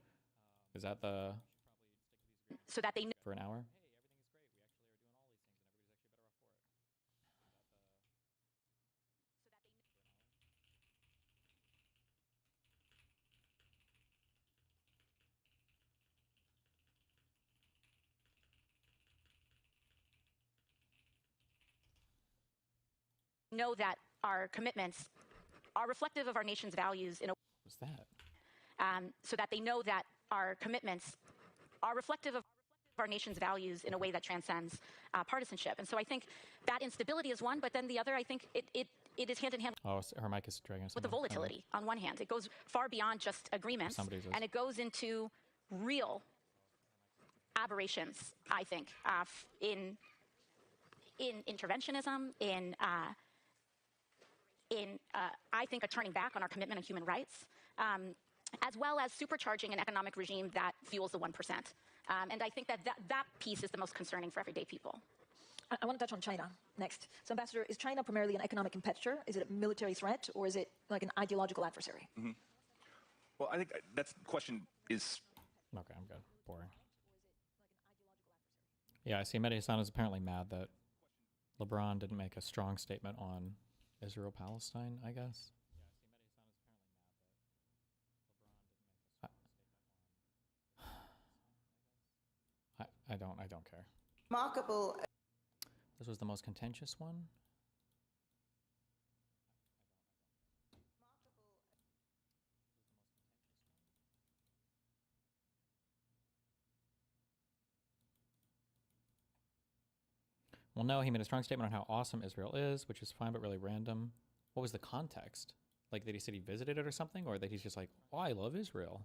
Is that the... So that they know... For an hour? know that our commitments are reflective of our nation's values in a What's that? So that they know that our commitments are reflective of our nation's values in a way that transcends partisanship. And so I think that instability is one, but then the other, I think it is hand in hand Oh, her mic is dragging us. with the volatility on one hand. It goes far beyond just agreements, and it goes into real aberrations, I think, in interventionism, in I think, a turning back on our commitment on human rights, as well as supercharging an economic regime that fuels the 1%. And I think that piece is the most concerning for everyday people. I want to touch on China next. So, Ambassador, is China primarily an economic competitor? Is it a military threat, or is it like an ideological adversary? Mm-hmm. Well, I think that question is... Okay, I'm good. Boring. Yeah, I see Mehdi-san is apparently mad that LeBron didn't make a strong statement on Israel-Palestine, I guess. I don't care. Remarkable. This was the most contentious one. Well, no, he made a strong statement on how awesome Israel is, which is fine but really random. What was the context? Like that he said he visited it or something, or that he's just like, oh, I love Israel.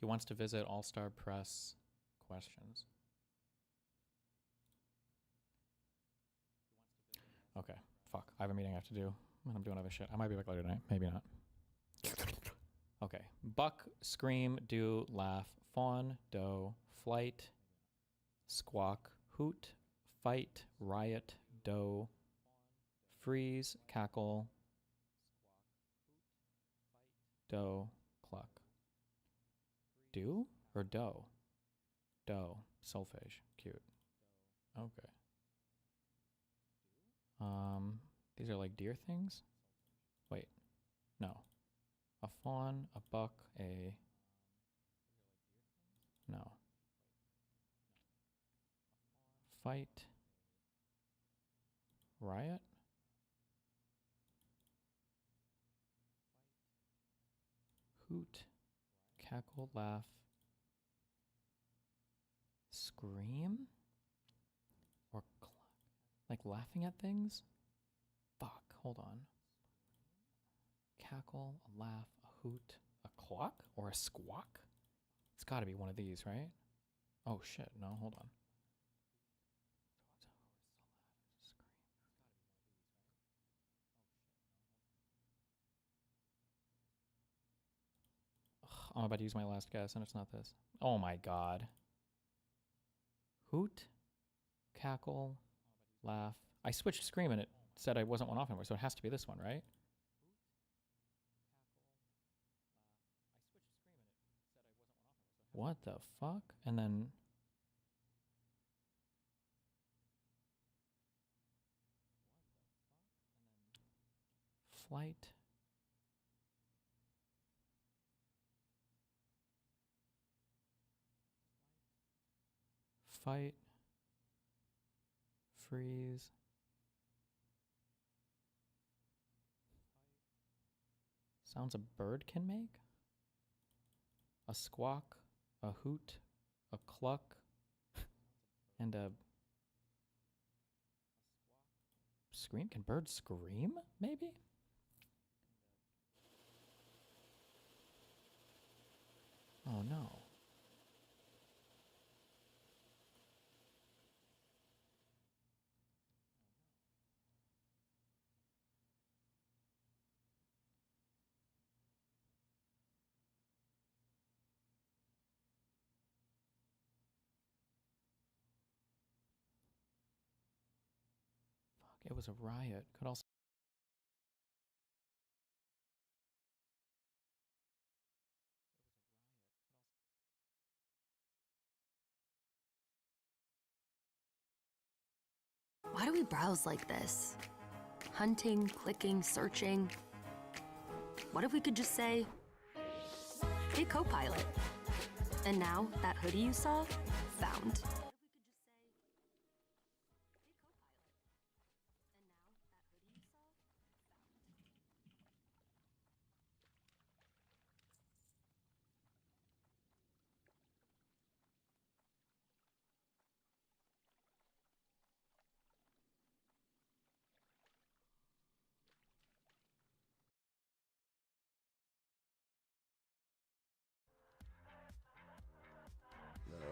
He wants to visit All-Star Press questions. Okay, fuck. I have a meeting I have to do. And I'm doing other shit. I might be back later tonight. Maybe not. Okay. Buck, scream, do, laugh, fawn, doe, flight, squawk, hoot, fight, riot, doe, freeze, cackle, doe, cluck. Do or doe? Doe, solfege, cute. Okay. These are like deer things? Wait, no. A fawn, a buck, a... No. Fight. Riot? Hoot. Cackle, laugh. Scream? Or like laughing at things? Fuck, hold on. Cackle, a laugh, a hoot, a cluck, or a squawk? It's gotta be one of these, right? Oh shit, no, hold on. Ugh, I'm about to use my last guess and it's not this. Oh my god. Hoot, cackle, laugh. I switched scream and it said I wasn't one off anymore, so it has to be this one, right? What the fuck? And then... Flight. Fight. Freeze. Sounds a bird can make? A squawk, a hoot, a cluck, and a scream? Can birds scream, maybe? Oh no. Fuck, it was a riot. Could also... Why do we browse like this? Hunting, clicking, searching. What if we could just say, hey, Copilot. And now that hoodie you saw, found.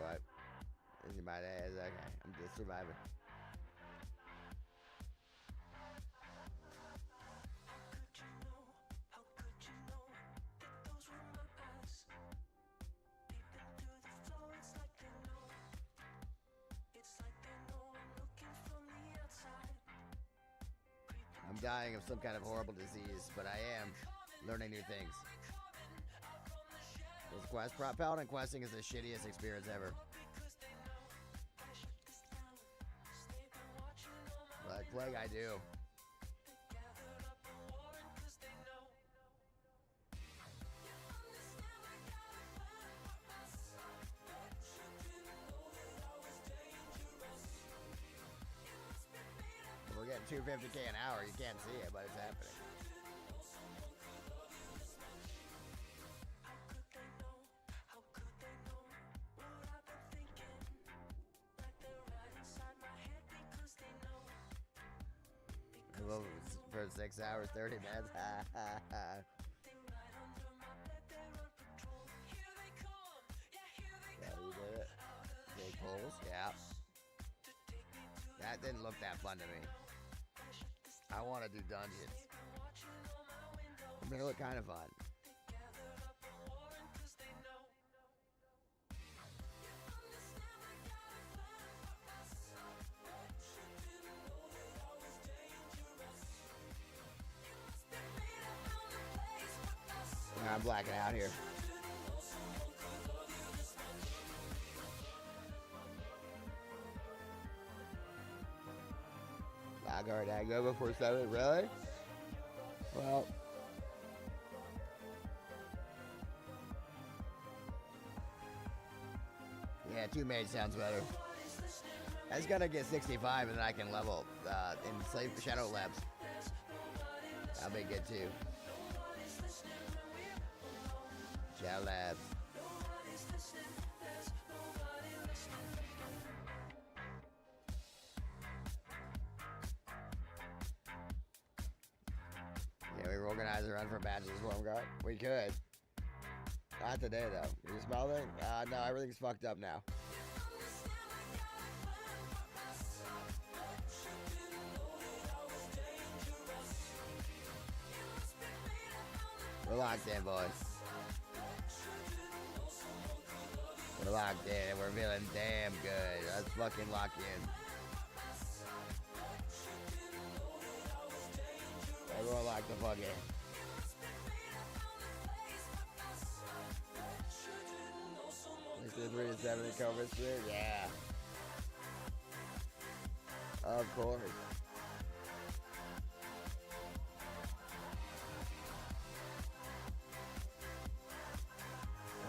Alright. Anybody has okay. I'm just surviving. I'm dying of some kind of horrible disease, but I am learning new things. This quest, Paladin questing is the shittiest experience ever. But Plague, I do. 250K an hour. You can't see it, but it's happening. Well, for 6 hours, 30 minutes. Yeah, you did it. Big pulls, yeah. That didn't look that fun to me. I want to do dungeons. They look kind of fun. I'm blacking out here. Black already I go before 7, really? Well. Yeah, 2 mage sounds better. I just gotta get 65 and then I can level in Shadow Labs. That'll be good too. Shadow Labs. Yeah, we organize a run for badges, Storm Guard. We could. Not today, though. You smell it? No, everything's fucked up now. We're locked in, boys. We're locked in, and we're feeling damn good. Let's fucking lock in. Everyone lock the fuck in. This is 3 to 7 in cover street? Yeah. Of course.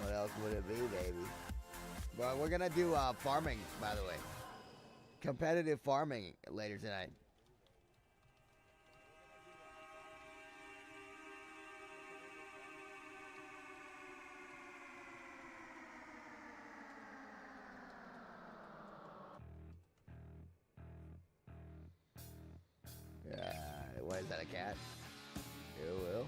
What else would it be, baby? But we're gonna do farming, by the way. Competitive farming later tonight. What is that, a cat? It will.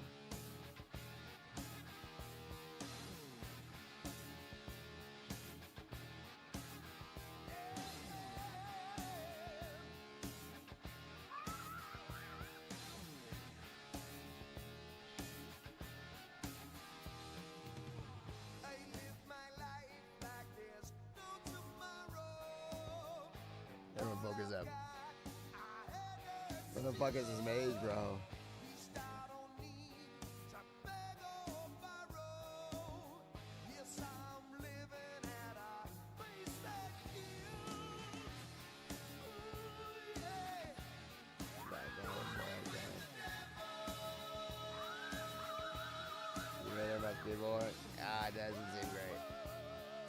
Everyone focus up. What the fuck is this maze, bro? You ready, there must be more? Ah, it doesn't seem great.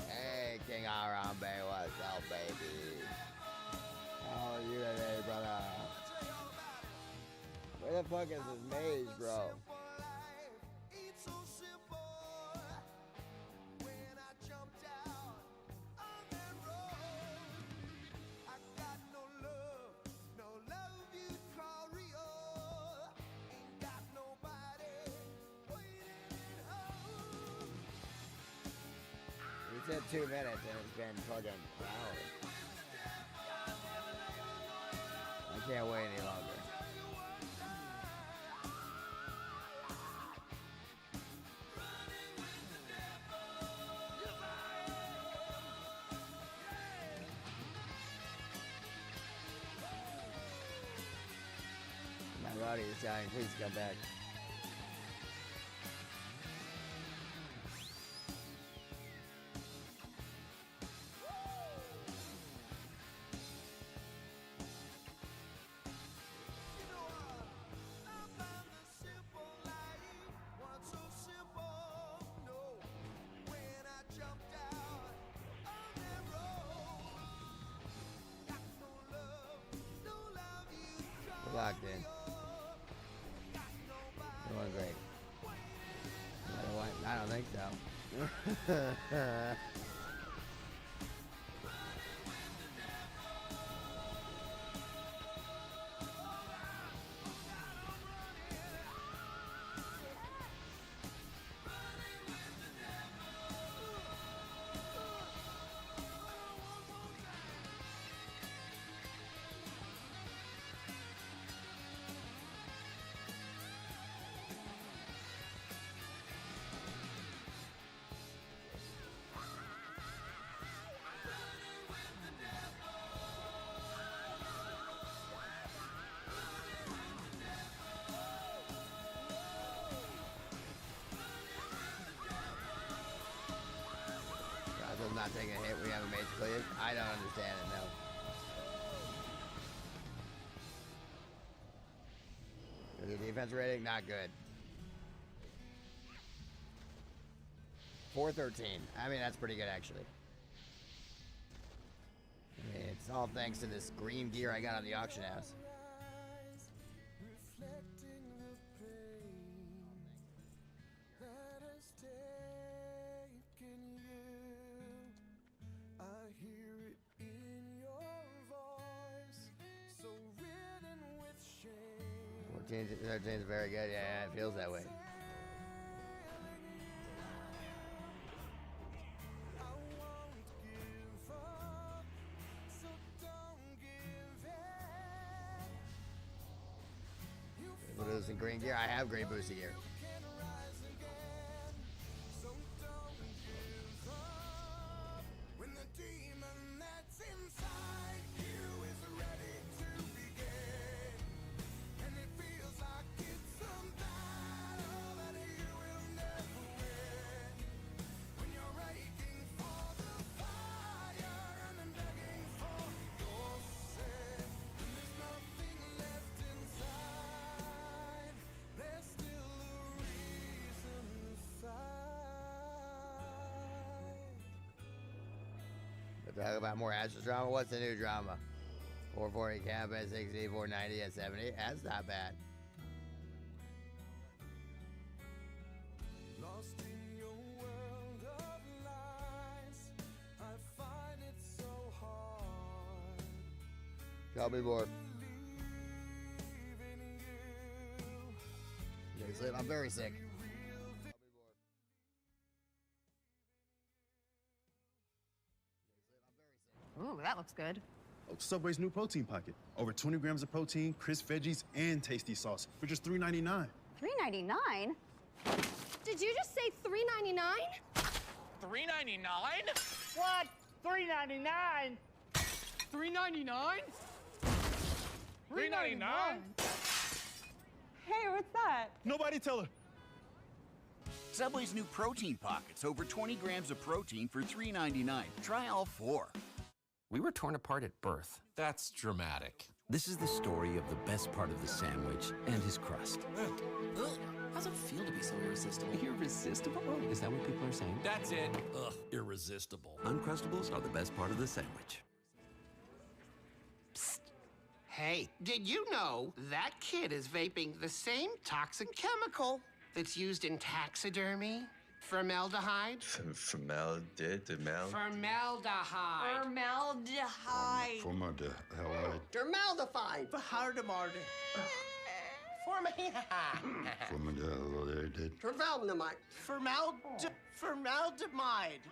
Hey, King Arambe, what's up, baby? How are you today, brother? Where the fuck is this maze, bro? We said 2 minutes and it's been fucking hours. I can't wait any longer. My body is dying. Please come back. locked in. Doing great. You know what? I don't think so. Not taking a hit. We have a mage cleared. I don't understand it, no. The defense rating, not good. 413. I mean, that's pretty good, actually. I mean, it's all thanks to this green gear I got on the auction house. Thirteen's very good. Yeah, it feels that way. What is in green gear? I have great boosty gear. Talk about more Ashes drama. What's the new drama? 440 cap at 60, 490 at 70. That's not bad. Lost in your world of lies, I find it so hard. Tell me more. I'm very sick. Ooh, that looks good. Oh, Subway's new protein pocket. Over 20 grams of protein, crisp veggies, and tasty sauce for just $3.99. $3.99? Did you just say $3.99? $3.99? What? $3.99? $3.99? $3.99? Hey, what's that? Nobody tell her. Subway's new protein pockets. Over 20 grams of protein for $3.99. Try all 4. We were torn apart at birth. That's dramatic. This is the story of the best part of the sandwich and his crust. How's it feel to be so irresistible? Irresistible? Is that what people are saying? That's it. Ugh, irresistible. Uncrustables are the best part of the sandwich. Psst. Hey, did you know that kid is vaping the same toxic chemical that's used in taxidermy? Formaldehyde? Formaldehyde. Formaldehyde. Formaldehyde. Formaldehyde. Formaldehyde. Formaldehyde. Formaldehyde. Formaldehyde.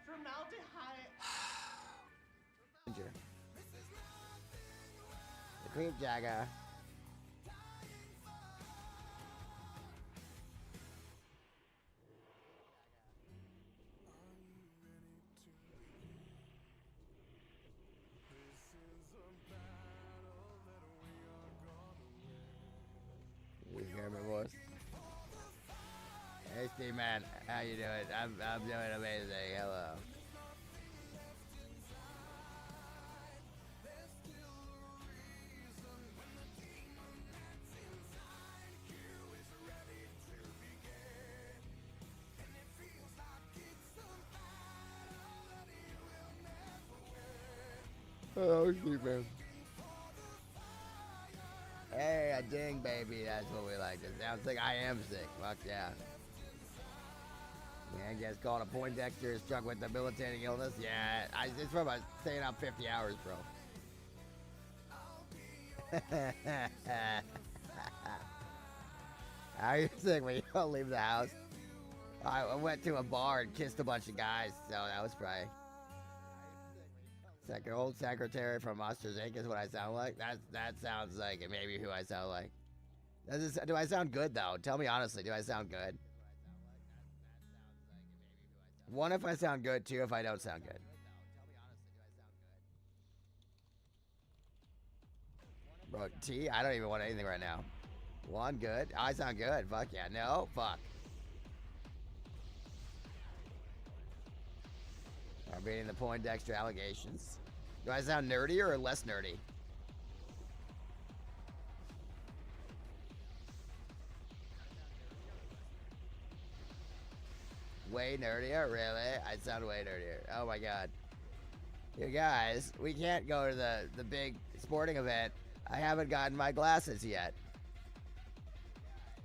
Formaldehyde. The creep jagger. Hey Steve man, how you doing? I'm doing amazing. Hello. Oh, Steve man. Yeah, ding, baby. That's what we like. It sounds like I am sick. Fuck yeah. Man gets called a Poindexter, struck with debilitating illness. Yeah, it's from staying up 50 hours, bro. Are you sick when you don't leave the house? I went to a bar and kissed a bunch of guys, so that was probably... Old secretary from Monsters Inc. is what I sound like. That sounds like it. Maybe who I sound like. Do I sound good though? Tell me honestly. Do I sound good? One, if I sound good. Two, if I don't sound good. Bro, T, I don't even want anything right now. One, good. I sound good. Fuck yeah. No, fuck. I'm beating the Poindexter allegations. Do I sound nerdier or less nerdy? Way nerdier? Really? I sound way nerdier. Oh my god. You guys, we can't go to the big sporting event. I haven't gotten my glasses yet.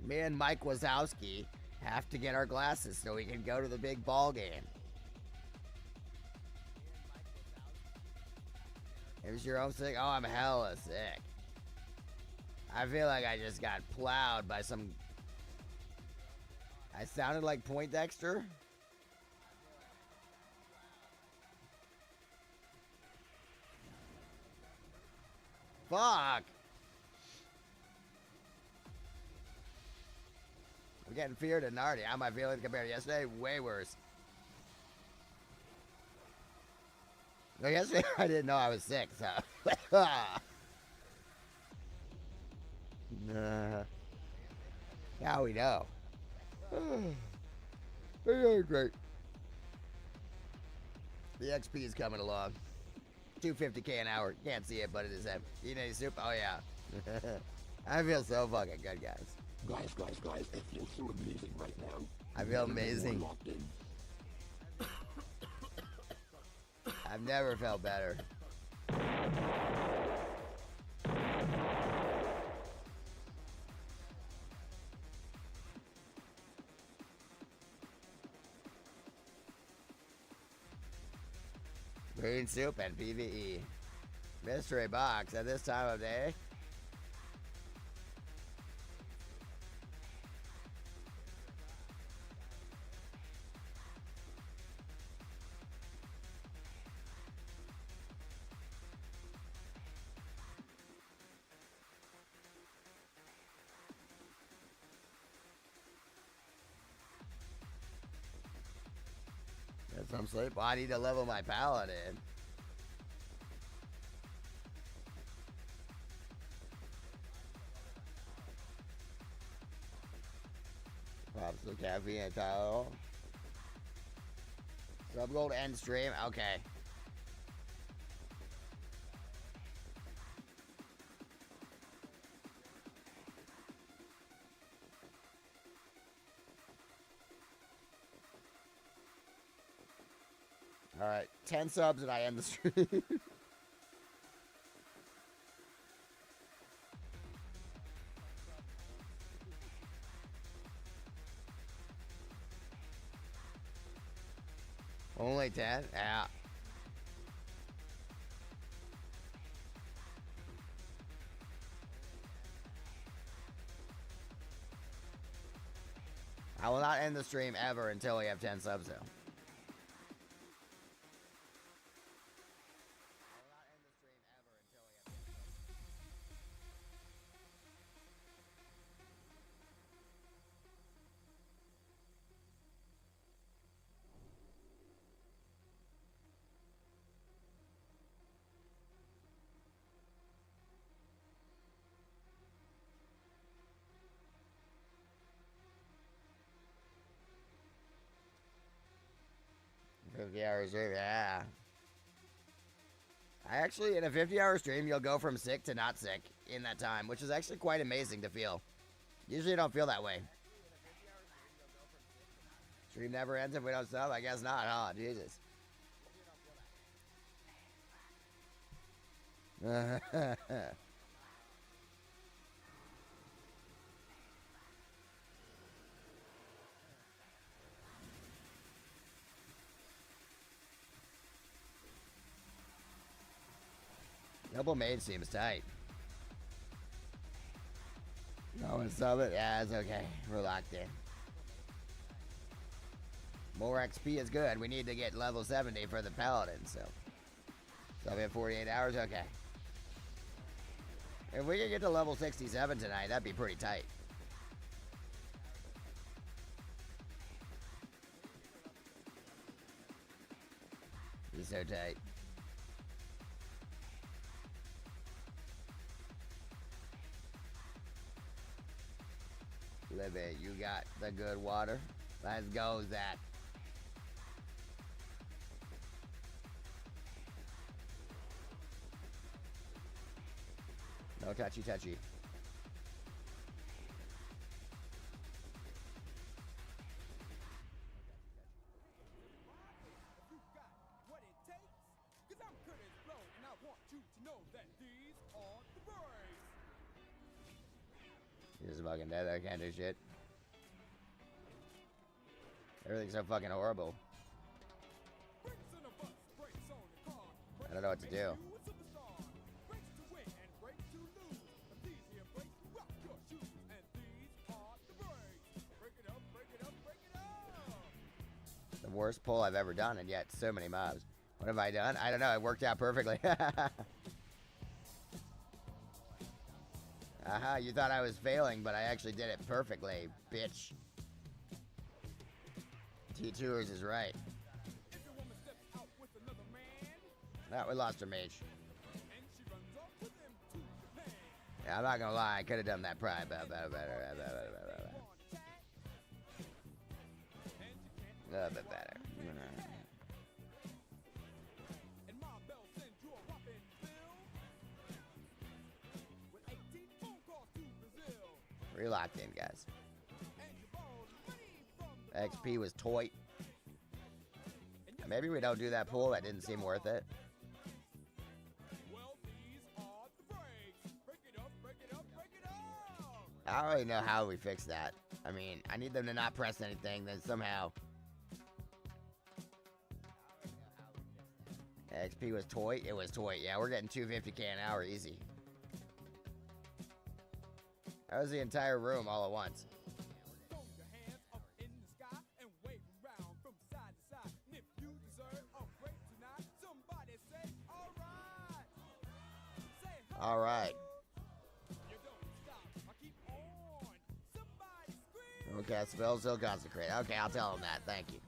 Me and Mike Wazowski have to get our glasses so we can go to the big ball game. Is your own sick? Oh, I'm hella sick. I feel like I just got plowed by some... I sounded like Poindexter? Fuck! We're getting feared and nardy. How am I feeling compared to yesterday? Way worse. No, yesterday I didn't know I was sick, so. Now we know. Very great. The XP is coming along. 250k an hour. Can't see it, but it is empty. You need soup? Oh yeah. I feel so fucking good, guys. Guys, I feel so amazing right now. I feel amazing. I've never felt better. Green soup and PvE. Mystery box at this time of day. Get some sleep. I need to level my paladin. Pops the caffeine and towel. Sub gold end stream. Okay. All right, 10 subs and I end the stream. Only 10? Yeah. I will not end the stream ever until we have 10 subs though. Hours, yeah. I actually, in a 50-hour stream, you'll go from sick to not sick in that time, which is actually quite amazing to feel. Usually you don't feel that way. Stream never ends if we don't sub? I guess not, huh? Jesus. Double mage seems tight. No one sub it? Yeah, it's okay. We're locked in. More XP is good. We need to get level 70 for the paladin, so I'll be at 48 hours? Okay. If we could get to level 67 tonight, that'd be pretty tight. Be so tight. Libby, you got the good water? Let's go, Zach. No touchy touchy. He's just fucking dead. I can't do shit. Everything's so fucking horrible. I don't know what to do. The worst pull I've ever done, and yet so many mobs. What have I done? I don't know. It worked out perfectly. Aha, you thought I was failing, but I actually did it perfectly, bitch. T2ers is right. That we lost our mage. Yeah, I'm not gonna lie, I could have done that probably better. A little bit better. We're locked in, guys. XP was toy. Maybe we don't do that pool. That didn't seem worth it. I don't really know how we fix that. I mean, I need them to not press anything, then somehow. XP was toy. It was toy. Yeah, we're getting 250k an hour easy. That was the entire room all at once. All right. Okay, spell still consecrate. Okay, I'll tell him that. Thank you.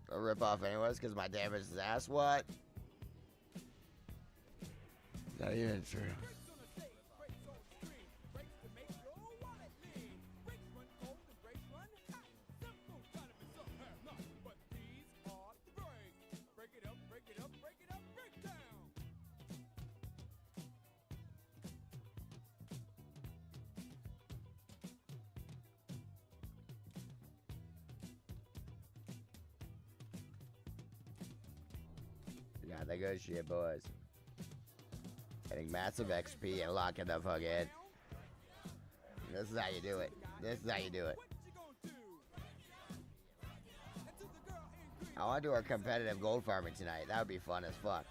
I'll rip off anyways because my damage is ass. What? Not even true. Yeah, that good shit, boys. Getting massive XP and locking the fuck in. This is how you do it. This is how you do it. I want to do our competitive gold farming tonight. That would be fun as fuck.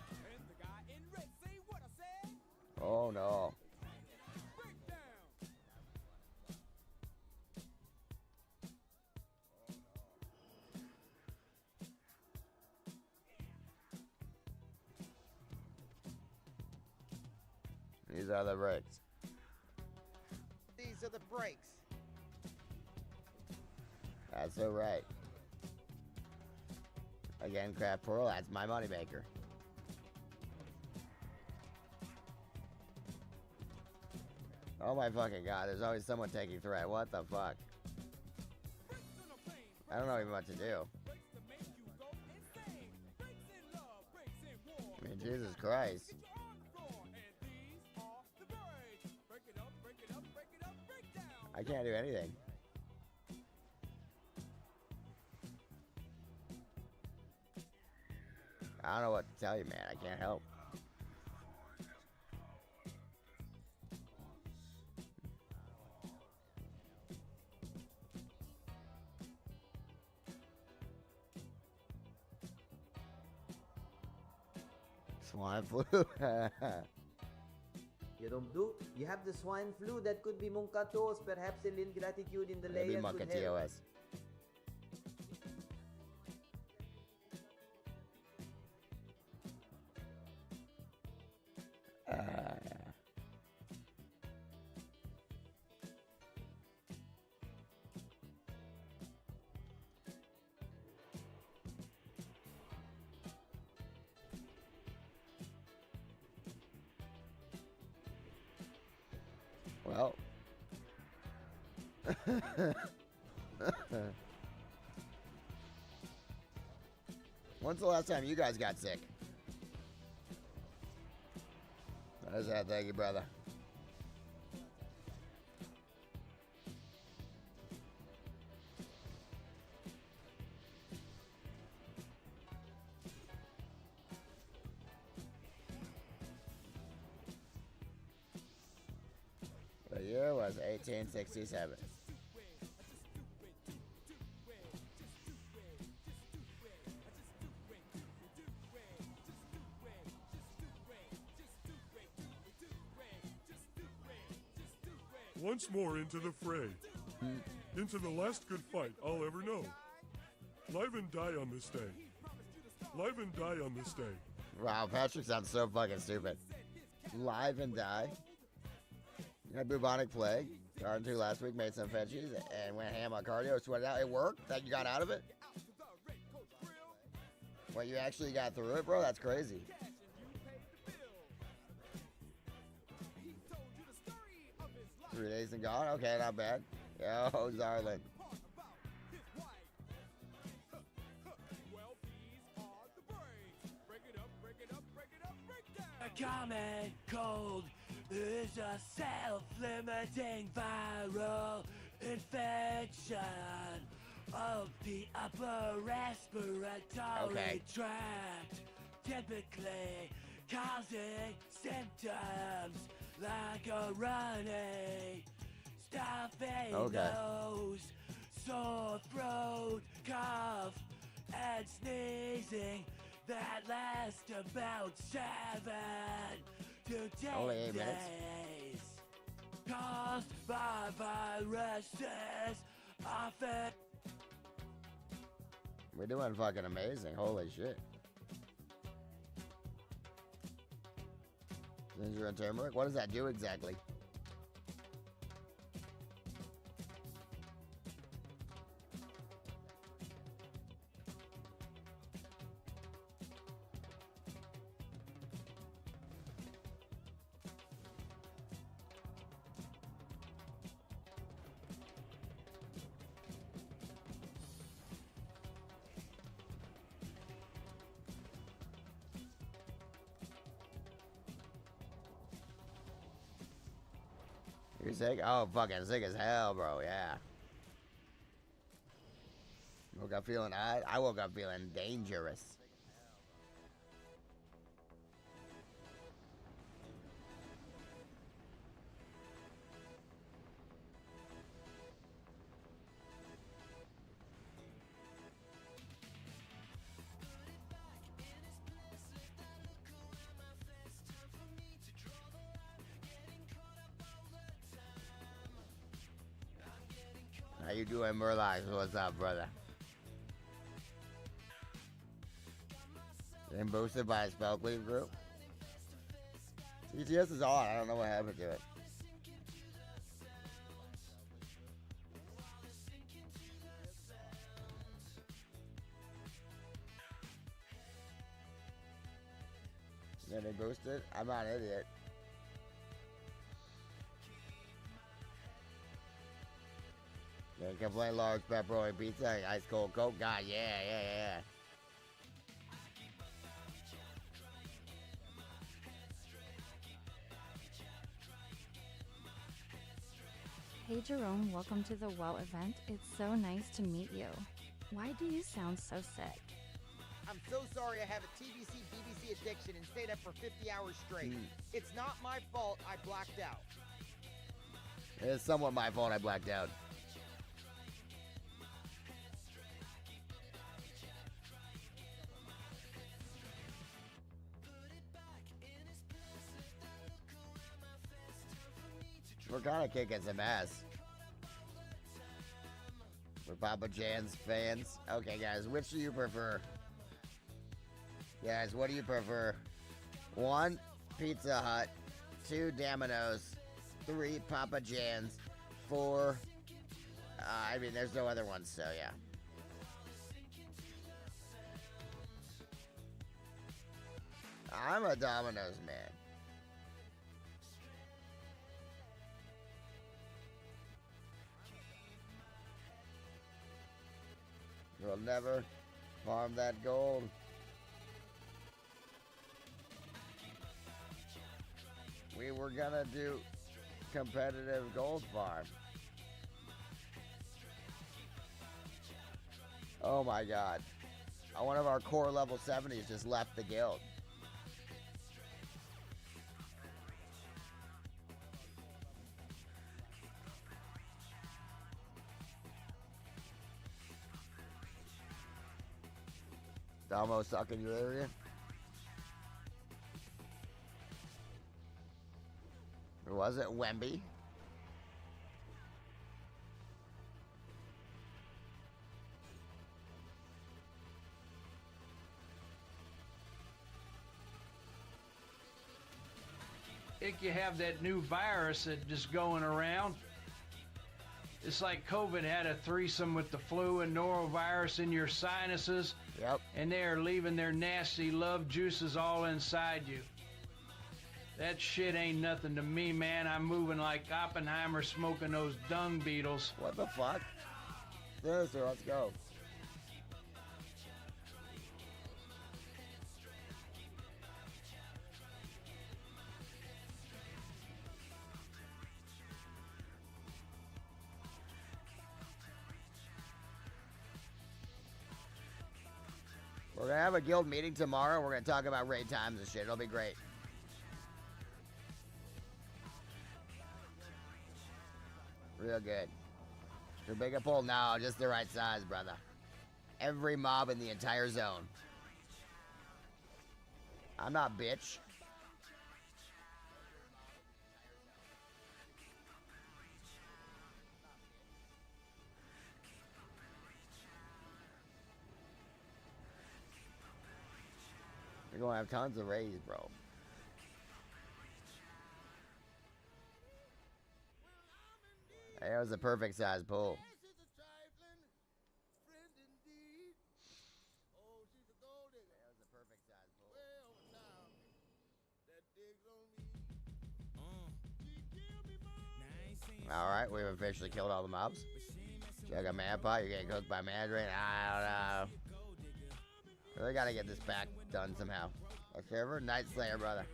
Oh no. These are the bricks. These are the breaks. That's so right. Again, craft pearl, that's my moneymaker. Oh my fucking god, there's always someone taking threat. What the fuck? I don't know even what to do. I mean, Jesus Christ. I can't do anything. I don't know what to tell you, man. I can't help. Swine flu. You don't do. You have the swine flu. That could be Munkatos. Perhaps a little gratitude in the Maybe layers could help. Munkatios. Well. When's the last time you guys got sick? How's that? Thank you, brother. The year was 1867. Once more into the fray. Into the last good fight I'll ever know. Live and die on this day. Live and die on this day. Wow, Patrick sounds so fucking stupid. Live and die. You had bubonic plague. Garden 2 last week, made some veggies, and went ham on cardio, sweated out. It worked? That you got out of it? What, you actually got through it, bro? That's crazy. Three days and gone? Okay, not bad. Yo, Zarlin. A common cold is a self-limiting viral infection of the upper respiratory tract, typically causing symptoms like a runny, stuffy nose, sore throat, cough, and sneezing that last about 7 to 10 Only 8 days. minutes. Caused by viruses, often. We're doing fucking amazing. Holy shit. Ginger and turmeric? What does that do exactly? You're sick? Oh, fucking sick as hell, bro. Yeah. Woke up feeling odd. I woke up feeling dangerous. How you doing, Murlocs? What's up, brother? Getting boosted by a spell cleave group. TTS is on. I don't know what happened to it. Getting boosted? I'm not an idiot. Can't complain, large pepperoni pizza, ice cold Coke. God, yeah. Hey Jerome, welcome to the WoW event. It's so nice to meet you. Why do you sound so sick? I'm so sorry I have a TBC BBC addiction and stayed up for 50 hours straight. It's not my fault I blacked out. It's somewhat my fault I blacked out. We're kind of kicking some ass. We're Papa Jan's fans. Okay, guys, which do you prefer? Guys, what do you prefer? 1, Pizza Hut. 2, Domino's. 3, Papa Jan's. 4, I mean, there's no other ones, so yeah. I'm a Domino's man. We'll never farm that gold. We were gonna do competitive gold farm. Oh my god. One of our core level 70s just left the guild. Damo stuck in your area? Or was it Wemby? You have that new virus that just going around. It's like COVID had a threesome with the flu and norovirus in your sinuses. Yep. And they are leaving their nasty love juices all inside you. That shit ain't nothing to me, man. I'm moving like Oppenheimer smoking those dung beetles. What the fuck? Seriously, let's go. We're gonna have a guild meeting tomorrow. We're gonna talk about raid times and shit. It'll be great. Real good. Too big a pull? No, just the right size, brother. Every mob in the entire zone. I'm not bitch. We're gonna have tons of raids, bro. That was a perfect size pull. Alright, we've officially killed all the mobs. Check a man pot, you're getting cooked by Mandarin. I don't know. Really gotta get this back done somehow. A server? Nightslayer, brother.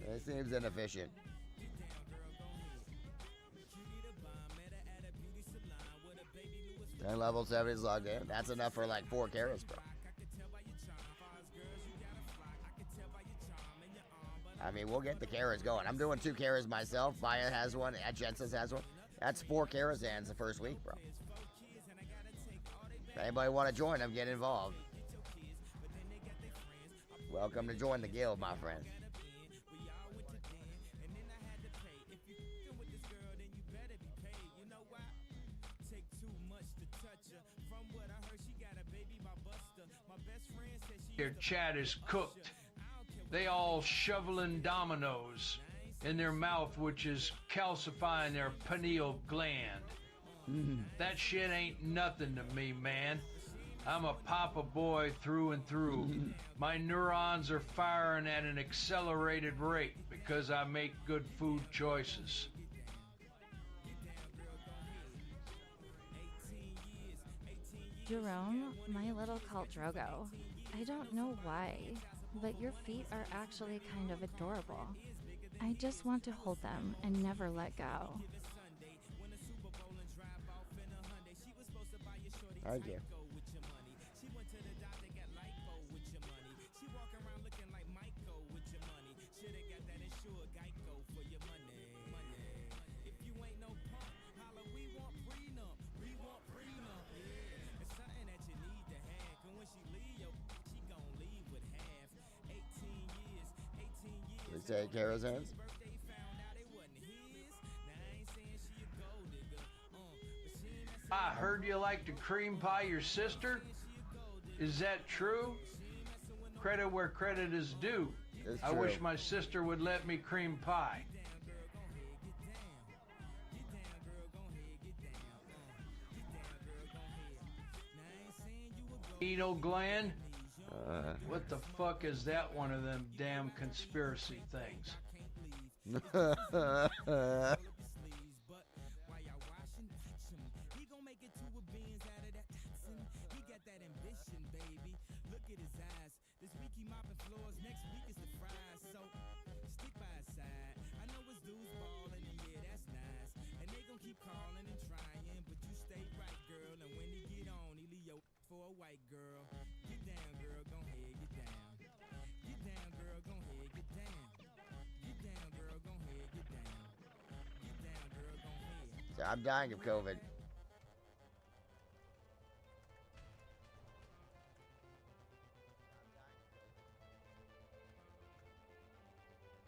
This seems inefficient. 10 level 70s logged in. That's enough for like 4 carrots, bro. I mean, we'll get the carrots going. I'm doing 2 carrots myself. Maya has one. Jensen's has one. That's 4 Karazans the first week, bro. If anybody want to join them, get involved. Welcome to join the guild, my friend. Their chat is cooked. They all shoveling dominoes in their mouth, which is calcifying their pineal gland. That shit ain't nothing to me, man. I'm a papa boy through and through. My neurons are firing at an accelerated rate because I make good food choices. Jerome, my little cult Drogo. I don't know why, but your feet are actually kind of adorable. I just want to hold them and never let go. Thank you. take Kara's hands? I heard you like to cream pie your sister. Is that true? Credit where credit is due. It's I true. wish my sister would let me cream pie. Pineal gland? What the fuck is that one of them damn conspiracy things? So I'm dying of COVID.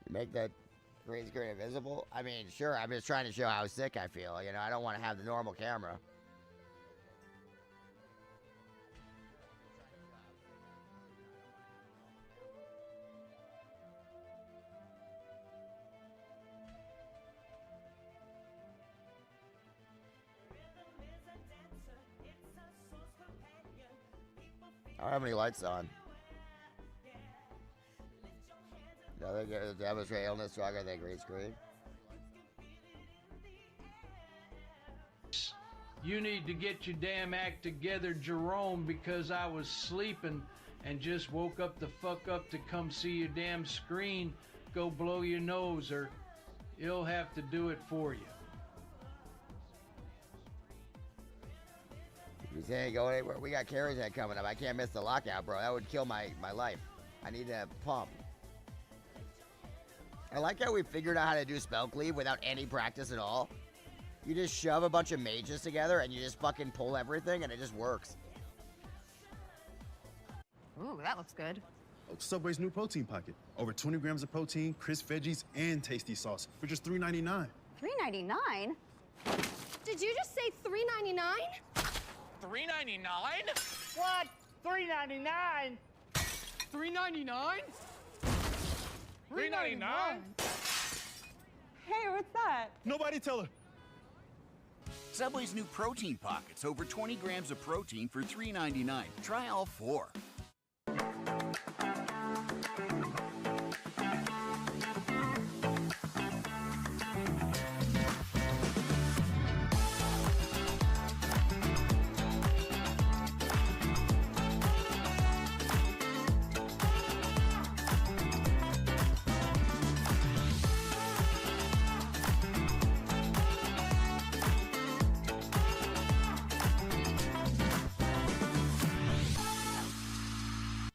You make that green screen invisible? I mean, sure, I'm just trying to show how sick I feel. You know, I don't want to have the normal camera. I don't have any lights on. No, they get demonstrate illness stronger than green screen. You need to get your damn act together, Jerome, because I was sleeping and just woke up the fuck up to come see your damn screen go blow your nose, or you'll have to do it for you. You saying go anywhere? We got Carrie's head coming up. I can't miss the lockout, bro. That would kill my life. I need to pump. I like how we figured out how to do spell cleave without any practice at all. You just shove a bunch of mages together and you just fucking pull everything and it just works. Ooh, that looks good. Subway's new protein pocket. Over 20 grams of protein, crisp veggies, and tasty sauce for just $3.99. $3.99? Did you just say $3.99? $3.99? What? $3.99? $3.99? $3.99? Hey, what's that? Nobody tell her. Subway's new protein pockets, over 20 grams of protein for $3.99. Try all 4.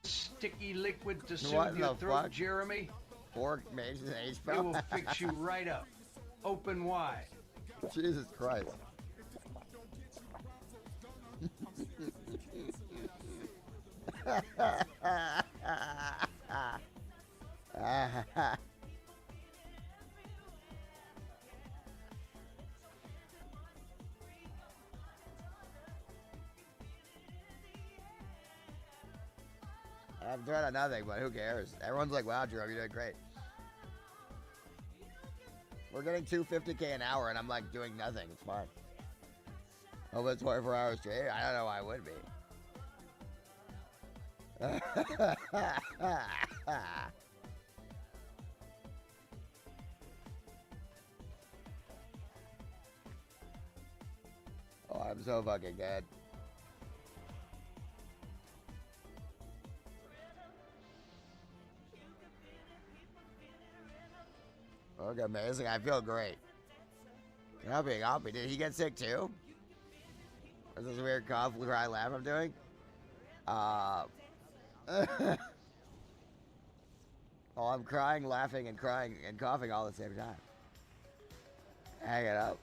Sticky liquid to What soothe your the throat, fuck? Jeremy. 4 mages and H It will fix you right up. Open wide. Jesus Christ. I'm throwing out nothing, but who cares? Everyone's like, wow, Jerome, you're doing great. We're getting $250K an hour, and I'm like doing nothing. It's fine. Over 24 hours straight? I don't know why I would be. Oh, I'm so fucking dead. Okay, amazing. I feel great. Can't be happy. Did he get sick too? Is this weird cough, cry, laugh I'm doing? Oh, I'm crying, laughing, and crying and coughing all at the same time. Hang it up.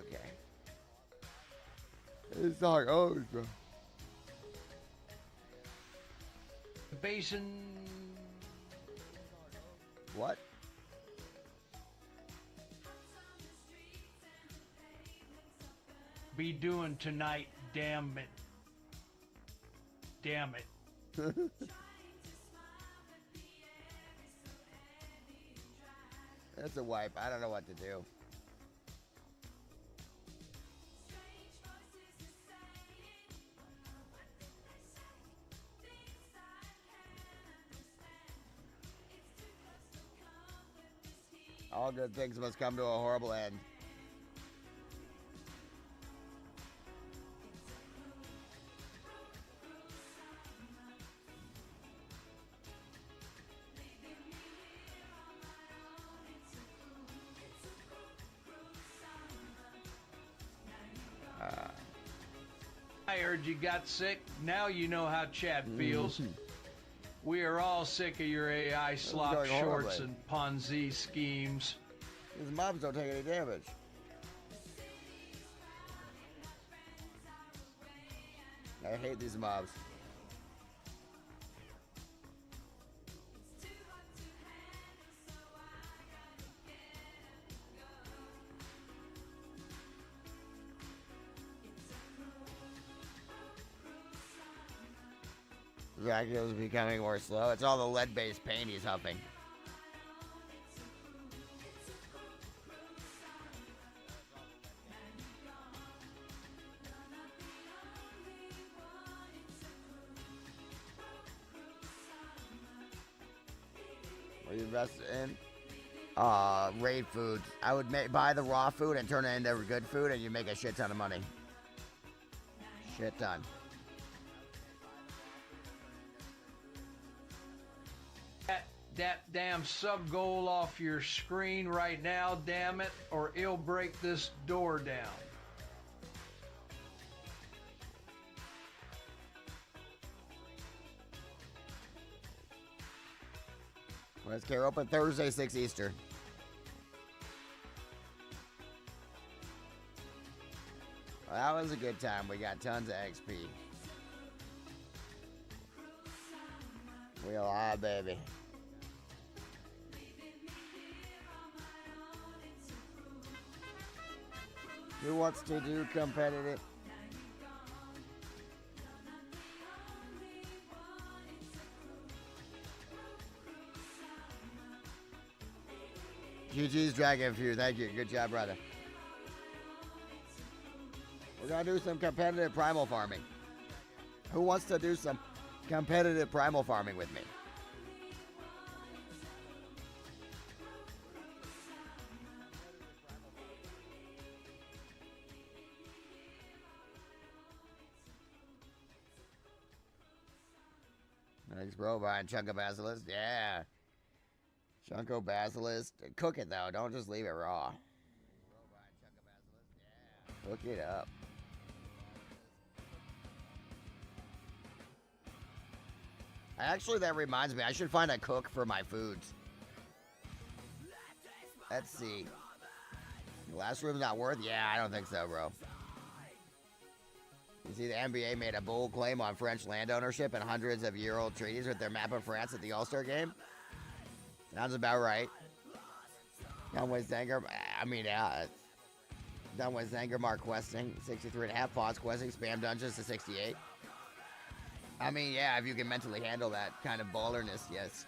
Okay. It's like, oh, Basin. What? be doing tonight, damn it. Damn it. That's a wipe. I don't know what to do. All good things must come to a horrible end. I heard you got sick. Now you know how Chad feels. We are all sick of your AI slop going shorts horribly. and Ponzi schemes. These mobs don't take any damage. I hate these mobs. Dracula's becoming more slow. It's all the lead-based paint he's huffing. What do you invest in? Raid food. I would buy the raw food and turn it into good food, and you make a shit ton of money. Shit ton. That damn sub goal off your screen right now, damn it, or it'll break this door down. Let's get open Thursday, 6 Eastern. Well, that was a good time. We got tons of XP. We alive, baby. Who wants to do competitive? GG's Dragon Feud. Thank you. Good job, brother. We're going to do some competitive primal farming. Who wants to do some competitive primal farming with me? Thanks, bro. Brian Chunko Basilisk. Yeah. Chunko Basilisk. Cook it, though. Don't just leave it raw. Cook it up. Actually, that reminds me. I should find a cook for my foods. Let's see. Glass room's not worth? Yeah, I don't think so, bro. You see, the NBA made a bold claim on French land ownership and hundreds of year-old treaties with their map of France at the All-Star game. Sounds about right. Done with Zanger. I mean, yeah. Done with Zangermark questing. 63.5 pause questing. Spam dungeons to 68. I mean, yeah, if you can mentally handle that kind of ballerness, yes.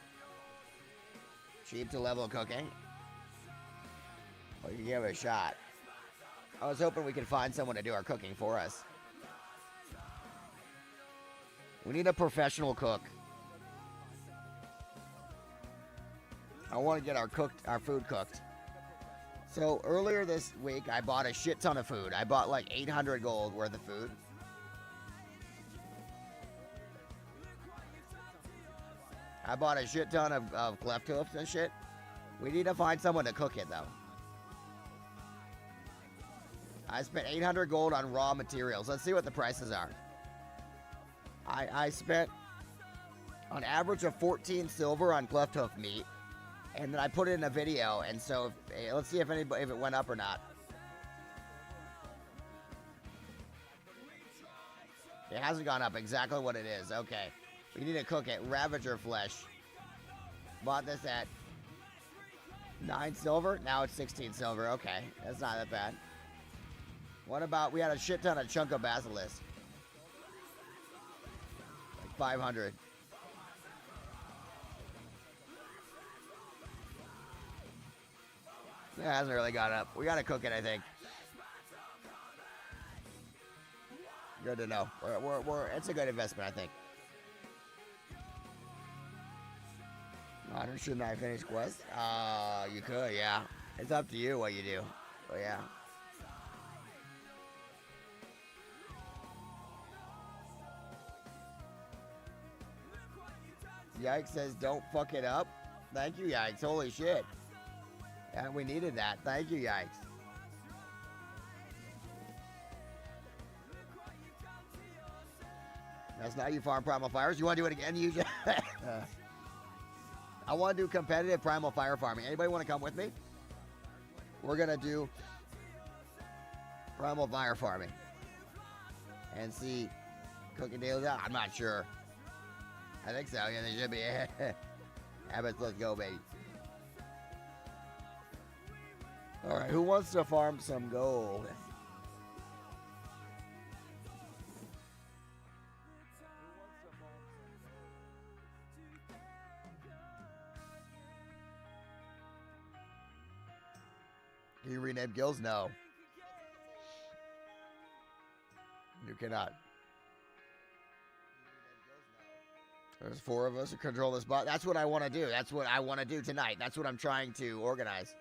Cheap to level cooking. Well, you can give it a shot. I was hoping we could find someone to do our cooking for us. We need a professional cook. I want to get our food cooked. So earlier this week, I bought a shit ton of food. I bought like 800 gold worth of food. I bought a shit ton of cleft hoofs and shit. We need to find someone to cook it, though. I spent 800 gold on raw materials. Let's see what the prices are. I spent an average of 14 silver on cleft hoof meat. And then I put it in a video, and so let's see if it went up or not. It hasn't gone up. Exactly what it is. Okay. We need to cook it. Ravager flesh. Bought this at 9 silver. Now it's 16 silver. Okay. That's not that bad. What about, we had a shit ton of chunk of basilisk. Like 500. Yeah, it hasn't really got up. We gotta cook it, I think. Good to know. It's a good investment, I think. Shouldn't I finish quest? You could, yeah. It's up to you what you do. But yeah. Yikes says, don't fuck it up. Thank you, Yikes. Holy shit. Yeah, we needed that. Thank you, Yikes. That's not you farm Primal Fires. You want to do it again? You just I want to do competitive Primal Fire farming. Anybody want to come with me? We're going to do Primal Fire farming. And see cooking daily. I'm not sure. I think so. Yeah, they should be. Habits, let's go, baby. All right, who wants to farm some gold? Can you rename guilds? No. You cannot. There's 4 of us who control this bot. That's what I want to do. That's what I want to do tonight. That's what I'm trying to organize.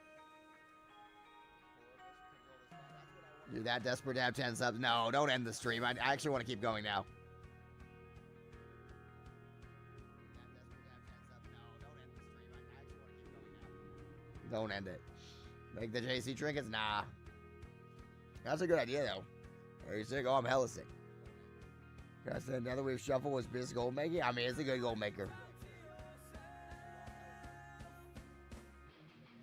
You that desperate to have 10 subs? No, don't end the stream. I actually want to keep going now. Don't end it. Make the JC trinkets? Nah. That's a good idea, though. Are you sick? Oh, I'm hella sick. I said another wave shuffle was biz gold making. I mean, it's a good gold maker.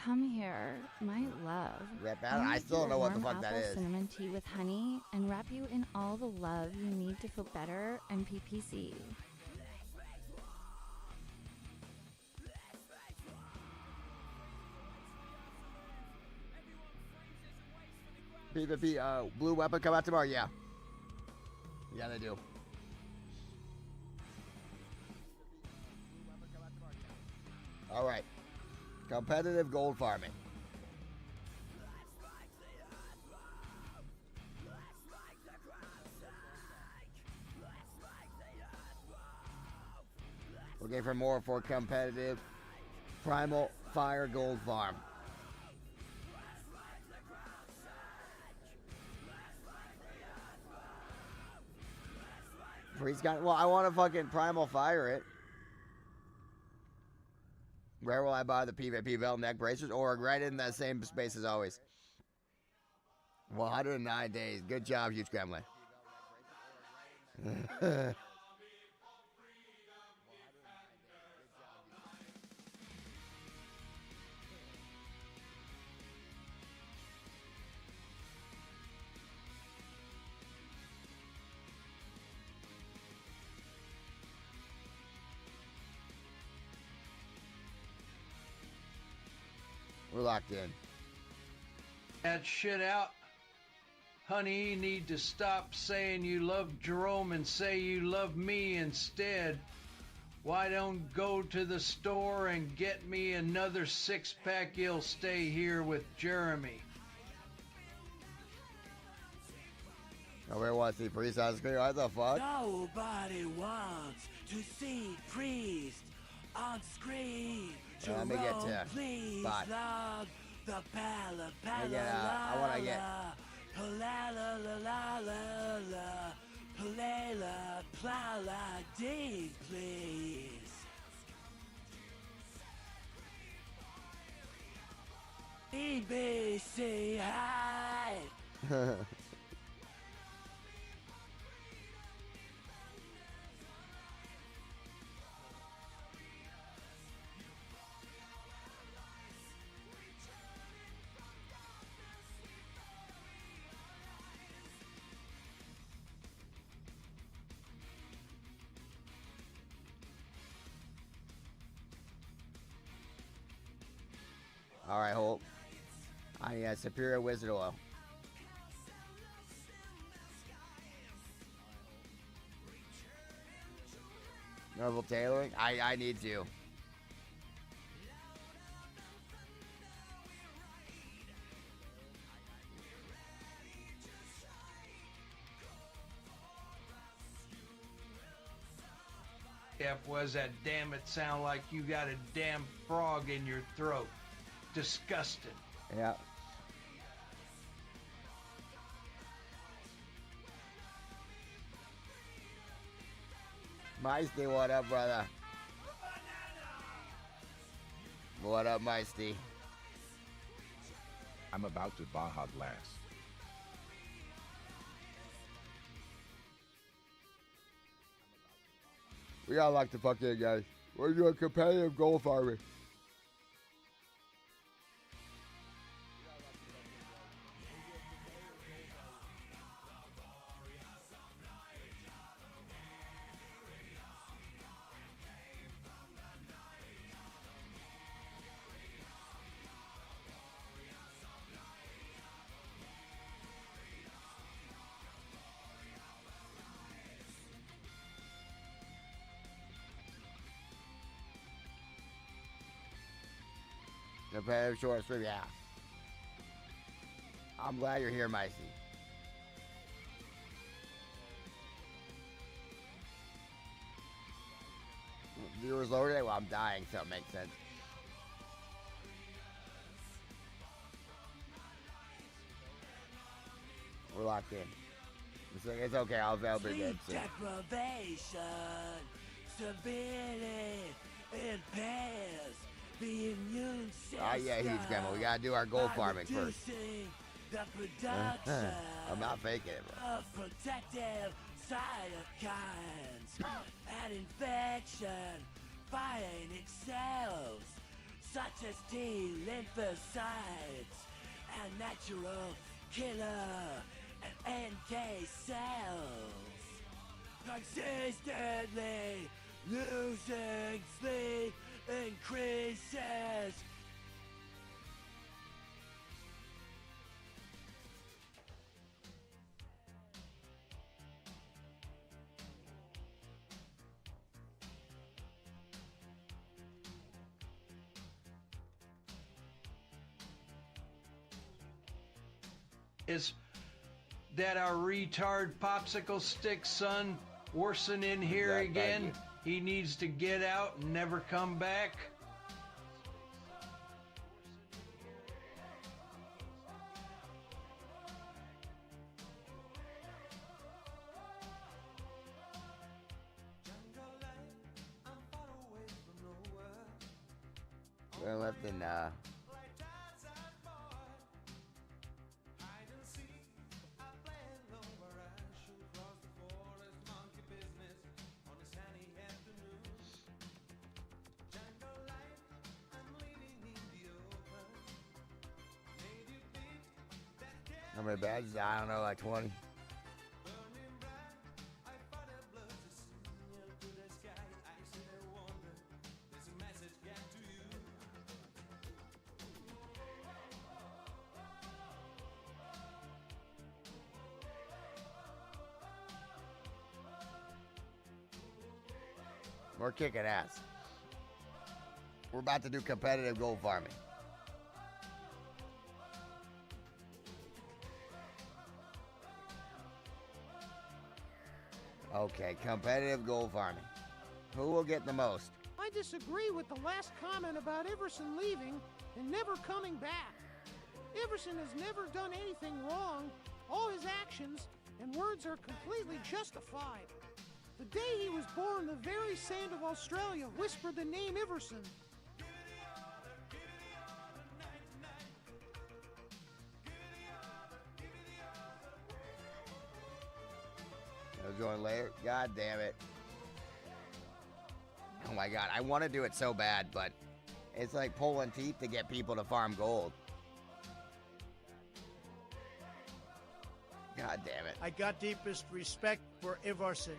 Come here, my love. Rep out? I still don't know what the fuck that is. Cinnamon tea with honey and wrap you in all the love you need to feel better and PPC. PvP, blue weapon come out tomorrow? Yeah. Yeah, they do. All right. Competitive gold farming. Looking for more for competitive Primal Fire Gold Farm. Freeze gun. Well, I want to fucking Primal Fire it. Where will I buy the PvP belt neck bracers? Or right in that same space as always. 109 days. Good job, Huge Gremlin. We're locked in. That shit out. Honey, you need to stop saying you love Jerome and say you love me instead. Why don't go to the store and get me another 6-pack? You'll stay here with Jeremy. Oh, where was he? Priest on screen? What the fuck? Nobody wants to see Priest on screen. Let me get to please bot. love the pala Let me get I want to get. Please. EBC high. All right, hold. I need a superior wizard oil. Marvel tailoring? I need to. Was that damn it sound like you got a damn frog in your throat. Disgusting. Yeah. Meisty, what up, brother? What up, Meisty? I'm about to Baja Blast. We gotta lock the fuck in, guys. We're doing competitive gold farming. Competitive short stream, yeah. I'm glad you're here, Micey. Viewers lower today? Well, I'm dying, so it makes sense. We're locked in. It's okay, I'll be good soon. Deprivation, severely impairs the immune system. Oh yeah, huge grandma. We gotta do our gold farming first. The production I'm not faking it, bro. of protective cytokines and infection fighting cells such as T lymphocytes and natural killer and NK cells. Consistently losing sleep increases Is that our retard popsicle stick son Orson in here again? He needs to get out and never come back. We're left in how many badges? I don't know, like 20. We're kicking ass. We're about to do competitive gold farming. Okay, competitive gold farming. Who will get the most? I disagree with the last comment about Everson leaving and never coming back. Everson has never done anything wrong. All his actions and words are completely justified. The day he was born, the very sand of Australia whispered the name Everson. I'll join later. God damn it. Oh my god, I want to do it so bad, but it's like pulling teeth to get people to farm gold. God damn it. I got deepest respect for Everson.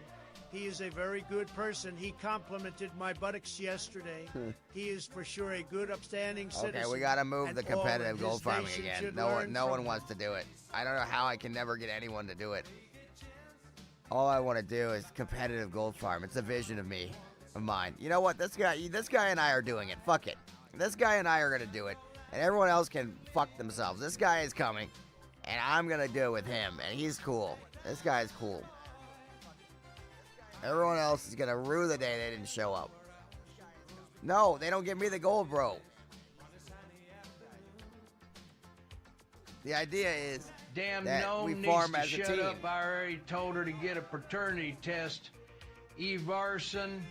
He is a very good person. He complimented my buttocks yesterday. He is for sure a good, upstanding citizen. Okay, we gotta move and the competitive all gold his farming nation again. should No learn one from wants to do it. I don't know how I can never get anyone to do it. All I want to do is competitive gold farm. It's a vision of me. of mine. You know what? This guy and I are doing it. Fuck it. This guy and I are gonna do it, and everyone else can fuck themselves. This guy is coming, and I'm gonna do it with him, and he's cool. This guy's cool. Everyone else is gonna rue the day they didn't show up. No, they don't give me the gold, bro. The idea is Damn that gnome we needs form to as a shut team. up. I already told her to get a paternity test. Eve Arson.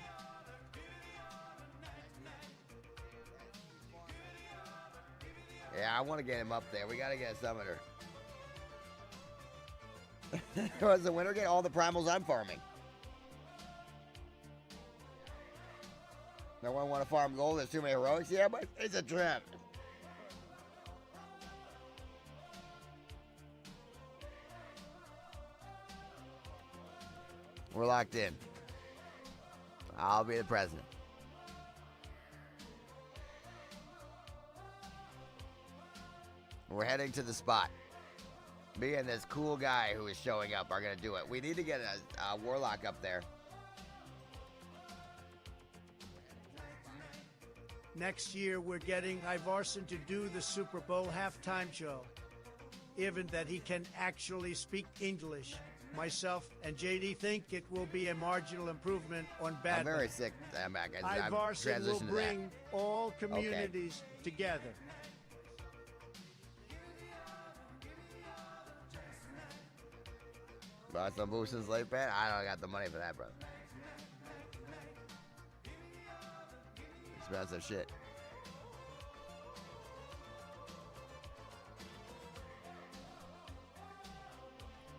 Yeah, I want to get him up there. We gotta get a summoner. Does the winner get all the primals I'm farming? No one want to farm gold. There's too many heroics. Yeah, but it's a trap. We're locked in. I'll be the president. We're heading to the spot. Me and this cool guy who is showing up are going to do it. We need to get a warlock up there. Next year, we're getting Ivarson to do the Super Bowl halftime show. Even that he can actually speak English. Myself and JD think it will be a marginal improvement on Batman. I'm very sick, Mac. I've Ivarson will transitioned to that. bring all communities together. Buy some boosts in Slave Pan? I don't got the money for that, brother. Expensive shit.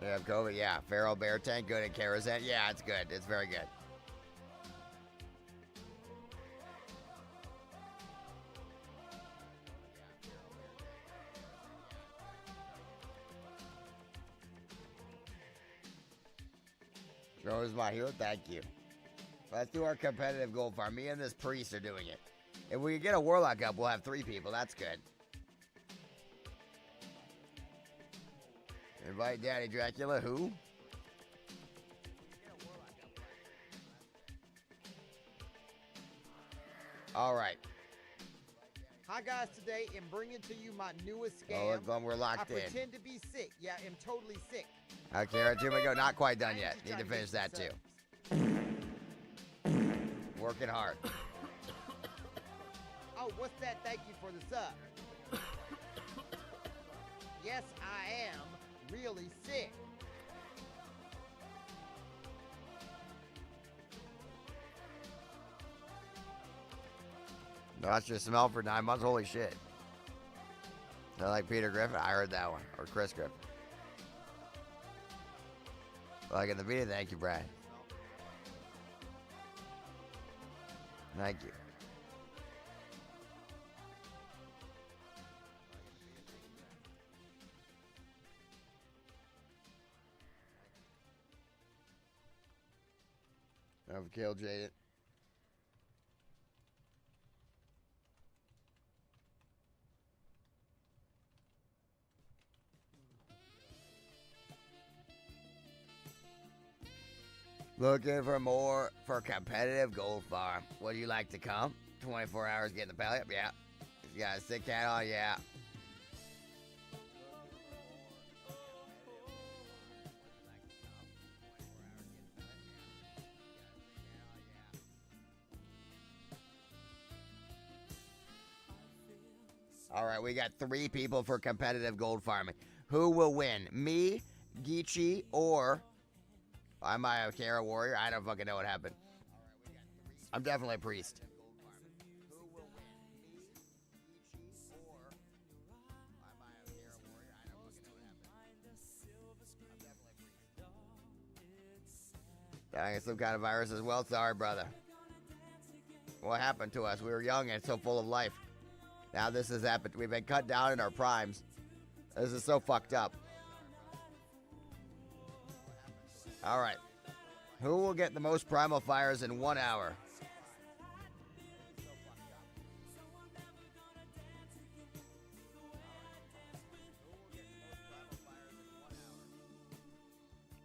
You have COVID? Yeah. Feral Bear Tank, good at Karazhan? Yeah, it's good. It's very good. Rose my hero, thank you. Let's do our competitive gold farm. Me and this priest are doing it. If we can get a warlock up, we'll have 3 people. That's good. Invite Daddy Dracula. Who? All right. Hi guys, today I'm bringing to you my newest scam. Oh, look, Glum, we're locked I in. pretend to be sick. Yeah, I'm totally sick. Okay, right, here we go. Not quite done yet. Need to finish that too. Working hard. Oh, what's that? Thank you for the sub. Yes, I am really sick. Lost your smell for 9 months? Holy shit. I like Peter Griffin? I heard that one. Or Chris Griffin. Like in the video, thank you, Brad. Thank you. I've killed Jaden. Looking for more for competitive gold farm. Would you like to come? 24 hours getting the pallet? Yeah. You got a sick cat on? Yeah. All right, we got 3 people for competitive gold farming. Who will win? Me, Geechee, or... Am I a Kara warrior? I don't fucking know what happened. I'm definitely a priest. Dying of some kind of virus as well. Sorry, brother. What happened to us? We were young and so full of life. Now this has happened. We've been cut down in our primes. This is so fucked up. All right. Who will get the most primal fires in 1 hour?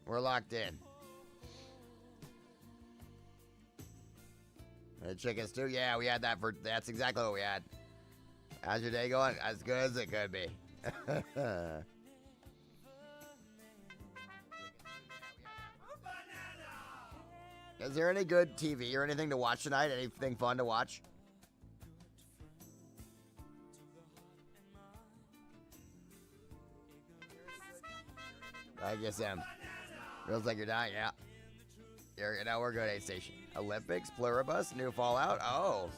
We're locked in. The chicken stew? Yeah, we had that for. That's exactly what we had. How's your day going? As good as it could be. Is there any good TV or anything to watch tonight? Anything fun to watch? I guess feels like you're dying. Yeah. We're good. 8 station. Olympics, Pluribus, new Fallout. Oh.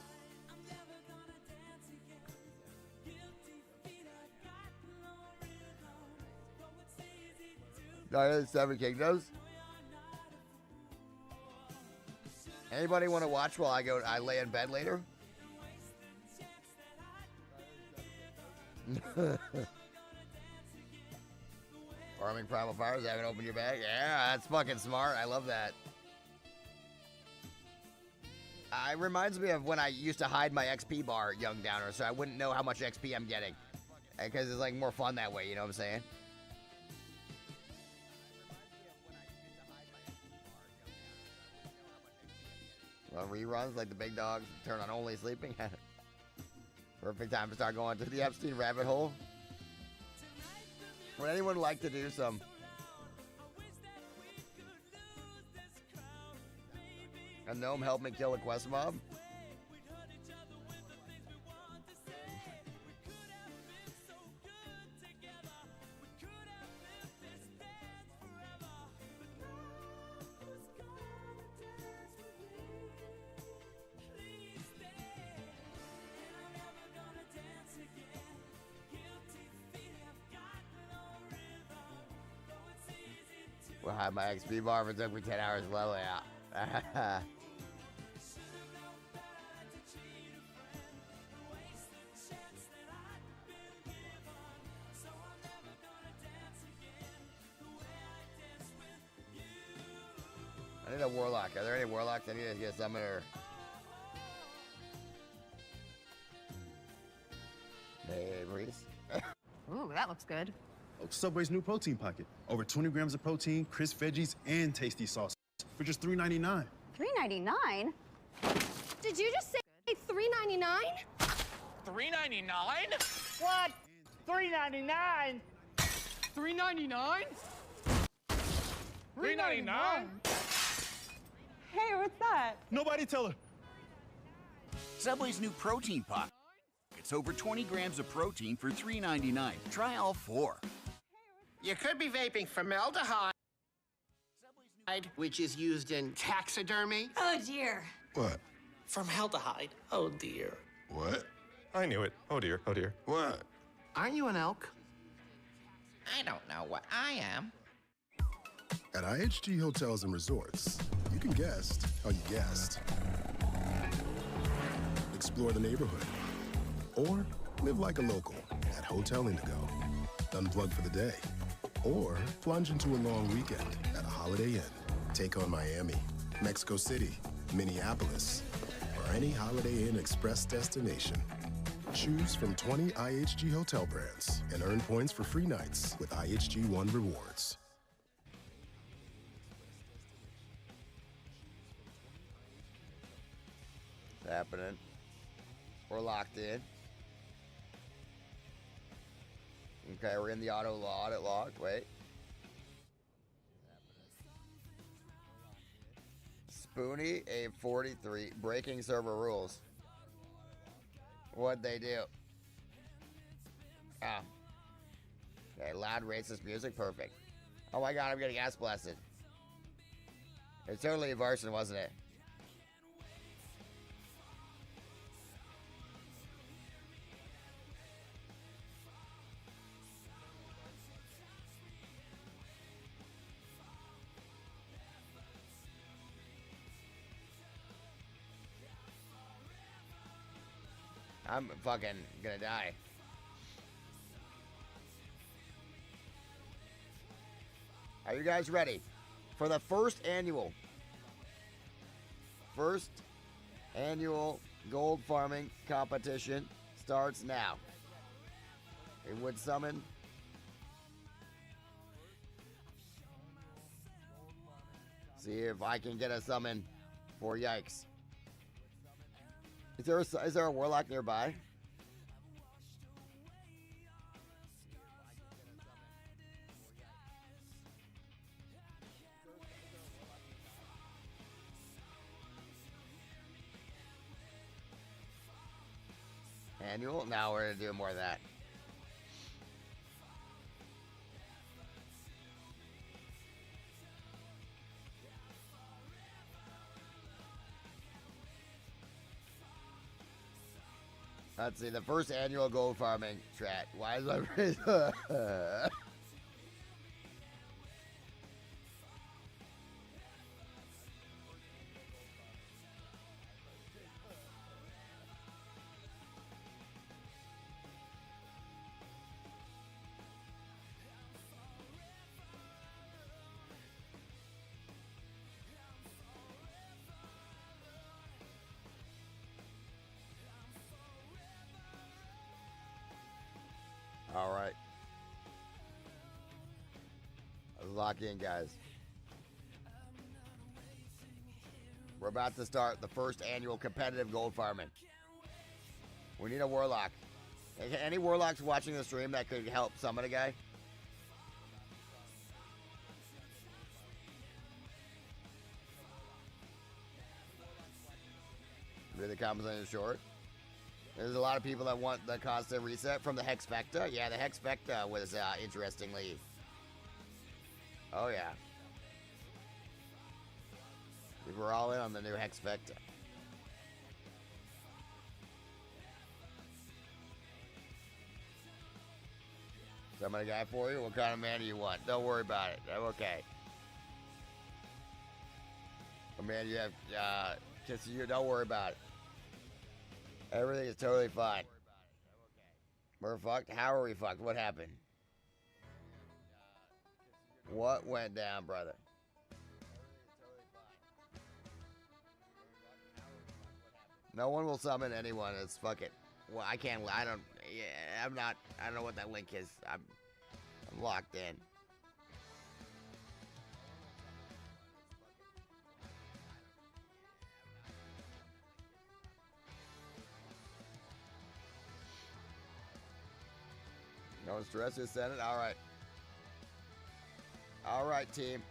Night of the Seven Kingdoms. Anybody want to watch while I lay in bed later? Farming Primal Fires, haven't opened your bag? Yeah, that's fucking smart. I love that. It reminds me of when I used to hide my XP bar, Young Downer, so I wouldn't know how much XP I'm getting. Because it's like more fun that way, you know what I'm saying? Well, reruns like the big dogs turn on only sleeping. Perfect time to start going to the Epstein rabbit hole. Would anyone like to do some? A gnome help me kill a quest mob? We'll have my XP bar if it took me 10 hours to level out. I need a warlock. Are there any warlocks I need to get a summoner? Hey, Reese. Ooh, that looks good. Subway's new protein pocket. Over 20 grams of protein, crisp veggies, and tasty sauce for just $3.99. $3.99? Did you just say $3.99? $3.99? What? $3.99? $3.99? $3.99? Hey, what's that? Nobody tell her. Subway's new protein pocket. It's over 20 grams of protein for $3.99. Try all 4. You could be vaping formaldehyde, which is used in taxidermy. Oh, dear. What? Formaldehyde. Oh, dear. What? I knew it. Oh dear. Oh dear. What? Aren't you an elk? I don't know what I am. At IHG Hotels and Resorts, you can guest how you guest. Explore the neighborhood. Or live like a local at Hotel Indigo. Unplug for the day. Or plunge into a long weekend at a Holiday Inn. Take on Miami, Mexico City, Minneapolis, or any Holiday Inn Express destination. Choose from 20 IHG hotel brands and earn points for free nights with IHG One Rewards. It's happening. We're locked in. Okay, we're in the audit log. Wait. Spoonie, a 43, breaking server rules. What'd they do? Oh. Okay, loud racist music, perfect. Oh my god, I'm getting ass blasted. It's totally Varson, wasn't it? I'm fucking gonna die. Are you guys ready for the first annual gold farming competition starts now. It would summon see if I can get a summon for yikes. Is there a warlock nearby? Annual? Now we're gonna do more of that. Let's see, the first annual gold farming strat. Why is my All right. Let's lock in, guys. We're about to start the first annual competitive gold farming. We need a warlock. Any warlocks watching the stream that could help summon a guy? Really compensating short. There's a lot of people that want the constant reset from the Hex Vecta. Yeah, the Hex Vecta was interestingly. Oh yeah. We were all in on the new Hex Vecta. Summon a guy for you? What kind of mana do you want? Don't worry about it. I'm okay. What man you have? Just you. Don't worry about it. Everything is totally fine. We're fucked? How are we fucked? What happened? What went down, brother? No one will summon anyone. It's fuck it. Well, I can't. I don't. Yeah, I'm not. I don't know what that link is. I'm locked in. No stress, just send it. All right. All right, team.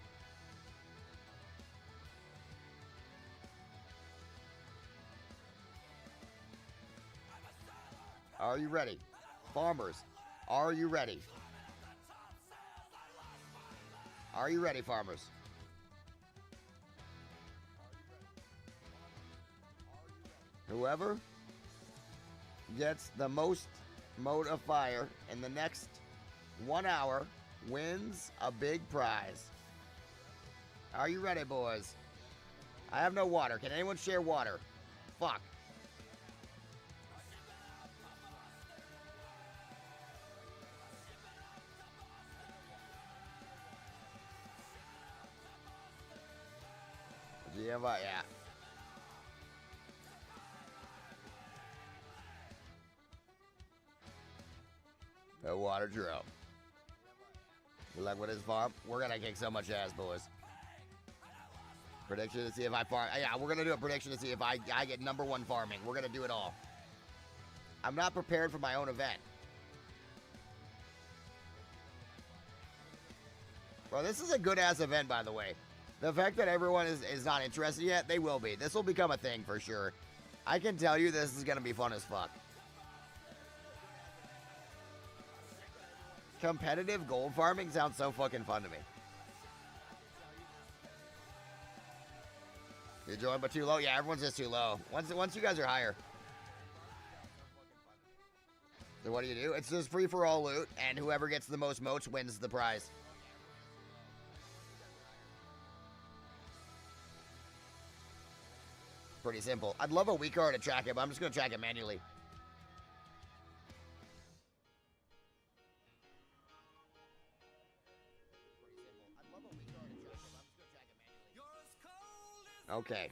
Are you ready? Farmers, are you ready? Are you ready, farmers? Whoever gets the most Mode of Fire in the next 1 hour wins a big prize. Are you ready, boys? I have no water. Can anyone share water? Fuck. GM, yeah. No water drill. Good luck with his farm. We're gonna kick so much ass, boys. Prediction to see if I farm. Yeah, we're gonna do a prediction to see if I get #1 farming. We're gonna do it all. I'm not prepared for my own event. Bro, this is a good ass event, by the way. The fact that everyone is not interested yet, they will be. This will become a thing for sure. I can tell you this is gonna be fun as fuck. Competitive gold farming sounds so fucking fun to me. You joined but too low? Yeah, everyone's just too low. Once you guys are higher. So what do? It's just free for all loot, and whoever gets the most moats wins the prize. Pretty simple. I'd love a weak card to track it, but I'm just gonna track it manually. Okay.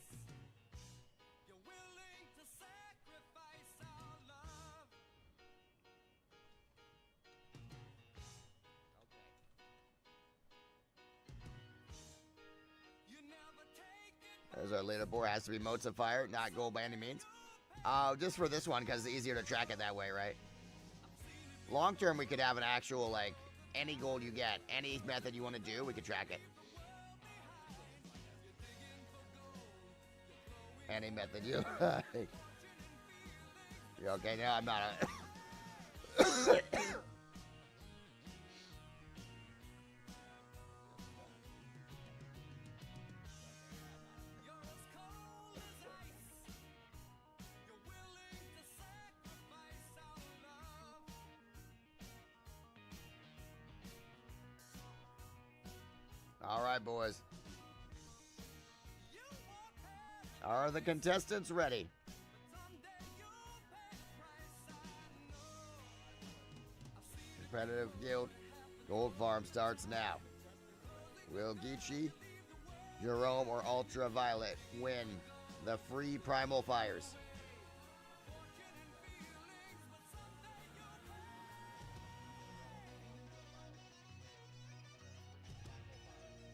There's our leaderboard. Has to be motes of fire, not gold by any means. Just for this one, because it's easier to track it that way, right? Long term, we could have an actual, like, any gold you get, any method you want to do, we could track it. Any method you like. You okay? No, I'm not. All right, boys. Are the contestants ready? Competitive Guild Gold Farm starts now. Will Geechee, Jerome, or Ultraviolet win the free Primal Fires?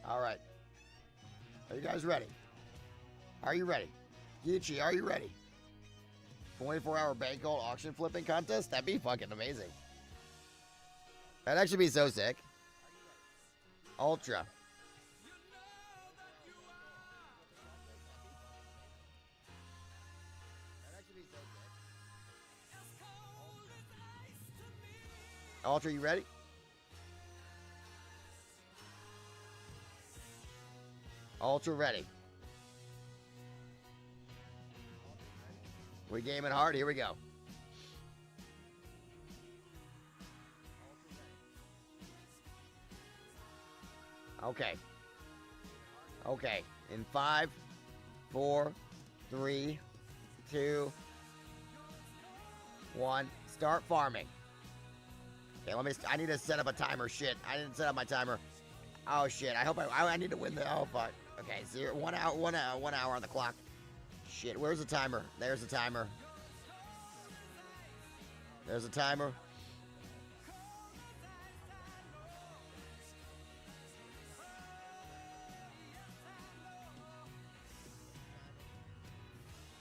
All right. Are you guys ready? Are you ready? Geechee, are you ready? 24-hour bank gold auction flipping contest? That'd be fucking amazing. That'd actually be so sick. Ultra. Ultra, you ready? Ultra ready. We gaming hard. Here we go. Okay. Okay. In 5, 4, 3, 2, 1. Start farming. Okay, I need to set up a timer. Shit. I didn't set up my timer. Oh shit. I need to win the. Oh fuck. Okay. 1 hour. 1 hour on the clock. Shit. Where's the timer? There's the timer. There's a timer.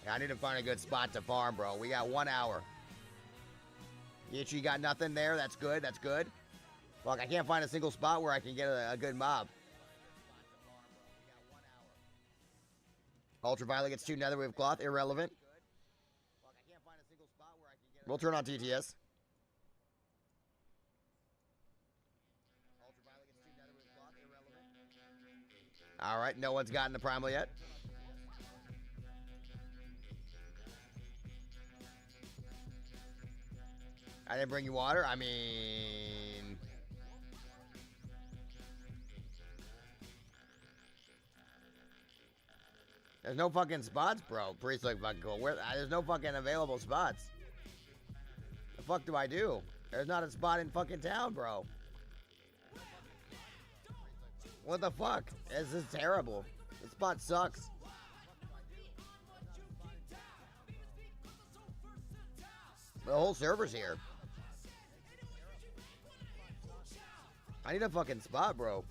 I need to find a good spot to farm, bro. We got 1 hour. You got nothing there? That's good. That's good. Fuck, I can't find a single spot where I can get a good mob. Ultraviolet gets 2 netherwave cloth. Irrelevant. We'll turn on TTS. All right, no one's gotten the primal yet. I didn't bring you water. I mean... There's no fucking spots, bro. Priest look fucking cool. There's no fucking available spots. The fuck do I do? There's not a spot in fucking town, bro. What the fuck? This is terrible. This spot sucks. The whole server's here. I need a fucking spot, bro.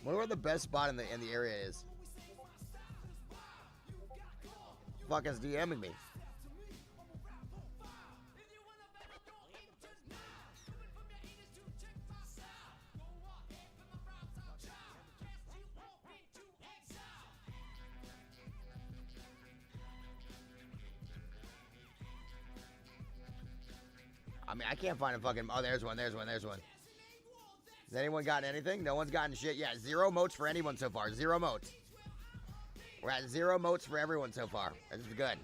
Wonder where the best spot in the area is. Fuck is DMing me. I mean, I can't find a fucking... Oh, there's one. Has anyone gotten anything? No one's gotten shit. Yeah, 0 motes for anyone so far. 0 motes. We're at 0 motes for everyone so far. This is good.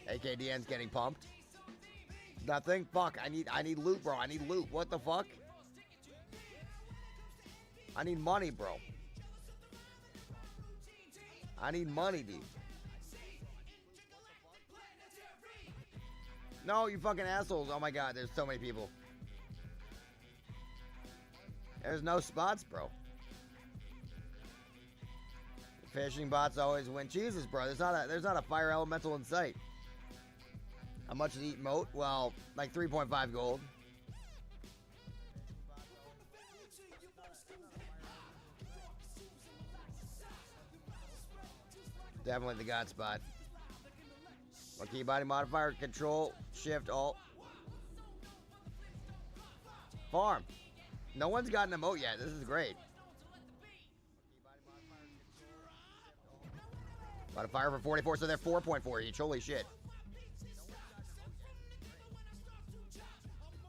AKDN's getting pumped. Nothing? Fuck, I need loot, bro. I need loot. What the fuck? I need money, bro. I need money, dude. No, you fucking assholes. Oh my god, there's so many people. There's no spots, bro. Fishing bots always win. Jesus, bro. There's not a fire elemental in sight. How much is each moat? Well, like 3.5 gold. Definitely the god spot. What key body modifier? Control, Shift, Alt. Farm. No one's gotten a moat yet. This is great. Modifier for 44, so they're 4.4 each. Holy shit.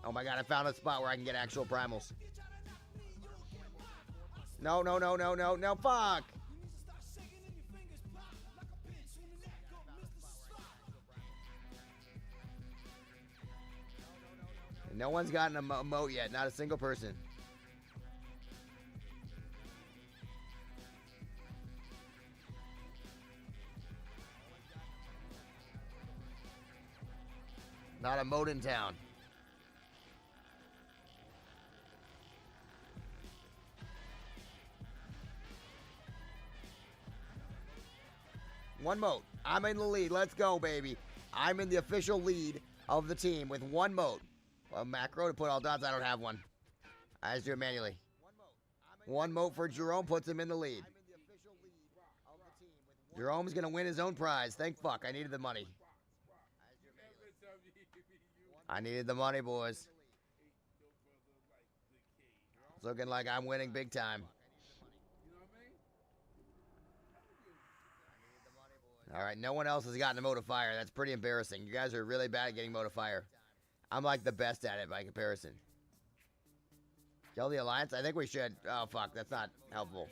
Oh my god, I found a spot where I can get actual primals. No, no, no, no, no, no, fuck! No one's gotten a moat yet, not a single person. Not a moat in town. One moat. I'm in the lead. Let's go, baby. I'm in the official lead of the team with one moat. A macro to put all dots. I don't have one. I just do it manually. One moat for Jerome puts him in the lead. Jerome's going to win his own prize. Thank fuck. I needed the money. I needed the money, boys. It's looking like I'm winning big time. All right, no one else has gotten a moat of fire. That's pretty embarrassing. You guys are really bad at getting moat of fire. I'm like the best at it by comparison. Kill the Alliance? I think we should. Oh, fuck. That's not helpful.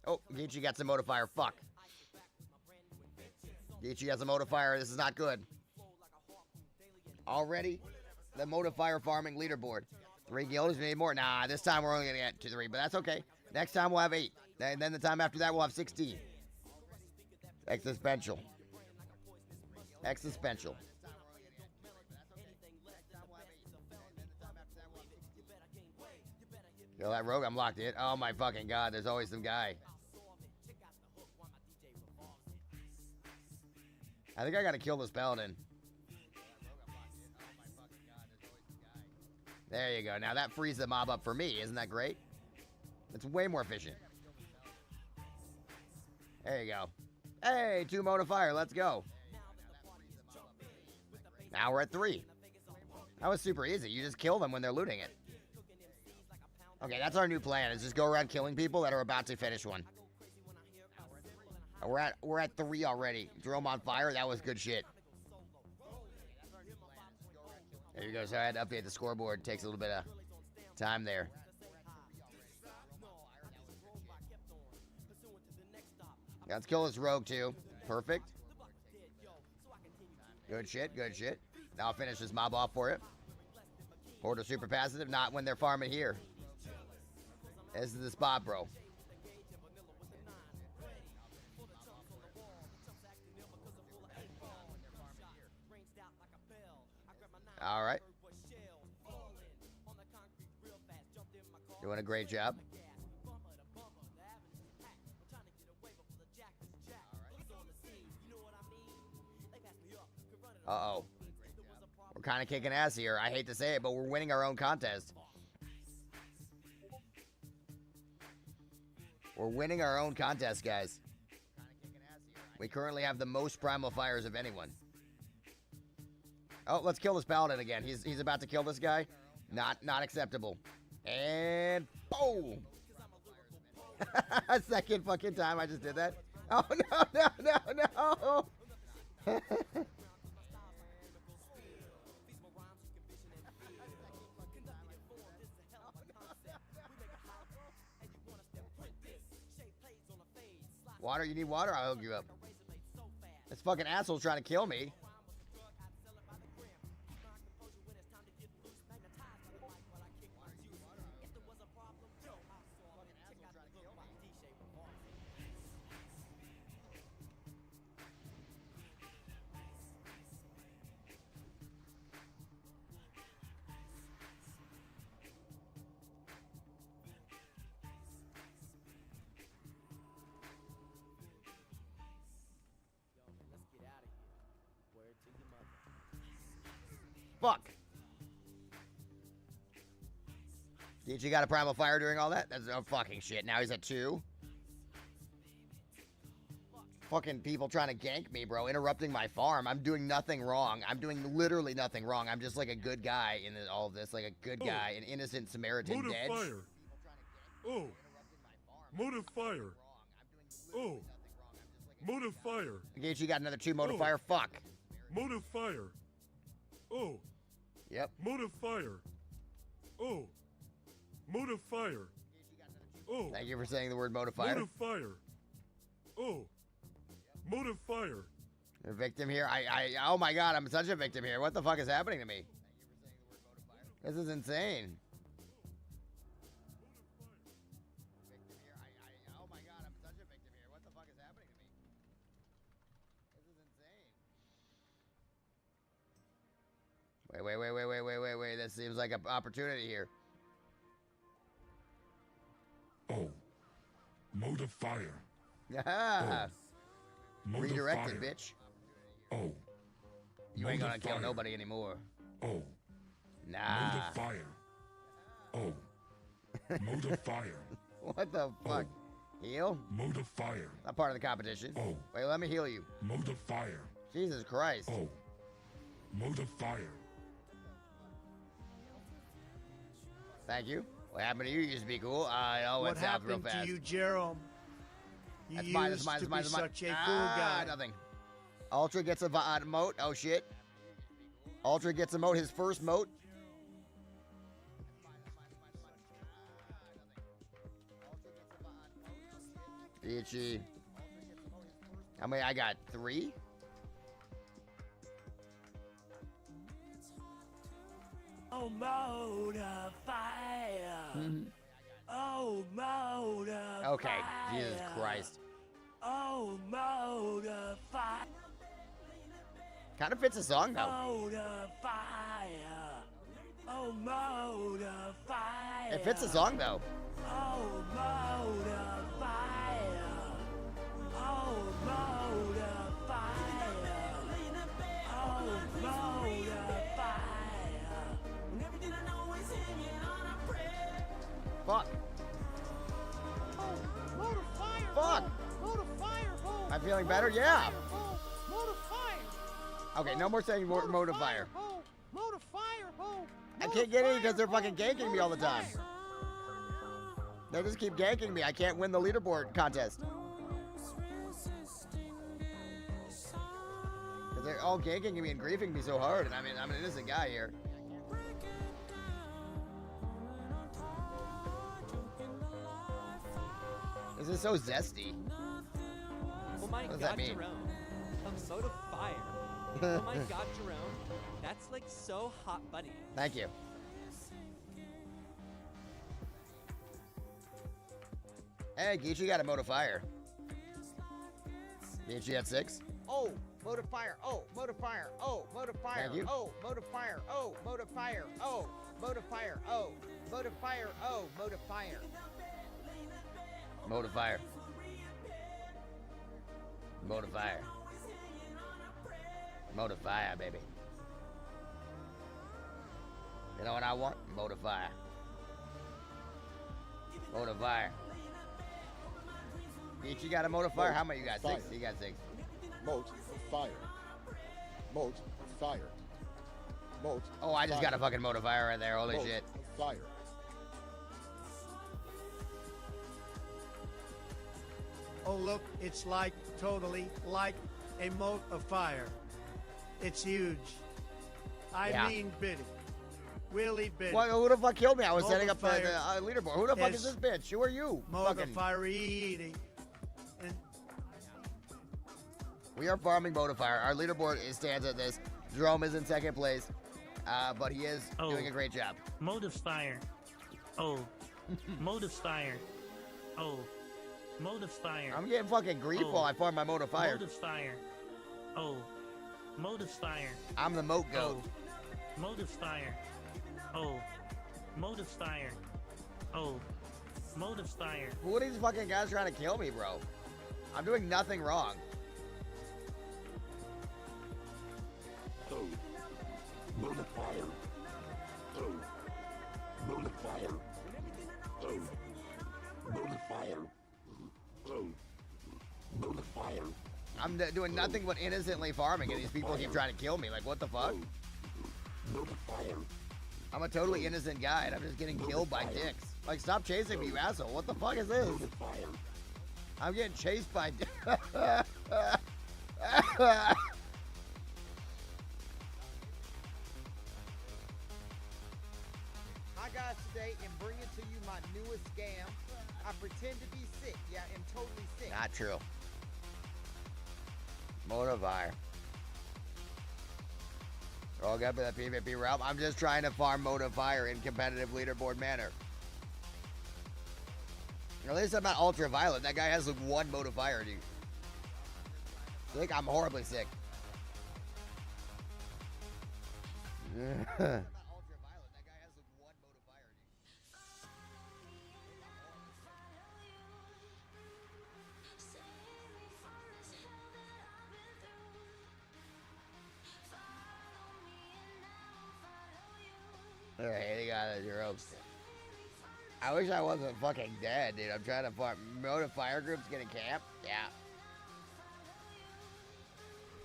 Oh, Geechee got some moat of fire. Fuck. Geechee has a moat of fire. This is not good. Already, the moat of fire farming leaderboard. 3 guilds, we need more. Nah, this time we're only going to get to 3, but that's okay. Next time we'll have 8. And then the time after that we'll have 16. Existential. Existential. Kill that rogue, I'm locked in. Oh my fucking god, there's always some guy. I think I gotta kill this paladin. There you go. Now that frees the mob up for me. Isn't that great? It's way more efficient. There you go. Hey, 2 moat of fire. Let's go. Now we're at 3. That was super easy. You just kill them when they're looting it. Okay, that's our new plan, is just go around killing people that are about to finish one. We're at 3 already. Jerome on fire. That was good shit. There you go. So I had to update the scoreboard. Takes a little bit of time there. Let's kill this rogue too. Perfect. Good shit. Good shit. Now I'll finish this mob off for it. Order super passive. Not when they're farming here. This is the spot, bro. All right. Doing a great job. Uh-oh. We're kind of kicking ass here. I hate to say it, but we're winning our own contest. We're winning our own contest, guys. We currently have the most primal fires of anyone. Oh, let's kill this paladin again. He's about to kill this guy. Not acceptable. And boom! Second fucking time I just did that. Oh no. Water, you need water? I'll hook you up. This fucking asshole's trying to kill me. Fuck. Did you got a primal fire during all that? That's fucking shit. Now he's at 2. Fucking people trying to gank me, bro. Interrupting my farm. I'm doing nothing wrong. I'm doing literally nothing wrong. I'm just like a good guy in all of this. Like a good guy, an innocent Samaritan dead. Fire. Oh. Motive fire. Oh. Motive fire. Gaethje got another 2 motive fire. Fuck. Motive fire. Oh. Yep. Motive fire. Oh. Motive fire. Oh. Thank you for saying the word motive fire. Motive fire. Oh. Motive fire. A victim here. Oh my god, I'm such a victim here. What the fuck is happening to me? This is insane. Oh my god, I'm such a victim here. What the fuck is happening to me? This is insane. Wait. This seems like an opportunity here. Oh. Motive fire. Ah. Motive Redirected, fire. bitch. Oh. You ain't gonna Motive kill fire. nobody anymore. Oh. Nah. Motive fire. Oh. Motive fire. What the fuck? Heal? Motive fire. Not part of the competition. Oh. Wait, let me heal you. Motive fire. Jesus Christ. Oh. Motive fire. Thank you. What happened to you used to be cool. It What went south real happened fast. to you, Jerome? You That's used mine, that's mine, to that's mine, be that's mine. such a cool guy. Nothing. Ultra gets a moat. Oh, shit. Ultra gets a moat. His first moat. Bitchy. How many? I got 3. Oh, motor fire. Oh, motor Okay. fire. Jesus Christ. Oh, motor fire. Kind of fits the song, though. Motor fire. Oh, motor fire. It fits the song, though. Oh, motor fire. Oh, motor fire. Oh, motor fire. Fuck. Motor fire. Fuck. Motor fire. Boom. I'm feeling better? Yeah. Motor fire. Okay, no more saying motive fire. Boom. Motor fire. Boom. I can't get any because they're fucking ganking me all the time. They just keep ganking me. I can't win the leaderboard contest. Because they're all ganking me and griefing me so hard. And I mean, I'm an innocent guy here. This is so zesty. Oh my What does god, that mean? Jerome. A moat of fire. Oh my god, Jerome. That's like so hot, buddy. Thank you. Hey, Geechee got a moat of fire. Geechee at 6. Oh, motive fire. Oh, motive fire. Oh, motive fire. Thank you. Oh, motive fire. Oh, motive fire. Oh, motive fire. Oh, motive fire. Oh, motive fire. Moat of fire. Moat of fire. Moat of fire, baby. You know what I want? Moat of fire. Moat of fire. Each you got a moat of fire? How many you got? 6? You got 6. Moat of fire. Moat of fire. Moat. Oh, I just got a fucking moat of fire right there. Holy Moat shit. of fire. Oh, look, it's like, totally like a moat of fire. It's huge. I Yeah. mean bitty. Really bitty. Well, who the fuck killed me? I was Moat setting of up the fire leaderboard. Who the fuck is is this bitch? Who are you? Moat Fucking- of fire eating. And We are farming moat of fire. Our leaderboard stands at this. Jerome is in second place, but he is doing a great job. Motive fire. Oh. Motive fire. Oh. Motive fire. I'm getting fucking grief while I farm my moat of fire. Motive fire. Oh. Motive fire. I'm the moat goat. Oh. Motive fire. Oh. Motive fire. Oh. Motive fire. Who are these fucking guys trying to kill me, bro? I'm doing nothing wrong. Oh. Modifier. Oh. Modifier. Oh. Modifier. Oh. Modifier. I'm doing nothing but innocently farming, and these people keep trying to kill me. Like, what the fuck? I'm a totally innocent guy, and I'm just getting killed by dicks. Like, stop chasing me, you asshole. What the fuck is this? I'm getting chased by dicks. Hi guys, today I'm bringing to you my newest scam. I pretend to be sick. Yeah, I'm totally sick. Not true. Modifier. We're all good for the PvP realm. I'm just trying to farm Modifier in competitive leaderboard manner. At least I'm not ultraviolet. That guy has like one Modifier, dude. I think I'm horribly sick. Alright, they got it, your ropes. I wish I wasn't fucking dead, dude. I'm trying to farm. Modifier groups getting camp? Yeah.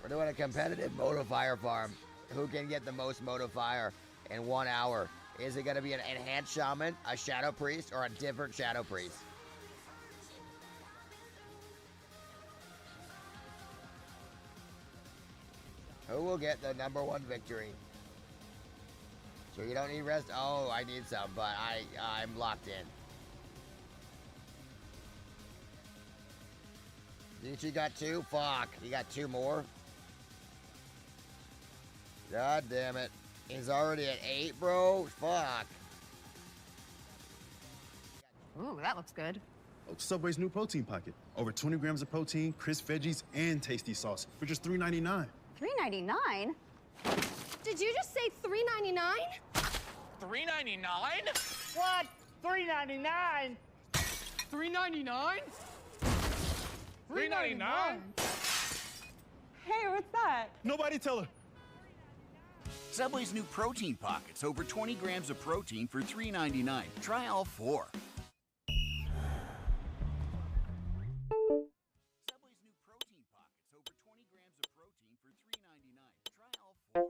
We're doing a competitive Modifier farm. Who can get the most Modifier in 1 hour? Is it going to be an enhanced shaman, a shadow priest, or a different shadow priest? Who will get the #1 victory? So you don't need rest? Oh, I need some, but I'm locked in. Nietzsche got 2? Fuck. He got 2 more? God damn it. He's already at 8, bro? Fuck. Ooh, that looks good. Oh, Subway's new protein pocket. Over 20 grams of protein, crisp veggies, and tasty sauce for just $3.99. $3.99? Did you just say $3.99? $3.99? What? $3.99? $3.99? $3.99? Hey, what's that? Nobody tell her. Subway's new protein pockets. Over 20 grams of protein for $3.99. Try all 4. Subway's new protein pockets. Over 20 grams of protein for $3.99. Try all 4.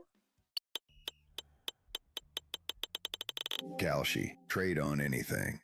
Kalshi, trade on anything.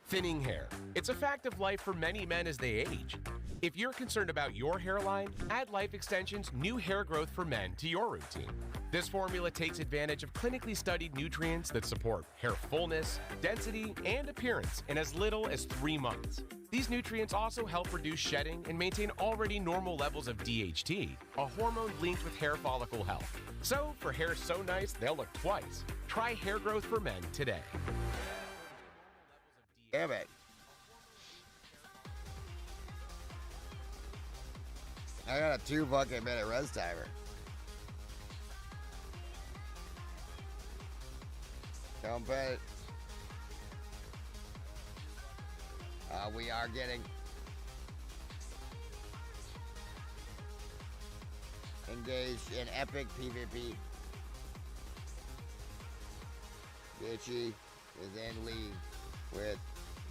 Thinning hair. It's a fact of life for many men as they age. If you're concerned about your hairline, add Life Extension's new hair growth for men to your routine. This formula takes advantage of clinically studied nutrients that support hair fullness, density, and appearance in as little as 3 months. These nutrients also help reduce shedding and maintain already normal levels of DHT, a hormone linked with hair follicle health. So, for hair so nice they'll look twice, try hair growth for men today. Damn it. I got a 2 fucking minute rest timer. Don't pay it. We are getting engaged in epic PvP. Bitchy is in league with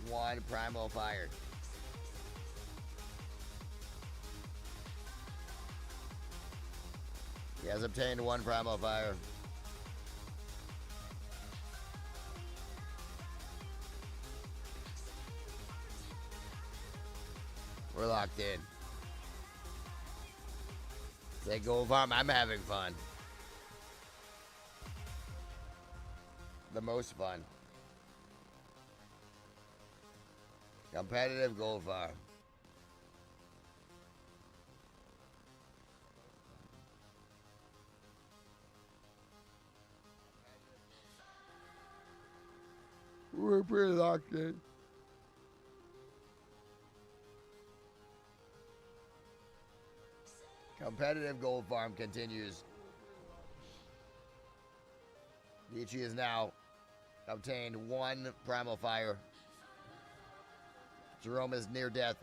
1 primal fire. He has obtained 1 primal fire. We're locked in. Say gold farm, I'm having fun. The most fun. Competitive gold farm. We're pretty locked in. Competitive gold farm continues. Nietzsche has now obtained 1 primal fire. Jerome is near death.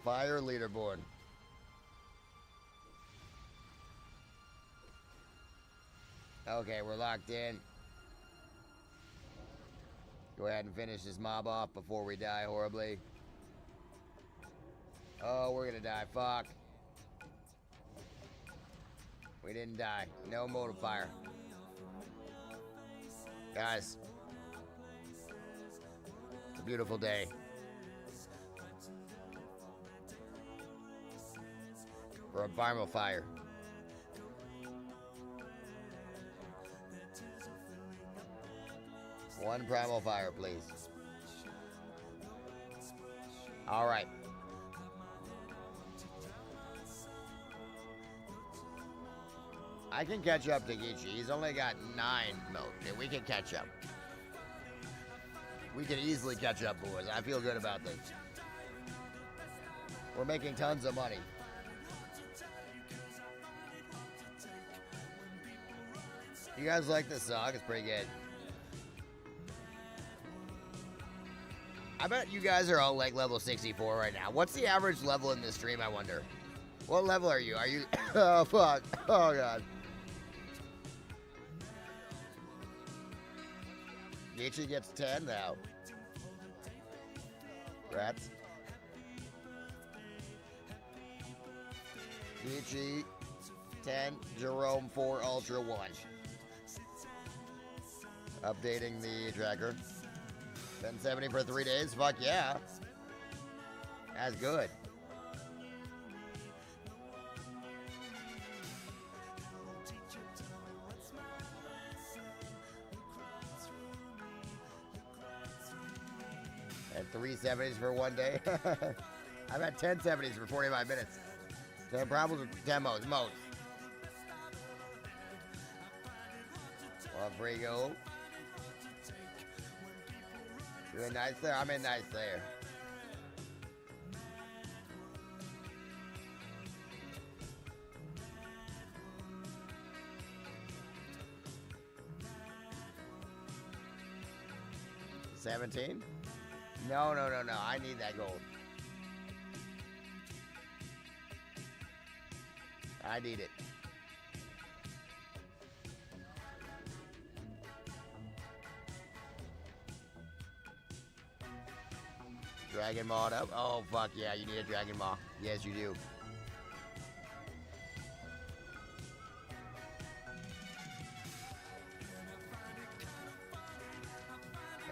Fire leaderboard. Okay, we're locked in. Go ahead and finish this mob off before we die horribly. Oh, we're gonna die. Fuck. We didn't die. No modifier. Guys. It's a beautiful day. For a primal fire. One primal fire, please. All right. I can catch up to Geechee. He's only got 9 milk. Okay, we can catch up. We can easily catch up, boys. I feel good about this. We're making tons of money. You guys like this song? It's pretty good. I bet you guys are all like level 64 right now. What's the average level in this stream, I wonder? What level are you? Are you... Oh, fuck. Oh, God. Geechee gets 10 now. Rats. Geechee 10, Jerome 4, Ultra 1. Updating the tracker. 1070 for 3 days? Fuck yeah. That's good. And 370s for 1 day. I've had 1070s for 45 minutes. 10 problems with demos, modes. Well, free go. You in nightslayer? I'm in nightslayer. $17? No. I need that gold. I need it. Dragon Maw up. Oh, fuck yeah, you need a Dragon Maw. Yes, you do.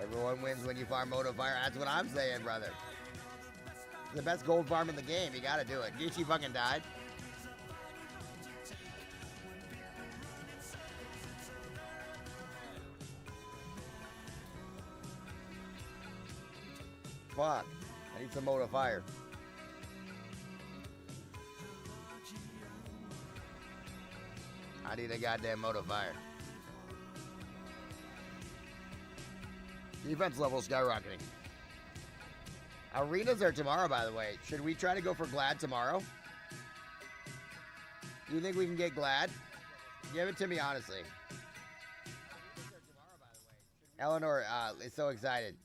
Everyone wins when you farm modifier. That's what I'm saying, brother. It's the best gold farm in the game. You gotta do it. Geechee fucking died. Fuck. I need some modifier. I need a goddamn modifier. Defense level skyrocketing. Arenas are tomorrow, by the way. Should we try to go for Glad tomorrow? Do you think we can get Glad? Give it to me honestly. Eleanor is so excited.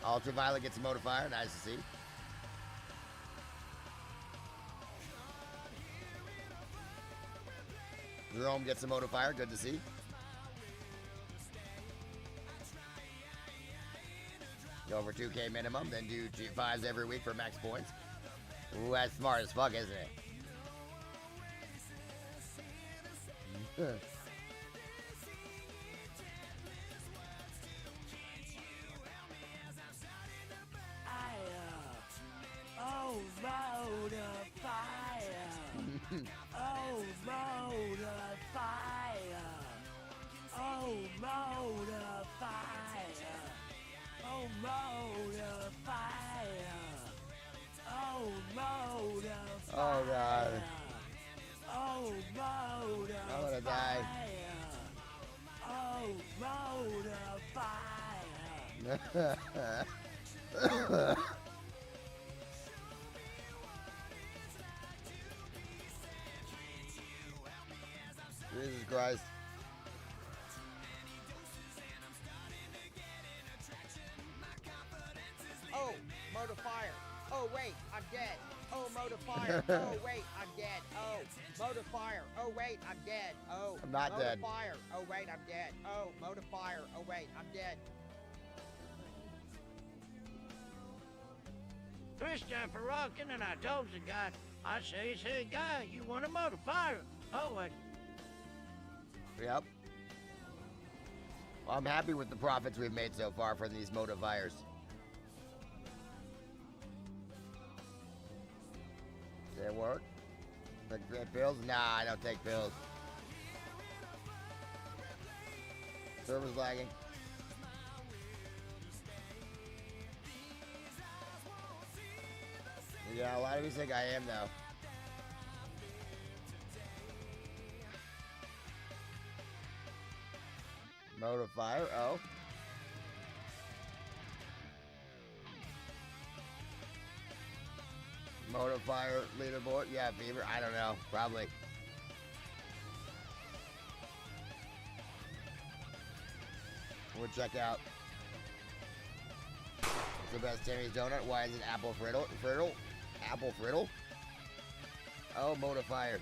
Ultraviolet gets a modifier. Nice to see. Jerome gets a modifier. Good to see. Go over 2K minimum, then do G5s every week for max points. Ooh, that's smart as fuck, isn't it? Oh, road of fire. Oh, road of fire. Oh, road of fire. Oh, road of fire. Oh, road of fire. Oh, God. Oh, road of I'm gonna die. Oh, road of fire. Jesus Christ. Oh, mode of fire. Oh, wait, I'm dead. Oh, mode of fire. Oh, wait, I'm dead. Oh, mode of fire. Oh, wait, I'm dead. Oh, I'm not mode dead. of fire. Oh, wait, I'm dead. Oh, mode of fire. Oh, wait, I'm dead. Christopher Walken, and I told the guy, I say, guy, you want a motor fire? Oh, what? Yep. Well, I'm happy with the profits we've made so far for these modifiers. Does it work? Take pills? Nah, I don't take pills. Server's lagging. Yeah, a lot of you think I am, though. Mode of fire, oh. Mode of fire, leaderboard, yeah, fever, I don't know, probably. We'll check out. What's the best Timmy's donut? Why is it apple friddle? Apple friddle? Oh, mode of fire.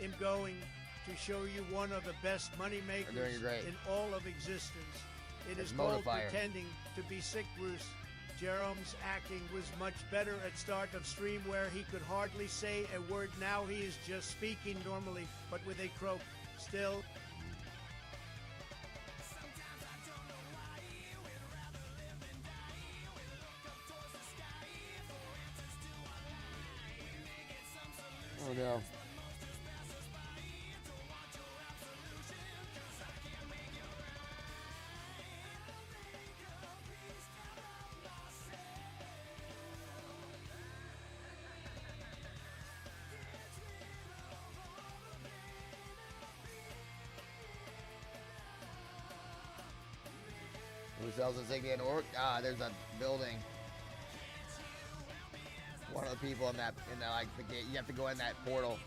I'm going to show you one of the best money makers You're doing great. in all of existence. It It's is called Modifier. pretending to be sick, Bruce. Jerome's acting was much better at start of stream where he could hardly say a word. Now he is just speaking normally, but with a croak. Still, Oh no. Who sells insignia in Orc? Ah, there's a building. One of the people in that, like the gate. You have to go in that portal.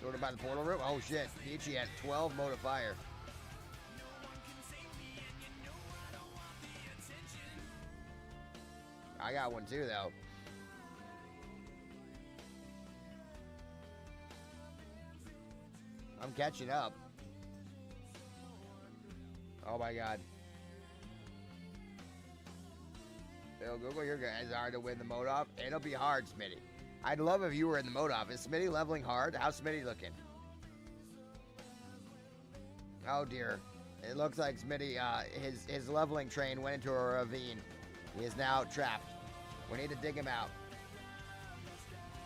Go to by the portal room. Oh shit! Nietzsche had 12 mode of fire. I got one too, though. I'm catching up. Oh my god. Yo, Google, your guys are to win the mode off. It'll be hard, Smitty. I'd love if you were in the mode off. Is Smitty leveling hard? How's Smitty looking? Oh dear. It looks like Smitty, his leveling train went into a ravine. He is now trapped. We need to dig him out.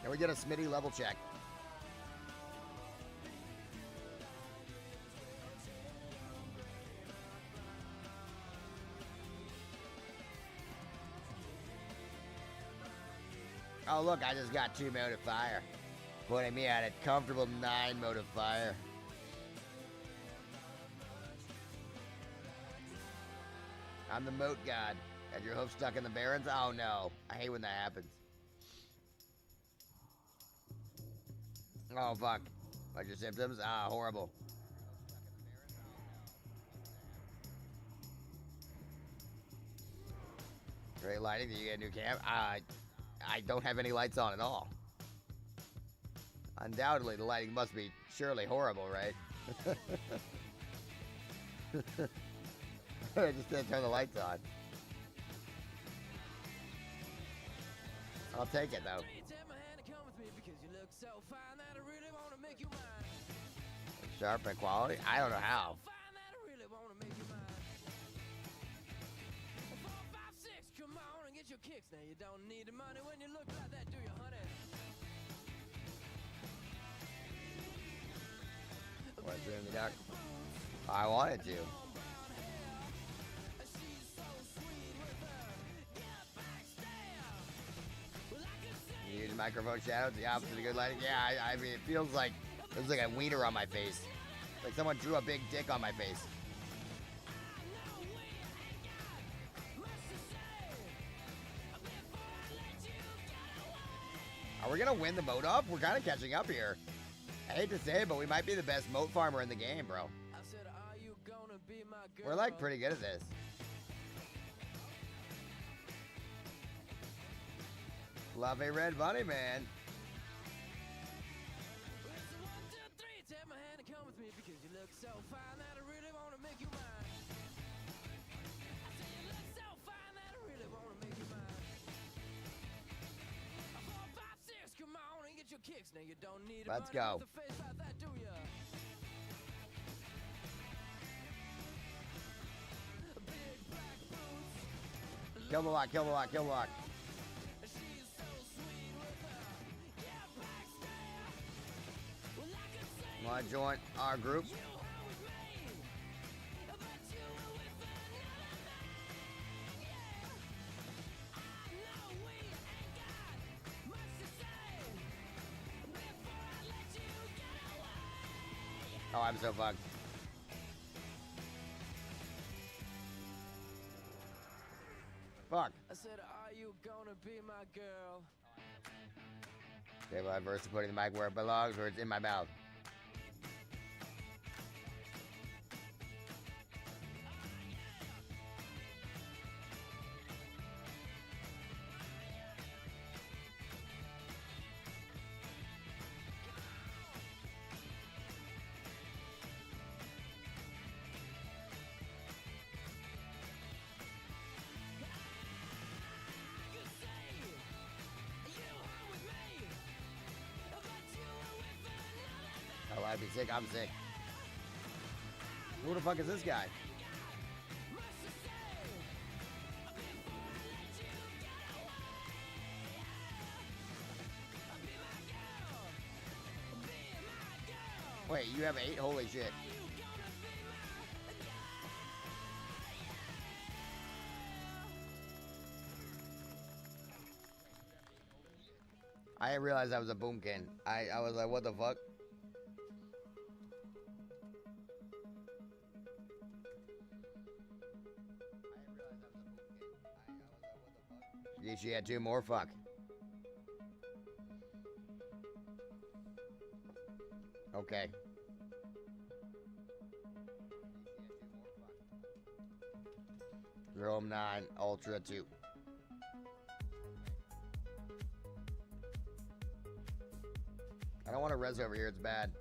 Can we get a Smitty level check? Oh look, I just got 2 mode of fire. Putting me at a comfortable 9 mode of fire. I'm the moat god. Got your hoof stuck in the barrens? Oh no. I hate when that happens. Oh fuck. What's your symptoms? Ah, horrible. Great lighting. Did you get a new cam? I don't have any lights on at all. Undoubtedly, the lighting must be surely horrible, right? I just didn't turn the lights on. I'll take it, though. Sharp and quality? I don't know how. Kicks. Now you don't need the money when you look like that, do you, honey? Want to in the dark? I wanted to. You use microphone shadows, the opposite of good lighting. Yeah, I mean, it feels like there's like a wiener on my face. Like someone drew a big dick on my face. Are we gonna win the moat up? We're kind of catching up here. I hate to say it, but we might be the best moat farmer in the game, bro. We're like pretty good at this. Love a red bunny, man. Let's go. Kill the lock, kill the lock, kill the lock. Want to join our group? Oh, I'm so fucked. Fuck. I said, are you gonna be my girl? Okay, well, versus putting the mic where it belongs, or it's in my mouth. Oh, I'd be sick. I'm sick. Who the fuck is this guy? Wait, you have 8? Holy shit. I didn't realize that was a boomkin. I was like, what the fuck? She had 2 more. Fuck. Okay. Rome 9 Ultra 2. I don't want to res over here. It's bad.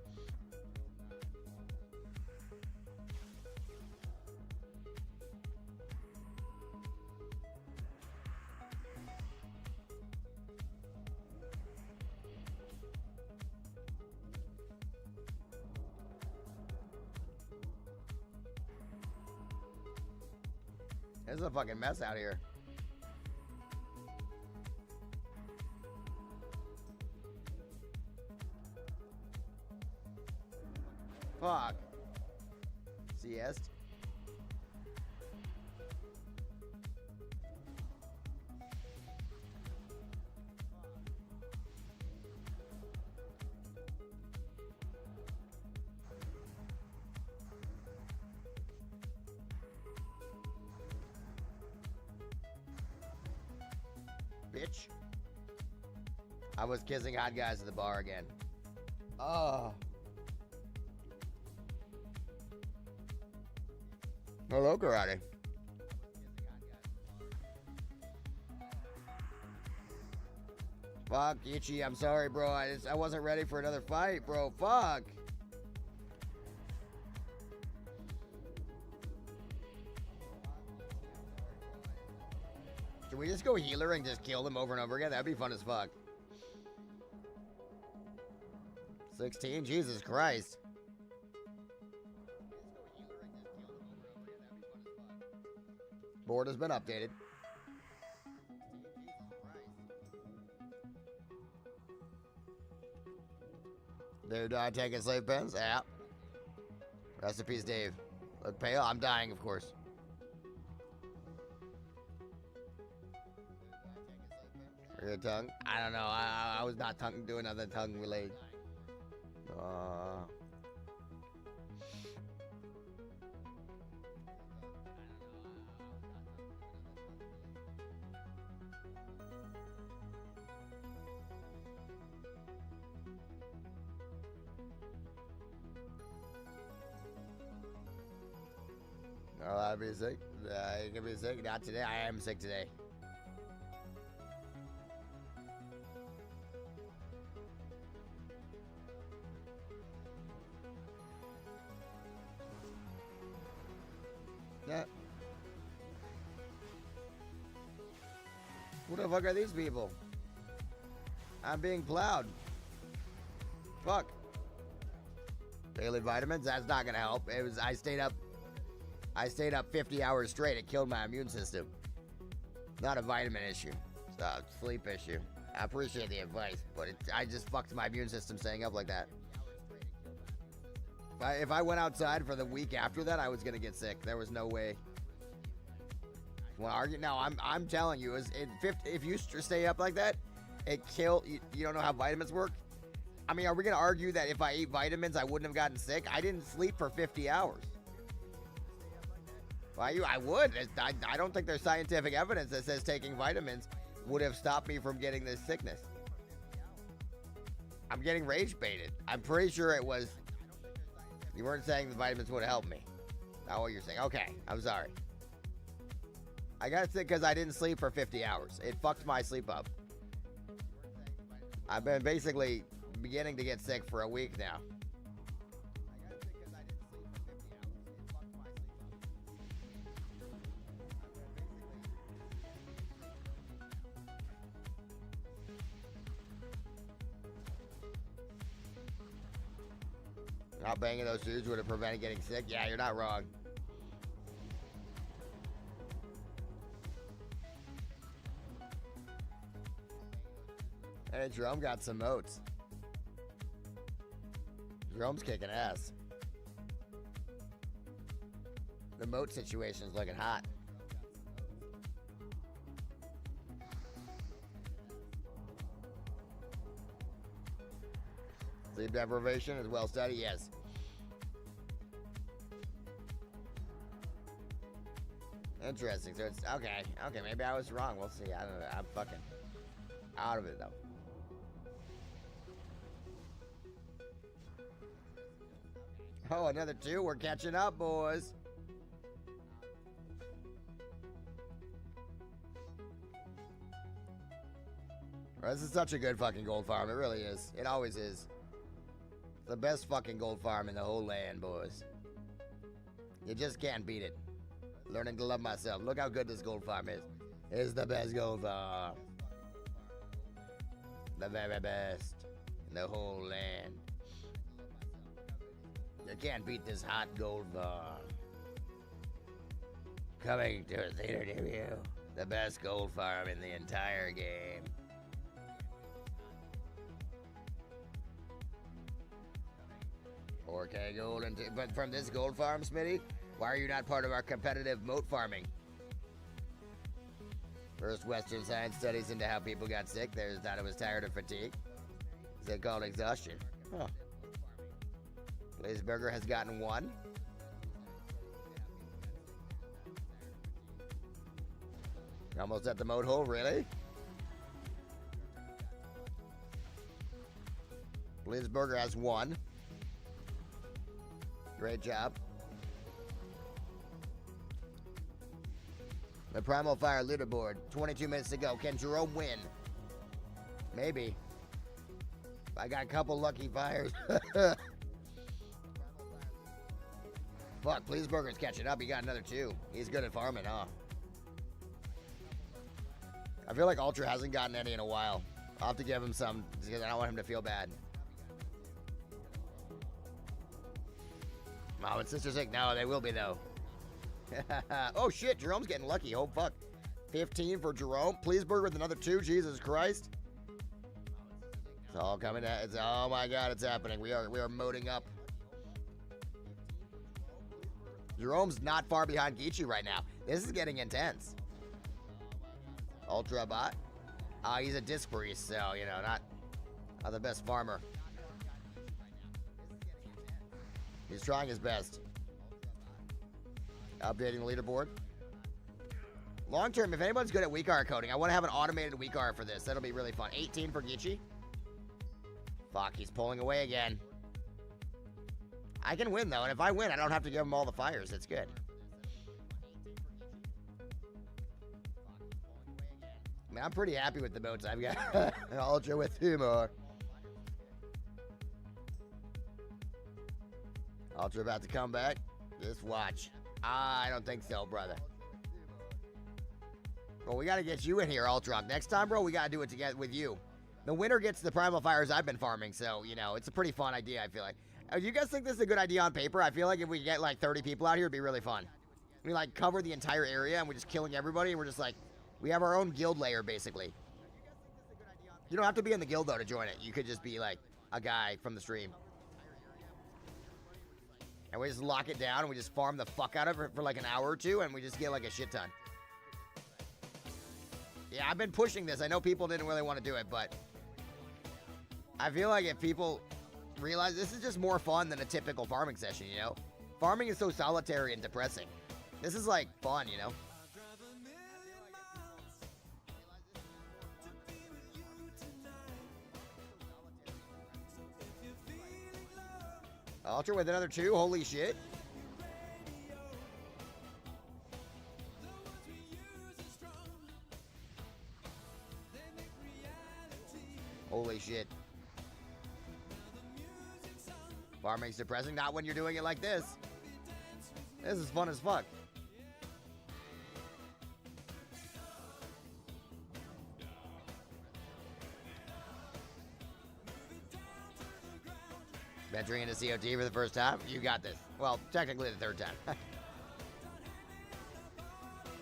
This is a fucking mess out here. Fuck. Siesta. Bitch. I was kissing hot guys at the bar again. Oh. Hello, karate. Fuck, Ichi, I'm sorry, bro. I wasn't ready for another fight, bro. Fuck. Can we just go healer and just kill them over and over again? That'd be fun as fuck. 16? Jesus Christ. Board has been updated. Dude, I take a slave pens? Yeah. Rest in peace, Dave. Look pale. I'm dying, of course. Your tongue? I don't know. I was not doing other tongue related. Oh, I'll be sick. You can be sick. Not today. I am sick today. Yeah. Who the fuck are these people? I'm being plowed. Fuck. Daily vitamins? That's not gonna help. I stayed up 50 hours straight. It killed my immune system. Not a vitamin issue. It's a sleep issue. I appreciate the advice, but I just fucked my immune system staying up like that. If I went outside for the week after that, I was gonna get sick. There was no way. Well, argue? No, I'm telling you, if you stay up like that, it kill. You don't know how vitamins work. I mean, are we gonna argue that if I ate vitamins, I wouldn't have gotten sick? I didn't sleep for 50 hours. Why I would. I don't think there's scientific evidence that says taking vitamins would have stopped me from getting this sickness. I'm getting rage baited. I'm pretty sure it was. You weren't saying the vitamins would help me. Not what you're saying. Okay, I'm sorry. I got sick because I didn't sleep for 50 hours. It fucked my sleep up. I've been basically beginning to get sick for a week now. Not banging those dudes would have prevented getting sick. Yeah, you're not wrong. Hey, Jerome got some moats. Jerome's kicking ass. The moat situation is looking hot. Sleep deprivation is well studied, yes. Interesting. So it's okay. Okay, maybe I was wrong. We'll see. I don't know. I'm fucking out of it though. Oh, another 2. We're catching up, boys. This is such a good fucking gold farm. It really is. It always is. It's the best fucking gold farm in the whole land, boys. You just can't beat it. Learning to love myself. Look how good this gold farm is. It's the best gold farm. The very best in the whole land. You can't beat this hot gold farm. Coming to a theater near you. The best gold farm in the entire game. $4K gold, but from this gold farm, Smitty, why are you not part of our competitive moat farming? First Western science studies into how people got sick. They thought it was tired or fatigue. Is that called exhaustion? Huh. Blazeburger has gotten 1. Almost at the moat hole, really? Blazeburger has 1. Great job. The Primal Fire leaderboard. 22 minutes to go. Can Jerome win? Maybe. I got a couple lucky fires. Fuck, Pleaseburger's catching up. He got another 2. He's good at farming, huh? I feel like Ultra hasn't gotten any in a while. I'll have to give him some because I don't want him to feel bad. Mom and sister sick? No, they will be though. Oh shit, Jerome's getting lucky. Oh fuck. 15 for Jerome. Pleaseburger with another 2. Jesus Christ. It's all coming out. Oh my god, it's happening. We are moating up. Jerome's not far behind Geechee right now. This is getting intense. Ultra bot. He's a disc priest, so you know, not the best farmer. He's trying his best. Updating the leaderboard. Long term, if anyone's good at weak R coding, I want to have an automated weak R for this. That'll be really fun. 18 for Geechee. Fuck, he's pulling away again. I can win, though, and if I win, I don't have to give him all the fires. It's good. I mean, I'm pretty happy with the boats I've got. Ultra with humor. Ultra about to come back. Just watch. I don't think so, brother. Bro, we gotta get you in here, Ultra. Next time, bro, we gotta do it together with you. The winner gets the primal fires I've been farming, so, you know, it's a pretty fun idea, I feel like. Do you guys think this is a good idea on paper? I feel like if we get, like, 30 people out here, it'd be really fun. We, like, cover the entire area, and we're just killing everybody, and we're just, like, we have our own guild layer, basically. You don't have to be in the guild, though, to join it. You could just be, like, a guy from the stream. And we just lock it down, and we just farm the fuck out of it for, like, an hour or two, and we just get, like, a shit ton. Yeah, I've been pushing this. I know people didn't really want to do it, but I feel like if people realize this is just more fun than a typical farming session, you know? Farming is so solitary and depressing. This is like fun, you know? Ultra with another 2, holy shit. Holy shit. Farming's depressing, not when you're doing it like this. This is fun as fuck. Venturing into COT for the first time? You got this. Well, technically the third time.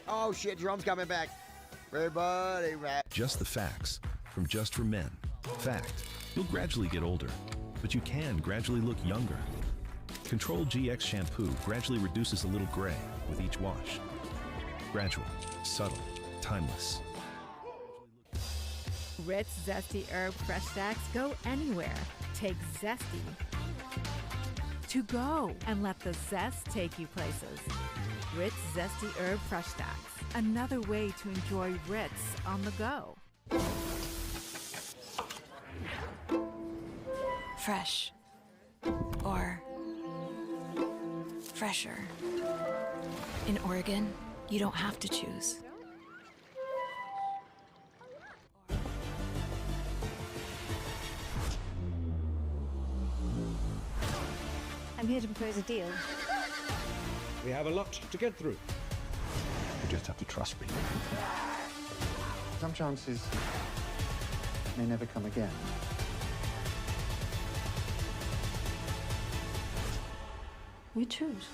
Oh shit, Jerome's coming back. Everybody rap. Just the facts from Just for Men. Fact, you'll gradually get older, but you can gradually look younger. Control GX shampoo gradually reduces a little gray with each wash. Gradual, subtle, timeless. Ritz Zesty Herb Fresh Stacks go anywhere. Take Zesty to go and let the zest take you places. Ritz Zesty Herb Fresh Stacks. Another way to enjoy Ritz on the go. Fresh. Or fresher. In Oregon, you don't have to choose. I'm here to propose a deal. We have a lot to get through. You just have to trust me. Some chances may never come again. You choose.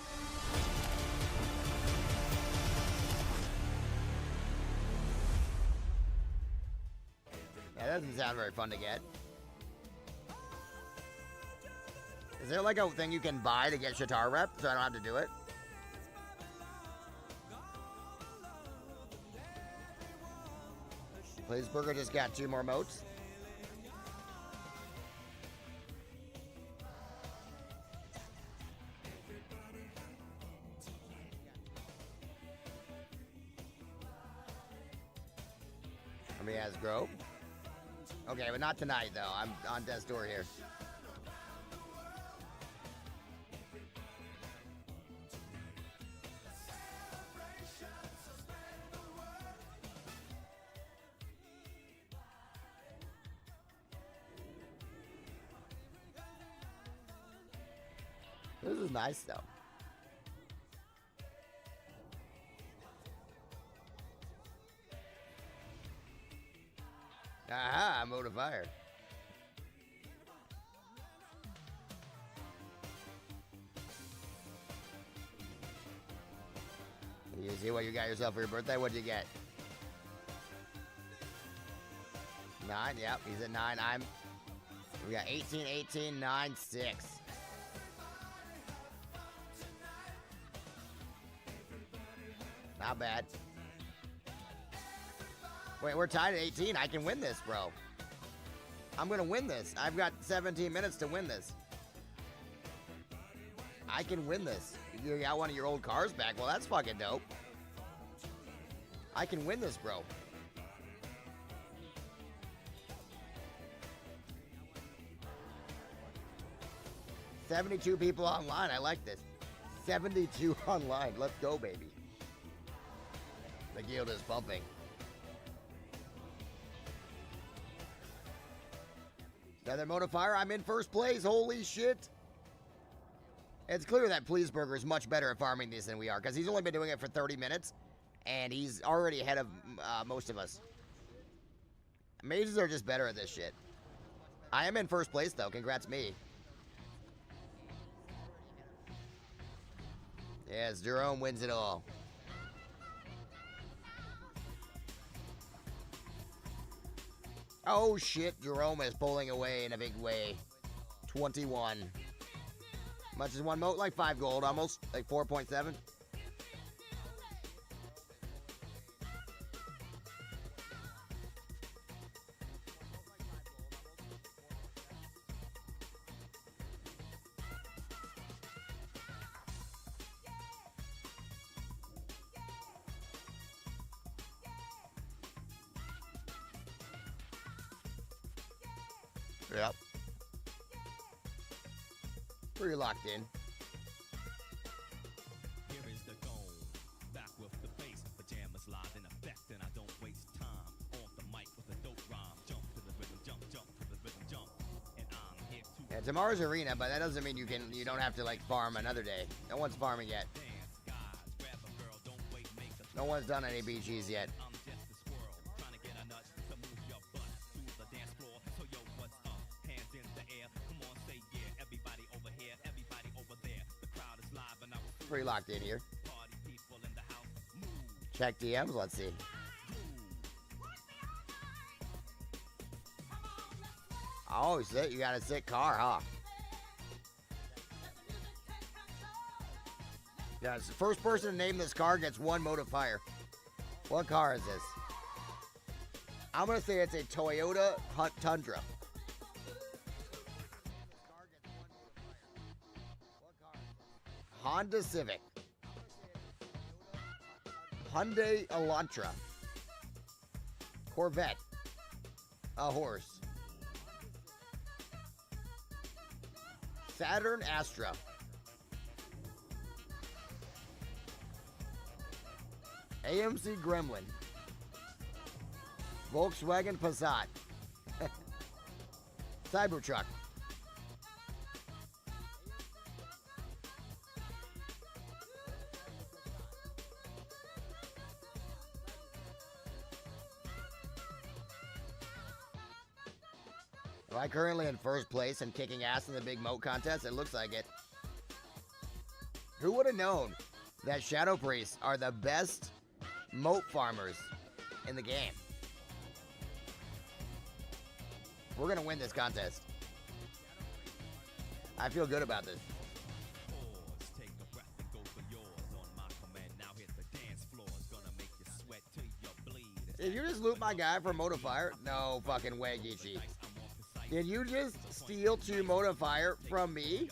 That doesn't sound very fun to get. Is there like a thing you can buy to get Shatar rep so I don't have to do it? Blazeburger just got 2 more moats. Let me ask Grove. Okay, but not tonight though. I'm on death's door here. This is nice though. Aha, mode of fire. You see what you got yourself for your birthday? What'd you get? 9, yep, he's at 9. We got 18, 18, 9, 6. Not bad. Wait, we're tied at 18. I can win this, bro. I'm gonna win this. I've got 17 minutes to win this. I can win this. You got one of your old cars back. Well, that's fucking dope. I can win this, bro. $72 people online. I like this. 72 online. Let's go, baby. The guild is pumping. Another modifier. I'm in first place. Holy shit. It's clear that Pleaseburger is much better at farming these than we are, because he's only been doing it for 30 minutes, and he's already ahead of most of us. Mazes are just better at this shit. I am in first place, though. Congrats me. Yes, Jerome wins it all. Oh, shit. Jerome is pulling away in a big way. 21. Much as one moat, like 5 gold, almost, like 4.7. Yep. Pretty locked in. Here is the goal. Back with the bass, pajamas live in effect, and I don't waste time. On the mic with a dope rhyme. Jump to the rhythm, jump to the rhythm, jump. And I'm here to. Yeah, tomorrow's arena, but that doesn't mean you don't have to like farm another day. No one's farming yet. No one's done any BGs yet. Pretty locked in here. Check DMs, let's see. Oh, shit, you got a sick car, huh? Yeah, it's the first person to name this car gets 1 modifier. What car is this? I'm gonna say it's a Toyota Tundra. Honda Civic. Hyundai Elantra. Corvette. A horse. Saturn Astra. AMC Gremlin. Volkswagen Passat. Cybertruck. Am I currently in first place and kicking ass in the big moat contest? It looks like it. Who would have known that Shadow Priests are the best moat farmers in the game? We're gonna win this contest. I feel good about this. Did you just loot my guy for modifier? No fucking way, Geechee. Did you just steal 2 modifier from me?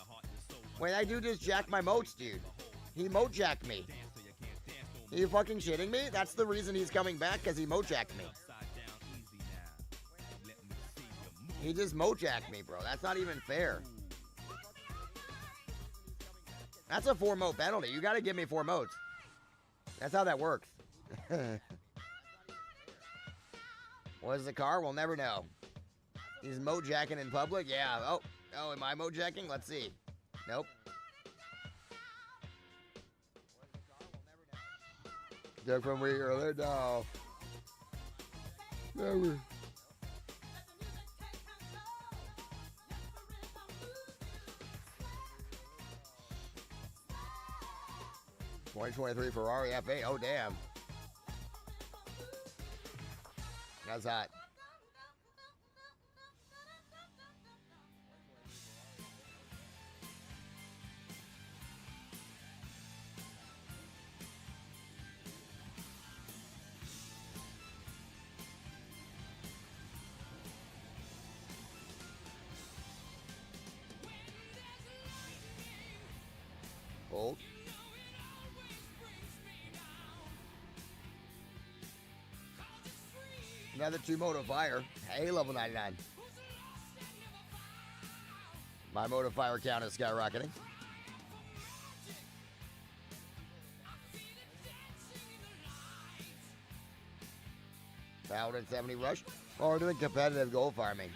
Wait, that dude just jacked my moats, dude. He moat jacked me. Are you fucking shitting me? That's the reason he's coming back, because he moat jacked me. He just moat jacked me, bro. That's not even fair. That's a 4 moat penalty. You gotta give me 4 moats. That's how that works. What is the car? We'll never know. He's moat-jacking in public? Yeah. Oh, am I moat-jacking? Let's see. Nope. Jack from week earlier? No. Never. '23 Ferrari F8. Oh, damn. That's hot. Hold. Another 2 modifier. Hey, level 99. My modifier count is skyrocketing. $170 rush. Oh, we're doing competitive gold farming.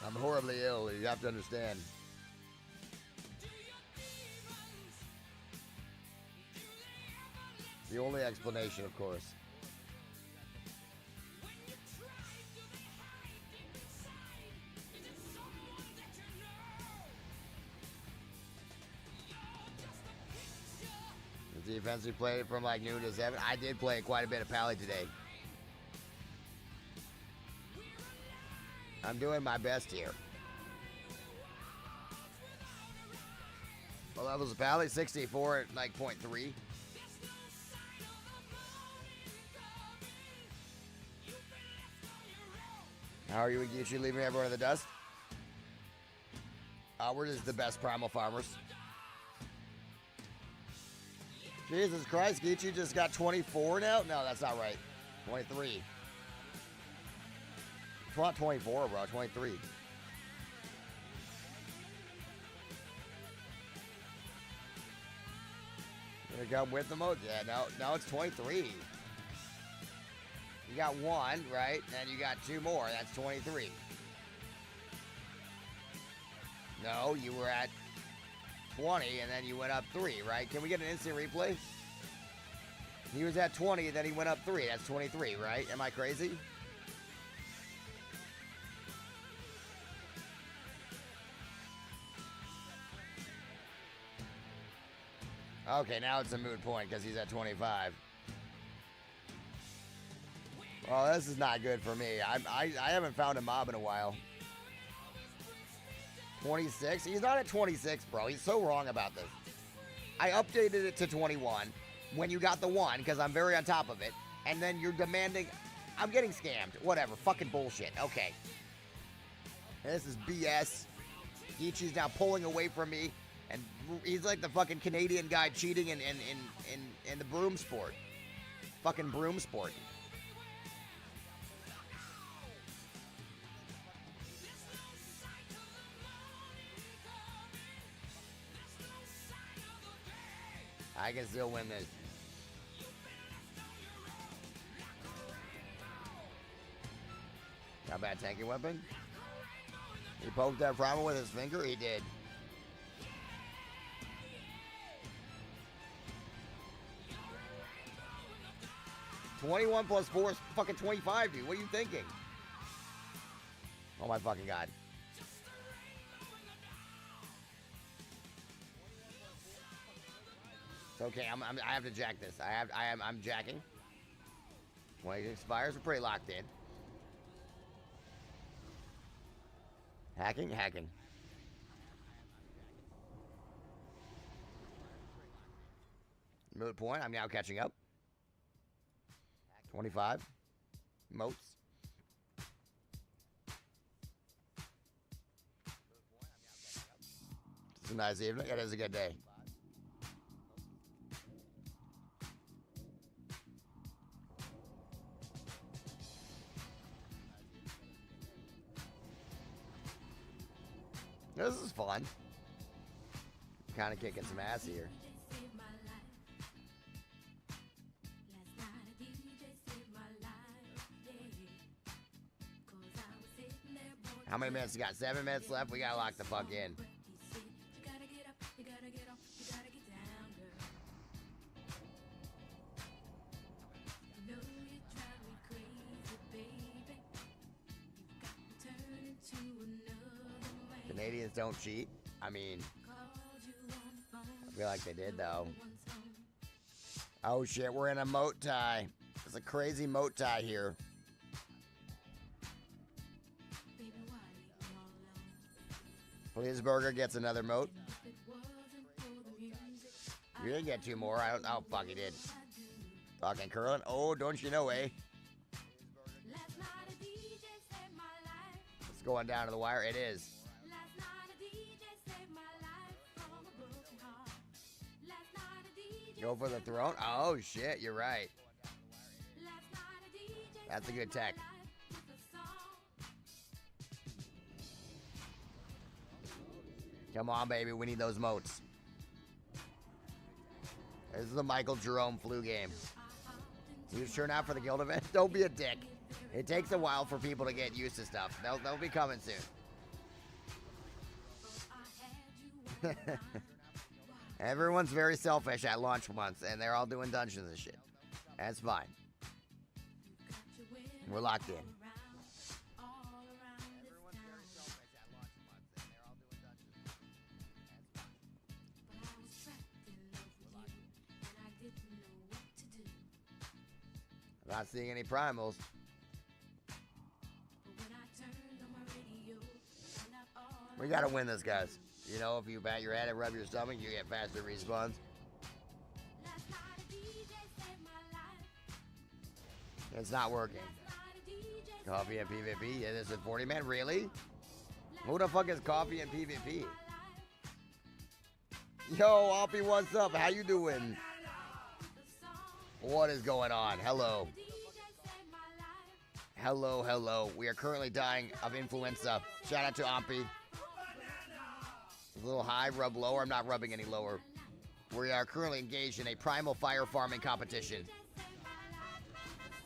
I'm horribly ill. You have to understand. The only explanation, of course. The defense, we played from like noon to 7. I did play quite a bit of Pally today. I'm doing my best here. What levels of Pally? 64 at like 0.3. How are you and Geechee leaving everyone in the dust? We're just the best primal farmers. Jesus Christ, Geechee just got 24 now? No, that's not right. 23. It's not 24, bro. 23. Gonna come with the mode? Yeah, no, it's 23. You got 1, right? And you got 2 more. That's 23. No, you were at 20, and then you went up 3, right? Can we get an instant replay? He was at 20, then he went up 3. That's 23, right? Am I crazy? Okay, now it's a moot point because he's at 25. Well, this is not good for me. I haven't found a mob in a while. 26? He's not at 26, bro. He's so wrong about this. I updated it to 21 when you got the 1 because I'm very on top of it. And then you're demanding... I'm getting scammed. Whatever. Fucking bullshit. Okay. And this is BS. Geechee's now pulling away from me. And he's like the fucking Canadian guy cheating in the broom sport. Fucking broom sport. I can still win this. Not bad tanking weapon. He poked that primal with his finger? He did. $21 plus 4 is fucking 25, dude. What are you thinking? Oh my fucking god. It's okay. I have to jack this. I'm jacking. 26 fires. We're pretty locked in. Hacking. Moot point. I'm now catching up. 25. Moats. It's a nice evening. It is a good day. This is fun. Kind of kicking some ass here. How many minutes you got? 7 minutes left. We gotta lock the fuck in. Canadians don't cheat. I mean, I feel like they did though. Oh shit, we're in a moat tie. It's a crazy moat tie here. Pleaseburger gets another moat. You didn't get 2 more. I don't. Oh fuck, he did. Fucking curling. Oh, don't you know, eh? It's going down to the wire. It is. Go for the throne. Oh shit, you're right. That's a good tech. Come on, baby. We need those moats. This is the Michael Jerome flu game. You turn out for the guild event? Don't be a dick. It takes a while for people to get used to stuff. They'll be coming soon. Everyone's very selfish at launch once, and they're all doing dungeons and shit. That's fine. We're locked in. I'm not seeing any primals. We gotta win this, guys. You know, if you bat your head and rub your stomach, you get faster respawns. It's not working. Coffee and PvP? Yeah, this is 40 man. Really? Who the fuck is Coffee and PvP? Yo, Oppie, what's up? How you doing? What is going on? Hello. Hello, hello. We are currently dying of influenza. Shout out to Oppie. A little high, rub lower. I'm not rubbing any lower. We are currently engaged in a primal fire farming competition.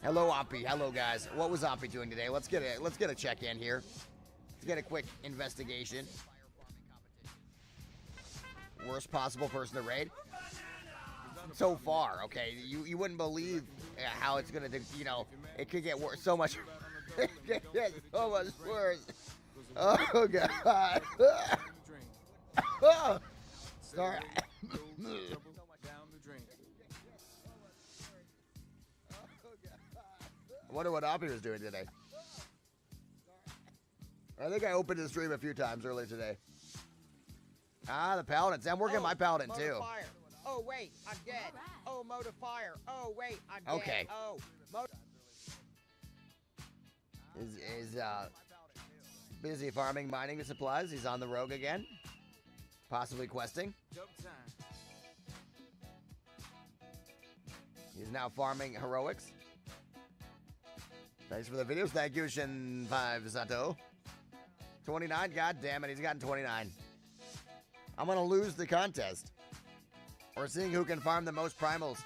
Hello, Oppie. Hello, guys. What was Oppie doing today? Let's get a check in here. Let's get a quick investigation. Worst possible person to raid so far. Okay, you wouldn't believe how it's gonna do. You know, it could get worse. So much. It could get so much worse. Oh god. Sorry. I wonder what Oppie was doing today. I think I opened his stream a few times earlier today. Ah, the paladins. I'm working my paladin too. Fire. Oh wait, I'm dead. Oh, mode of fire. Oh wait, I'm dead. Okay. Oh, mode. Is busy farming, mining the supplies. He's on the rogue again. Possibly questing. He's now farming heroics. Thanks for the videos. Thank you, Shin5 Sato. 29. God damn it, he's gotten 29. I'm gonna lose the contest. We're seeing who can farm the most primals.